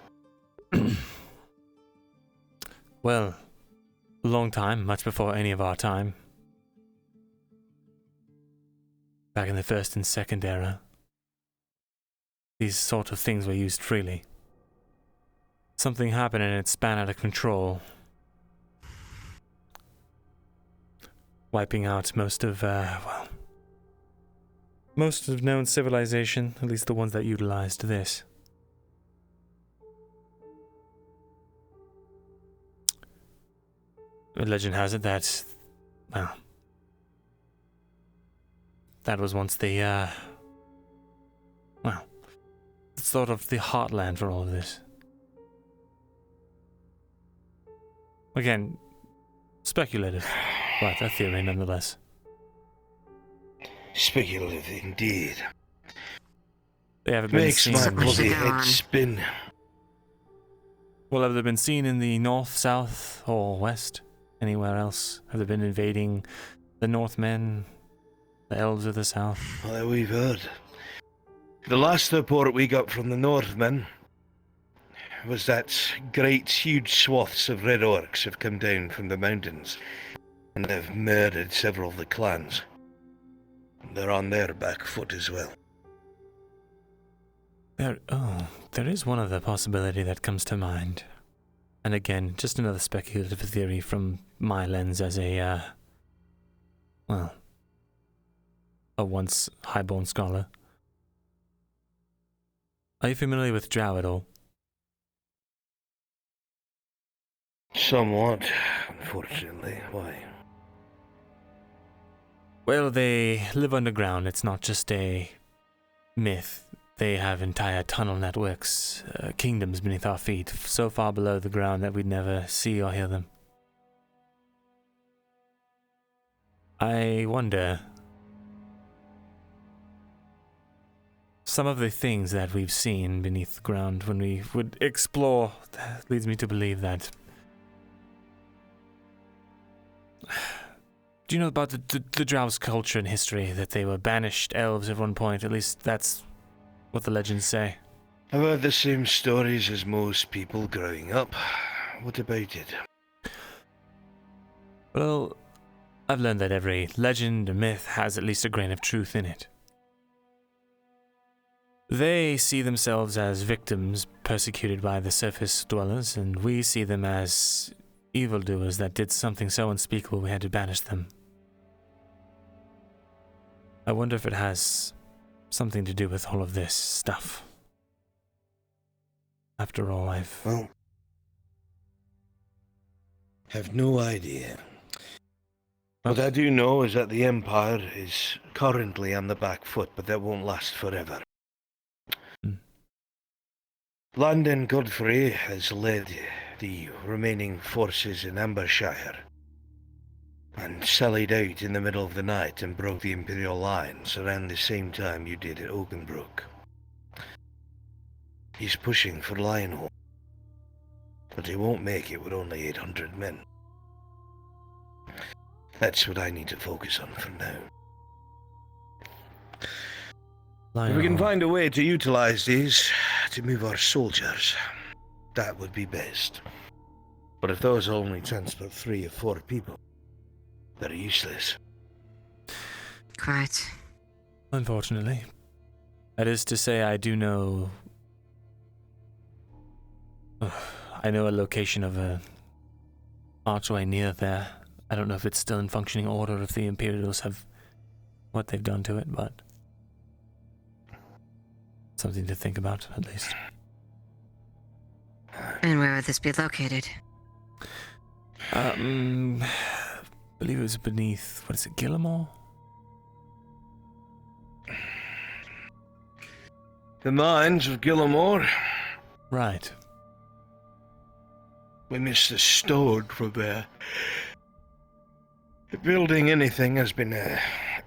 Well, a long time, much before any of our time. Back in the First and Second Era, these sort of things were used freely. Something happened and it span out of control, wiping out most of known civilization, at least the ones that utilized this. Legend has it that, well, that was once the, sort of the heartland for all of this. Again, speculative, but a theory nonetheless. Speculative indeed. They haven't been Makes seen. my bloody head spin. Well, have they been seen in the north, south, or west? Anywhere else? Have they been invading the Northmen, the elves of the south? Well, we've heard. The last report we got from the Northmen was that great, huge swaths of red orcs have come down from the mountains and they've murdered several of the clans. They're on their back foot as well. There is one other possibility that comes to mind. And again, just another speculative theory from my lens as a once highborn scholar. Are you familiar with Drow at all? Somewhat, unfortunately. Why? Well, they live underground. It's not just a myth. They have entire tunnel networks, kingdoms beneath our feet, so far below the ground that we'd never see or hear them. I wonder some of the things that we've seen beneath the ground when we would explore leads me to believe that... Do you know about the Drow's culture and history, that they were banished elves at one point? At least that's what the legends say. I've heard the same stories as most people growing up. What about it? Well, I've learned that every legend or myth has at least a grain of truth in it. They see themselves as victims persecuted by the surface dwellers, and we see them as evildoers that did something so unspeakable we had to banish them. I wonder if it has something to do with all of this stuff. After all, Well, have no idea. What I do know is that the Empire is currently on the back foot, but that won't last forever. Landon Godfrey has led the remaining forces in Ambershire and sallied out in the middle of the night and broke the Imperial lines around the same time you did at Oakenbrook. He's pushing for Lionhall, but he won't make it with only 800 men. That's what I need to focus on for now. If we can find a way to utilize these to move our soldiers, that would be best. But if those only transport 3 or 4 people, they're useless. Quite. unfortunately. That is to say, I do know... I know a location of a archway near there. I don't know if it's still in functioning order, if the Imperials have what they've done to it, but something to think about, at least. And where would this be located? I believe it was beneath, what is it, Gillimore? The mines of Gillimore? Right. We missed the stone from there. Building anything has been an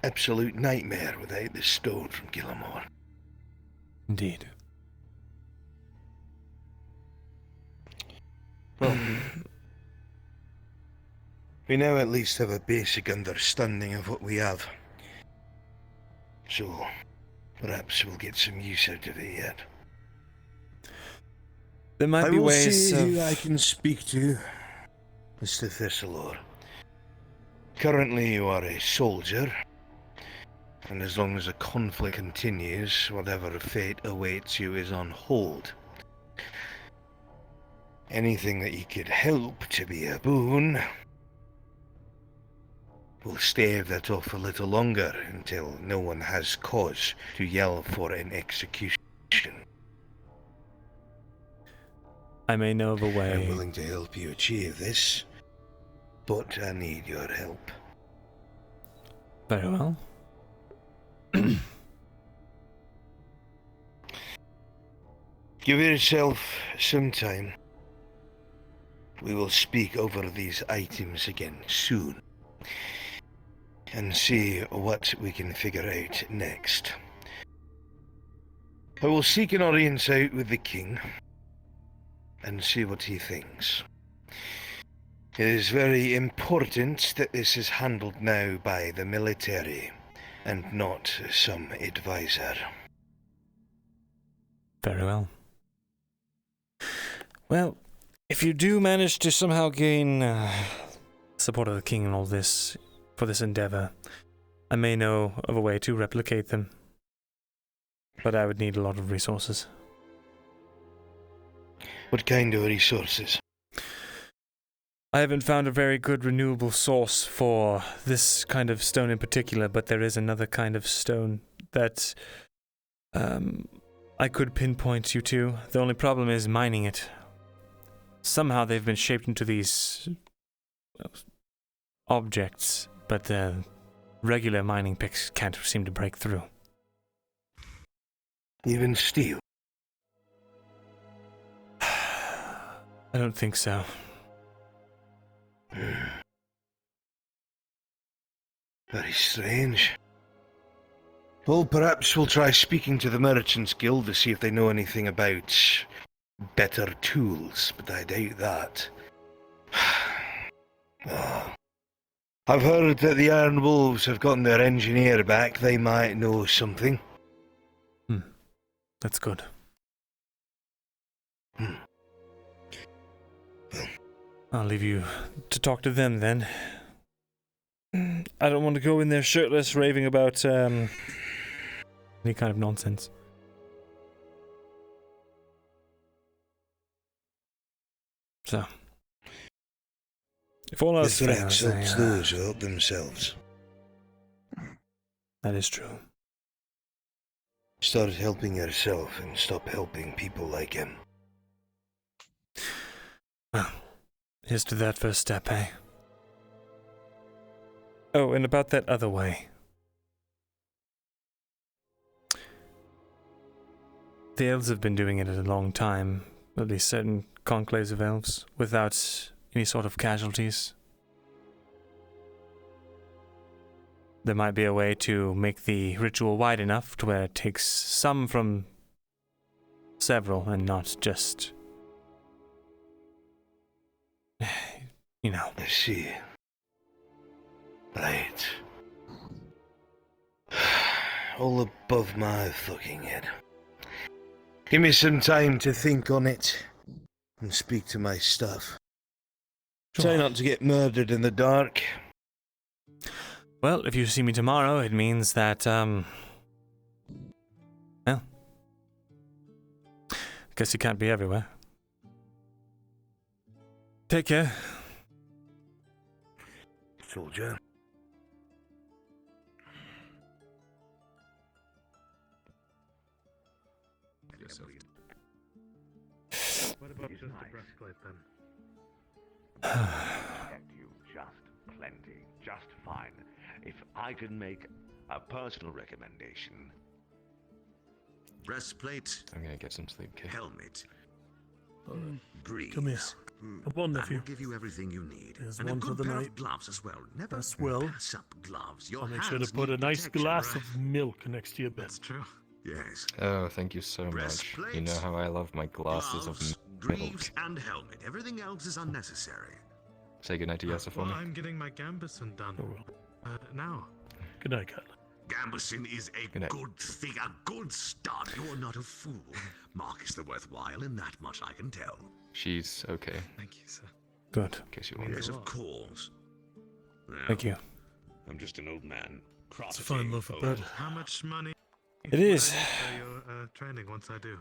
absolute nightmare without the stone from Gillimore. Indeed. Well, we now at least have a basic understanding of what we have. So, perhaps we'll get some use out of it yet. There might I be will ways see of... who I can speak to, Mr. Thesalor. Currently you are a soldier, and as long as the conflict continues, whatever fate awaits you is on hold. Anything that you could help to be a boon, we'll stave that off a little longer until no one has cause to yell for an execution. I may know of a way... I'm willing to help you achieve this, but I need your help. Very well. Give yourself some time. We will speak over these items again soon, and see what we can figure out next. I will seek an audience out with the king, and see what he thinks. It is very important that this is handled now by the military, and not some advisor. Very well. Well, if you do manage to somehow gain support of the king and all this, for this endeavor, I may know of a way to replicate them. But I would need a lot of resources. What kind of resources? I haven't found a very good renewable source for this kind of stone in particular, but there is another kind of stone that I could pinpoint you to. The only problem is mining it. Somehow they've been shaped into these objects, but the regular mining picks can't seem to break through. Even steel? I don't think so. Very strange. Well, perhaps we'll try speaking to the Merchants Guild to see if they know anything about better tools, but I doubt that. Oh. I've heard that the Iron Wolves have gotten their engineer back. They might know something. That's good. I'll leave you to talk to them then. I don't want to go in there shirtless raving about any kind of nonsense. So, if all else The threat fails, helps those who help themselves. that is true. Start helping yourself and stop helping people like him. Well, here's to that first step, eh? Oh, and about that other way. The elves have been doing it a long time, at least certain conclaves of elves, without any sort of casualties. There might be a way to make the ritual wide enough to where it takes some from several and not just, you know. I see. Right. All above my fucking head. Give me some time to think on it and speak to my staff. Try not to get murdered in the dark. Well, if you see me tomorrow, it means that, well, I guess you can't be everywhere. Take care. Soldier. What about just the breastplate then? Protect you just plenty, just fine. If I can make a personal recommendation. Breastplate. I'm gonna get some sleep, kid. Helmet. Breeze. Come here. Come on, nephew. That will give you everything you need. There's and one a for good the pair night. of gloves as well. Never That's well. pass up gloves. Your I'll make sure to hands put a need nice protection, glass right? of milk next to your bed. That's true. Yes. Oh, thank you so much. You know how I love my glasses Gloves, of milk. greaves, and helmet. Everything else is unnecessary. Say goodnight to Yasa for Well, me. I'm getting my gambeson done. Now. Good night, Kyla. Gambeson is a good thing, a good start. You're not a fool. Mark is the worthwhile, and that much I can tell. She's okay. Thank you, sir. Good. In case you Yes, wonder. of course. Well, Thank you. I'm just an old man. It's a fine loaf of bread. How much money? It is. will I need for your training once I do.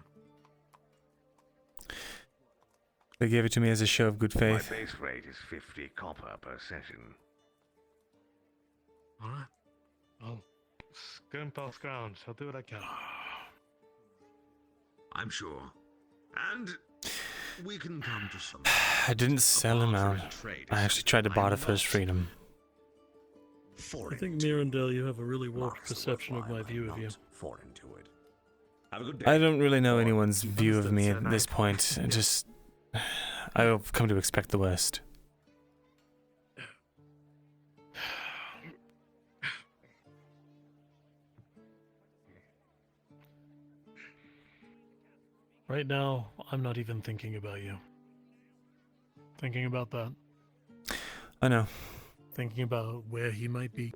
They gave it to me as a show of good faith. My base rate is 50 copper per session. All right. I'll scrimp off ground. I'll do what I can. I'm sure. And we can come to some. I didn't sell him out. I actually tried to barter for his freedom. I think Myrindal, you have a really warped perception of my view of you. Foreign to it. Have a good day. I don't really know anyone's view of me at this point. I've come to expect the worst. Right now, I'm not even thinking about you. Thinking about that. I know. Thinking about where he might be.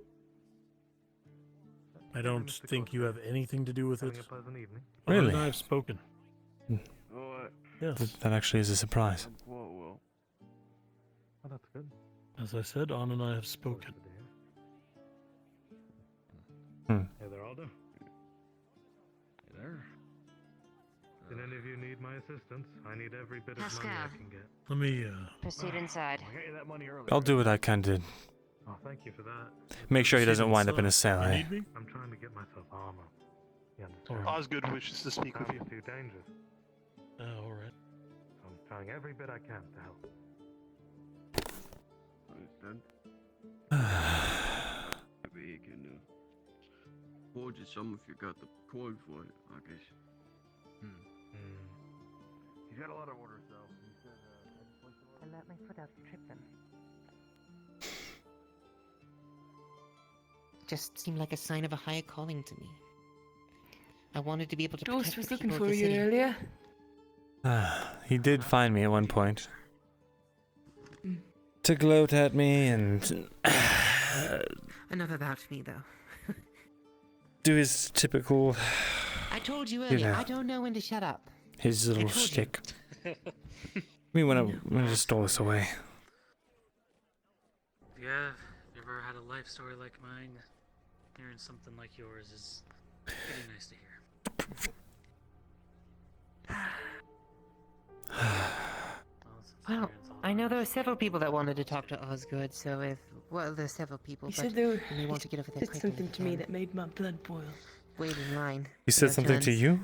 I don't think you have anything to do with it. Really? And I've spoken. Yes. That actually is a surprise. Oh, that's good. As I said, Anna and I have spoken. Hey there, Aldo. Hey there. Did any of you need my assistance? I need every bit of money I can get. Let me, Proceed inside. I got you that money earlier. I'll do what I can to Oh, thank you for that. make sure he doesn't wind up in a cell, eh? I'm trying to get myself armor. You understand? Osgood wishes to speak with you. Sounds too dangerous. all right. So I'm trying every bit I can to help. Maybe you can forge it some if you got the coin for it, I guess. He's got a lot of orders, though. He said, I let my foot out to trip them. Just seemed like a sign of a higher calling to me. I wanted to be able to Dost protect was the looking people for of the you city. earlier. He did find me at one point. Mm. To gloat at me and Enough about me, though. do his typical, I told you You earlier, know. I don't know when to shut up. his little told you. shtick. When I just stole this away. Yeah, if you ever had a life story like mine, hearing something like yours is pretty nice to hear. Well, I know there are several people that wanted to talk to Osgood, so if... Well, there's several people, He but said they were. they want to get over there Said quickly. something to me that made my blood boil. Wait in line. He said No something to turns. you?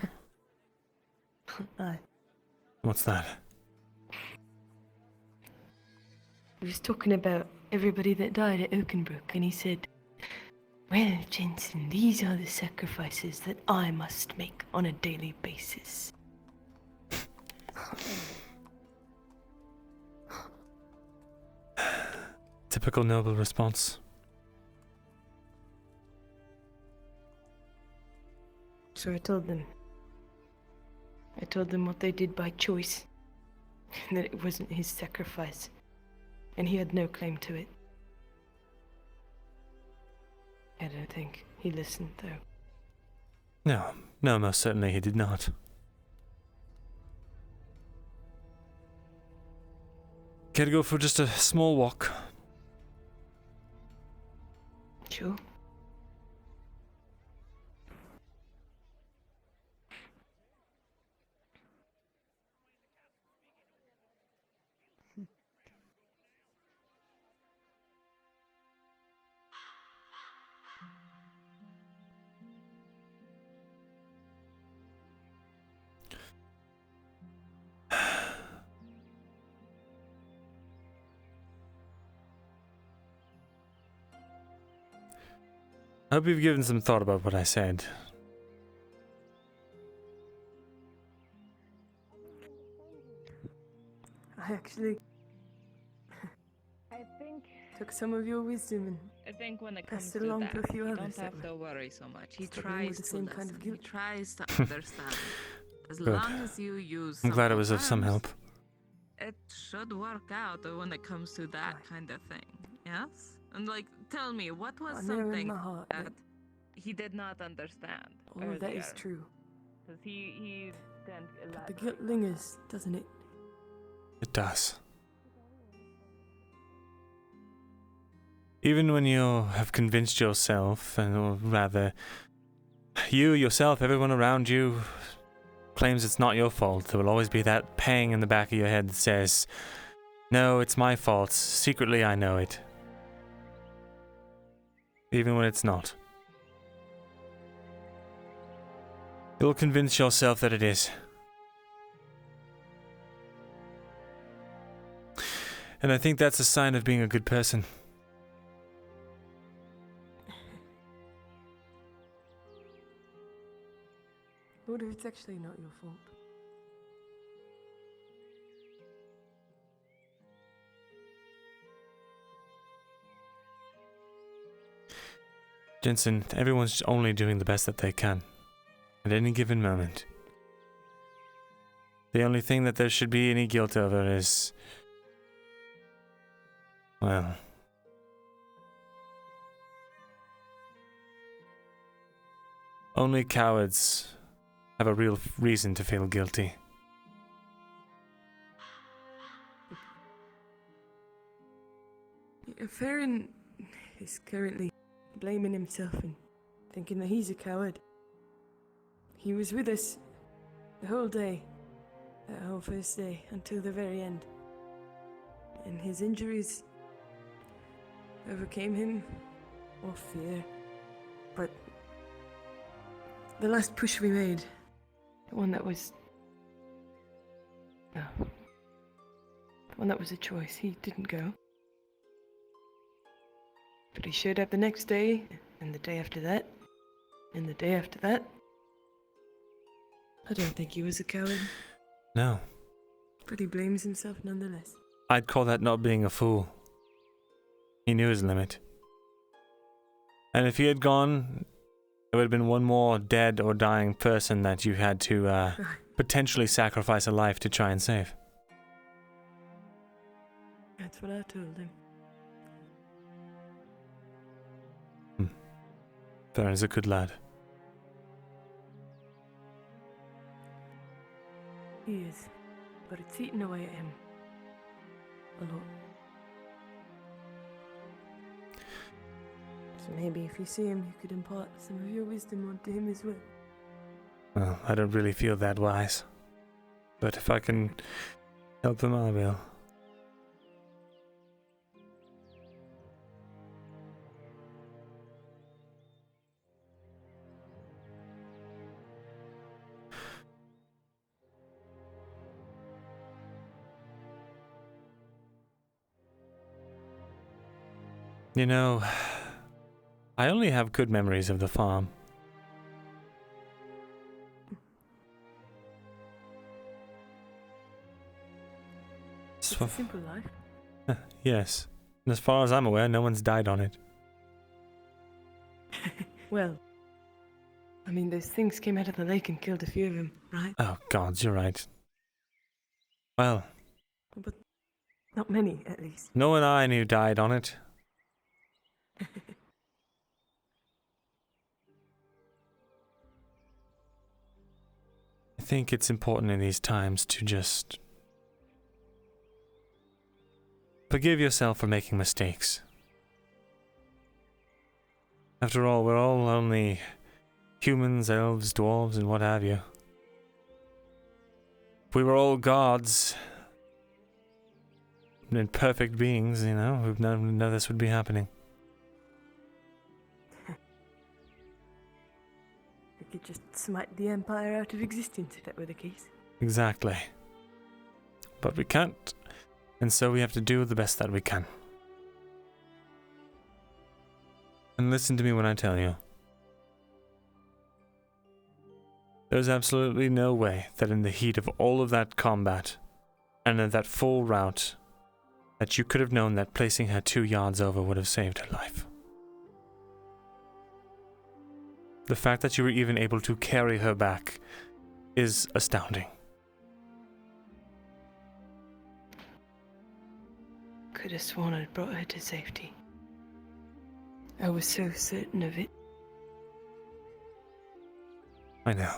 Aye. What's that? He was talking about everybody that died at Oakenbrook, and he said, "Well, Jensen, these are the sacrifices that I must make on a daily basis." Typical noble response. So I told them. I told them what they did by choice, and that it wasn't his sacrifice, and he had no claim to it. I don't think he listened, though. No, most certainly he did not. Care to go for just a small walk? Sure. I hope you've given some thought about what I said. I actually I think took some of your wisdom and I think when it comes passed it to along that, to a few you others don't have that to were worry so much. He struggling with tries the to same listen. kind of He guilt. tries to understand. As Good. long as you use I'm glad it simple was of some terms, help. it should work out when it comes to that kind of thing. Yes? And like, tell me, what was I know in something my heart that that he did not understand? all of that is earlier? true. Because he didn't But the elaborate. guilt lingers, doesn't it? It does. Even when you have convinced yourself, or rather, you yourself, everyone around you, claims it's not your fault, there will always be that pang in the back of your head that says, no, it's my fault. Secretly, I know it. Even when it's not. You'll convince yourself that it is. And I think that's a sign of being a good person. What if it's actually not your fault? Jensen, everyone's only doing the best that they can. At any given moment. The only thing that there should be any guilt over is... well... only cowards have a real reason to feel guilty. Farron is currently blaming himself and thinking that he's a coward. He was with us the whole day, that whole first day, until the very end. And his injuries overcame him, or fear. But the last push we made, the one that was... no. The one that was a choice, he didn't go. But he showed up the next day, and the day after that, and the day after that. I don't think he was a coward, No. but he blames himself nonetheless. I'd call that not being a fool. He knew his limit. And if he had gone there would have been one more dead or dying person that you had to potentially sacrifice a life to try and save. That's what I told him. Varen is a good lad. He is, but it's eaten away at him. A lot. So maybe if you see him, you could impart some of your wisdom onto him as well. Well, I don't really feel that wise. But if I can help him, I will. You know, I only have good memories of the farm. It's a simple life. Yes. And as far as I'm aware, no one's died on it. Well, I mean, those things came out of the lake and killed a few of them, right? Oh, gods, you're right. Well, But not many, at least. no one I knew died on it. I think it's important in these times to just forgive yourself for making mistakes. After all, we're all only humans, elves, dwarves, and what have you. If we were all gods and perfect beings, you know, we'd know this would be happening. We could just smite the Empire out of existence if that were the case. Exactly. But we can't, and so we have to do the best that we can. And listen to me when I tell you. There's absolutely no way that in the heat of all of that combat, and in that full rout, that you could have known that placing her 2 yards over would have saved her life. The fact that you were even able to carry her back is astounding. Could have sworn I'd brought her to safety. I was so certain of it. I know.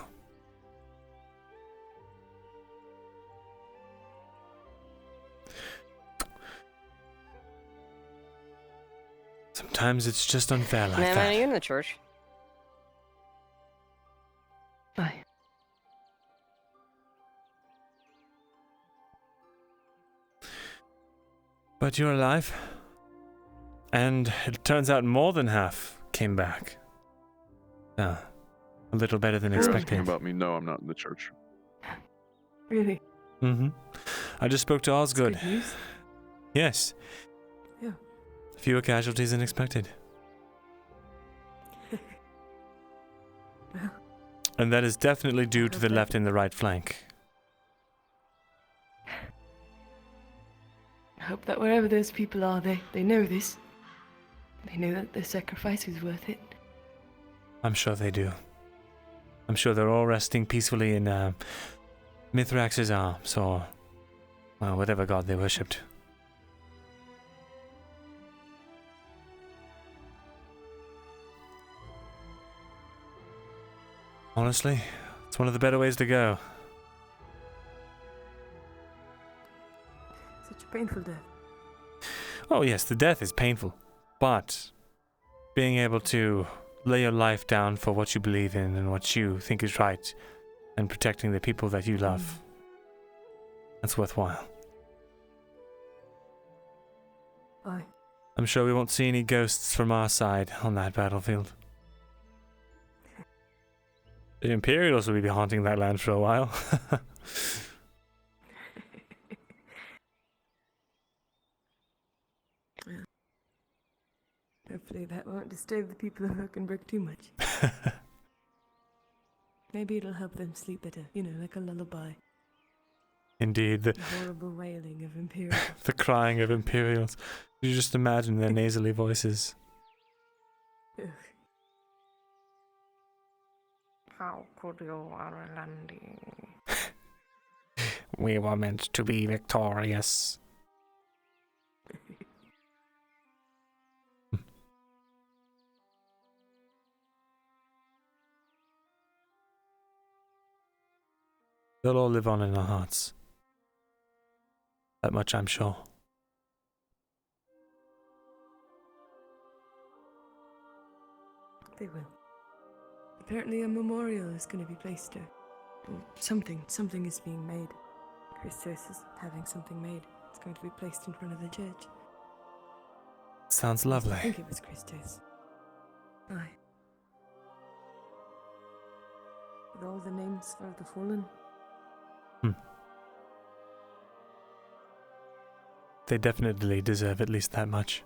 Sometimes it's just unfair like Man, that. are you in the church? Aye. But you're alive. And it turns out more than half came back. A little better than You're asking expected. about me? No, I'm not in the church. Really? Mm-hmm. I just spoke to Osgood. Good news. Yes. Yeah. Fewer casualties than expected. Well, And that is definitely due to the left and the right flank. I hope that wherever those people are, they know this. They know that the sacrifice was worth it. I'm sure they do. I'm sure they're all resting peacefully in Mithrax's arms, or well, whatever god they worshipped. Honestly, it's one of the better ways to go. Such a painful death. Oh yes, the death is painful, but being able to lay your life down for what you believe in and what you think is right, and protecting the people that you love, that's worthwhile. Aye. I'm sure we won't see any ghosts from our side on that battlefield. The Imperials will be haunting that land for a while. Hopefully that won't disturb the people of Hockenberg too much. Maybe it'll help them sleep better, you know, like a lullaby. Indeed, The horrible wailing of Imperials. the crying of Imperials. You just imagine their nasally voices. Ugh. How could you, Arlandi? We were meant to be victorious. They'll all live on in our hearts. That much I'm sure. They will. Apparently a memorial is going to be placed there. Or something is being made. Christos is having something made. It's going to be placed in front of the church. Sounds lovely. I think it was Christos. Aye. With all the names of the fallen. They definitely deserve at least that much.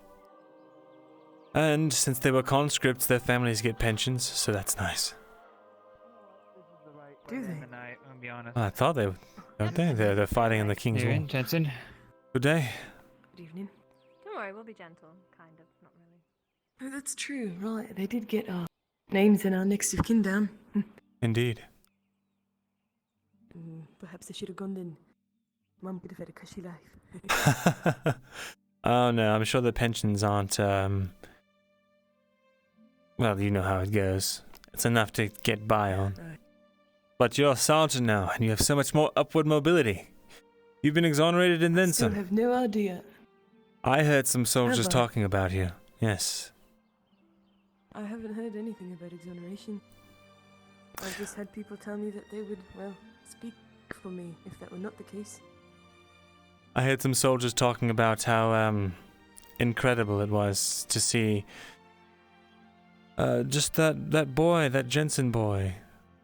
And since they were conscripts, their families get pensions, so that's nice. Do they? I thought they would, don't they? They're fighting in the King's War. Jensen. Good day. Good evening. Don't worry, we'll be gentle. Kind of, not really. Oh, that's true. Right, they did get our names and our next of kin down. Indeed. Perhaps I should have gone then. Mum could have had a cushy life. Oh no, I'm sure the pensions aren't, well, you know how it goes. It's enough to get by on. Right. But you're a sergeant now, and you have so much more upward mobility. You've been exonerated and then Still some. have no idea. I heard some soldiers Have I? talking about you. Yes. I haven't heard anything about exoneration. I've just had people tell me that they would, well, speak for me if that were not the case. I heard some soldiers talking about how, incredible it was to see, just that boy, that Jensen boy,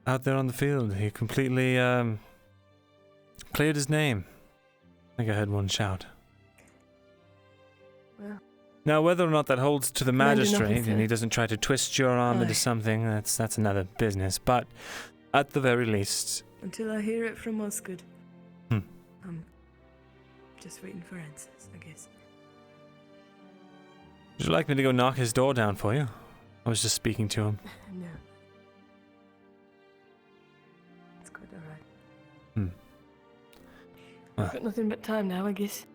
out there on the field. He completely, cleared his name. I think I heard one shout. Well, Now, whether or not that holds to the Commanding magistrate officer. and he doesn't try to twist your arm into Aye. something, that's another business. But at the very least, until I hear it from Osgood. Hmm. I'm just waiting for answers, I guess. would you like me to go knock his door down for you? I was just speaking to him. No. It's quite alright. Well. I've got nothing but time now, I guess.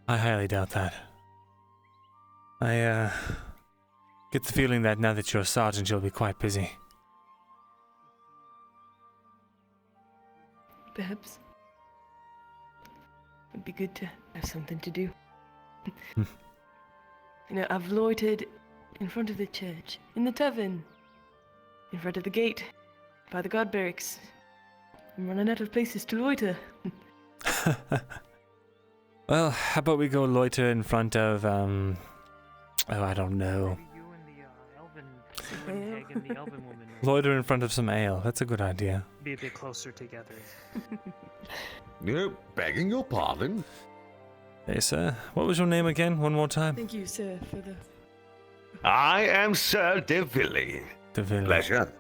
I highly doubt that. I, get the feeling that now that you're a sergeant, you'll be quite busy. Perhaps. It'd be good to have something to do. You know, I've loitered in front of the church, in the tavern, in front of the gate, by the guard barracks. I'm running out of places to loiter. Well, how about we go loiter in front of, oh, I don't know. Loiter in front of some ale. That's a good idea. Be a bit closer together. Begging your pardon? Hey, sir. What was your name again? One more time. Thank you, sir, for the... I am Sir De Villy. De Villy. Pleasure.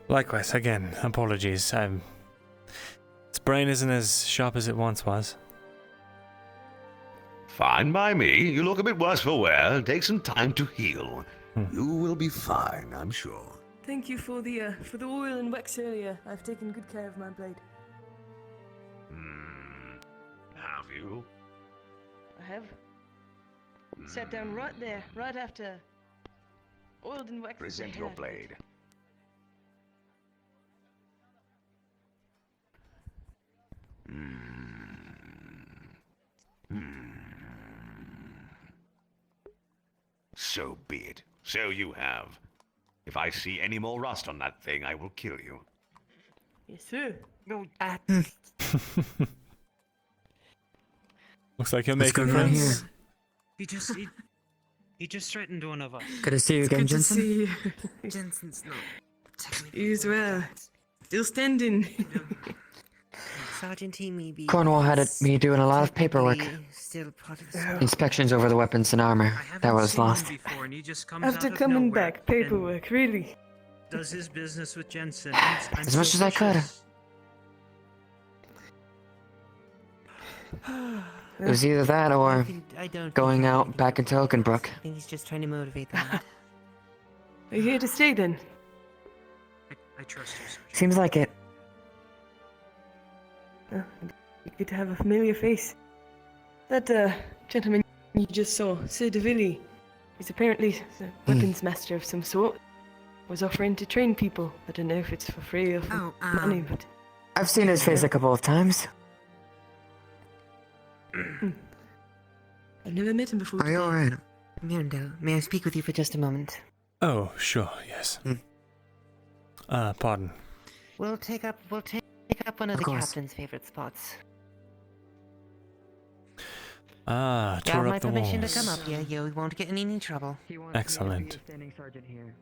Likewise, again, apologies. His brain isn't as sharp as it once was. Fine by me. You look a bit worse for wear. Take some time to heal. You will be fine, I'm sure. Thank you for the oil and wax earlier. I've taken good care of my blade. Have you? I have. Sat down right there, right after oiled and waxed. Present your blade. So be it. So you have. If I see any more rust on that thing, I will kill you. Yes, sir. No. Looks like you're What's making going on friends. here? He just threatened one of us. Good to see you again, Good to Jensen. see you. Jensen's not technically. You as well. Still standing. Sergeant maybe. Cornwall had me doing a lot of paperwork. Still part of the Inspections over the weapons and armor that was lost. Before, and he just comes After out of coming nowhere back, paperwork, really. and does his business with Jensen. I'm As much as I could. It was either that or I don't going out back into Oakenbrook. I think he's just trying to motivate them. Are you here to stay then? I trust you, Sergeant. Seems like it. Oh, good to have a familiar face. That gentleman you just saw, Sir DeVilly, is apparently a weapons master of some sort. Was offering to train people. I don't know if it's for free or for money, but... I've seen his face a couple of times. I've never met him before. Are you alright? Myrindal, may I speak with you for just a moment? Oh, sure, yes. Pardon. We'll take up one of the captain's favorite spots. Ah, You tour have my up the permission walls. to come up here. You won't get in any trouble. Excellent. Standing sergeant here.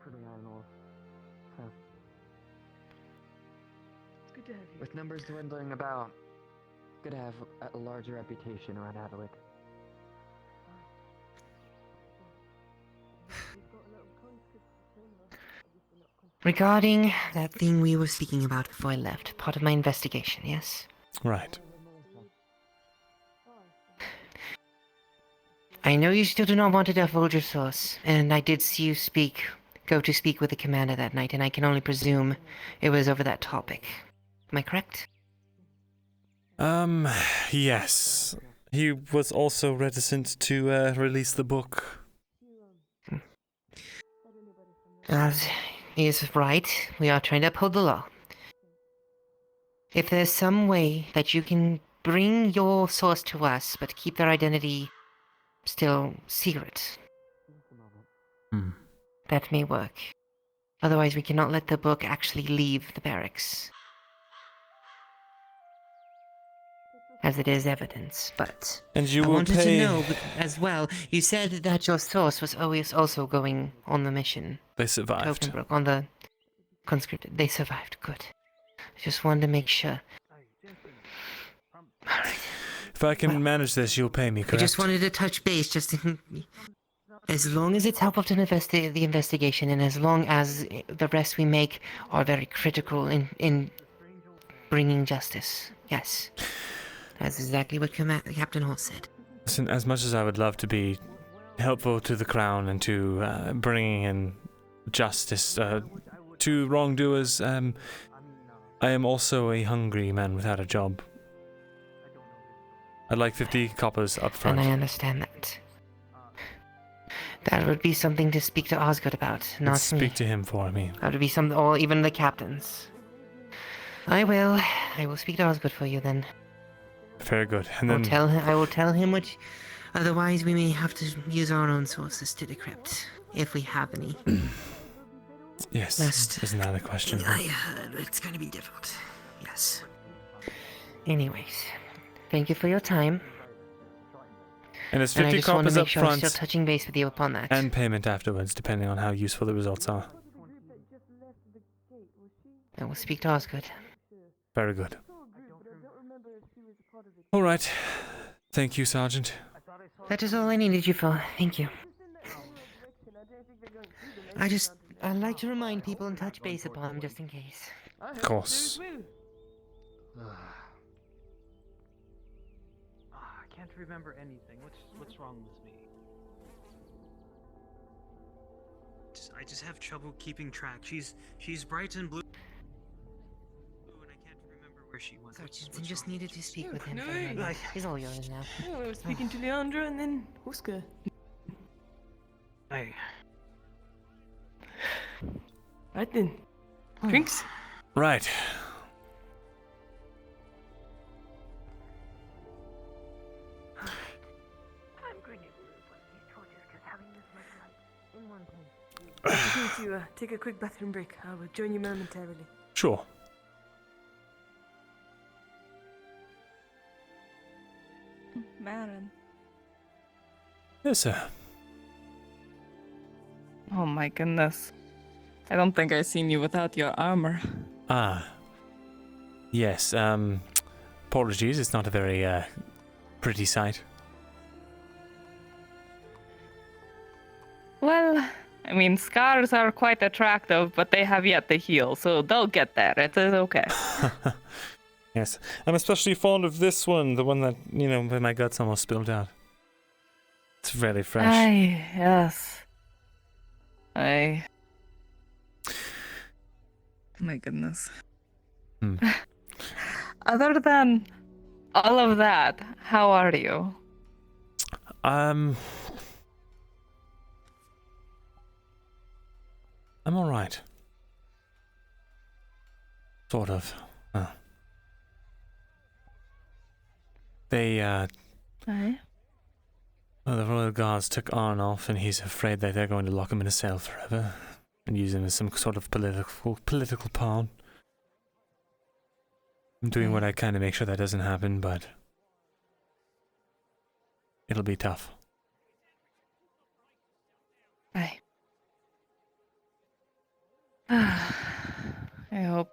Pretty normal. It's good to have you. With numbers dwindling about, good to have a larger reputation around Adelaide. Regarding that thing we were speaking about before I left, part of my investigation, yes? Right. I know you still do not want to divulge your source, and I did see you go to speak with the commander that night, and I can only presume it was over that topic. Am I correct? Yes. He was also reticent to release the book. As he is right, we are trying to uphold the law. If there's some way that you can bring your source to us, but keep their identity still secret, that may work. Otherwise, we cannot let the book actually leave the barracks. As it is evidence, but And you I will wanted pay... to know as well. You said that your source was always also going on the mission. They survived. To Openbrook, on the conscripted. They survived. Good. I just wanted to make sure. If I can manage this, you'll pay me, I correct? just wanted to touch base, just as long as it's helpful to the investigation, and as long as the rest we make are very critical in bringing justice. Yes. That's exactly what Captain Holt said. Listen, as much as I would love to be helpful to the crown and to bringing in justice to wrongdoers, I am also a hungry man without a job. I'd like 50 coppers up front. And I understand that. That would be something to speak to Osgood about, not me. Speak to him for me. That would be something, or even the captains. I will speak to Osgood for you then. Very good. And then I will tell him what. Otherwise, we may have to use our own sources to decrypt, if we have any. yes, isn't that a question? I heard it's going to be difficult. Yes. Anyways, thank you for your time. And it's I 50 just want to coppers make up sure I'm front. still touching base with you upon that. And payment afterwards, depending on how useful the results are. I will speak to Osgood. Very good. All right. Thank you, Sergeant. That is all I needed you for. Thank you. I'd like to remind people and touch base upon them just in case. Of course. I can't remember anything. What's wrong with me? I just have trouble keeping track. She's bright and blue, and I can't remember where she went. Sergeant just needed to speak with him no, for a moment. like- He's all yours now. Oh, I was speaking to Leandra and then Oscar. Hey. Right then. Drinks? Right. I'm going to take a quick bathroom break. I will join you momentarily. Sure. Marin. Yes, sir. Oh my goodness. I don't think I've seen you without your armor. Ah. Yes, apologies, it's not a very, pretty sight. Well, I mean, scars are quite attractive, but they have yet to heal, so they'll get there. It is okay. Yes, I'm especially fond of this one, the one that, where my guts almost spilled out. It's very fresh. Aye, yes. My goodness. Hmm. Other than all of that, how are you? I'm all right. Sort of. They Aye. well, the royal guards took Arnulf, and he's afraid that they're going to lock him in a cell forever and use him as some sort of political pawn. I'm doing what I can to make sure that doesn't happen, but it'll be tough. Aye. I hope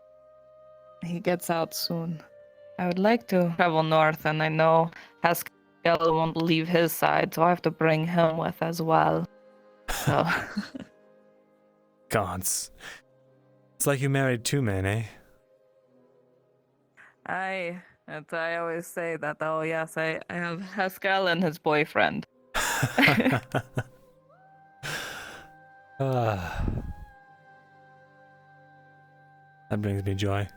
he gets out soon. I would like to travel north, and I know Haskell won't leave his side, so I have to bring him with as well. So. Gods. It's like you married two men, eh? I always say that, oh yes, I have Haskell and his boyfriend. That brings me joy.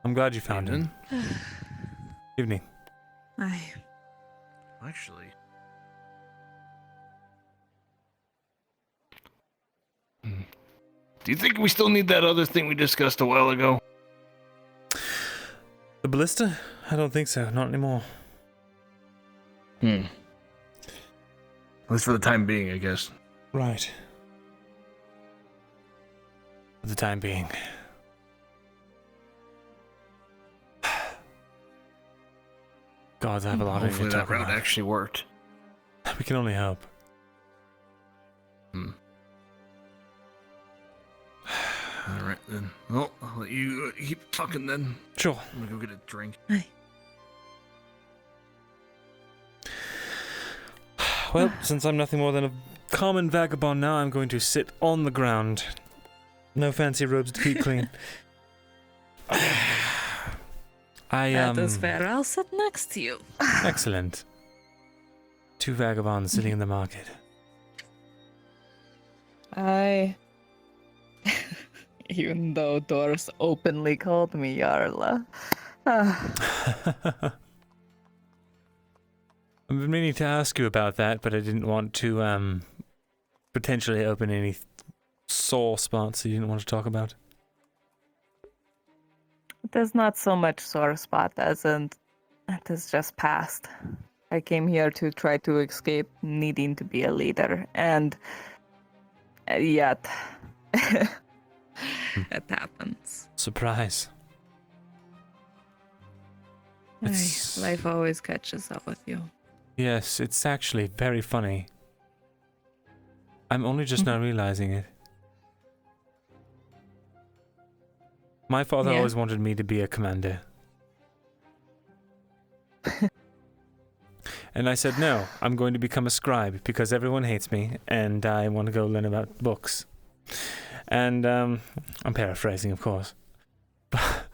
I'm glad you found him. Evening. Aye. Actually. Do you think we still need that other thing we discussed a while ago? The ballista? I don't think so. Not anymore. At least for the time being, I guess. Right. For the time being. Gods, I have a lot of Hopefully to that talk route about. actually worked. We can only hope. Alright then. Well, I'll let you keep talking then. Sure. I'm gonna go get a drink. Well, since I'm nothing more than a common vagabond now, I'm going to sit on the ground. No fancy robes to keep clean. That is fair. I'll sit next to you. Excellent. Two vagabonds sitting in the market. Even though Doris openly called me Yarla. I've been meaning to ask you about that, but I didn't want to potentially open any sore spots you didn't want to talk about. There's not so much sore spot as it is just past. I came here to try to escape needing to be a leader, and yet it happens. Surprise. Life always catches up with you. Yes, it's actually very funny. I'm only just now realizing it. My father always wanted me to be a commander. And I said, no, I'm going to become a scribe because everyone hates me and I want to go learn about books. And I'm paraphrasing, of course. But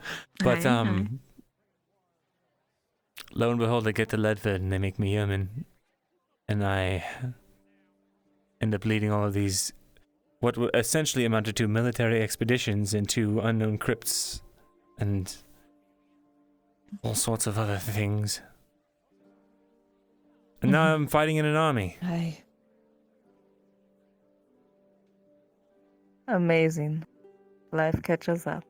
lo and behold, I get to Ledford and they make me yeoman. And I end up leading all of these, what essentially amounted to military expeditions into unknown crypts and all sorts of other things. And now I'm fighting in an army. Amazing. Life catches up.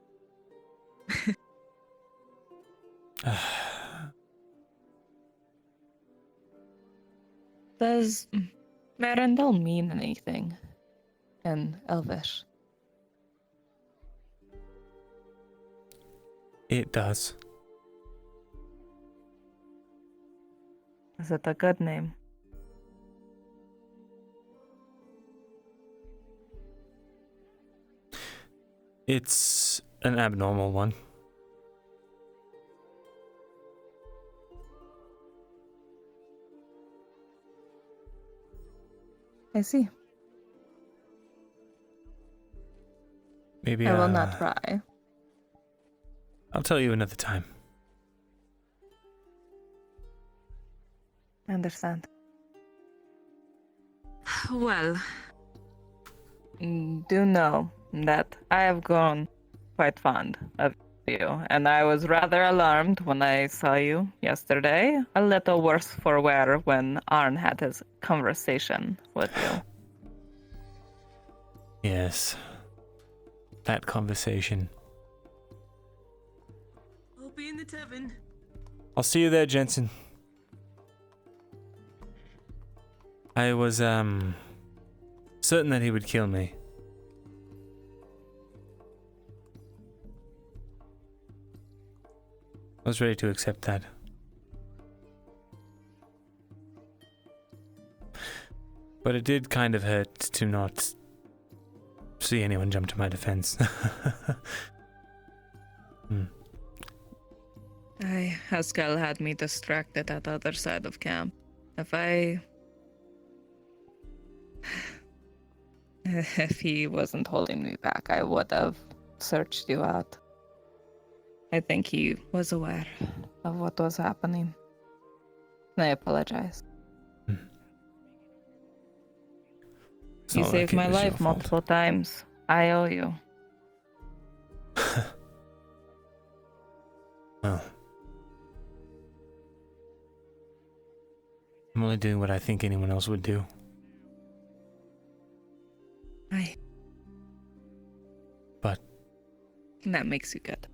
Does Myrindal mean anything in Elvish? It does. Is it a good name? It's an abnormal one. I see. Maybe I will not pry. I'll tell you another time. I understand. Well, do know that I have grown quite fond of you, and I was rather alarmed when I saw you yesterday. A little worse for wear when Arn had his conversation with you. Yes. That conversation. I'll be in the tavern. I'll see you there, Jensen. I was, certain that he would kill me. I was ready to accept that. But it did kind of hurt to not see anyone jump to my defense. Haskell had me distracted at the other side of camp. If he wasn't holding me back, I would have searched you out. I think he was aware of what was happening. I apologize. You saved my life multiple times. I owe you. Well, I'm only doing what I think anyone else would do. But that makes you good.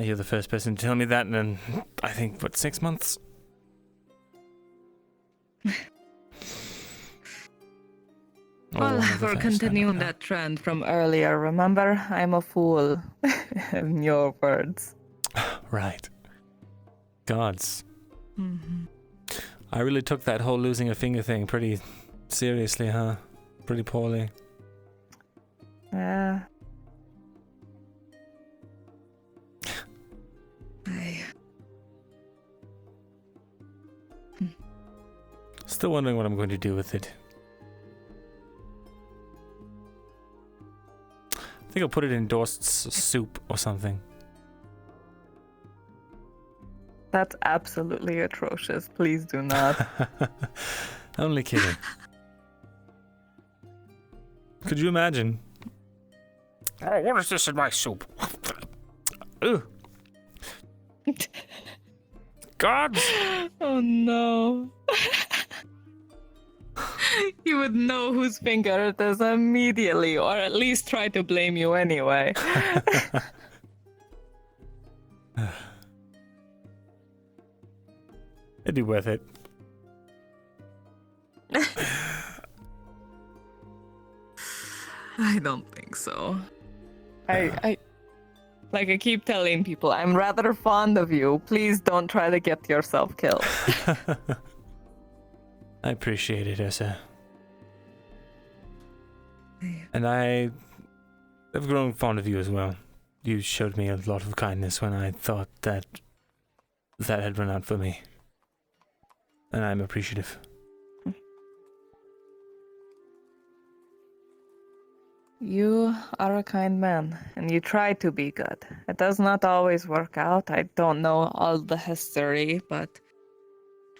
You're the first person to tell me that in, I think, 6 months? Well, we're continuing that trend from earlier. Remember, I'm a fool. In your words. Right. Gods. Mm-hmm. I really took that whole losing a finger thing pretty seriously, huh? Pretty poorly. Yeah. Still wondering what I'm going to do with it. I think I'll put it in Dorst's soup or something. That's absolutely atrocious. Please do not. Only kidding. Could you imagine? Oh, what is this in my soup? Ugh. God! Oh no. You would know whose finger it is immediately, or at least try to blame you anyway. It'd be worth it. I don't think so. I keep telling people, I'm rather fond of you. Please don't try to get yourself killed. I appreciate it, Essa. And I have grown fond of you as well. You showed me a lot of kindness when I thought that had run out for me. And I'm appreciative. You are a kind man, and you try to be good. It does not always work out. I don't know all the history, but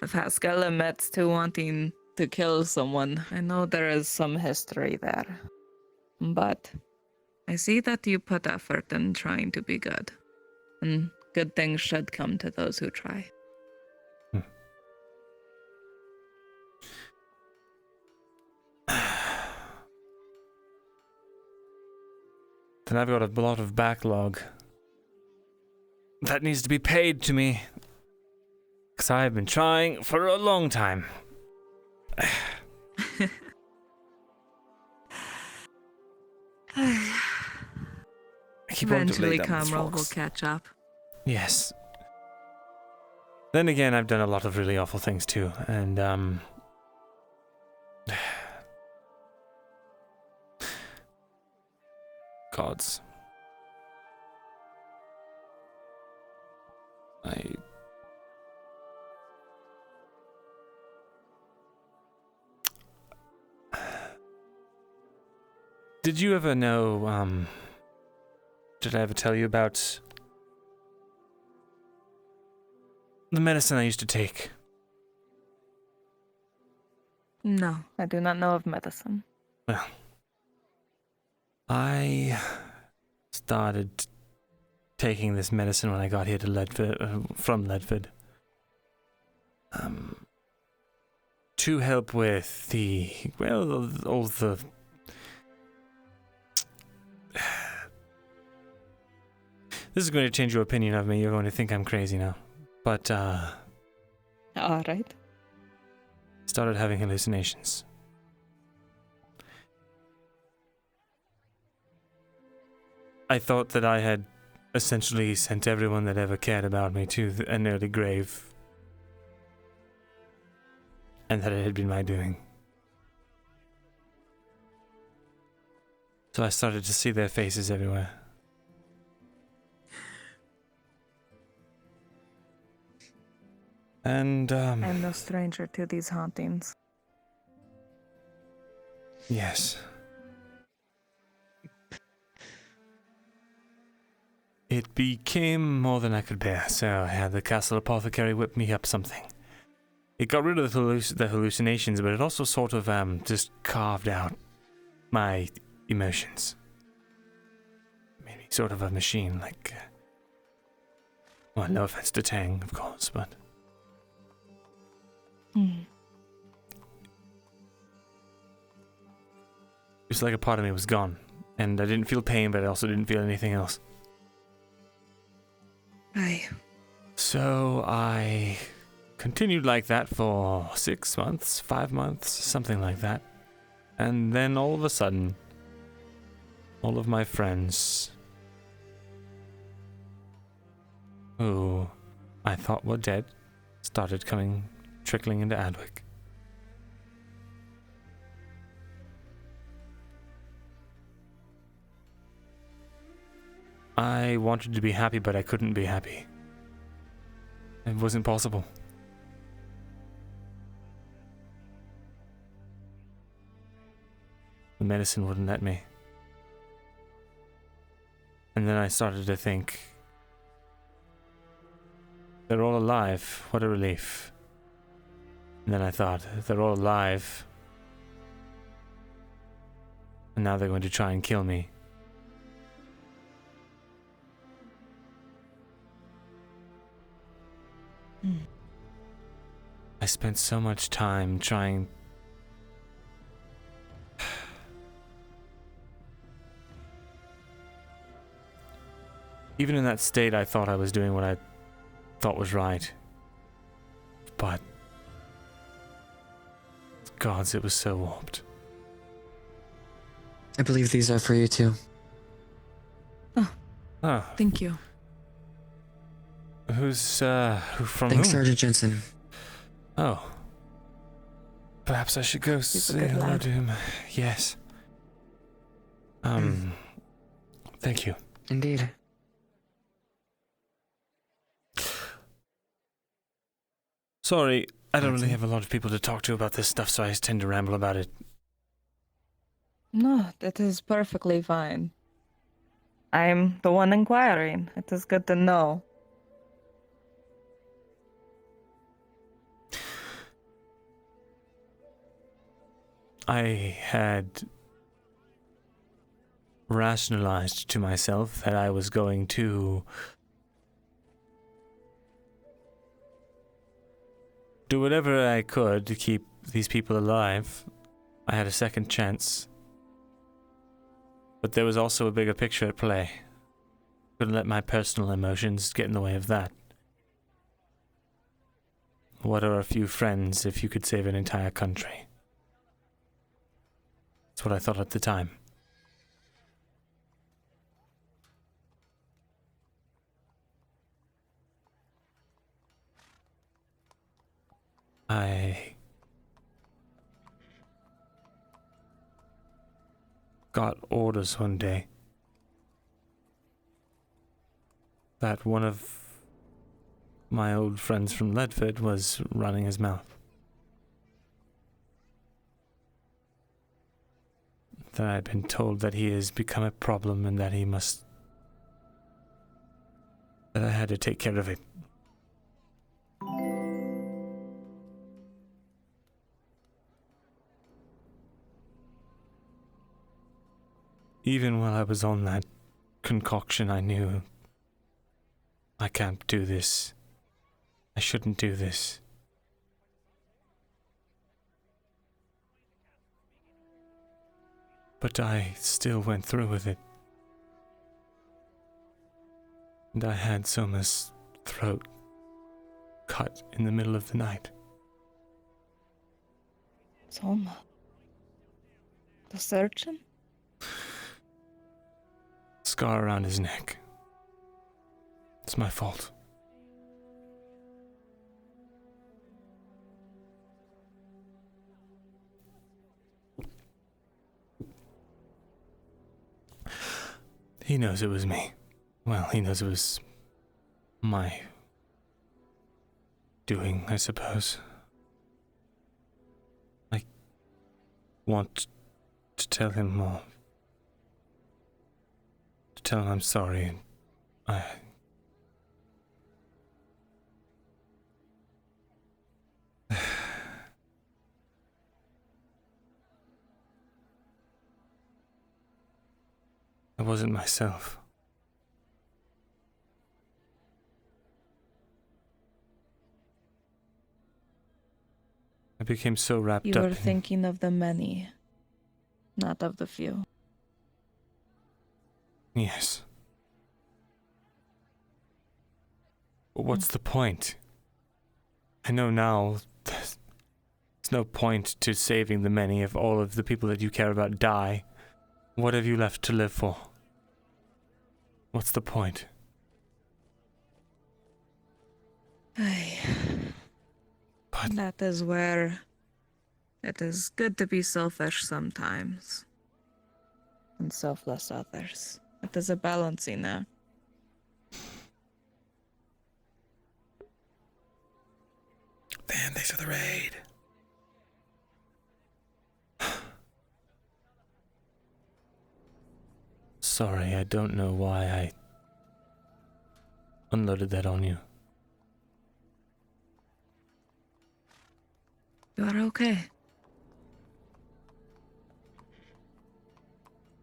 if Haskell admits to wanting to kill someone, I know there is some history there. But I see that you put effort in trying to be good, and good things should come to those who try. Then I've got a lot of backlog that needs to be paid to me. Because I've been trying for a long time. Eventually, Kamral will catch up. Yes. Then again, I've done a lot of really awful things too, and gods. Did you ever know, did I ever tell you about the medicine I used to take. No, I do not know of medicine. Well, I started taking this medicine when I got here to Ledford, from Ledford. To help with all the this is going to change your opinion of me. You're going to think I'm crazy now. But, Alright. started having hallucinations. I thought that I had essentially sent everyone that ever cared about me to an early grave. And that it had been my doing. So I started to see their faces everywhere. And, I'm no stranger to these hauntings. yes. It became more than I could bear, so I had the castle apothecary whip me up something. It got rid of the hallucinations, but it also sort of just carved out my emotions. Maybe sort of a machine, like... well, no offense to Tang, of course, but... It was like a part of me was gone, and I didn't feel pain, but I also didn't feel anything else. Aye. So I continued like that for 6 months, 5 months, something like that. And then all of a sudden, all of my friends who I thought were dead started trickling into Adwick. I wanted to be happy, but I couldn't be happy. It wasn't possible. The medicine wouldn't let me. And then I started to think, they're all alive, what a relief. And then I thought, they're all alive, and now they're going to try and kill me. I spent so much time trying... Even in that state, I thought I was doing what I thought was right. But... gods, it was so warped. I believe these are for you too. Oh. Thank you. Who from Thanks, whom? Sergeant Jensen. Oh. Perhaps I should go say hello to him. Yes. Thank you. Indeed. Sorry, I don't really have a lot of people to talk to about this stuff, so I tend to ramble about it. No, that is perfectly fine. I'm the one inquiring. It is good to know. I had rationalized to myself that I was going to do whatever I could to keep these people alive. I had a second chance. But there was also a bigger picture at play. Couldn't let my personal emotions get in the way of that. What are a few friends if you could save an entire country? That's what I thought at the time. I got orders one day that one of my old friends from Ledford was running his mouth. That I had been told that he has become a problem and that that I had to take care of it. even while I was on that concoction, I knew I can't do this. I shouldn't do this. But I still went through with it. And I had Soma's throat cut in the middle of the night. Soma? The surgeon? Scar around his neck. It's my fault. He knows it was me. Well, he knows it was my doing, I suppose. I want to tell him more. To tell him I'm sorry, and I wasn't myself. I became so wrapped You up were in... thinking of the many, not of the few. Yes. But what's the point? I know now there's no point to saving the many if all of the people that you care about die. What have you left to live for? What's the point? That is where it is good to be selfish sometimes. And selfless others. It is a balancing act. Dan, thanks for the raid. Sorry, I don't know why I unloaded that on you. You are okay.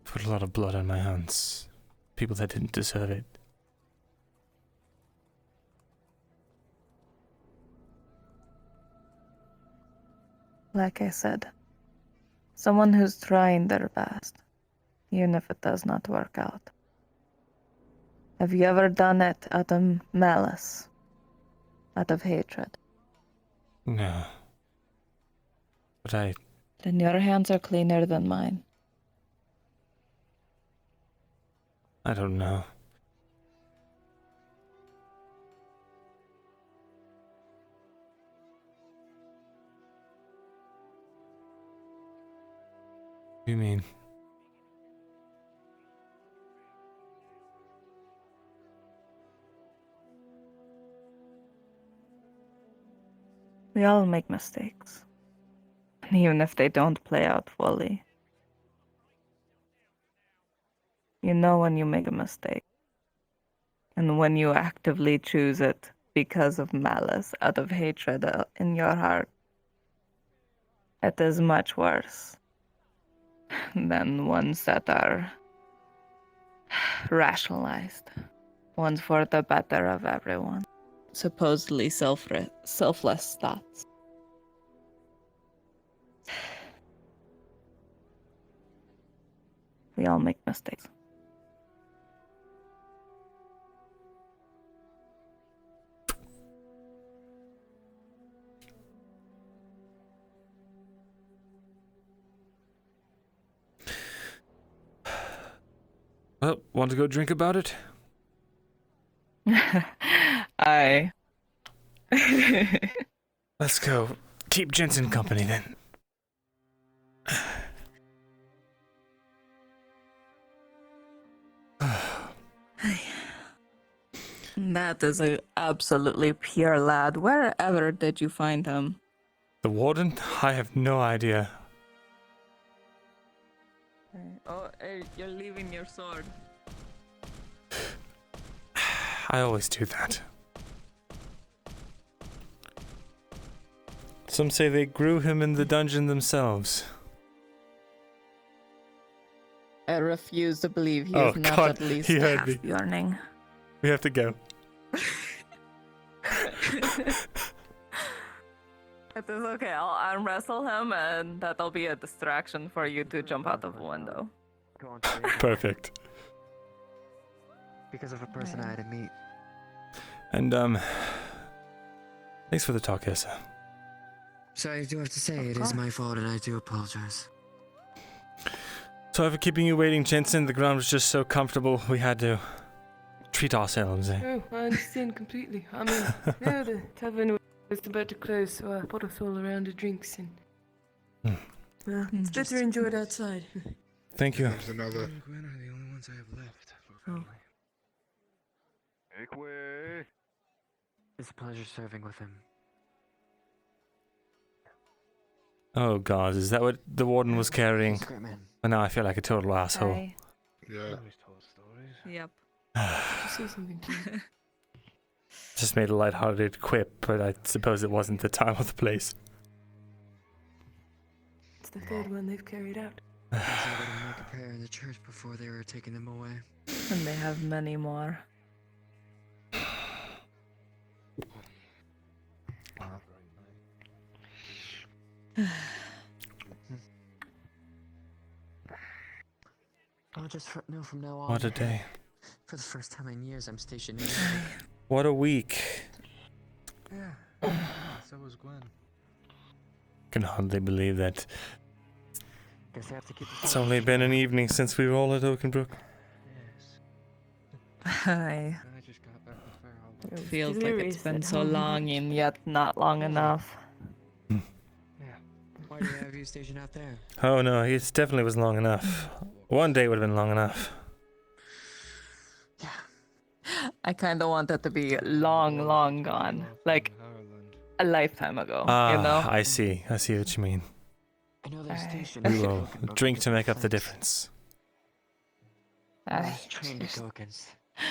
Put a lot of blood on my hands. People that didn't deserve it. Like I said, someone who's trying their best, even if it does not work out. Have you ever done it out of malice? Out of hatred? No. But Then your hands are cleaner than mine. I don't know. What do you mean? We all make mistakes. Even if they don't play out fully. You know when you make a mistake. And when you actively choose it because of malice, out of hatred in your heart. It is much worse than ones that are rationalized. Ones for the better of everyone. Supposedly selfless thoughts. We all make mistakes. Well, want to go drink about it? Aye. Let's go. Keep Jensen company then. That is a absolutely pure lad. Wherever did you find him? The warden? I have no idea. Oh, hey, you're leaving your sword. I always do that. Some say they grew him in the dungeon themselves. I refuse to believe he Oh, is not God, at least he heard half me. yearning. We have to go. It is okay. I'll arm wrestle him, and that'll be a distraction for you to jump out of a window. Perfect. Because of a person I had to meet. And thanks for the talk, Essa. So I do have to say, it is my fault, and I do apologize. Sorry for keeping you waiting, Jensen. The ground was just so comfortable. We had to treat ourselves. Oh, I understand completely. I mean, yeah, the tavern was about to close, so I bought us all a round of drinks, and well, it's better enjoyed outside. Thank you. There's another. and Gwen are the only ones I have left for family. It's a pleasure serving with him. Oh God, is that what the warden was carrying? Well, now I feel like a total asshole. Hi. Yeah. Yep. Say something to me. Just made a lighthearted quip, but I suppose it wasn't the time or the place. It's the third one they've carried out. I said I would make a prayer in the church before they were taking them away. And they have many more. I'll just know from now on. What a day. For the first time in years, I'm stationed in. What a week. Yeah. So was Gwen. Can hardly believe that Guess I have to keep this it's only been an evening since we were all at Oakenbrook. Hi. I just got back from Fairhall. It feels like delirious it's been at so home. long and yet not long enough. Why do you have you stationed out there? Oh no, it definitely was long enough. One day would have been long enough. I kind of want it to be long, long gone. Like a lifetime ago, you know? I see what you mean. I know they're stationed. We will drink to make up the difference. I was trained to tokens. I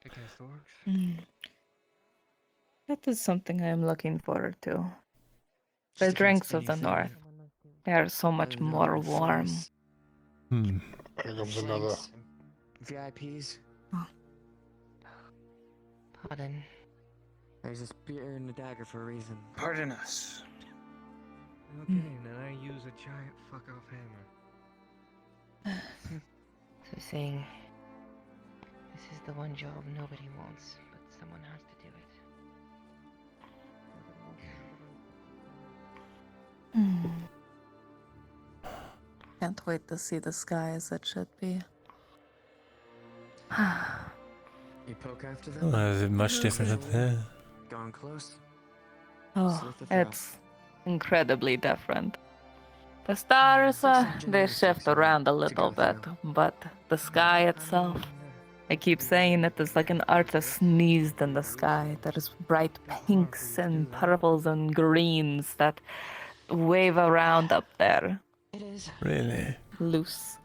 guess it works. That is something I am looking forward to. The drinks of the north. They are so much more warm. Here comes another. VIPs. Pardon. There's a spear and a dagger for a reason. Pardon us. Okay, then I use a giant fuck off hammer. So saying, this is the one job nobody wants, but someone has to do it. Can't wait to see the sky as it should be. You poke after them? Oh, is it much different up there? Going close? Oh, it's incredibly different. The stars, they shift around a little bit, but the sky itself, I keep saying it is like an artist sneezed in the sky. There is bright pinks and purples and greens that wave around up there. It is. Really? Loose.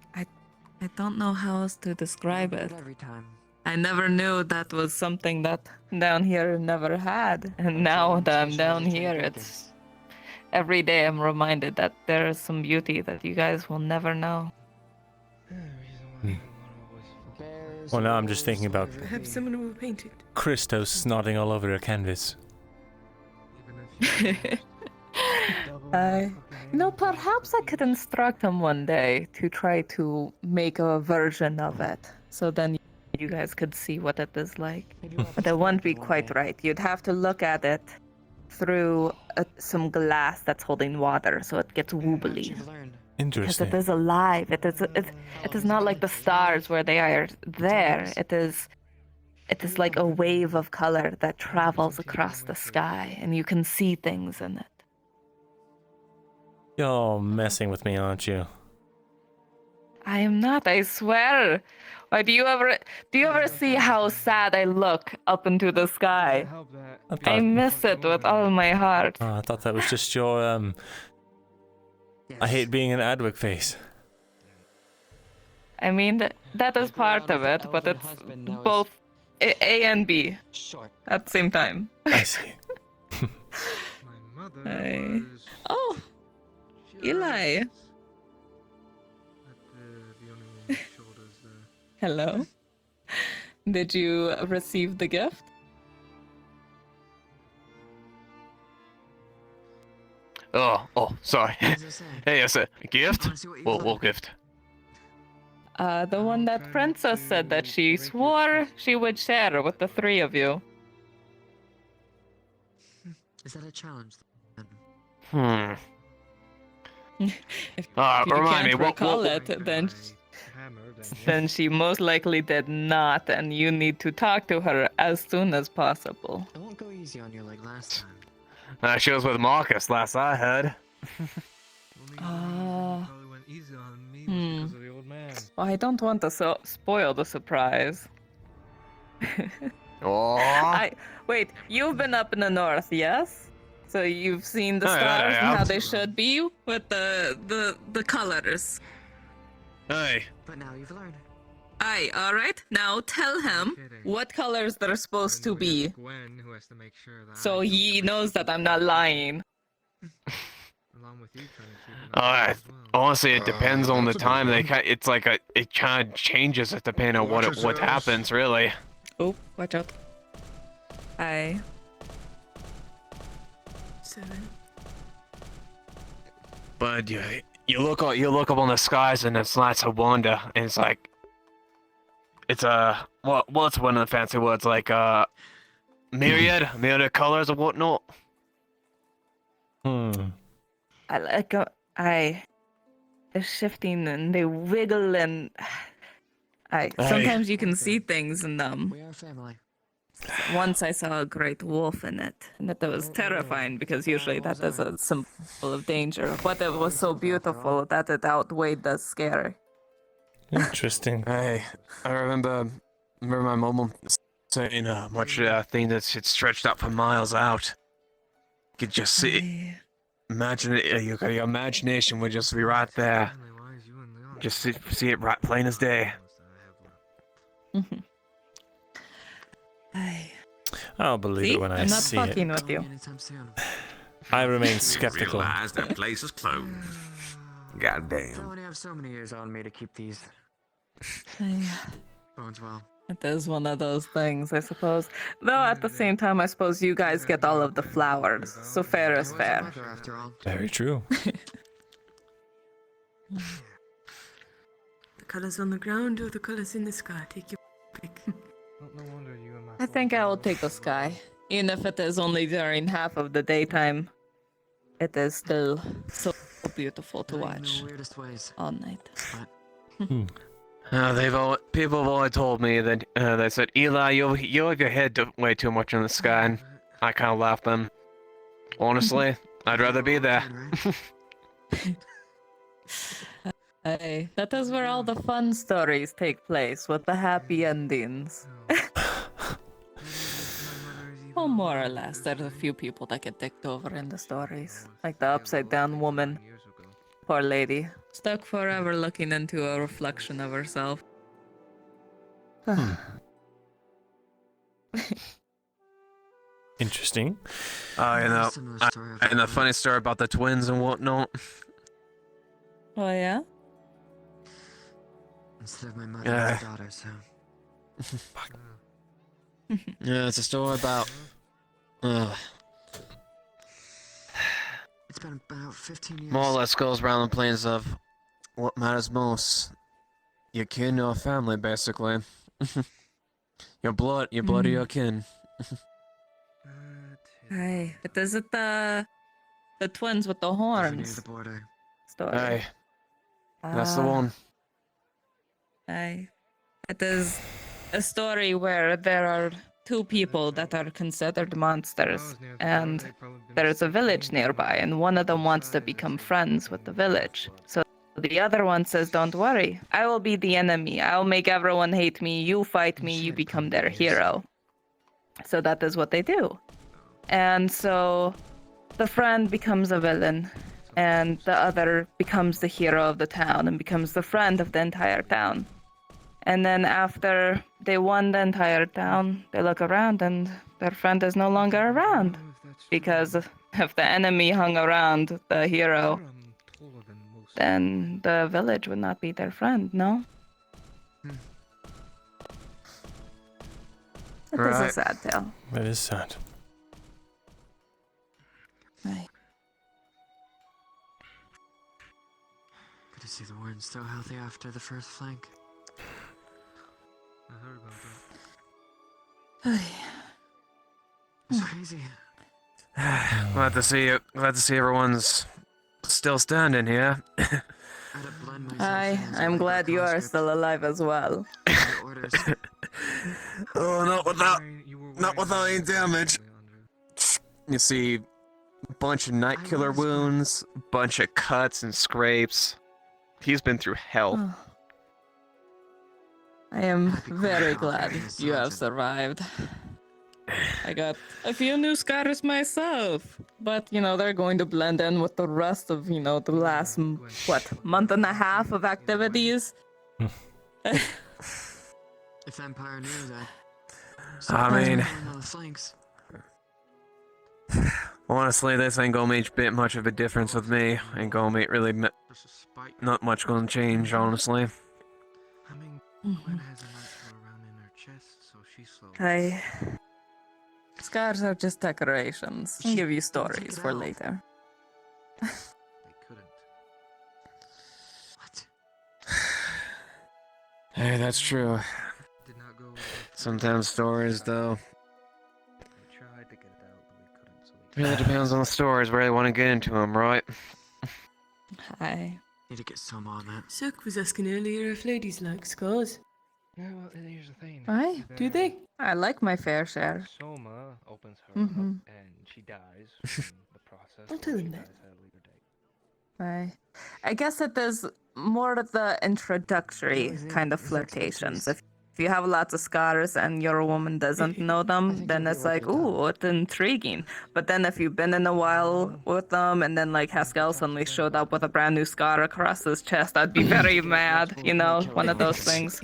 I don't know how else to describe it. Every time. I never knew that was something that down here never had. And now that I'm down here, it's... Every day I'm reminded that there is some beauty that you guys will never know. Well, now I'm just thinking about Perhaps someone will paint it. Christos snotting all over her canvas. Perhaps I could instruct him one day to try to make a version of it. So then you guys could see what it is like. But it won't be quite right. You'd have to look at it through some glass that's holding water, so it gets wobbly. Interesting. Because it is alive. It is not like the stars where they are there. It is like a wave of color that travels across the sky, and you can see things in it. You're messing with me, aren't you? I am not, I swear. Why do you ever see how sad I look up into the sky? I miss it with all my heart. Oh, I thought that was just your I hate being an Adwick face. I mean, that is part of it, but it's both A and B at the same time. I see. Oh, Eli. Hello. Did you receive the gift? Oh, sorry. Hey, yes, a gift? What gift? The one that Princess said that she swore she would share with the three of you. Is that a challenge? If you remind me, can't recall it, then she most likely did not, and you need to talk to her as soon as possible. I won't go easy on you like last time. She was with Marcus, last I heard. Well, I don't want to spoil the surprise. Wait, you've been up in the north, yes? So you've seen the stars and how they should be with the colors. Hey. But now you've learned. Aye, alright. Now tell him what colors they're supposed to be. Gwen, who has to make sure that So he knows that I'm not lying. along with you trying to keep an Alright. Honestly, it depends on the time. It's like it kind of changes it depending on what happens, really. Oh, watch out. Aye. 7. But you look up on the skies and it's lots of wonder, and it's like it's what's one of the fancy words, like myriad of colors and whatnot. They're shifting and they wiggle and sometimes you can see things in them. We are family. Once I saw a great wolf in it, and that was terrifying because usually that is a symbol of danger. But it was so beautiful that it outweighed the scary. Interesting. Hey, I remember my mom saying much thing that it stretched out for miles out. You could just see, imagine it. Your imagination would just be right there. Just see it right plain as day. I'll believe it when I see it. I'm not fucking with you. I remain skeptical. Realize that place is closed. Goddamn. I only have so many years on me to keep these. Bones well. It is one of those things, I suppose. Though at the same time, I suppose you guys get all of the flowers, so fair is fair. Very true. The colors on the ground or the colors in the sky? Take your pick. I think I will take the sky. Even if it is only during half of the daytime, it is still so beautiful to watch all night. People have always told me that they said, Eli, you have your head way too much in the sky, and I kind of laughed them. Honestly, I'd rather be there. Hey, that is where all the fun stories take place, with the happy endings. Well, more or less. There's a few people that get dicked over in the stories. Like the upside down woman. Poor lady. Stuck forever looking into a reflection of herself. Interesting. And the funny story about the twins and whatnot. Oh, yeah? Instead of my mother and my daughter, so. Yeah, it's a story about. It's been about 15 years. More or less goes around the planes of what matters most. Your kin or family, basically. Your blood or your kin. Hey, but is it the twins with the horns? Near the border. Story. Hey, that's the one. Hey, it is a story where there are two people that are considered monsters, and there is a village nearby, and one of them wants to become friends with the village. So the other one says, don't worry, I will be the enemy. I'll make everyone hate me. You fight me, you become their hero. So that is what they do. And so the friend becomes a villain, and the other becomes the hero of the town and becomes the friend of the entire town. And then after they won the entire town, they look around and their friend is no longer around. Because if the enemy hung around the hero, then the village would not be their friend, no? It is a sad tale. That is sad. Aye. Good to see the warden still healthy after the first flank. I heard about that. It's crazy. Glad to see you. Glad to see everyone's still standing here. I'm glad you are still alive as well. Oh, not without any damage. You see a bunch of night killer wounds, a bunch of cuts and scrapes. He's been through hell. Oh. I am very glad you have survived. I got a few new scars myself, but they're going to blend in with the rest of the last month and a half of activities. If Empire knew that. I mean, on the flanks. honestly, this ain't gonna make much of a difference with me. Ain't gonna make really not much gonna change, honestly. I mean, Gwen has a knife around in her chest, so she's slow. Scars are just decorations. I'll give you stories for later. They couldn't. Hey, that's true. Sometimes stories, though. We tried to get it out, but we couldn't, so Really depends on the stories where they want to get into them, right? Hi. Need to get some on that. Sook was asking earlier if ladies like scars. Yeah, well, here's the thing. Aye, do they? I like my fair share. Soma opens her up and she dies in the process. I'll tell him that. Aye. I guess it is more of the introductory kind of flirtations. If you have lots of scars and your woman doesn't know them, then it's like, ooh, it's intriguing. But then if you've been in a while with them and then like Haskell suddenly showed up with a brand new scar across his chest, I'd be very mad, one of those things.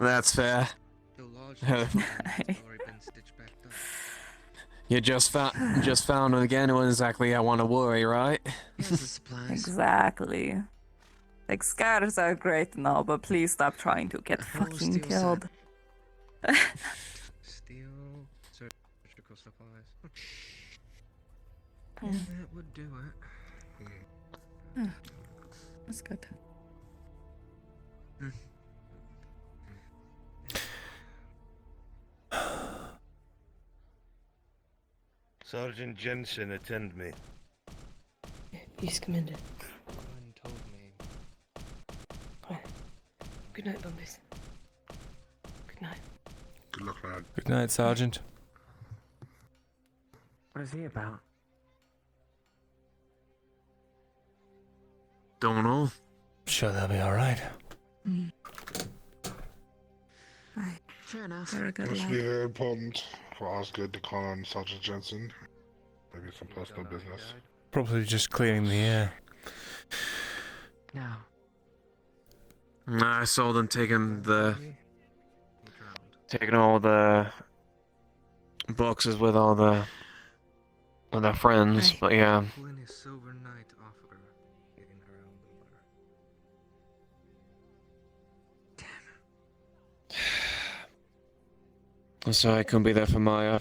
That's fair. You just found again. It wasn't exactly I want to worry, right? Exactly. Like, scars are great and all, but please stop trying to get fucking killed. Steel, surgical supplies. Yeah, that would do it. That's good. Sergeant Jensen, attend me. Yes, Commander. Gwen told me. Good night, Bombers. Good night. Good luck, lad. Good night, Sergeant. What is he about? Don't know. Sure, they'll be all right. Fair enough. Must be very important for Osgood to call on Sergeant Jensen. Maybe some personal business. Probably just clearing the air. No. I saw them taking all the boxes with all the friends, but yeah. Pulling his silver knight off her, getting her out of the water. So I couldn't be there for Maya.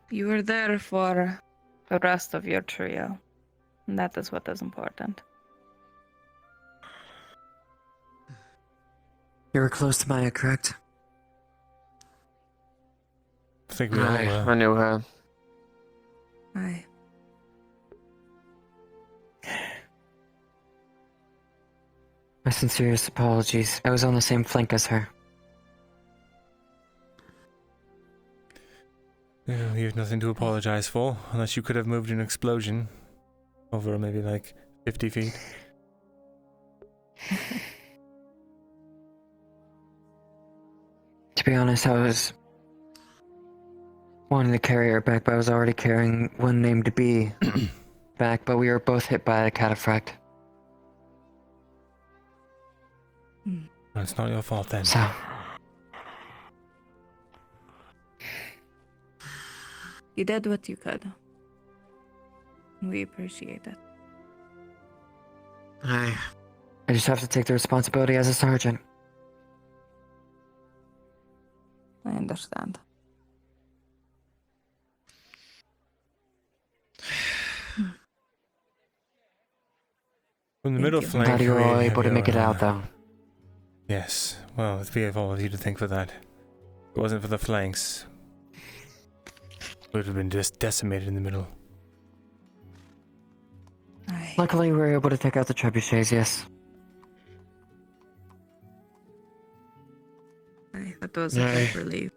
You were there for the rest of your trio. And that is what is important. You were close to Maya, correct? I think we all were. I knew her. Aye. My sincerest apologies. I was on the same flank as her. Yeah, you have nothing to apologize for, unless you could have moved an explosion over maybe like 50 feet. To be honest, I was wanting to carry her back, but I was already carrying one named B back, but we were both hit by a cataphract. It's not your fault then. So. You did what you could. We appreciate it. I just have to take the responsibility as a sergeant. I understand. From the middle I'm flank, glad you were all we have able to make it your, out, though. Yes, well, we have all of you to thank for that. If it wasn't for the flanks, we would have been just decimated in the middle. Luckily, we were able to take out the trebuchets, yes. That was a big relief.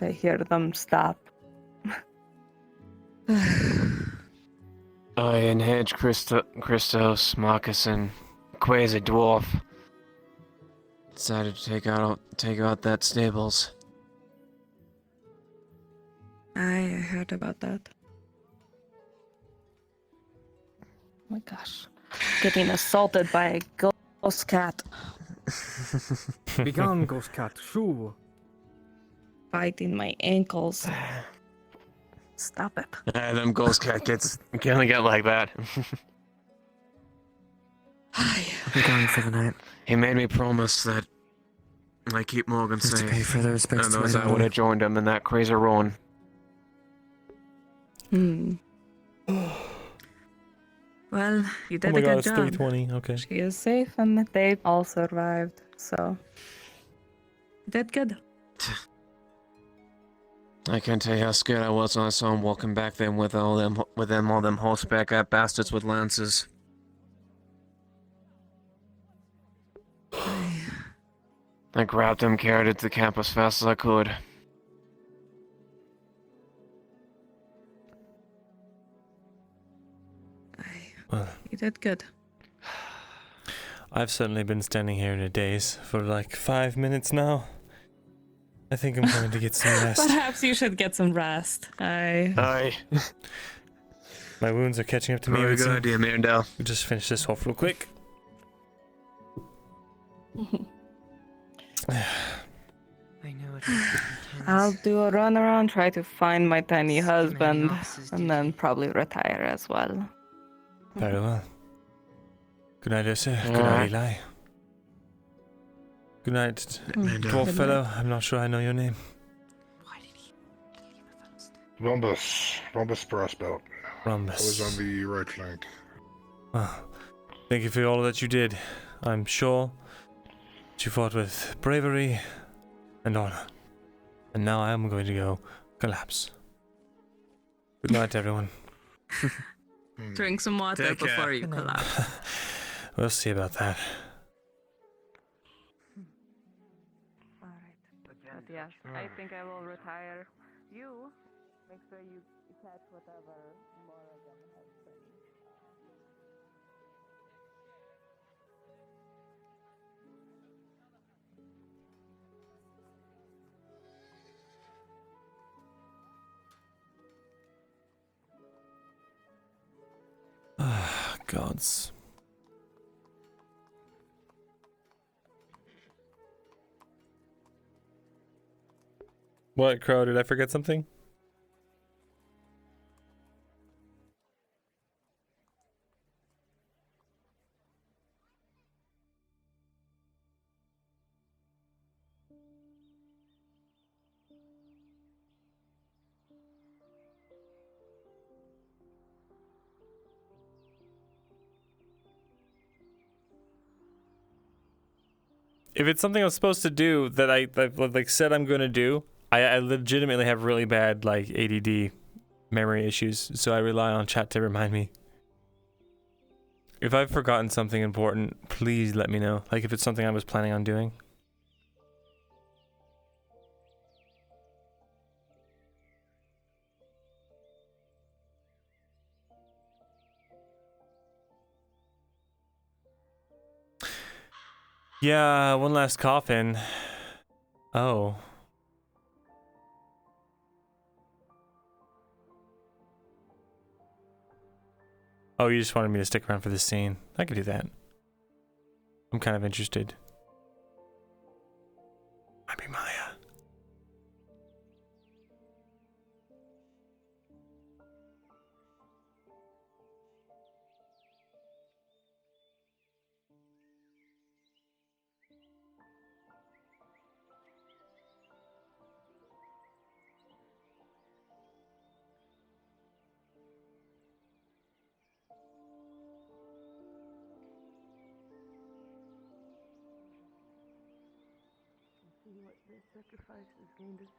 I hear them stop. I and Hedge, Christos, Marcus, and Quasi Dwarf decided to take out that stables. I heard about that. Oh my gosh. Getting assaulted by a ghost cat. Be gone, ghost cat. Shoo. Biting my ankles. Stop it. Them ghost cat can only get like that. I'm going for the night. He made me promise that I keep Morgan Just to safe. pay further respects to Otherwise, my I would daughter. have joined him in that crazy run. Well, you did Oh my a god, good it's job. 3:20, okay. She is safe and they all survived, so. You did good. I can't tell you how scared I was when I saw him walking back there with all them horseback bastards with lances. I grabbed him, carried it to the camp as fast as I could. You did good. I've certainly been standing here in a daze for like 5 minutes now. I think I'm going to get some rest. Perhaps you should get some rest. Aye. My wounds are catching up to me. Very it would good seem. idea, Myrindal. We'll just finish this off real quick. I'll do a run around, try to find my tiny husband, and then probably retire as well. Very well. Good night, Eshma. Good night, Eli. Good night, dwarf Good fellow. night. I'm not sure I know your name. Rhombus brass belt. Rhombus. I was on the right flank. Well, thank you for all that you did. I'm sure that you fought with bravery and honor. And now I am going to go collapse. Good night, everyone. Drink some water Take care. before you collapse. We'll see about that. But yes, I think I will retire. You, make sure you catch whatever Morrigan has been. Ah, gods. What, Crow? Did I forget something? If it's something I'm supposed to do that I like said I'm going to do, I legitimately have really bad like ADD memory issues, so I rely on chat to remind me. If I've forgotten something important, please let me know. Like if it's something I was planning on doing. Yeah, one last coffin. Oh. Oh, you just wanted me to stick around for this scene. I could do that. I'm kind of interested. Might be Maya. see what their sacrifice has gained us,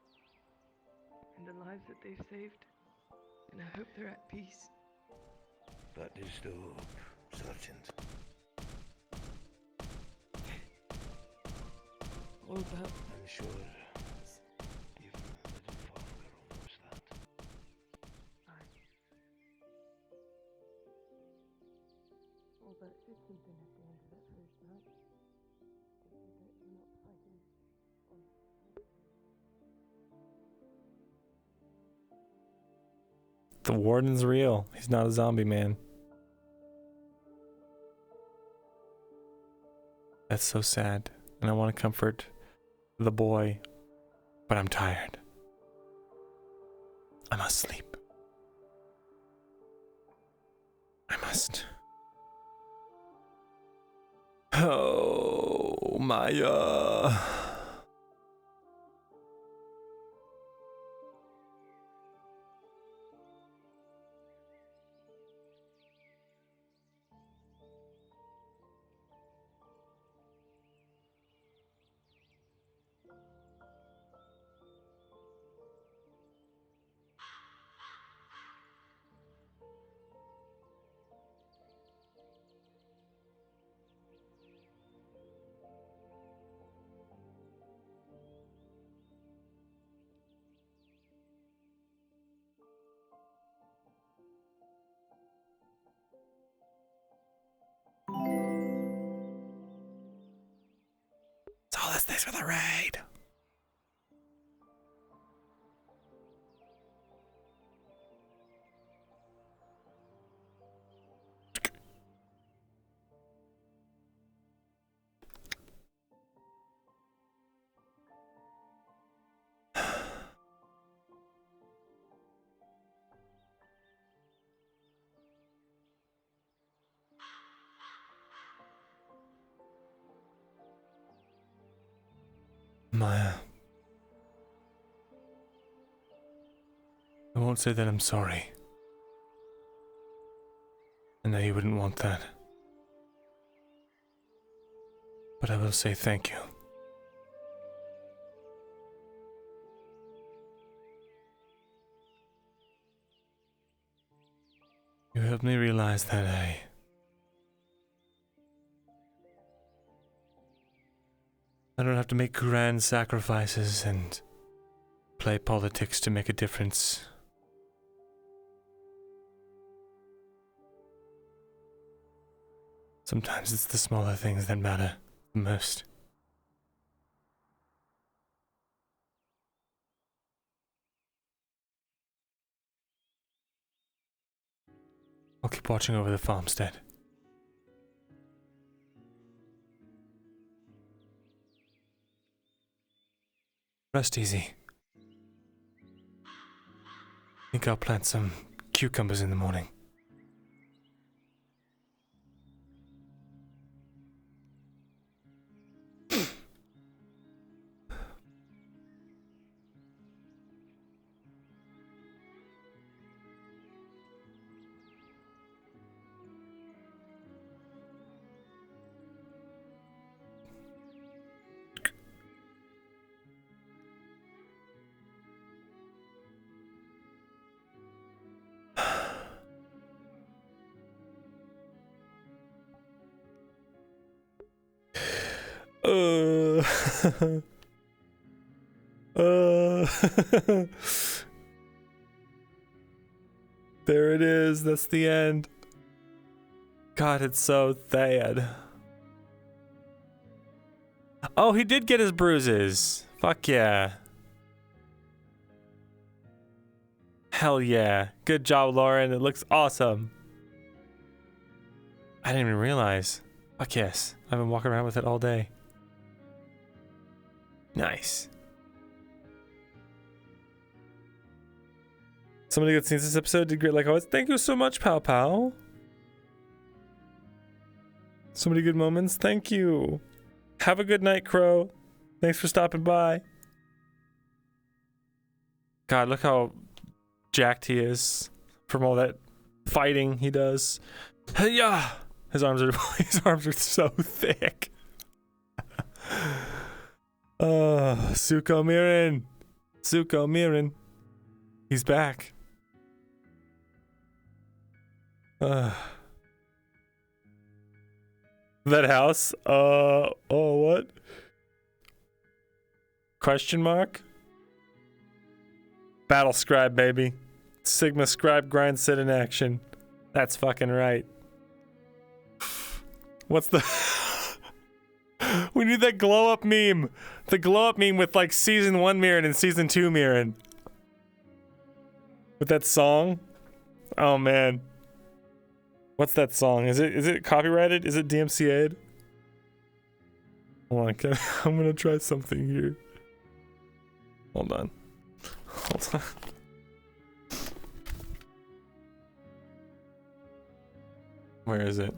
and the lives that they've saved, and I hope they're at peace. That is still hope, Sergeant. All about I'm sure even a little father knows that. all but said something at the end of that first night. They said that we're not fighting on. The warden's real. He's not a zombie man. That's so sad. And I want to comfort the boy, but I'm tired. I must sleep. I must. Oh, Maya. That's all this is for the raid. Maya. I won't say that I'm sorry. I know you wouldn't want that. But I will say thank you. You helped me realize that I don't have to make grand sacrifices and play politics to make a difference. Sometimes it's the smaller things that matter the most. I'll keep watching over the farmstead. Rest easy. Think I'll plant some cucumbers in the morning. There it is. That's the end. God, it's so sad. Oh, he did get his bruises. Fuck yeah. Hell yeah. Good job, Lauren. It looks awesome. I didn't even realize. Fuck yes. I've been walking around with it all day. Nice. Somebody that seen this episode did great like always. Thank you so much, Pow Pow. So many good moments. Thank you. Have a good night, Crow. Thanks for stopping by. God, look how jacked he is from all that fighting he does. Yeah. His arms are so thick. Suko Mirin. Suko Mirin. He's back. That house? Oh, what? Question mark? Battle scribe, baby. Sigma scribe grind sit in action. That's fucking right. What's the... We need that glow up meme. The glow up meme with like season 1 Mirren and season 2 Mirren. With that song. Oh man. What's that song? Is it copyrighted? Is it DMCA'd? Hold on, I'm gonna try something here. Hold on. Hold on. Where is it?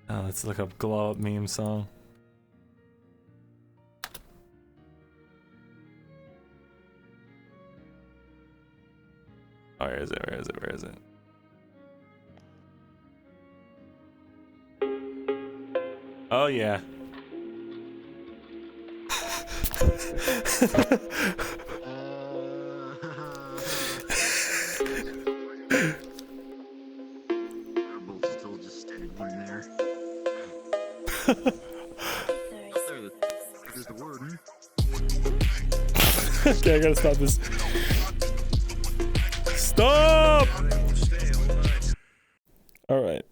Oh, let's look up glow up meme song. Oh, where is it? Where is it? Where is it? Oh yeah. Still just standing there. There's the word. Okay, I gotta stop this. Stop! Alright.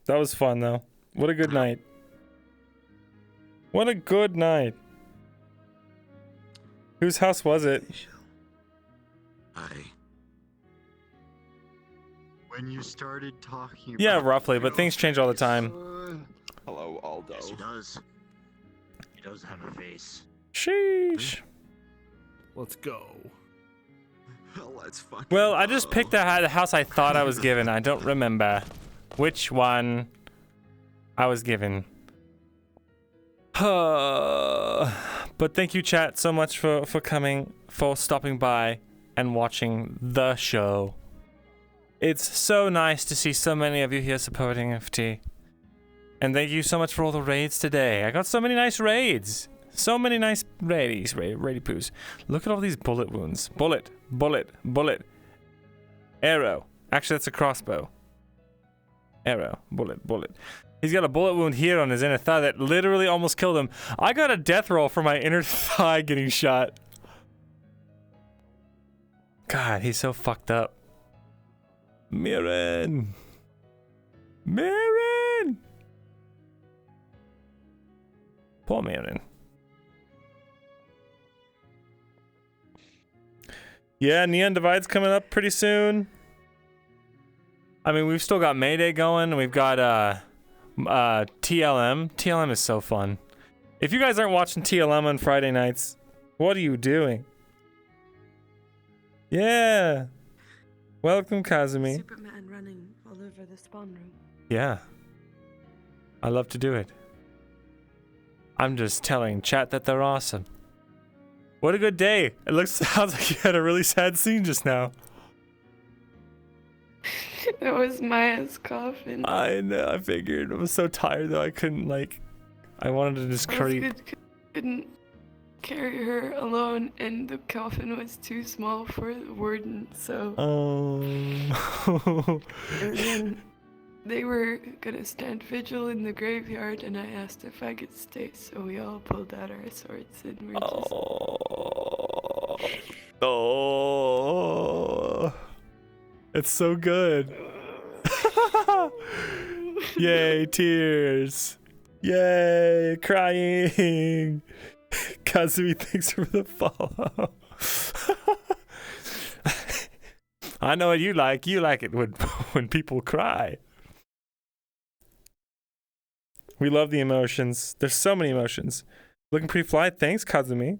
That was fun though. What a good night. What a good night. Whose house was it? When you started talking about... Yeah, roughly, but things change all the time. Hello, Aldo. Yes, he does. He does have a face. Sheesh. Let's go. Let's fucking Well, I just picked the house I thought I was given. I don't remember which one I was given. But thank you, chat, so much for coming, for stopping by and watching the show. It's so nice to see so many of you here supporting FT. And thank you so much for all the raids today. I got so many nice raids. So many nice raidy poos. Look at all these bullet wounds. Bullet, bullet, bullet. Arrow. Actually, that's a crossbow. Arrow, bullet, bullet. He's got a bullet wound here on his inner thigh that literally almost killed him. I got a death roll for my inner thigh getting shot. God, he's so fucked up. Mirren. Mirren. Poor Mirren. Yeah, Neon Divide's coming up pretty soon. I mean, we've still got Mayday going, and we've got TLM. TLM is so fun. If you guys aren't watching TLM on Friday nights, what are you doing? Yeah. Welcome, Kazumi. Superman running all over the spawn room. Yeah. I love to do it. I'm just telling chat that they're awesome. What a good day. It sounds like you had a really sad scene just now. That was Maya's coffin. I know, I figured. I was so tired though, I couldn't I wanted to just Couldn't carry her alone, and the coffin was too small for the warden, so... Oh. And then they were gonna stand vigil in the graveyard, and I asked if I could stay, so we all pulled out our swords and we're just... Oh. It's so good. Yay, tears. Yay, crying. Kazumi, thanks for the follow. I know what you like. You like it when people cry. We love the emotions. There's so many emotions. Looking pretty fly. Thanks, Kazumi.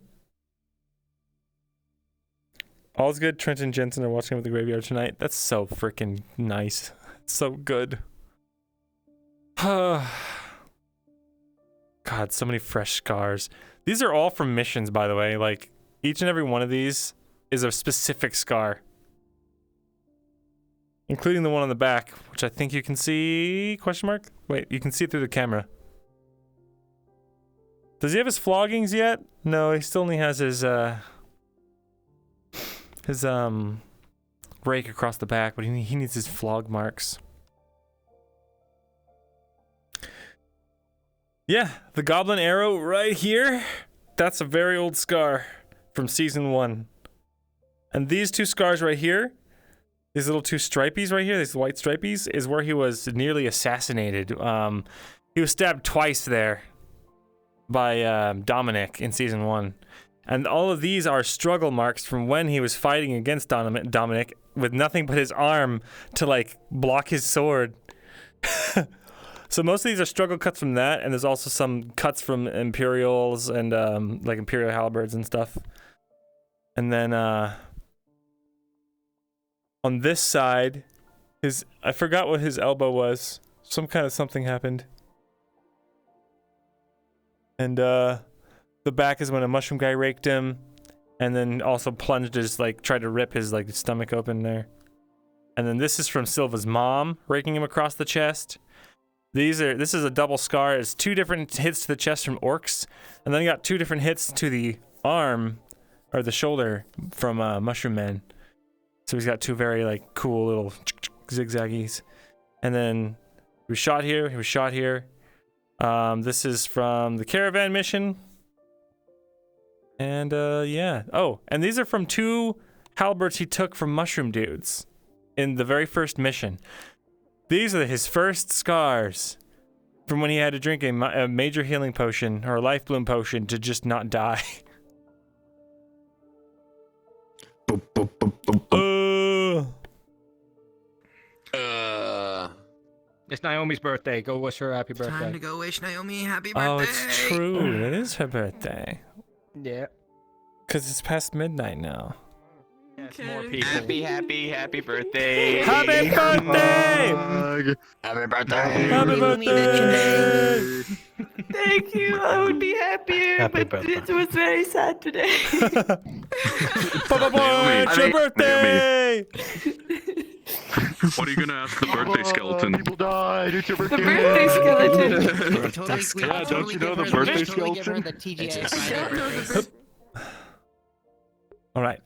All's good. Trent and Jensen are watching with the graveyard tonight. That's so freaking nice. It's so good. God, so many fresh scars. These are all from missions, by the way. Like, each and every one of these is a specific scar. including the one on the back, which I think you can see, question mark? Wait, you can see it through the camera. Does he have his floggings yet? No, he still only has his rake across the back, but he needs his flog marks. Yeah, the goblin arrow right here, that's a very old scar from season 1. And these 2 scars right here, these little 2 stripies right here, these white stripies, is where he was nearly assassinated. He was stabbed twice there by Dominic in season 1. And all of these are struggle marks from when he was fighting against Dominic with nothing but his arm to like block his sword. So most of these are struggle cuts from that, and there's also some cuts from Imperials and like Imperial halberds and stuff. And then on this side, I forgot what his elbow was. Some kind of something happened. And the back is when a mushroom guy raked him, and then also plunged his, like, tried to rip his, like, stomach open there. And then this is from Silva's mom, raking him across the chest. This is a double scar. It's 2 different hits to the chest from orcs, and then you got 2 different hits to the arm, or the shoulder, from Mushroom Man. So he's got 2 very, like, cool little zigzaggies. And then he was shot here, he was shot here. This is from the caravan mission. And, yeah. Oh, and these are from 2 halberds he took from mushroom dudes in the very first mission. These are his first scars from when he had to drink a major healing potion or a life bloom potion to just not die. It's Naomi's birthday. Go wish her happy birthday. Time to go wish Naomi happy birthday. Oh, it's true. It is her birthday. Yeah. Because it's past midnight now. Yes, more people. Happy birthday. Happy birthday! Happy birthday. Happy birthday! Thank you. I would be happier, but it was very sad today. Papa boy, it's your birthday! What are you gonna ask the birthday skeleton? People died. It's your birthday. The birthday skeleton. Yeah, don't you know the birthday skeleton? All right.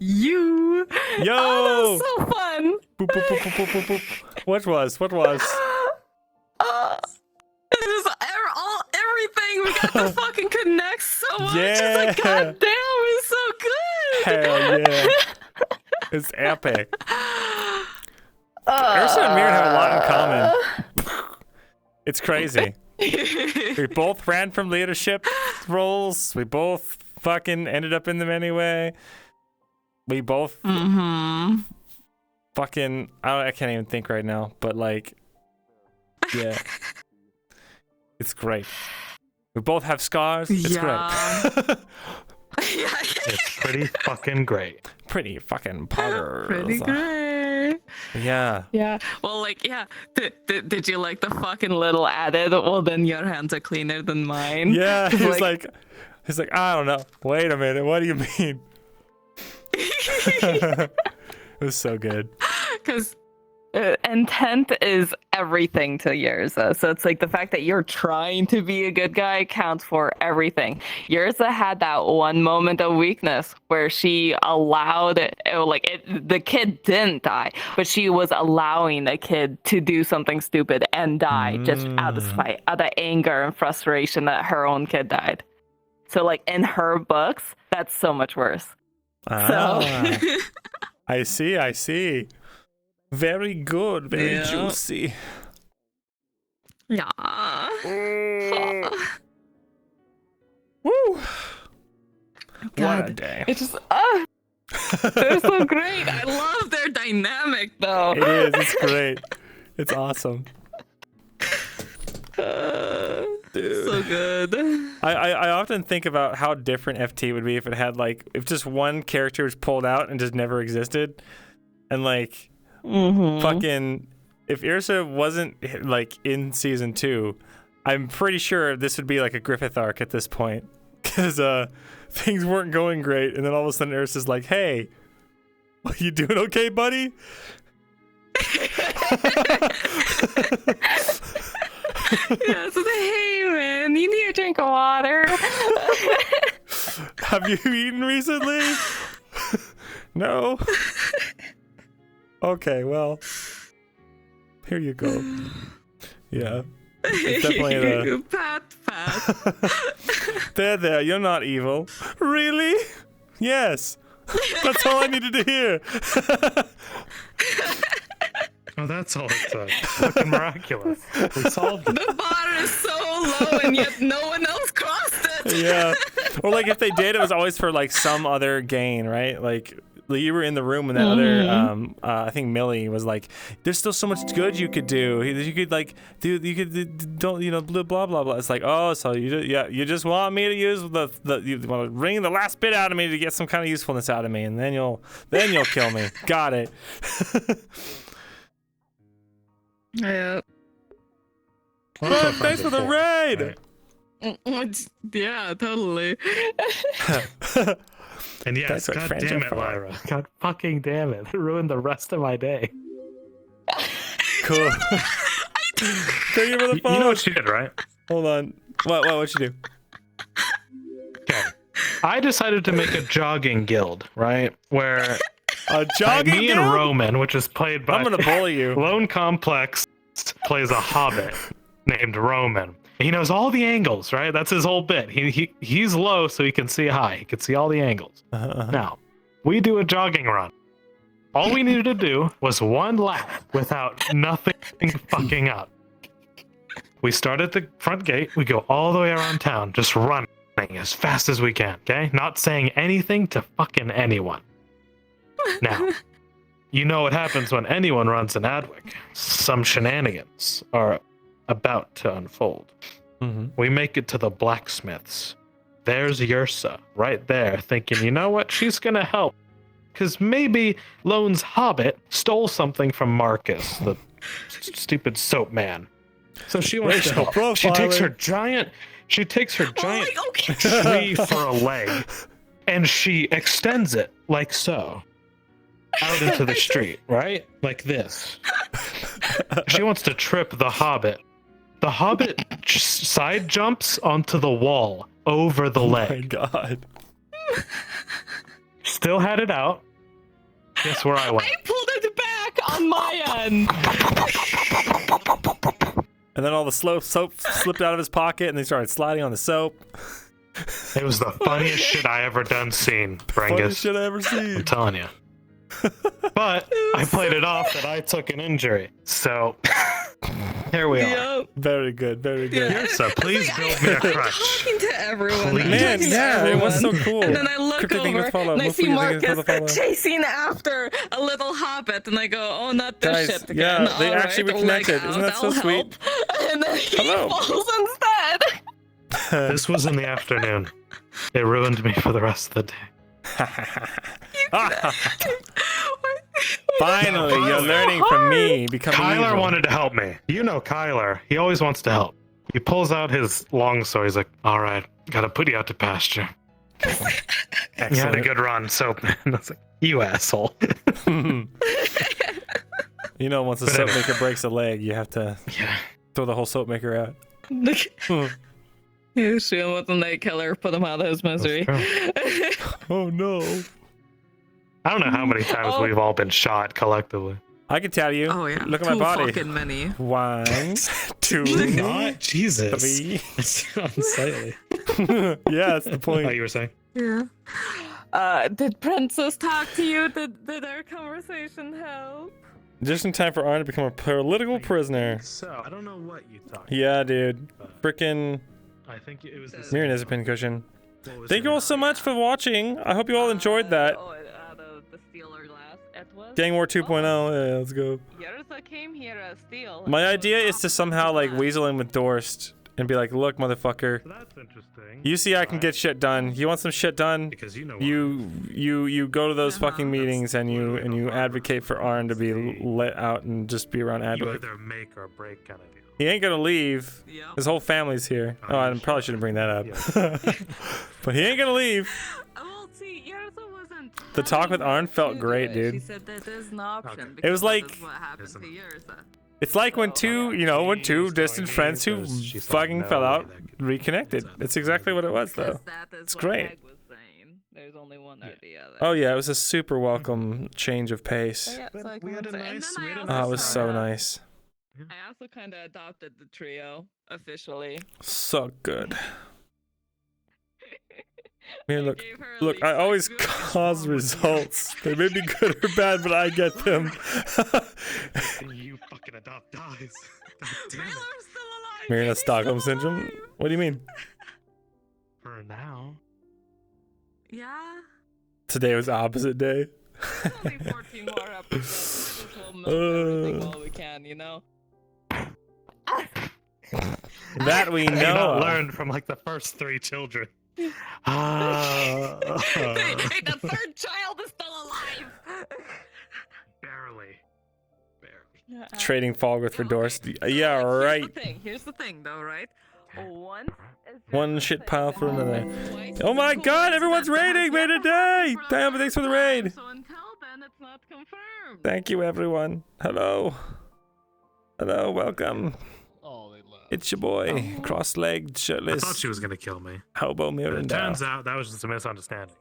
You. Yo! Oh, that was so fun. Boop, boop, boop, boop, boop, boop. What was? It was everything. We got to fucking connect so much. Yeah. It's like, God damn, it's so good. Hell yeah. It's epic. Ursa and Mir have a lot in common. It's crazy. We both ran from leadership roles. We both fucking ended up in them anyway. We both fucking, I can't even think right now, but like, yeah. It's great. We both have scars. It's great. It's pretty fucking great. Pretty fucking poggers. Pretty great. Yeah. Yeah. Well, like, yeah. Did you like the fucking little added? Well, then your hands are cleaner than mine. Yeah. He's like, I don't know. Wait a minute. What do you mean? It was so good. Because intent is everything to Yrza. So it's like the fact that you're trying to be a good guy counts for everything. Yrza had that one moment of weakness where she allowed the kid didn't die, but she was allowing the kid to do something stupid and die just out of spite, out of anger and frustration that her own kid died. So like in her books, that's so much worse. So I see. Very good, very juicy. Yeah. Woo! God. What a day. It's just they're so great. I love their dynamic though. It is, it's great. It's awesome. Dude. So good. I often think about how different FT would be if it had if just one character was pulled out and just never existed. And fucking if Yrsa wasn't in season 2, I'm pretty sure this would be like a Griffith arc at this point. because things weren't going great, and then all of a sudden Eris is like, "Hey, are you doing okay, buddy?" Yeah, so hey man, you need a drink of water. Have you eaten recently? No. Okay, well, here you go. Yeah. It's definitely Pat. There, you're not evil. Really? Yes. That's all I needed to hear. Oh, that's all it took. Fucking miraculous. We solved it. The bar is so low, and yet no one else crossed it. Yeah. Or like if they did, it was always for like some other gain, right? Like you were in the room and that other, I think Millie was like, "There's still so much good you could do. You could like do, you could don't, you know, blah blah blah blah." It's like, oh, so you just want me to use you want to wring the last bit out of me to get some kind of usefulness out of me, and then you'll kill me. Got it. Yeah. Well, thanks for the raid. Yeah, totally. And yes, god damn it, Lyra. God fucking damn it. It ruined the rest of my day. Cool. Thank you for the follow. You know what she did, right? Hold on. What'd she do? Okay. I decided to make a jogging guild, right? Where a jogging me guild? and Roman, which is played by I'm gonna bully you. Lone Complex, plays a hobbit named Roman. He knows all the angles, right? That's his whole bit. He's low, so he can see high. He can see all the angles. Now, we do a jogging run. All we needed to do was one lap without nothing fucking up. We start at the front gate. We go all the way around town, just running as fast as we can, okay? Not saying anything to fucking anyone. Now, you know what happens when anyone runs in Adwick. Some shenanigans are about to unfold. We make it to the blacksmiths. There's Yrsa right there thinking, you know what, she's gonna help. Because maybe Lone's hobbit stole something from Marcus, the stupid soap man. So she wants to help. She takes her giant tree for a leg, and she extends it like so out into the street, right? Like this. She wants to trip the hobbit. The hobbit side jumps onto the wall over the leg. Oh my god. Still had it out. Guess where I went? I pulled it back on my end. And then all the soap slipped out of his pocket, and they started sliding on the soap. It was the funniest shit I ever seen, Bringus. Funniest shit I ever seen. I'm telling you. But I played it off that I took an injury. So here we are. Very good, very good. Yeah. So please build me a crutch. Talking to everyone. Please. Man, yeah, it was so cool. And then I look over and I see Marcus chasing after a little hobbit, and I go, "Oh, not this Guys, shit again." Yeah, they actually reconnected. Isn't that so sweet? And then he falls instead. This was in the afternoon. It ruined me for the rest of the day. Finally, you're learning from me. Kyler evil. wanted to help me. You know Kyler. He always wants to help. He pulls out his longsword. He's like, "All right, gotta put you out to pasture." You had a good run, so I was like, "You asshole." You know, once a soap maker breaks a leg, you have to throw the whole soap maker out. You shoot him with a night killer, put him out of his misery. Oh no. I don't know how many times we've all been shot collectively. I can tell you. Oh yeah. Look at my body. Fucking many. 1, 2, not Jesus. 3. It's unsightly. Yeah, that's the point. Oh, you were saying? Yeah. Did Princess talk to you? Did our conversation help? Just in time for Arn to become a political prisoner. So I don't know what you thought. Yeah, dude. Frickin' I think it was Mirren has a pincushion. Thank you all so much for watching. I hope you all enjoyed that. The stealer last. It was. Gang War 2.0. Yeah, let's go. Yrsa came here as steal. My idea is to somehow like weasel in with Dorst and be like, look, motherfucker, That's interesting. you see I can get shit done. You want some shit done? Because you know you go to those fucking meetings and you advocate for Arn to be let out and just be around You Adler. either make or break kind of deal. He ain't gonna leave. His whole family's here. Oh, I probably shouldn't bring that up. But he ain't gonna leave. Well, see, Yerza wasn't. The talk with Arn felt great, She dude. said that there's an option. It because was that like- is what happened to Yerza. It's like when when two distant friends who fucking fell out reconnected. It's exactly what it was, though. It's great. There's only one or the other. Oh yeah, it was a super welcome change of pace. Yeah, so We had a nice. Oh, it was so nice. I also kind of adopted the trio officially. So good. Man, look, I always cause results. They may be good or bad, but I get them. You fucking adopt dies. Marina Stockholm syndrome? What do you mean? For now. Yeah. Today was opposite day. Only 14 more episodes. We'll milk everything while we can, you know? That we know. You not of. learned from like the first 3 children. Hey, the third child is still alive! Barely. Trading Falworth for Dorsey. Yeah, right. Here's the thing, though, right? One shit pile for another. Oh my god, everyone's raiding me today! Damn, thanks for the raid. So until then, it's not confirmed. Thank you, everyone. Hello. Hello, welcome. It's your boy, cross-legged, I shirtless. thought she was gonna kill me. Hobo But it Myrindal. turns out that was just a misunderstanding.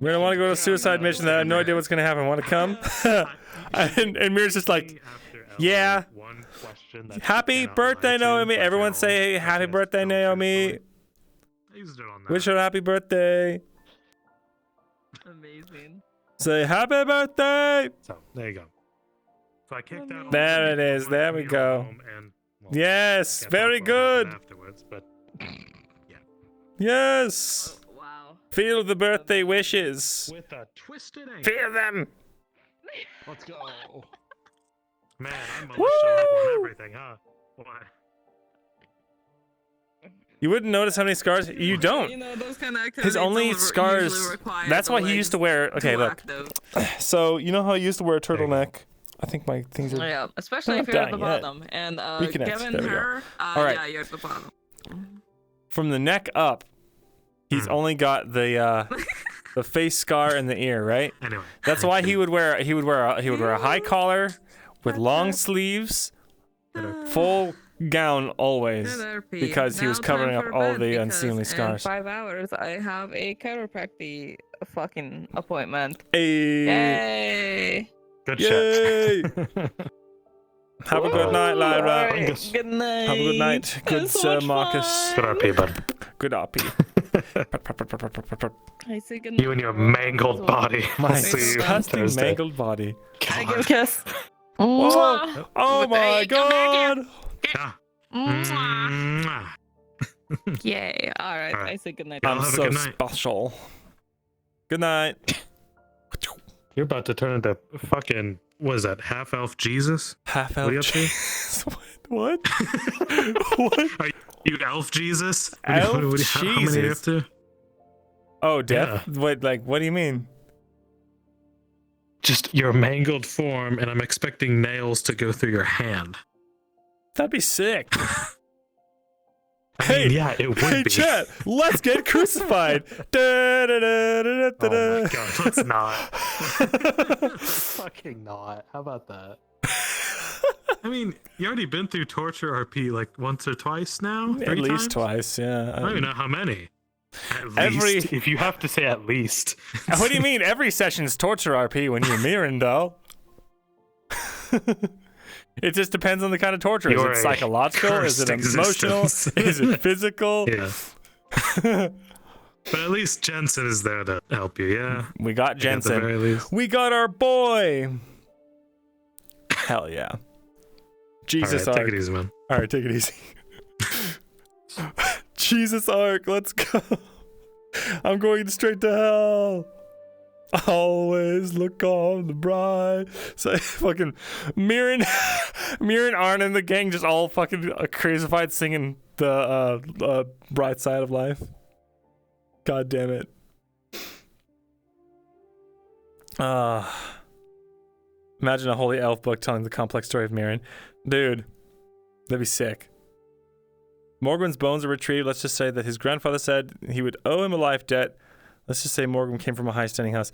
We're gonna want to go to a suicide mission that I have no idea what's gonna happen. Want to come? and Mir's just like, yeah. Happy birthday, Naomi. Everyone say happy birthday, Naomi. Wish her happy birthday. Amazing. Say happy birthday. So there you go. So I kicked out. There it is. There we go. Yes, very good. Afterwards, but Yes. Wow. Feel the birthday wishes. with a twisted ankle. Feel them. Let's go. Man, I'm militia level and everything, huh? Why? You wouldn't notice how many scars. You don't. You know, those kind of activities His only usually scars. require That's the why he legs used to wear. Okay, to look. active. So you know how he used to wear a turtleneck. I think my things are. Yeah, especially not if you're at the dying yet. bottom. And Reconnect. given There we go. her, All right. yeah, you're at the bottom. From the neck up, he's only got the face scar and the ear, right? Anyway. That's why he would wear a high collar with long sleeves, full gown always, because he was covering up all the unseemly In scars. 5 hours, I have a chiropractic fucking appointment. Hey. Yay! Good Yay. Have a good night, Lyra. Alright, good night. Have a good night. Good That's so much Marcus. Good RP, bud. Good RP. I say good night. You and your mangled body. My I'll see you disgusting Thursday. mangled body. Can I give a kiss? Whoa. Oh my god. Mwah. Yay. Alright, Alright. I say good night. I'm have a so good night. special. Good night. You're about to turn into fucking, what is that, half-elf Jesus? Half What are you elf up to? Jesus. What? What? Are you elf Jesus? Elf How many are you up Jesus? to? Oh, death? What do you mean? Just your mangled form, and I'm expecting nails to go through your hand. That'd be sick. I mean, yeah, it would Hey, be. chat, let's get crucified. Da, da, da, da, da, Oh da. my god, let's not. Fucking not. How about that? I mean, you already been through torture RP like once or twice now? At 3 least times? twice, yeah. I don't even know how many. At Every- least, if you have to say at least. What do you mean? Every session's torture RP when you're Myrindal. It just depends on the kind of torture. You're Is it a psychological? Is it cursed emotional? existence. Is it physical? Yeah. But at least Jensen is there to help you, yeah? We got At the very Jensen. least. We got our boy. Hell yeah. Jesus Alright, Ark. take it easy, man. Alright, take it easy. Jesus Ark, let's go. I'm going straight to hell. Always look on the bright. So fucking Myrin and Arn and the gang just all fucking crazified singing the bright side of life. God damn it. Imagine a holy elf book telling the complex story of Myrin. Dude, that'd be sick. Morgwin's bones are retrieved. Let's just say that his grandfather said he would owe him a life debt. Let's just say Morgan came from a high-standing house.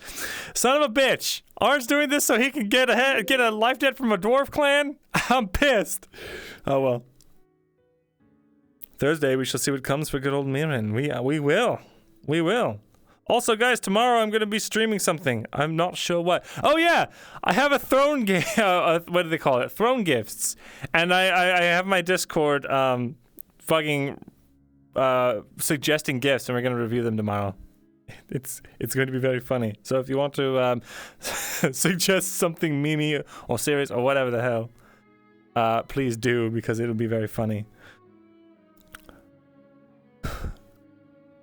Son of a bitch! Arn's doing this so he can get a life debt from a dwarf clan? I'm pissed. Oh well. Thursday, we shall see what comes for good old Myrin. We will. We will. Also, guys, tomorrow I'm going to be streaming something. I'm not sure what. Oh, yeah! I have a throne game. What do they call it? Throne gifts. And I have my Discord suggesting gifts, and we're going to review them tomorrow. It's going to be very funny. So if you want to suggest something memey or serious or whatever the hell, please do, because it'll be very funny.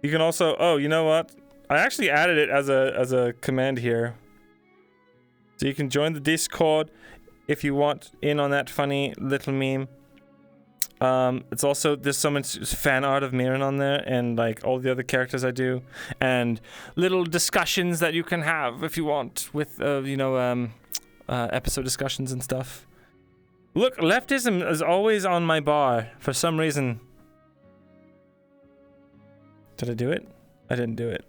You can also, oh, you know what? I actually added it as a command here. So you can join the Discord if you want in on that funny little meme. It's also, there's so much fan art of Myrin on there, and like all the other characters I do, and little discussions that you can have if you want with episode discussions and stuff. Look, leftism is always on my bar for some reason. Did I do it? I didn't do it.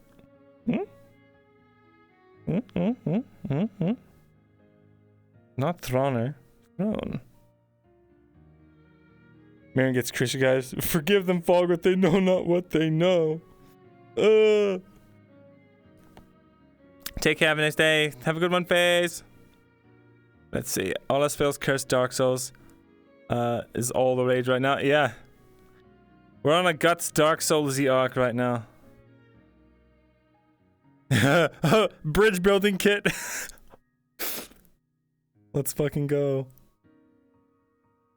Not Throner. Throne. Myrin gets Krisha, guys. Forgive them, Fogworth. They know not what they know. Take care. Have a nice day. Have a good one, FaZe. Let's see. All else fails. Cursed Dark Souls is all the rage right now. Yeah. We're on a Guts Dark Souls-y arc right now. Bridge building kit. Let's fucking go.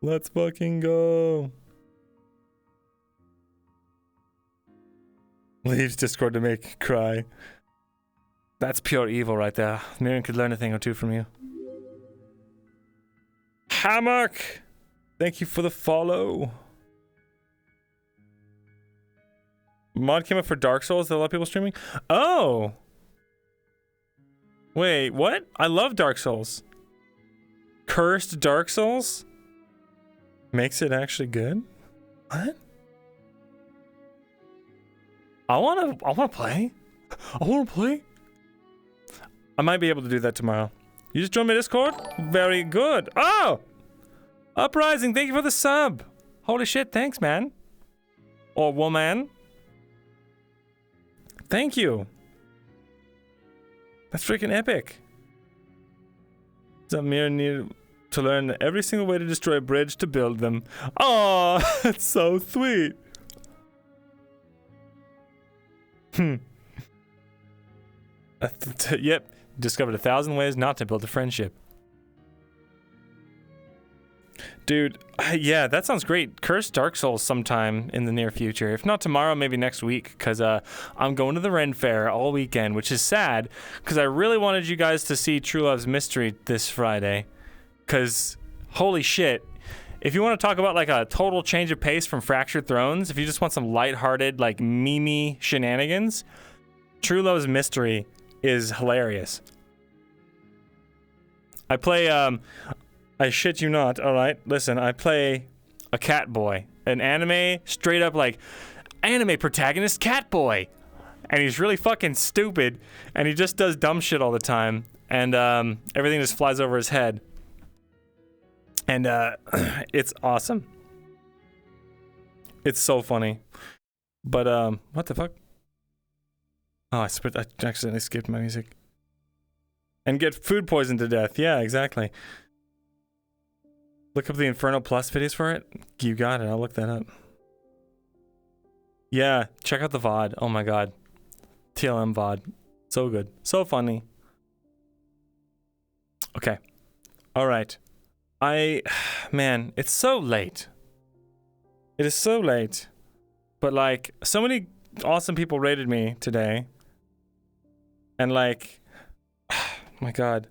Let's fucking go. Leaves Discord to make cry. That's pure evil right there. Myrin could learn a thing or two from you. Hammock! Thank you for the follow. Mod came up for Dark Souls. There are a lot of people streaming. Oh! Wait, what? I love Dark Souls. Cursed Dark Souls? Makes it actually good? What? I wanna play. I wanna play. I might be able to do that tomorrow. You just joined my Discord? Very good. Oh! Uprising, thank you for the sub. Holy shit, thanks, man. Or woman. Thank you. That's freaking epic. Zamir needed to learn every single way to destroy a bridge to build them. Oh, that's so sweet. Yep. Discovered 1,000 ways not to build a friendship. Dude, yeah, that sounds great. Curse Dark Souls sometime in the near future. If not tomorrow, maybe next week, because I'm going to the Ren Fair all weekend, which is sad, because I really wanted you guys to see True Love's Mystery this Friday, because holy shit, if you want to talk about like a total change of pace from Fractured Thrones, if you just want some lighthearted, like meme shenanigans, True Love's Mystery is hilarious. I play, I shit you not, alright? Listen, I play a cat boy. An anime, straight up like, anime protagonist cat boy. And he's really fucking stupid, and he just does dumb shit all the time. And everything just flies over his head. And it's awesome. It's so funny. But, what the fuck? Oh, I accidentally skipped my music. And get food poisoned to death. Yeah, exactly. Look up the Inferno Plus videos for it. You got it. I'll look that up. Yeah, check out the VOD. Oh my god. TLM VOD. So good. So funny. Okay. Alright. Man, it's so late. It is so late. But like, so many awesome people rated me today. And like, My God.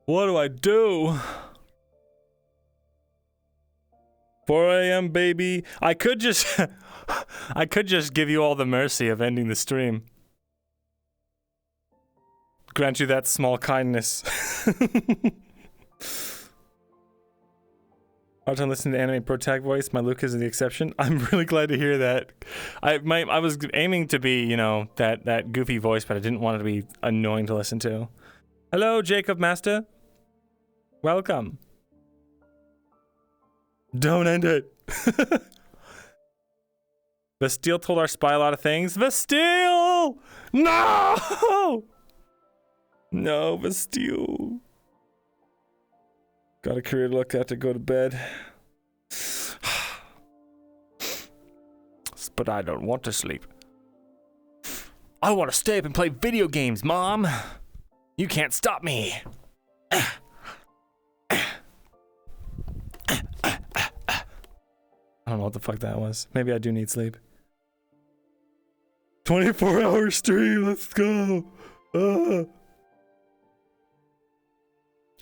What do I do? 4 a.m. baby. I could just I could just give you all the mercy of ending the stream. Grant you that small kindness. Hard time listening to anime protag voice. My Luke is the exception. I'm really glad to hear that. I was aiming to be, you know, that goofy voice, but I didn't want it to be annoying to listen to. Hello, Jacob Master. Welcome. Don't end it. Vestille told our spy a lot of things. Vestille! No! No, Vestille. Got a career to look at to go to bed. But I don't want to sleep. I want to stay up and play video games, Mom. You can't stop me. I don't know what the fuck that was. Maybe I do need sleep. 24-hour stream, let's go.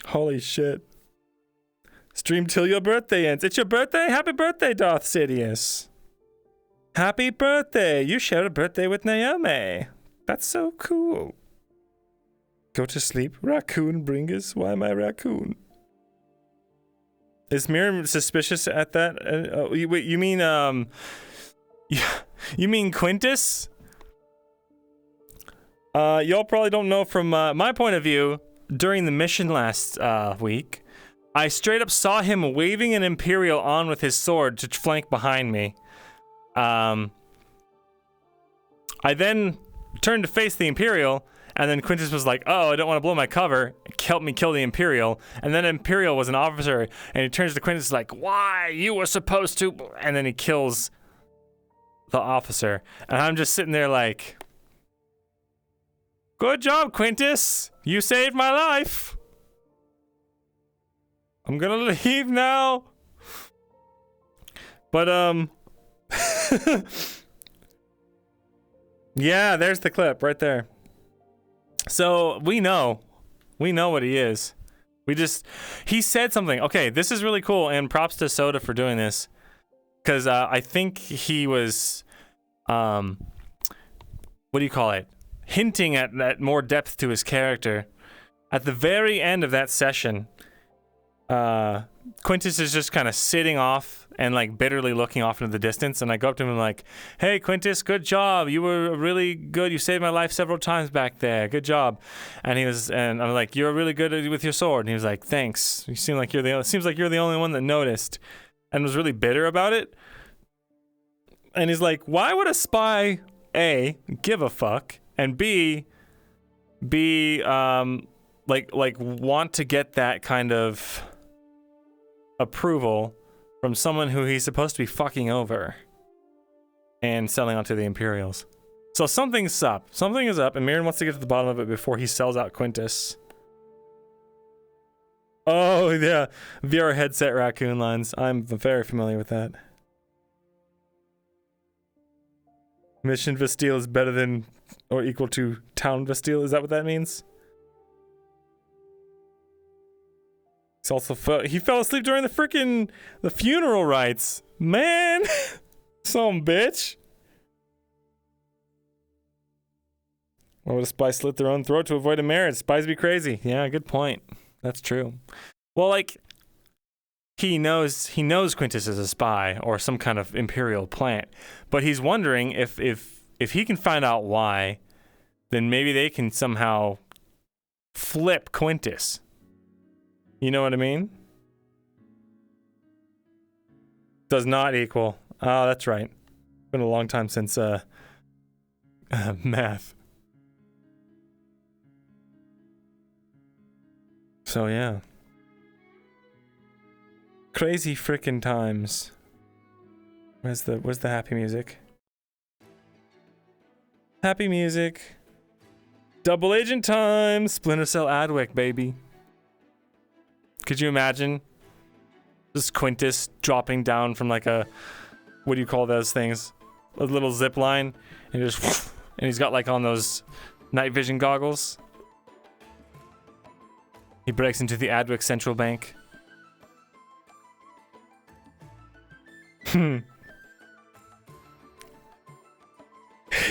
Holy shit. Stream till your birthday ends. It's your birthday? Happy birthday, Darth Sidious. Happy birthday. You share a birthday with Naomi. That's so cool. Go to sleep, raccoon Bringus. Why am I raccoon? Is Miriam suspicious at that? Wait, you mean, you mean Quintus? Y'all probably don't know from my point of view, during the mission last week, I straight up saw him waving an Imperial on with his sword to flank behind me. I then turned to face the Imperial, and then Quintus was like, oh, I don't want to blow my cover. Help me kill the Imperial. And then Imperial was an officer, and he turns to Quintus like, why? You were supposed to... And then he kills the officer. And I'm just sitting there like, good job, Quintus. You saved my life. I'm gonna leave now. But, yeah, there's the clip right there. So we know what he is. He said something. Okay, this is really cool, and props to Soda for doing this, because I think he was, what do you call it? Hinting at more depth to his character. At the very end of that session, Quintus is just kind of sitting off and like bitterly looking off into the distance, and I go up to him and like, hey Quintus, good job, you were really good, you saved my life several times back there, good job. And I'm like, you're really good with your sword. And he was like, thanks, you seem like seems like you're the only one that noticed, and was really bitter about it. And he's like, why would a spy A, give a fuck, and B like want to get that kind of approval from someone who he's supposed to be fucking over and selling onto the Imperials. So something's up. Something is up, and Mirren wants to get to the bottom of it before he sells out Quintus. Oh, yeah. VR headset raccoon lines. I'm very familiar with that. Mission Vestille is better than or equal to Town Vestille. Is that what that means? He's also he fell asleep during the funeral rites. Man, some bitch. Why would a spy slit their own throat to avoid a marriage? Spies be crazy. Yeah, good point. That's true. Well, like, he knows Quintus is a spy or some kind of Imperial plant, but he's wondering if he can find out why, then maybe they can somehow flip Quintus. You know what I mean? Does not equal. Oh, that's right. Been a long time since math. So yeah. Crazy frickin' times. Where's the happy music? Happy music. Double agent time. Splinter Cell Adwick, baby. Could you imagine just Quintus dropping down from like a, what do you call those things? A little zip line, and just and he's got like on those night vision goggles. He breaks into the Adwick Central Bank.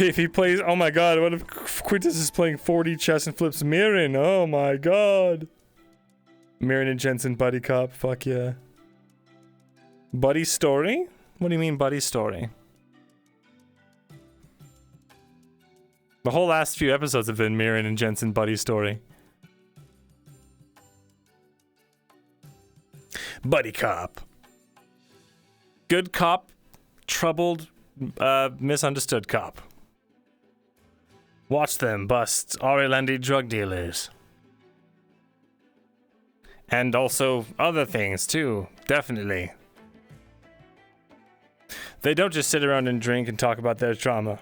If he plays, oh my god, what if Quintus is playing 40 chess and flips Myrin? Oh my god. Myrin and Jensen buddy cop, fuck yeah. Buddy story? What do you mean buddy story? The whole last few episodes have been Myrin and Jensen buddy story. Buddy cop. Good cop, troubled, misunderstood cop. Watch them bust Aurelandi drug dealers. And also other things too, definitely. They don't just sit around and drink and talk about their trauma.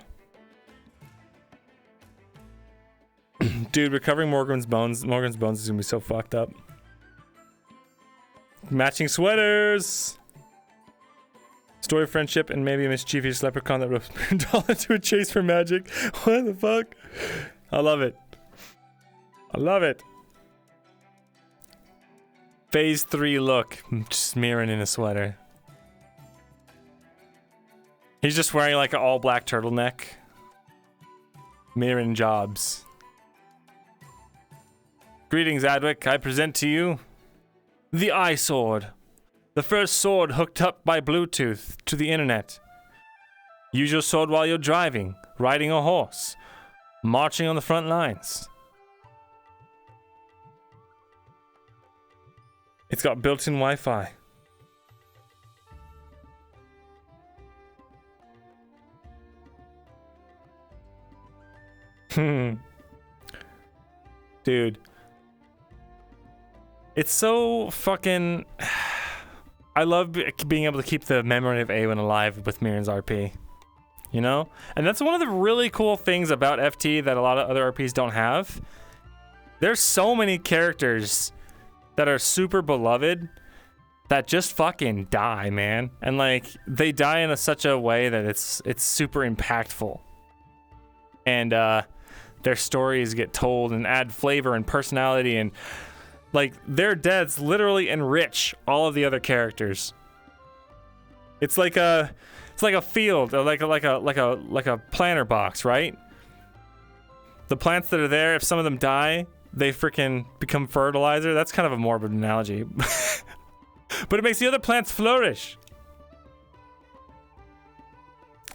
Dude, recovering Morgan's bones is gonna be so fucked up. Matching sweaters! Story of friendship and maybe a mischievous leprechaun that ropes Myrindal into a chase for magic. What the fuck? I love it. I love it. Phase 3 look. Just Myrin in a sweater. He's just wearing like an all black turtleneck. Myrin jobs. Greetings, Adwick. I present to you the Eye Sword. The first sword hooked up by Bluetooth to the internet. Use your sword while you're driving, riding a horse, marching on the front lines. It's got built-in Wi-Fi. Dude. It's so fucking... I love being able to keep the memory of Awen alive with Myrin's RP. You know? And that's one of the really cool things about FT that a lot of other RPs don't have. There's so many characters that are super beloved that just fucking die, man. And like, they die in such a way that it's super impactful. And their stories get told and add flavor and personality, and like their deaths literally enrich all of the other characters. It's like a field, or like a planter box, right? The plants that are there, if some of them die, they freaking become fertilizer. That's kind of a morbid analogy. But it makes the other plants flourish.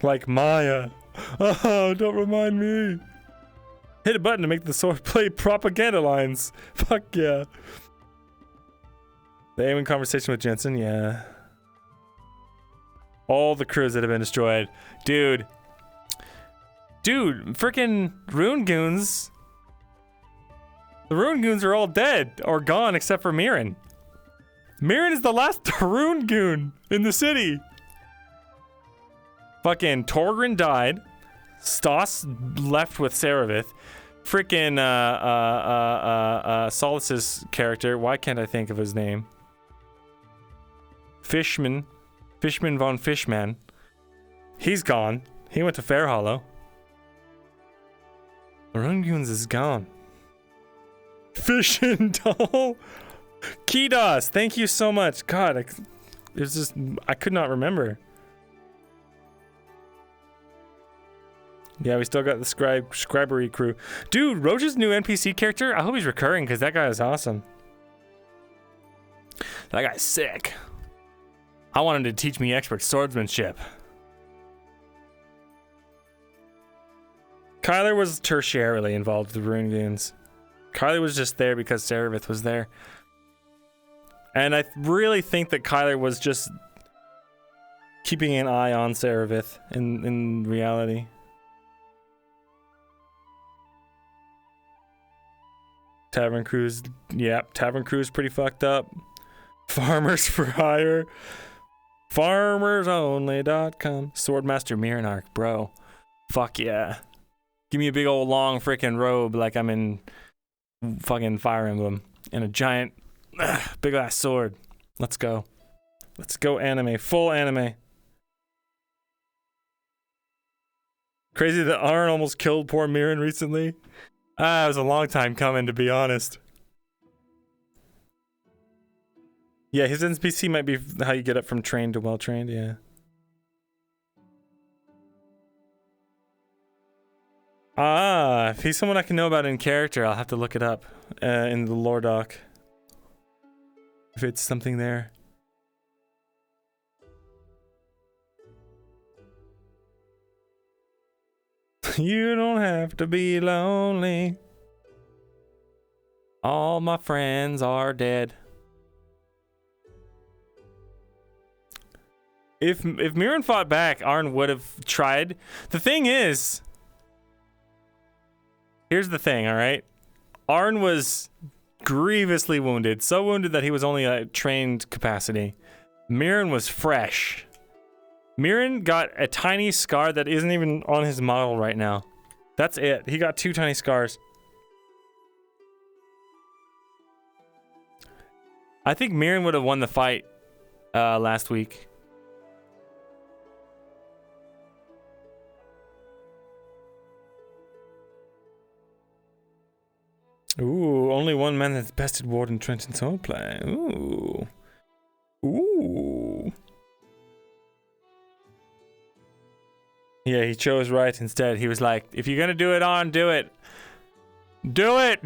Like Maya. Oh, don't remind me. Hit a button to make the sword play propaganda lines. Fuck yeah. The Awen conversation with Jensen, yeah. All the crews that have been destroyed. Dude, freaking Rune Goons. The Rune Goons are all dead or gone except for Myrin. Myrin is the last Rune Goon in the city. Fucking Torgrin died. Stoss left with Saravith. Freaking Solus's character, why can't I think of his name? Fishman von Fishman. He's gone. He went to Fair Hollow. Rungoons is gone. Fishin' doll. Kidos, thank you so much. God, I could not remember. Yeah, we still got the scribery crew. Dude, Roach's new NPC character, I hope he's recurring because that guy is awesome. That guy's sick. I want him to teach me expert swordsmanship. Kyler was tertiarily involved with the Rune Goons. Kyler was just there because Saravith was there. And I really think that Kyler was just keeping an eye on Saravith in reality. Tavern Crew's, yep, Tavern Crew's pretty fucked up. Farmers for Hire. FarmersOnly.com. Swordmaster Mirinarch, bro. Fuck yeah. Give me a big old long freaking robe like I'm in fucking Fire Emblem. And a giant, big ass sword. Let's go. Let's go anime. Full anime. Crazy that Arn almost killed poor Myrin recently. It was a long time coming, to be honest. Yeah, his NPC might be how you get up from trained to well-trained, yeah. If he's someone I can know about in character, I'll have to look it up in the lore doc. If it's something there. You don't have to be lonely. All my friends are dead. If Myrin fought back, Arn would have tried. The thing is, here's the thing, all right? Arn was grievously wounded, so wounded that he was only at trained capacity. Myrin was fresh. Myrin got a tiny scar that isn't even on his model right now. That's it. He got 2 tiny scars. I think Myrin would have won the fight last week. Ooh, only one man that's bested Warden Trenton's roleplay. Ooh. Ooh. Yeah, he chose right instead. He was like, if you're gonna do it on, do it. Do it!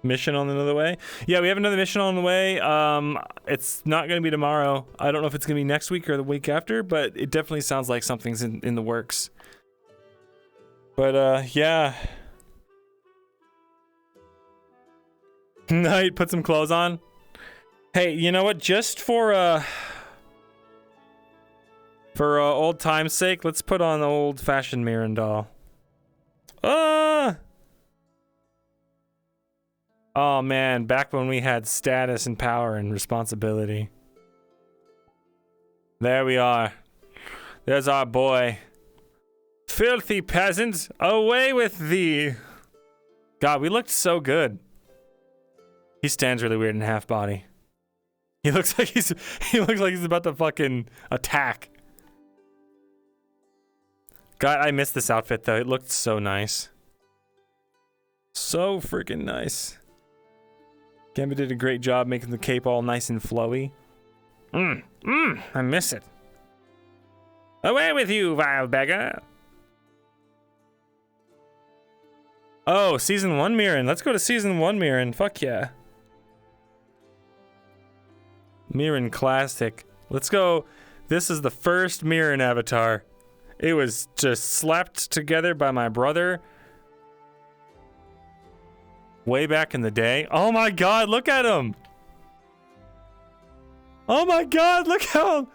Mission on another way? Yeah, we have another mission on the way. It's not gonna be tomorrow. I don't know if it's gonna be next week or the week after, but it definitely sounds like something's in the works. But, yeah. Knight, put some clothes on. Hey, you know what? Just for old time's sake, let's put on the old-fashioned Myrindal. Oh man, back when we had status and power and responsibility. There we are. There's our boy. Filthy peasant, away with thee. God, we looked so good. He stands really weird in half body. He looks like he's about to fucking attack. God, I missed this outfit though. It looked so nice. So freaking nice. Gambit did a great job making the cape all nice and flowy. I miss it. Away with you, vile beggar. Oh, season 1 Myrin. Let's go to season 1 Myrin. Fuck yeah. Myrin Classic. Let's go. This is the first Myrin avatar. It was just slapped together by my brother way back in the day. Oh my god, look at him. Oh my god, look how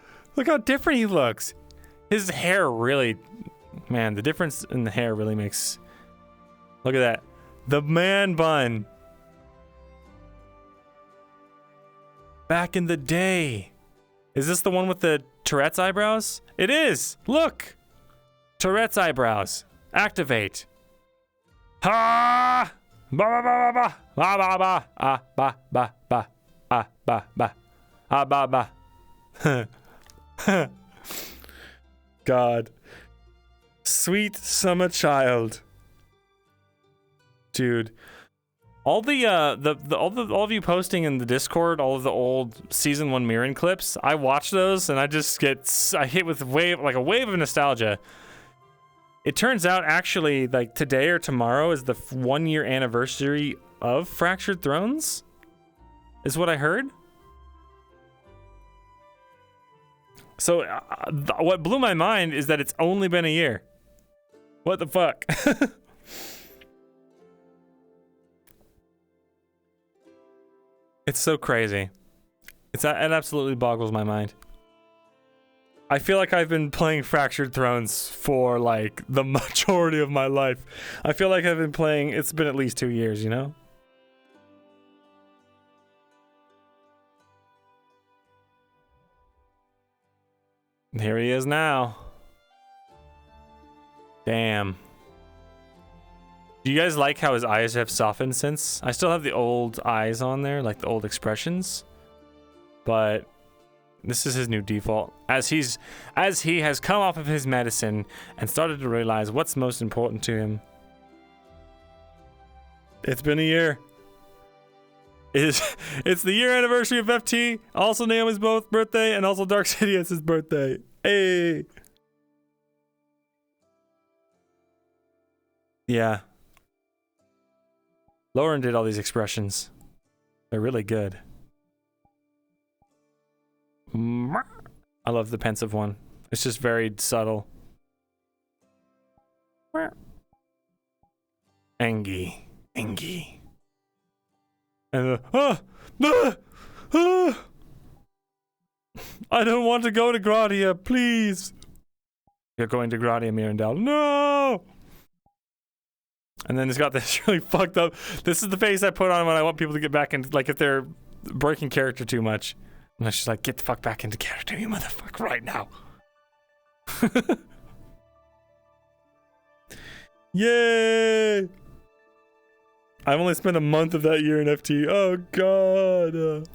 different he looks. His hair really, man, the difference in the hair really makes. Look at that. The man bun. Back in the day. Is this the one with the Tourette's eyebrows? It is. Look. Tourette's eyebrows. Activate. Ha! Ba ba ba ba ba ba ba ah ba ba ba ah ba ba ah ba ba. God. Sweet summer child. Dude. All all of you posting in the Discord, all of the old season 1 Myrin clips, I watch those and I just I hit with a wave of nostalgia. It turns out actually like today or tomorrow is the 1-year anniversary of Fractured Thrones, is what I heard. So what blew my mind is that it's only been a year. What the fuck? It's so crazy. It absolutely boggles my mind. I feel like I've been playing Fractured Thrones for like the majority of my life. I feel like I've been playing, it's been at least 2 years, you know? And here he is now. Damn. Do you guys like how his eyes have softened since? I still have the old eyes on there, like the old expressions. But This is his new default. As he has come off of his medicine and started to realize what's most important to him. It's been a year. It's the year anniversary of FT. Also Naomi's birthday, and also Dark Sidious's birthday. Hey. Yeah. Lauren did all these expressions. They're really good. I love the pensive one. It's just very subtle. Engie. And I don't want to go to Gradia, please. You're going to Gradia, Myrindal. No! And then it's got this really fucked up. This is the face I put on when I want people to get back into, like, if they're breaking character too much. And she's like, get the fuck back into character, you motherfucker, right now. Yay! I've only spent a month of that year in FT. Oh, God.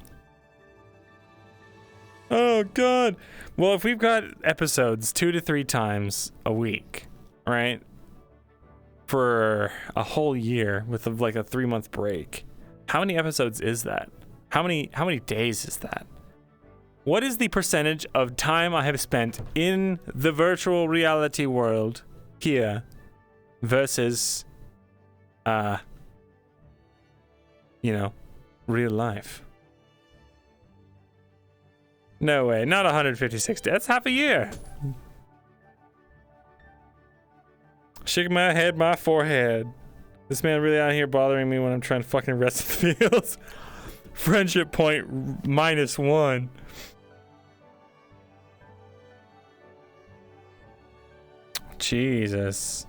Oh, God. Well, if we've got episodes 2 to 3 times a week, right? For a whole year with like a 3-month break. How many episodes is that? How many days is that? What is the percentage of time I have spent in the virtual reality world here versus real life? No way, not 156 days. That's half a year. Shaking my head, my forehead. This man really out here bothering me when I'm trying to fucking rest the fields. Friendship point -1. Jesus.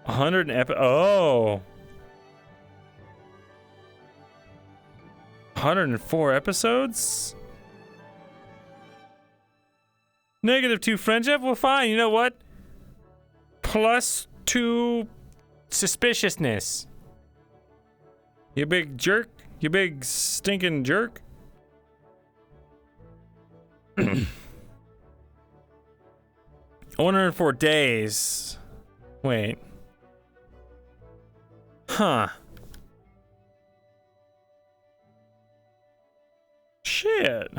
104 episodes? -2 friendship? Well, fine. You know what? +2 suspiciousness. You big jerk. You big stinking jerk. 104 days. Wait. Huh. Shit.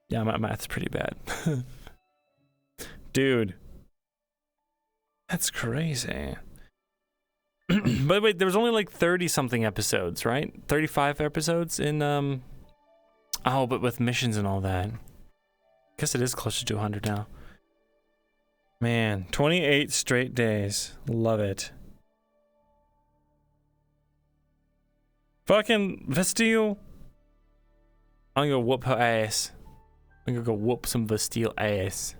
Yeah, my math's pretty bad. Dude. That's crazy. But wait, there was only like 30 something episodes, right? 35 episodes in oh, but with missions and all that. I guess it is closer to 100 now. Man, 28 straight days. Love it. Fucking Vestille. I'm gonna whoop her ass. I'm gonna go whoop some Vestille ass.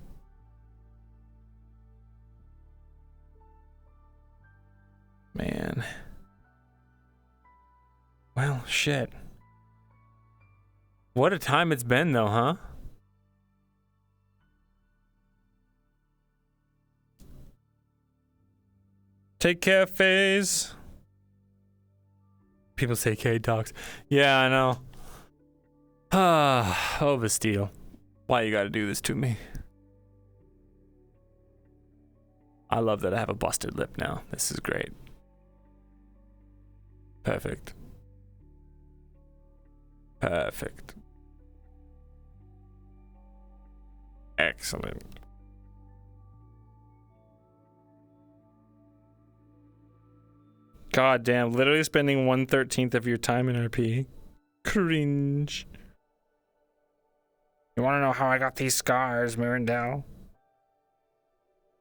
Man. Well, shit. What a time it's been, though, huh? Take care, FaZe. People say K-Talks. Yeah, I know. Oh, Vestille. Why you gotta do this to me? I love that I have a busted lip now. This is great. Perfect. Perfect. Excellent. God damn, literally spending 1/13 of your time in RP. Cringe. You wanna know how I got these scars, Myrindal?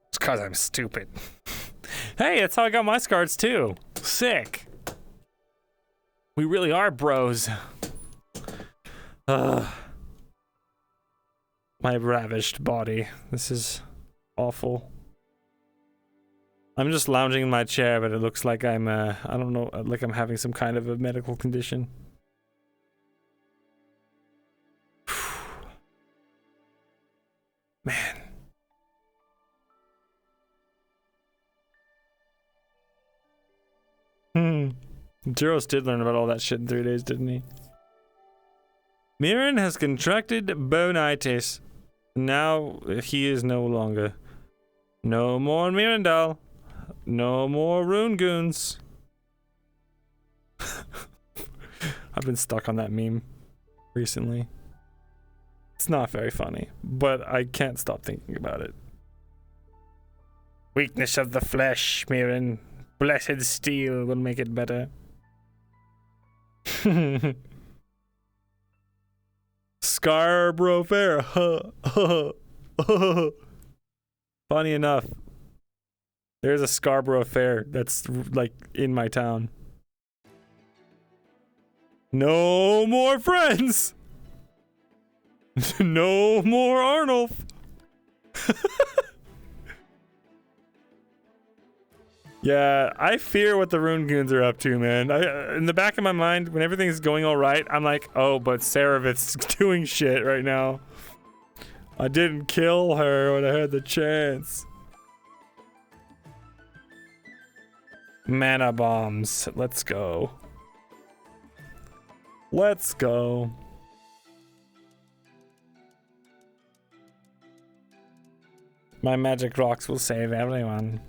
It's cause I'm stupid. Hey, that's how I got my scars too. Sick. We really are bros. My ravished body. This is awful. I'm just lounging in my chair, but it looks like I'm, I don't know, like I'm having some kind of a medical condition. Man. Duros did learn about all that shit in 3 days, didn't he? Mirin has contracted bonitis. Now he is no longer. No more Myrindal. No more rune goons. I've been stuck on that meme recently. It's not very funny, but I can't stop thinking about it. Weakness of the flesh, Mirin. Blessed steel will make it better. Scarborough Fair. Funny enough, there's a Scarborough Fair that's like in my town. No more friends. No more Arnulf. Yeah, I fear what the Rune Goons are up to, man. In the back of my mind, when everything's going all right, I'm like, oh, but Saravith's doing shit right now. I didn't kill her when I had the chance. Mana bombs. Let's go. Let's go. My magic rocks will save everyone.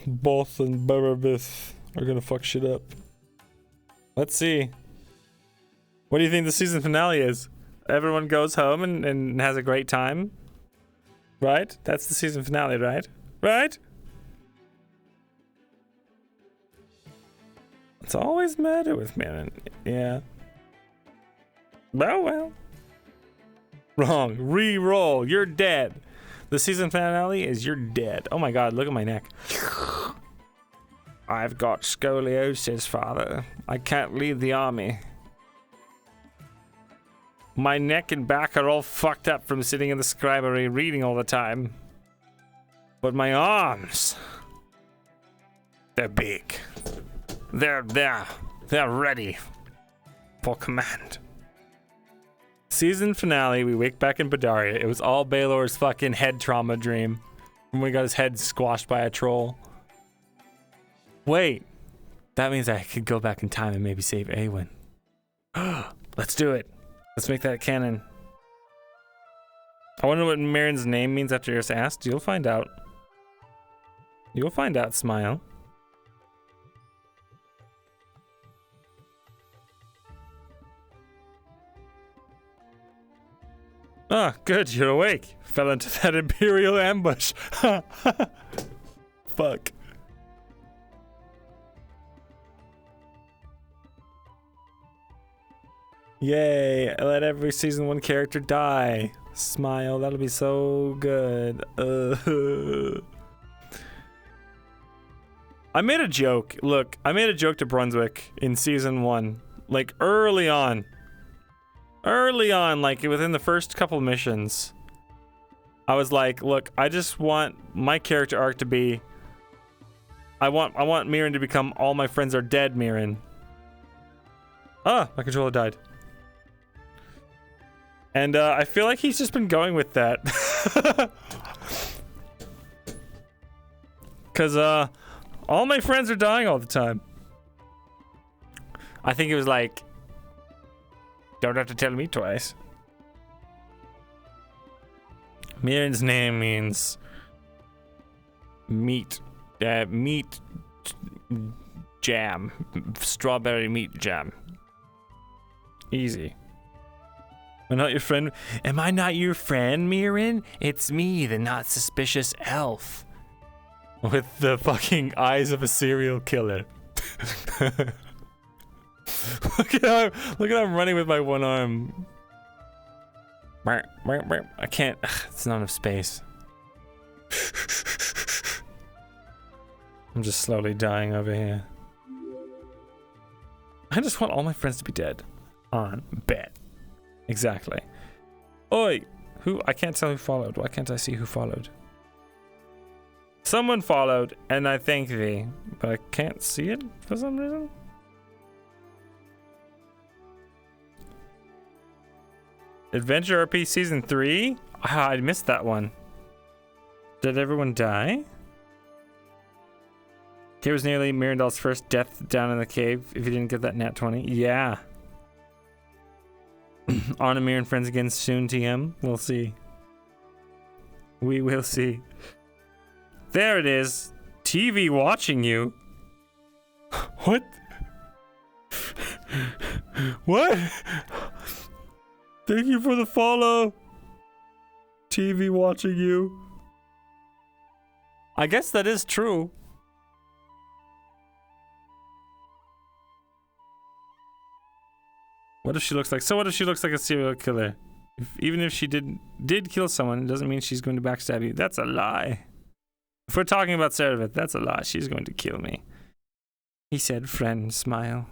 Both and Barabith are gonna fuck shit up. Let's see. What do you think the season finale is? Everyone goes home and has a great time? Right? That's the season finale, right? Right? It's always matter with me. Yeah. Oh well. Wrong. Re-roll. You're dead. The season finale is you're dead. Oh my god, look at my neck. I've got scoliosis, father. I can't leave the army. My neck and back are all fucked up from sitting in the scribery reading all the time. But my arms, they're big. They're ready for command. Season finale, we wake back in Badaria. It was all Baelor's fucking head trauma dream. When we got his head squashed by a troll. Wait. That means I could go back in time and maybe save Awen. Let's do it. Let's make that canon. I wonder what Mirin's name means after you're asked. You'll find out. You'll find out, Smile. Ah, good, you're awake. Fell into that Imperial ambush. Fuck. Yay, let every season 1 character die. Smile, that'll be so good. I made a joke. Look, I made a joke to Brunswick in season 1. Like, early on, like within the first couple missions, I was like, look, I just want my character arc to be, I want Mirin to become all my friends are dead Mirin. Ah, my controller died. And I feel like he's just been going with that. Cause all my friends are dying all the time. I think it was like, don't have to tell me twice. Mirin's name means meat. Meat jam. Strawberry meat jam. Easy. I'm not your friend. Am I not your friend, Mirin? It's me, the not suspicious elf. With the fucking eyes of a serial killer. Look at how I'm running with my one arm. I can't. It's not enough space. I'm just slowly dying over here. I just want all my friends to be dead. On bet. Exactly. Oi! Who? I can't tell who followed. Why can't I see who followed? Someone followed, and I thank thee. But I can't see it for some reason. Adventure RP Season 3? Ah, I missed that one. Did everyone die? It was nearly Myrindal's first death down in the cave. If you didn't get that nat 20. Yeah. On Amir and friends again soon, TM. We'll see. We will see. There it is. TV watching you. What? What? Thank you for the follow. TV watching you. I guess that is true. What if she looks like... So what if she looks like a serial killer? Even if she did kill someone, it doesn't mean she's going to backstab you. That's a lie. If we're talking about Serevith, that's a lie. She's going to kill me. He said, friend, smile.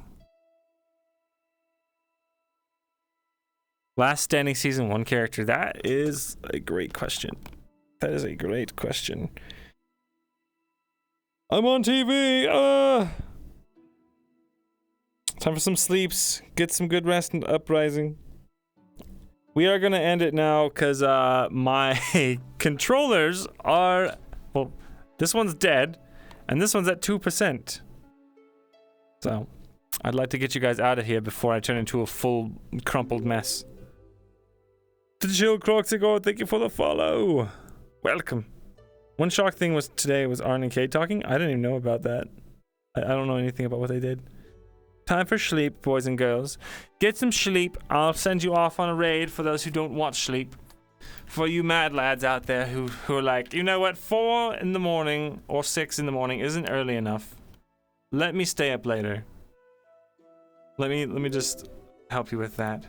Last standing season 1 character. That is a great question. That is a great question. I'm on TV! Time for some sleeps. Get some good rest and uprising. We are gonna end it now because my controllers are... Well, this one's dead, and this one's at 2%. So, I'd like to get you guys out of here before I turn into a full crumpled mess. To Chill Croxigo, thank you for the follow. Welcome. One shock thing was today was Arn and Kate talking. I didn't even know about that. I don't know anything about what they did. Time for sleep, boys and girls. Get some sleep. I'll send you off on a raid for those who don't want sleep. For you mad lads out there who are like, you know what, 4 in the morning or 6 in the morning isn't early enough. Let me stay up later. Let me just help you with that.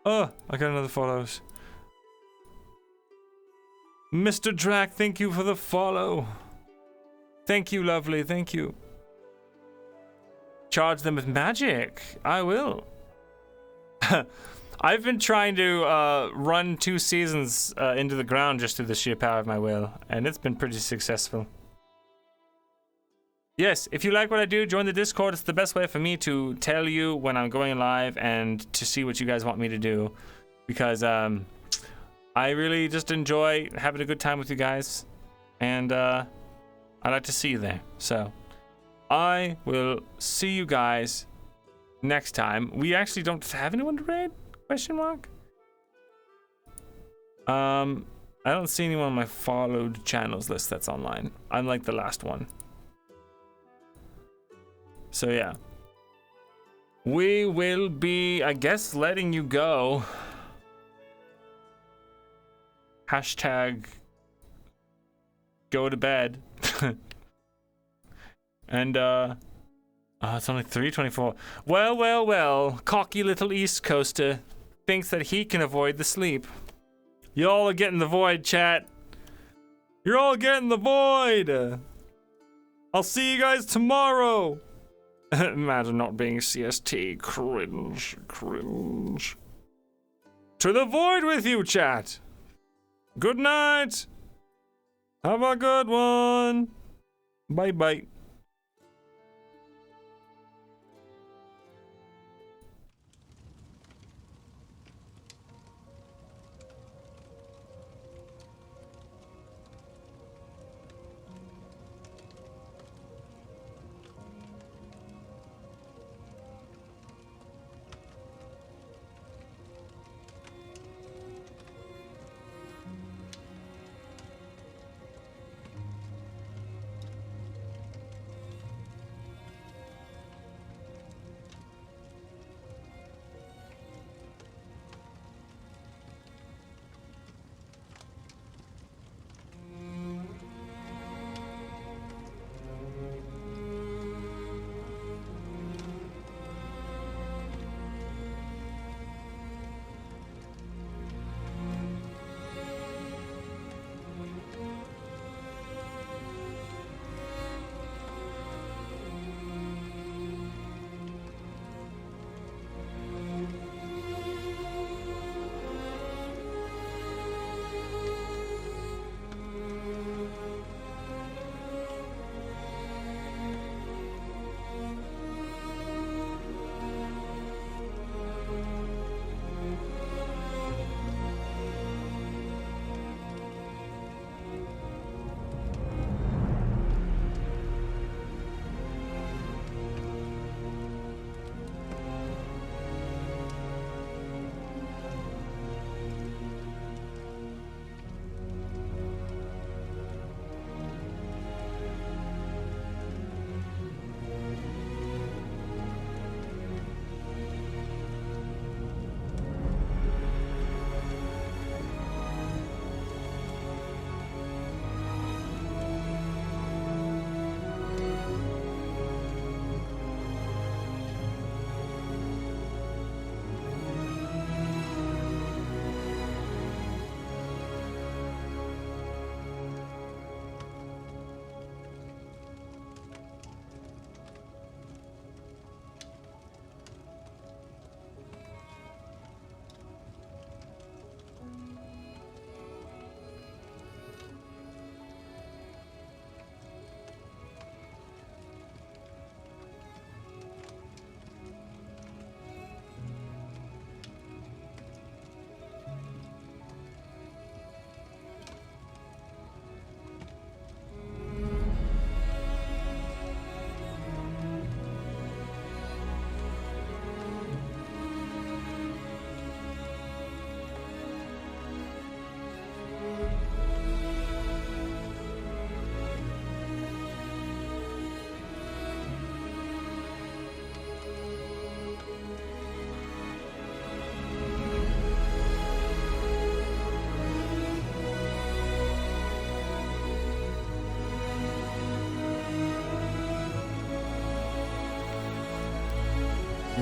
Oh, I got another follows. Mr. Drac, thank you for the follow. Thank you, lovely, thank you. Charge them with magic. I will. I've been trying to run 2 seasons into the ground just through the sheer power of my will, and it's been pretty successful. Yes, if you like what I do, join the Discord. It's the best way for me to tell you when I'm going live and to see what you guys want me to do. Because I really just enjoy having a good time with you guys. And I'd like to see you there. So I will see you guys next time. We actually don't have anyone to raid? Question mark? I don't see anyone on my followed channels list that's online. I'm like the last one. So yeah. We will be, I guess, letting you go. Hashtag go to bed. And it's only 3:24. Well, cocky little East Coaster thinks that he can avoid the sleep. Y'all are getting the void, chat. You're all getting the void. I'll see you guys tomorrow. Imagine not being CST. Cringe. To the void with you, chat. Good night. Have a good one. Bye.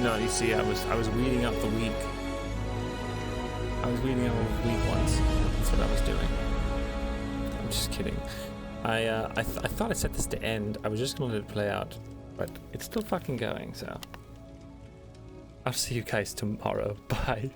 No, you see, I was weeding out the weak. I was weeding out all the weak ones. That's what I was doing. I'm just kidding. I thought I set this to end. I was just gonna let it play out, but it's still fucking going. So I'll see you guys tomorrow. Bye.